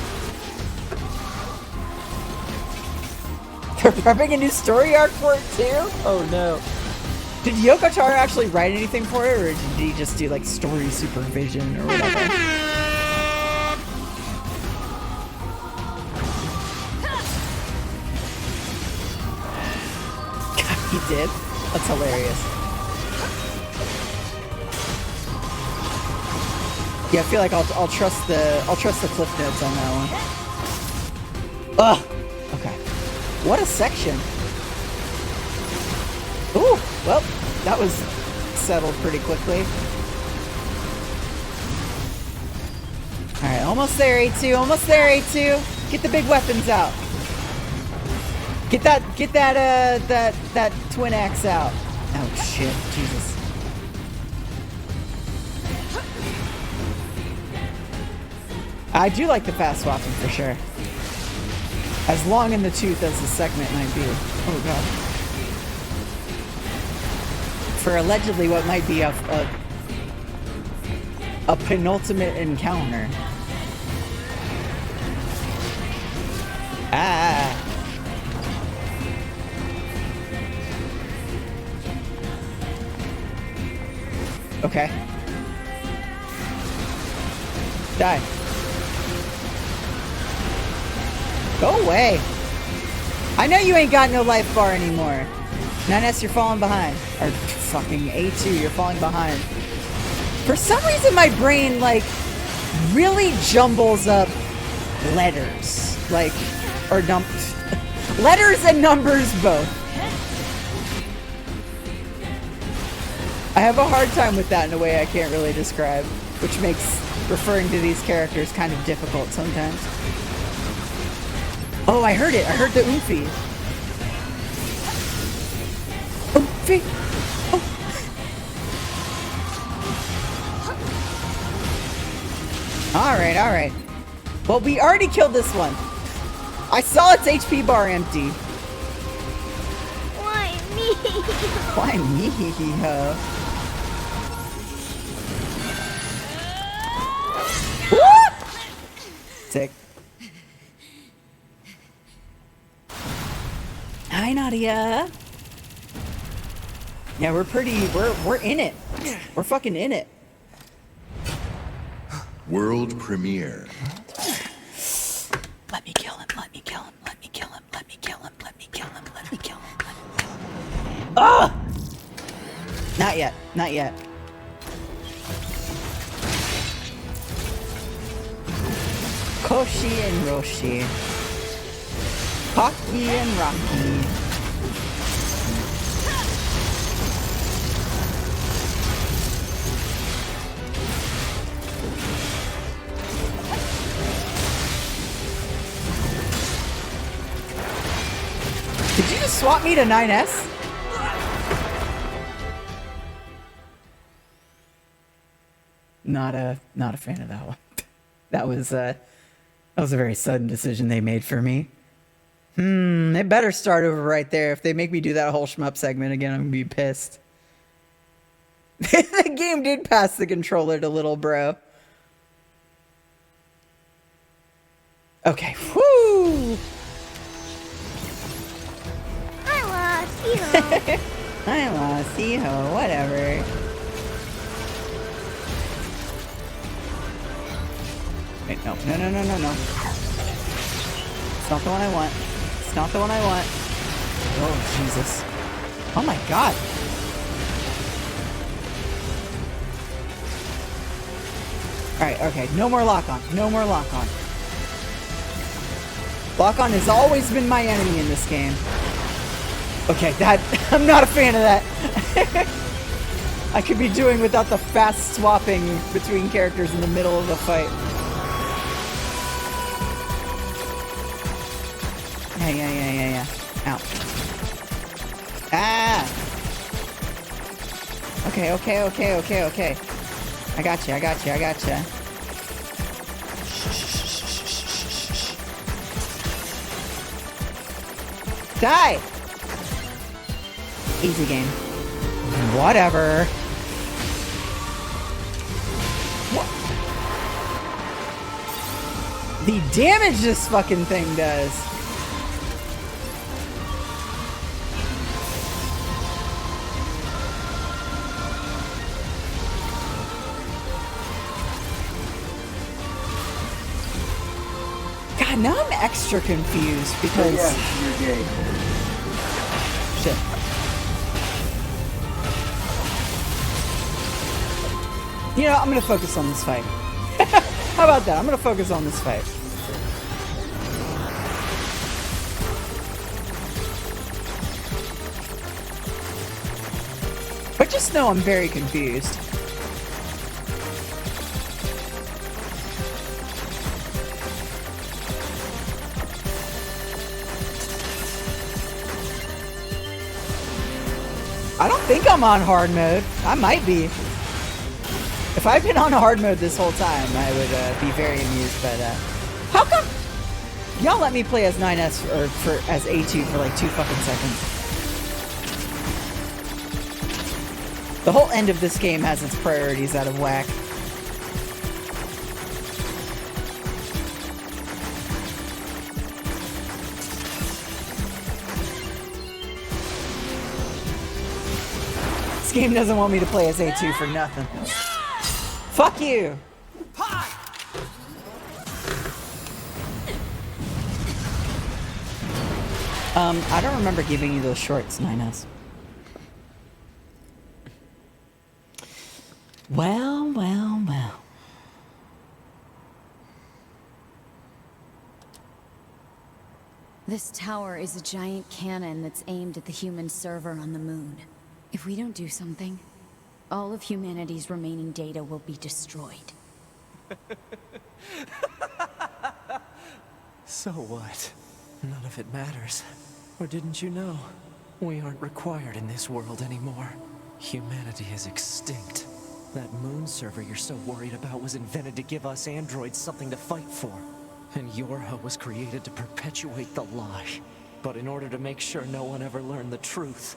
Speaker 1: They're prepping a new story arc for it too? Oh no. Did Yoko Taro actually write anything for it, or did he just do like story supervision or whatever? He did? That's hilarious. Yeah, I feel like I'll trust the cliff notes on that one. Ugh. Okay. What a section. Ooh. Well, that was settled pretty quickly. All right, almost there, A2. Almost there, A2. Get the big weapons out. Get that twin axe out. Oh shit, Jesus. I do like the fast swapping for sure. As long in the tooth as the segment might be. Oh god. For allegedly what might be a penultimate encounter. Ah. Okay. Die. Go away. I know you ain't got no life bar anymore. 9S, you're falling behind. Or fucking A2, you're falling behind. For some reason, my brain, like, really jumbles up letters. Like, or letters and numbers both. I have a hard time with that in a way I can't really describe, which makes referring to these characters kind of difficult sometimes. Oh, I heard it. I heard the oomphy. Oomphy. Oh. Alright, alright. Well, we already killed this one. I saw its HP bar empty.
Speaker 16: Why me?
Speaker 1: Why me, huh? Sick. Hi, Nadia. Yeah, we're in it. We're fucking in it.
Speaker 17: World premiere.
Speaker 1: Let me kill him, let me kill him, let me kill him, let me kill him, let me kill him, let me kill him, let me kill him. Ah! Not yet, not yet. Koshi and Roshi. Pocky and Rocky. Did you just swap me to 9S? Not a fan of that one. That was a very sudden decision they made for me. They better start over right there. If they make me do that whole shmup segment again, I'm gonna be pissed. The game did pass the controller to little bro. Okay, whoo!
Speaker 16: I lost you.
Speaker 1: I lost you, whatever. Wait, no. It's not the one I want. It's not the one I want. Oh, Jesus. Oh my god. Alright, okay. No more lock-on. No more lock-on. Lock-on has always been my enemy in this game. Okay, that... I'm not a fan of that. I could be doing without the fast swapping between characters in the middle of a fight. Yeah. Ow. Ah! Okay. I gotcha. Die! Easy game. Whatever. What? The damage this fucking thing does. God, now I'm extra confused because...
Speaker 9: Yeah, you're gay.
Speaker 1: Shit. You know, I'm gonna focus on this fight. How about that? I'm gonna focus on this fight. But just know I'm very confused. I don't think I'm on hard mode. I might be. If I've been on hard mode this whole time, I would be very amused by that. How come y'all let me play as 9S or as A2 for like 2 fucking seconds? The whole end of this game has its priorities out of whack. This game doesn't want me to play as A2 for nothing. Fuck you! I don't remember giving you those shorts, 9S. Well, well, well.
Speaker 13: This tower is a giant cannon that's aimed at the human server on the moon. If we don't do something, all of humanity's remaining data will be destroyed.
Speaker 2: So what? None of it matters. Or didn't you know? We aren't required in this world anymore. Humanity is extinct. That moon server you're so worried about was invented to give us androids something to fight for. And Yorha was created to perpetuate the lie. But in order to make sure no one ever learned the truth,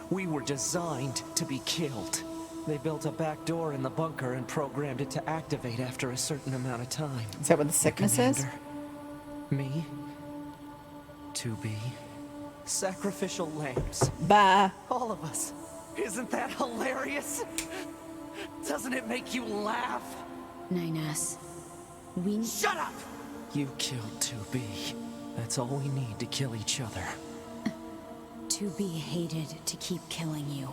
Speaker 2: we were designed to be killed. They built a back door in the bunker and programmed it to activate after a certain amount of time.
Speaker 1: Is that what the sickness is?
Speaker 2: Me, to be sacrificial lambs.
Speaker 1: Bye.
Speaker 2: All of us. Isn't that hilarious? Doesn't it make you laugh?
Speaker 13: 9S, we...
Speaker 2: Shut up! You killed 2B. That's all we need to kill each other.
Speaker 13: 2B hated to keep killing you.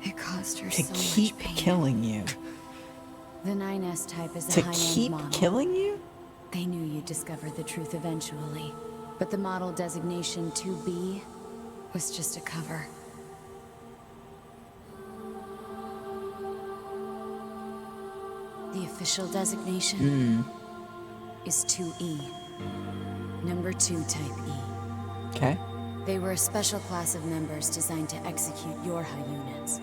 Speaker 13: It caused her
Speaker 1: To
Speaker 13: so
Speaker 1: keep
Speaker 13: much pain.
Speaker 1: killing you.
Speaker 13: The 9S type is a
Speaker 1: To
Speaker 13: high-end
Speaker 1: keep
Speaker 13: model.
Speaker 1: killing you?
Speaker 13: They knew you'd discover the truth eventually. But the model designation 2B was just a cover. The official designation is 2E. Number 2 type E.
Speaker 1: Okay.
Speaker 13: They were a special class of members designed to execute Yorha units.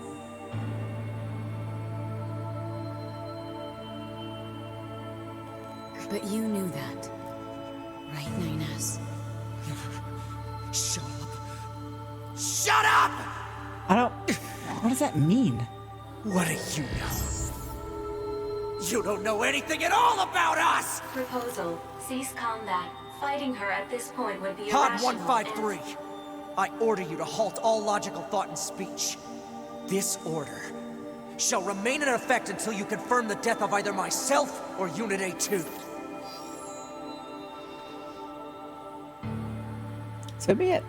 Speaker 13: But you knew that, right, 9S?
Speaker 15: Shut up! Shut up!
Speaker 1: I don't... What does that mean?
Speaker 15: What do you know? You don't know anything at all about us!
Speaker 6: Proposal. Cease combat. Fighting her at this point would be
Speaker 15: Pod
Speaker 6: irrational
Speaker 15: 153. I order you to halt all logical thought and speech. This order shall remain in effect until you confirm the death of either myself or Unit A2.
Speaker 1: So be it.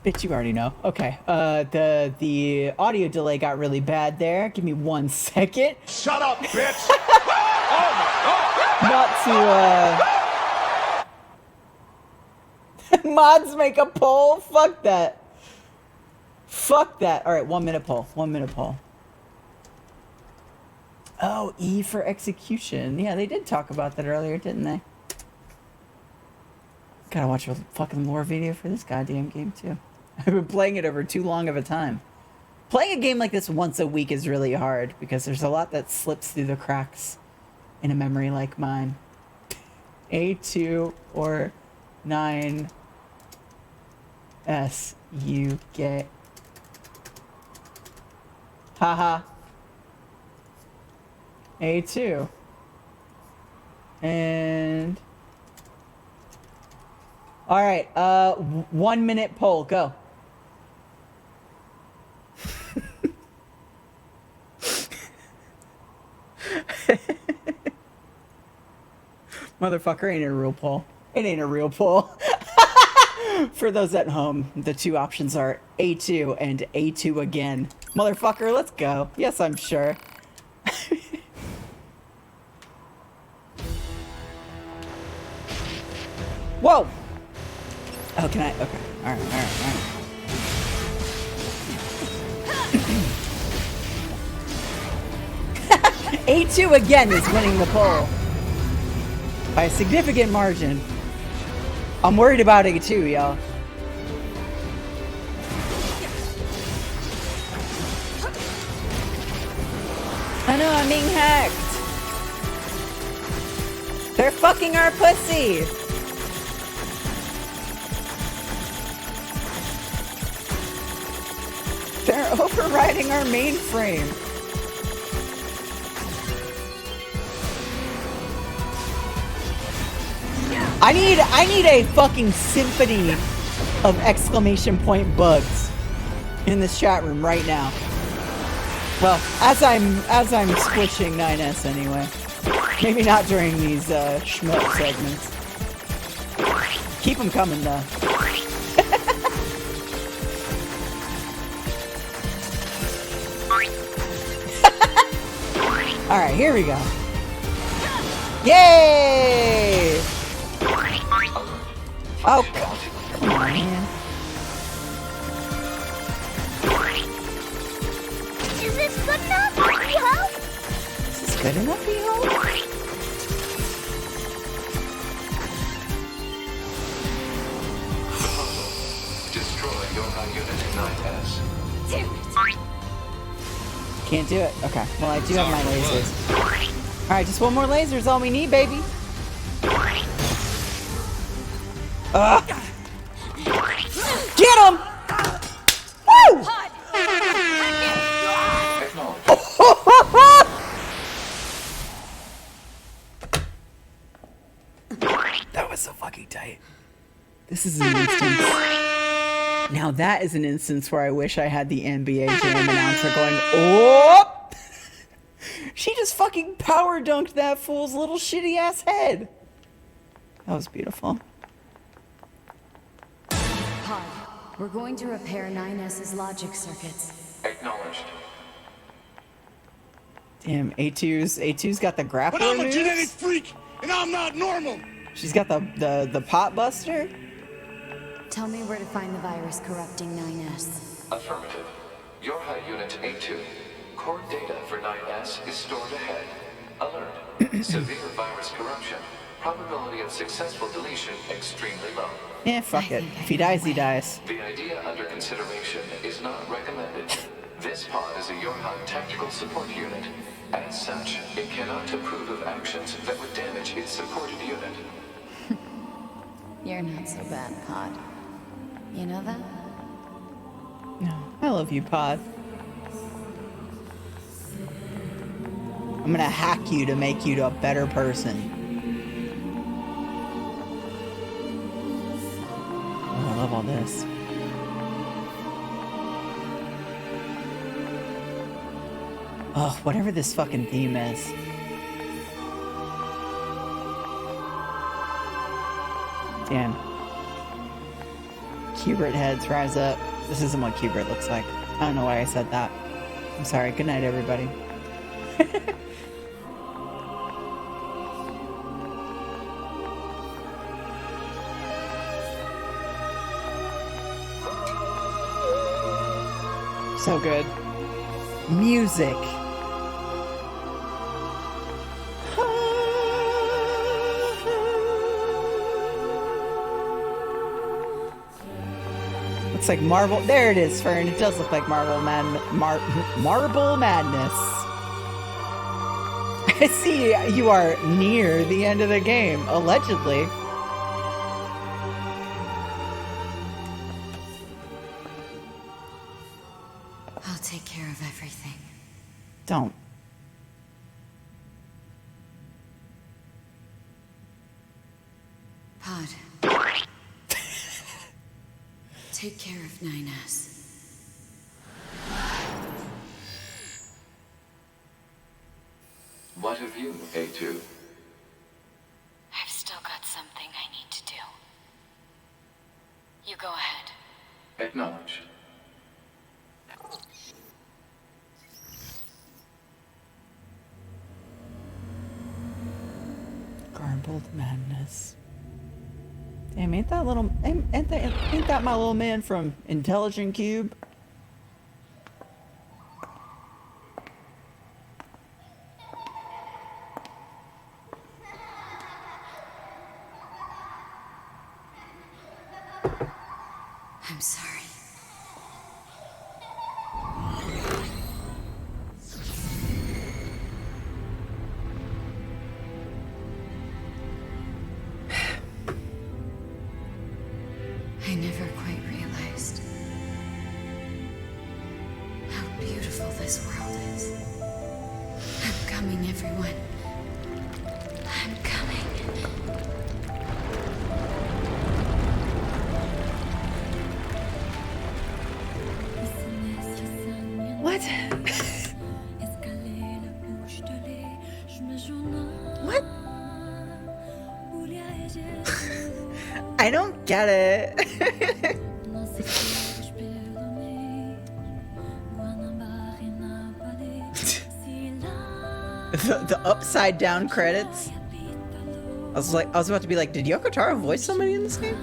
Speaker 1: Bitch, you already know. Okay. The audio delay got really bad there. Give me 1 second.
Speaker 17: Shut up, bitch!
Speaker 1: Not to mods make a poll? Fuck that. Fuck that. Alright, 1 minute poll. 1 minute poll. Oh, E for execution. Yeah, they did talk about that earlier, didn't they? Gotta watch a fucking lore video for this goddamn game, too. I've been playing it over too long of a time. Playing a game like this once a week is really hard, because there's a lot that slips through the cracks in a memory like mine. A2 or 9S, you get... Haha. A2. And... Alright, 1 minute poll, go. Motherfucker, ain't a real poll. It ain't a real poll. For those at home, the two options are A2 and A2 again. Motherfucker, let's go. Yes, I'm sure. Whoa! Oh, can I? Okay. Alright, alright, alright. A2 again is winning the poll. By a significant margin. I'm worried about A2, y'all. I know, I'm being hacked. They're fucking our pussy. They're overriding our mainframe. I need a fucking symphony of exclamation point bugs in this chat room right now. Well, as I'm squishing 9S anyway. Maybe not during these schmuck segments. Keep them coming though. All right, here we go. Yay! Oh, come on, man.
Speaker 5: Is this good enough? You hope?
Speaker 1: Is this good enough, you hope?
Speaker 11: Destroy your unit 9S.
Speaker 1: Can't do it. Okay. Well, I do have my lasers. All right, just one more laser is all we need, baby. Get him! Woo! That was so fucking tight. This is an instance. Now that is an instance where I wish I had the NBA Jam announcer going, oh! She just fucking power dunked that fool's little shitty ass head. That was beautiful.
Speaker 13: Pod, we're going to repair 9S's logic circuits.
Speaker 11: Acknowledged.
Speaker 1: Damn, A2's got the grappler
Speaker 18: But I'm a
Speaker 1: moves.
Speaker 18: genetic freak, and I'm not normal.
Speaker 1: She's got the pot buster.
Speaker 13: Tell me where to find the virus corrupting 9S.
Speaker 11: Affirmative. Your high unit A2. Core data for 9S is stored ahead. Alert. Severe virus corruption. Probability of successful deletion extremely low.
Speaker 1: Yeah, fuck it. If he dies, he dies.
Speaker 11: The idea under consideration is not recommended. This pod is a Yorha tactical support unit. As such, it cannot approve of actions that would damage its supported unit.
Speaker 13: You're not so bad, Pod. You know that?
Speaker 1: No, I love you, Pod. I'm gonna hack you to make you a better person. Oh, I love all this. Oh, whatever this fucking theme is. Damn. Cubert heads rise up. This isn't what Cubert looks like. I don't know why I said that. I'm sorry. Good night, everybody. So good. Music. Looks like Marble. There it is, Fern. It does look like Marble Madness. I see you are near the end of the game, allegedly.
Speaker 13: I'll take care of everything.
Speaker 1: Don't.
Speaker 13: Pod. Take care of 9S.
Speaker 11: What of you, A2?
Speaker 10: I've still got something I need to do. You go ahead.
Speaker 11: Acknowledged.
Speaker 1: Garbled madness. Damn, ain't that my little man from Intelligent Cube?
Speaker 13: I'm sorry.
Speaker 10: everyone. I'm coming.
Speaker 1: What? What? I don't get it. the upside down credits. I was about to be like, did Yoko Taro voice somebody in this game?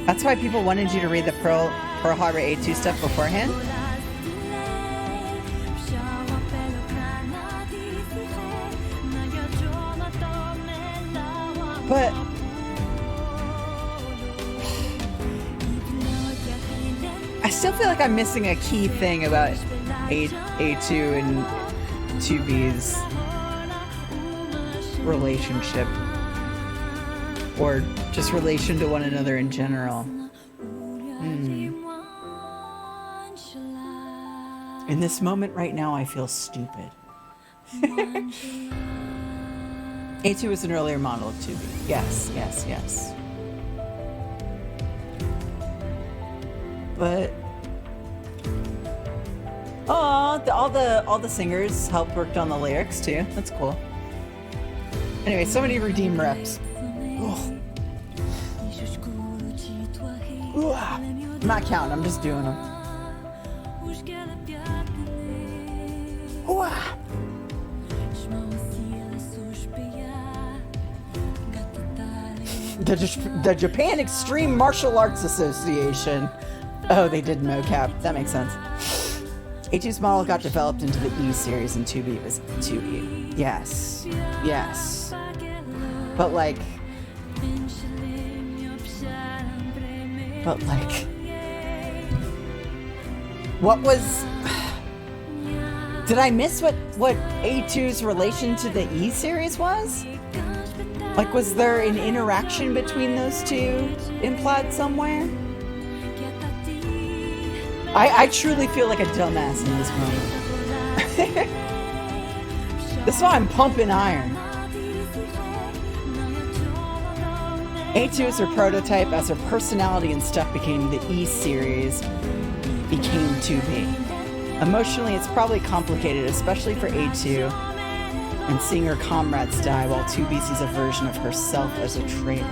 Speaker 1: That's why people wanted you to read the Pearl Harbor A2 stuff beforehand? But I still feel like I'm missing a key thing about A2 and 2B's relationship. Or just relation to one another in general. In this moment right now, I feel stupid. A2 was an earlier model of 2B. Yes, yes, yes. But all the singers helped worked on the lyrics too. That's cool. Anyway, so many redeem reps. I'm not counting, I'm just doing them. The Japan Extreme Martial Arts Association. Oh, they did mocap. That makes sense. A2's model got developed into the E series and 2B was 2E. Yes. Yes. But like... What was... Did I miss what A2's relation to the E series was? Like, was there an interaction between those two implied somewhere? I truly feel like a dumbass in this moment. This is why I'm pumping iron. A2 is her prototype as her personality and stuff became the E series, became 2B. Emotionally, it's probably complicated, especially for A2, and seeing her comrades die while 2B sees a version of herself as a traitor.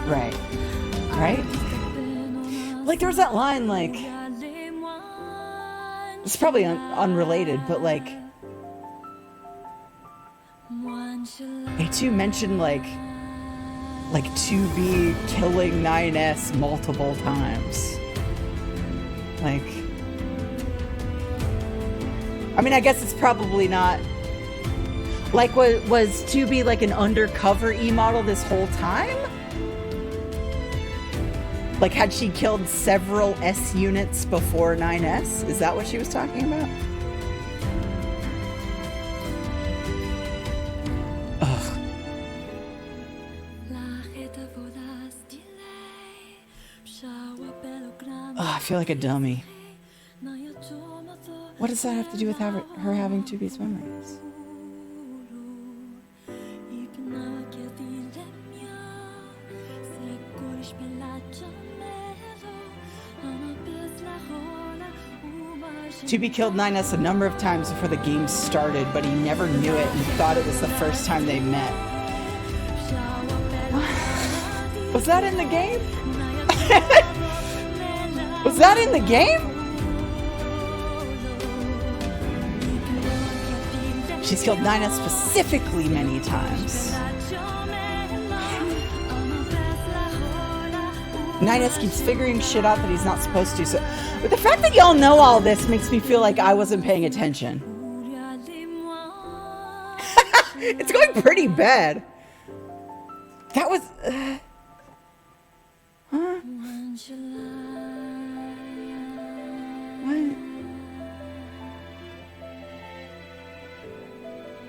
Speaker 1: Right. Right? Like, there was that line, like... It's probably unrelated, but, like... A2 mentioned, like 2B killing 9S multiple times. Like... I mean, I guess it's probably not... Like, was 2B like an undercover E-model this whole time? Like, had she killed several S units before 9S? Is that what she was talking about? Ugh. Ugh, I feel like a dummy. What does that have to do with her having 2B's memories? Tubi killed 9S a number of times before the game started, but he never knew it and thought it was the first time they met. Was that in the game? Was that in the game? She's killed 9S specifically many times. 9S keeps figuring shit out that he's not supposed to, so... But the fact that y'all know all this makes me feel like I wasn't paying attention. It's going pretty bad. That was... huh? What?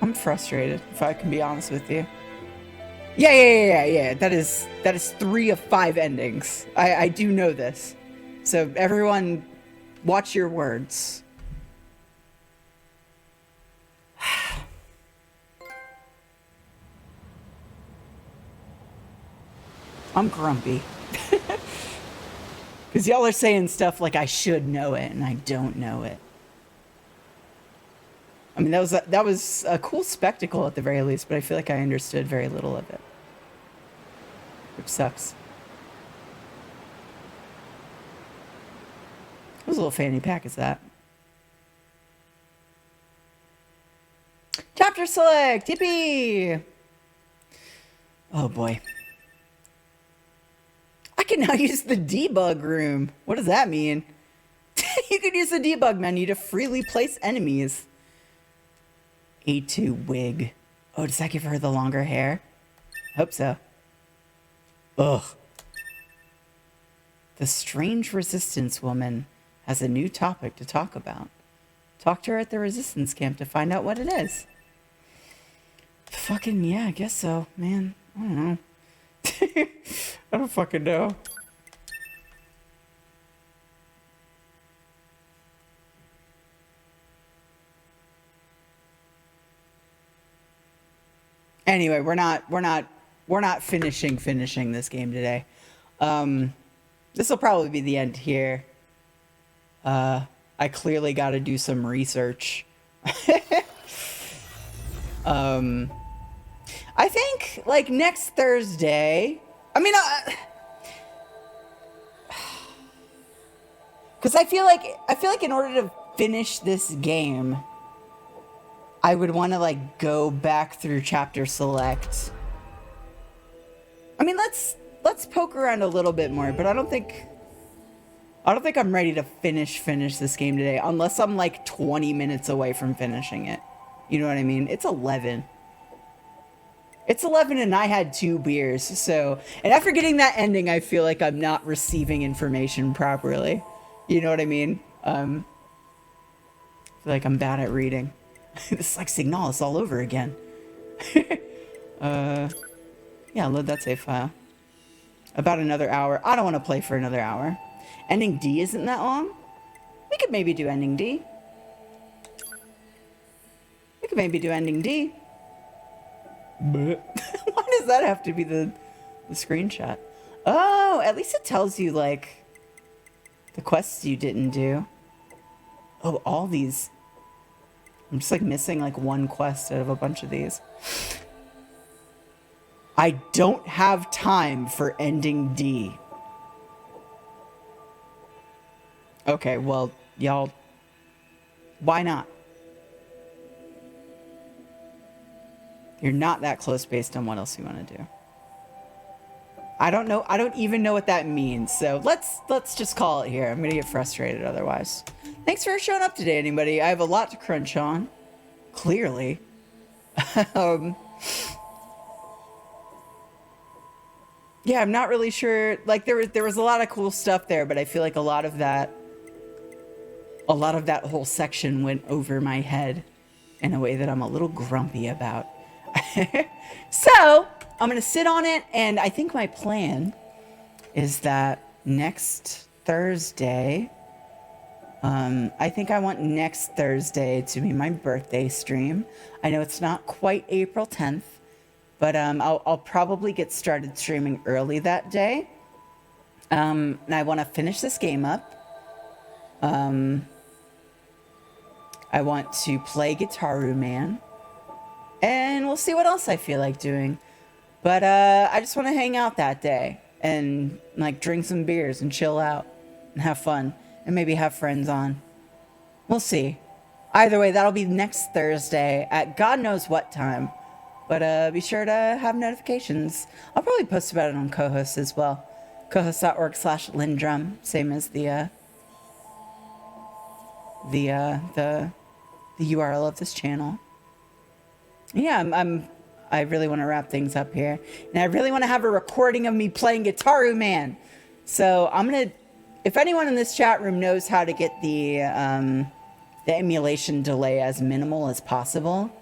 Speaker 1: I'm frustrated, if I can be honest with you. Yeah. That is 3 of 5 endings. I do know this. So everyone, watch your words. I'm grumpy. Because y'all are saying stuff like I should know it, and I don't know it. I mean, that was a cool spectacle at the very least, but I feel like I understood very little of it. Which sucks. Whose little fanny pack is that? Chapter select! Yippee! Oh boy. I can now use the debug room. What does that mean? You can use the debug menu to freely place enemies. A2 wig. Oh, does that give her the longer hair? Hope so. Ugh. The strange resistance woman has a new topic to talk about. Talk to her at the resistance camp to find out what it is. Fucking yeah, I guess so, man. I don't know. I don't fucking know. Anyway, we're not finishing this game today. This will probably be the end here. I clearly got to do some research. I think like next Thursday. I mean, because I feel like in order to finish this game, I would want to like go back through chapter select. I mean, let's poke around a little bit more, but I don't think I'm ready to finish this game today unless I'm like 20 minutes away from finishing it. You know what I mean? It's 11. It's 11 and I had 2 beers, so... And after getting that ending, I feel like I'm not receiving information properly. You know what I mean? I feel like I'm bad at reading. This is like Signalis all over again. Yeah, load that save file. About another hour. I don't want to play for another hour. Ending D isn't that long. We could maybe do ending D. Why does that have to be the screenshot? Oh, at least it tells you, like, the quests you didn't do. Oh, all these. I'm just, like, missing, like, one quest out of a bunch of these. I don't have time for ending D. Okay, well, y'all, why not? You're not that close based on what else you want to do. I don't know. I don't even know what that means. So let's just call it here. I'm going to get frustrated otherwise. Thanks for showing up today, anybody. I have a lot to crunch on. Clearly. Yeah, I'm not really sure. Like there was a lot of cool stuff there, but I feel like a lot of that whole section went over my head in a way that I'm a little grumpy about. So I'm gonna sit on it, and I think my plan is that next Thursday, I think I want next Thursday to be my birthday stream. I know it's not quite April 10th, but I'll probably get started streaming early that day. And I want to finish this game up. I want to play Guitaru Man. And we'll see what else I feel like doing. But I just want to hang out that day and like drink some beers and chill out and have fun and maybe have friends on. We'll see. Either way, that'll be next Thursday at God knows what time. But be sure to have notifications. I'll probably post about it on co-host as well. cohost.org/Lindrum, same as the URL of this channel. Yeah, I really want to wrap things up here. And I really want to have a recording of me playing Guitaru Man. So I'm going to, if anyone in this chat room knows how to get the emulation delay as minimal as possible,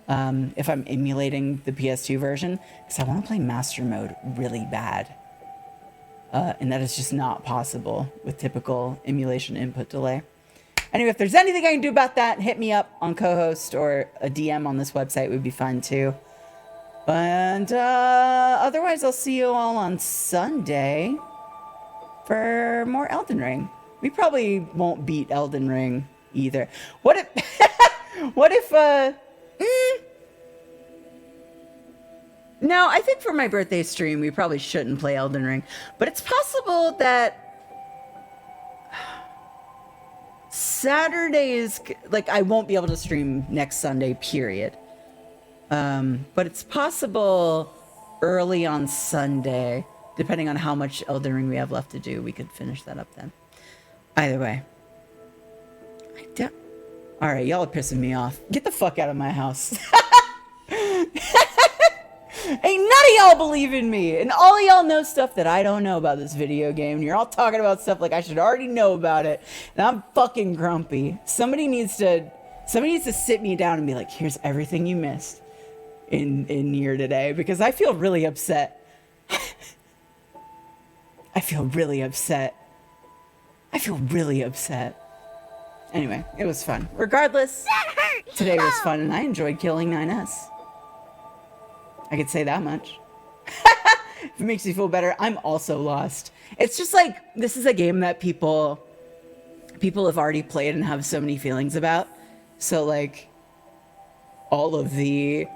Speaker 1: if I'm emulating the PS2 version, because I want to play Master Mode really bad. And that is just not possible with typical emulation input delay. Anyway, if there's anything I can do about that, hit me up on co-host or a DM on this website would be fine too. And otherwise, I'll see you all on Sunday for more Elden Ring. We probably won't beat Elden Ring either. What if, No, I think for my birthday stream, we probably shouldn't play Elden Ring. But it's possible that Saturdays, like, I won't be able to stream next Sunday, period. But it's possible early on Sunday, depending on how much Elden Ring we have left to do, we could finish that up then. Either way. Alright, y'all are pissing me off. Get the fuck out of my house. Ain't none of y'all believe in me, and all of y'all know stuff that I don't know about this video game, and you're all talking about stuff like I should already know about it, and I'm fucking grumpy. Somebody needs to sit me down and be like, here's everything you missed in NIER today, because I feel really upset. I feel really upset. Anyway, it was fun. Regardless, today was fun, and I enjoyed killing 9S. I could say that much. If it makes you feel better, I'm also lost. It's just like, this is a game that people have already played and have so many feelings about. So like, all of the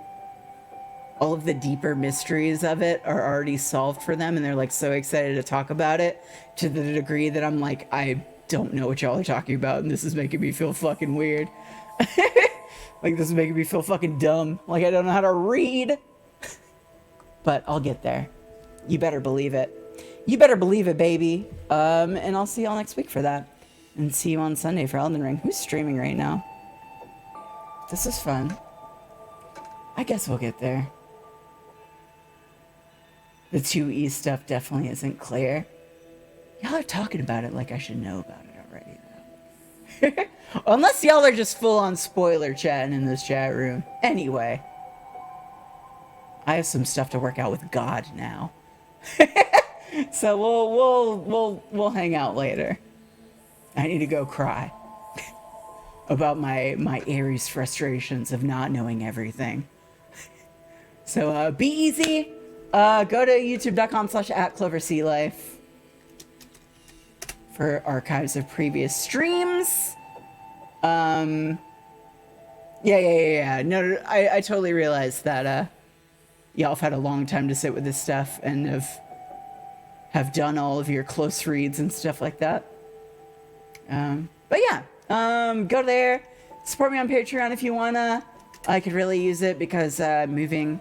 Speaker 1: deeper mysteries of it are already solved for them, and they're like so excited to talk about it, to the degree that I'm like, I don't know what y'all are talking about, and this is making me feel fucking weird. Like, this is making me feel fucking dumb. Like, I don't know how to read. But I'll get there. You better believe it. You better believe it, baby. And I'll see y'all next week for that. And see you on Sunday for Elden Ring. Who's streaming right now? This is fun. I guess we'll get there. The 2E stuff definitely isn't clear. Y'all are talking about it like I should know about it already, though. Unless y'all are just full-on spoiler chatting in this chat room. Anyway. I have some stuff to work out with God now. So we'll hang out later. I need to go cry about my Aries frustrations of not knowing everything. So be easy. Go to youtube.com/@CloverSeaLife for archives of previous streams. Yeah. No, I totally realized that y'all have had a long time to sit with this stuff and have done all of your close reads and stuff like that. But yeah, go there, support me on Patreon if you wanna. I could really use it because moving,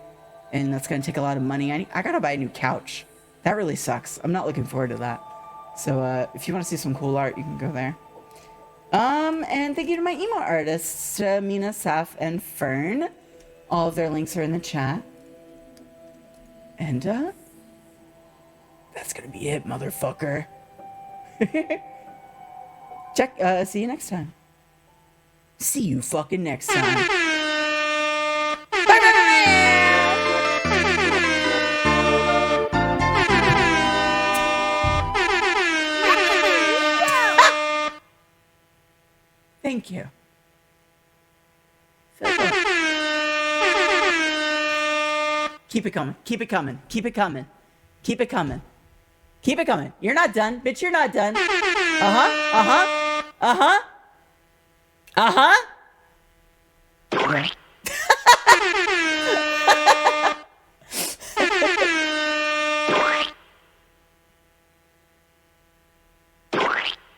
Speaker 1: and that's gonna take a lot of money. I gotta buy a new couch. That really sucks. I'm not looking forward to that. So if you want to see some cool art, you can go there. And thank you to my emo artists, Mina, Saf, and Fern. All of their links are in the chat. And, that's gonna be it, motherfucker. See you next time. See you fucking next time. Thank you. Keep it coming. Keep it coming. Keep it coming. Keep it coming. Keep it coming. You're not done. Bitch, you're not done. Uh-huh. Yeah.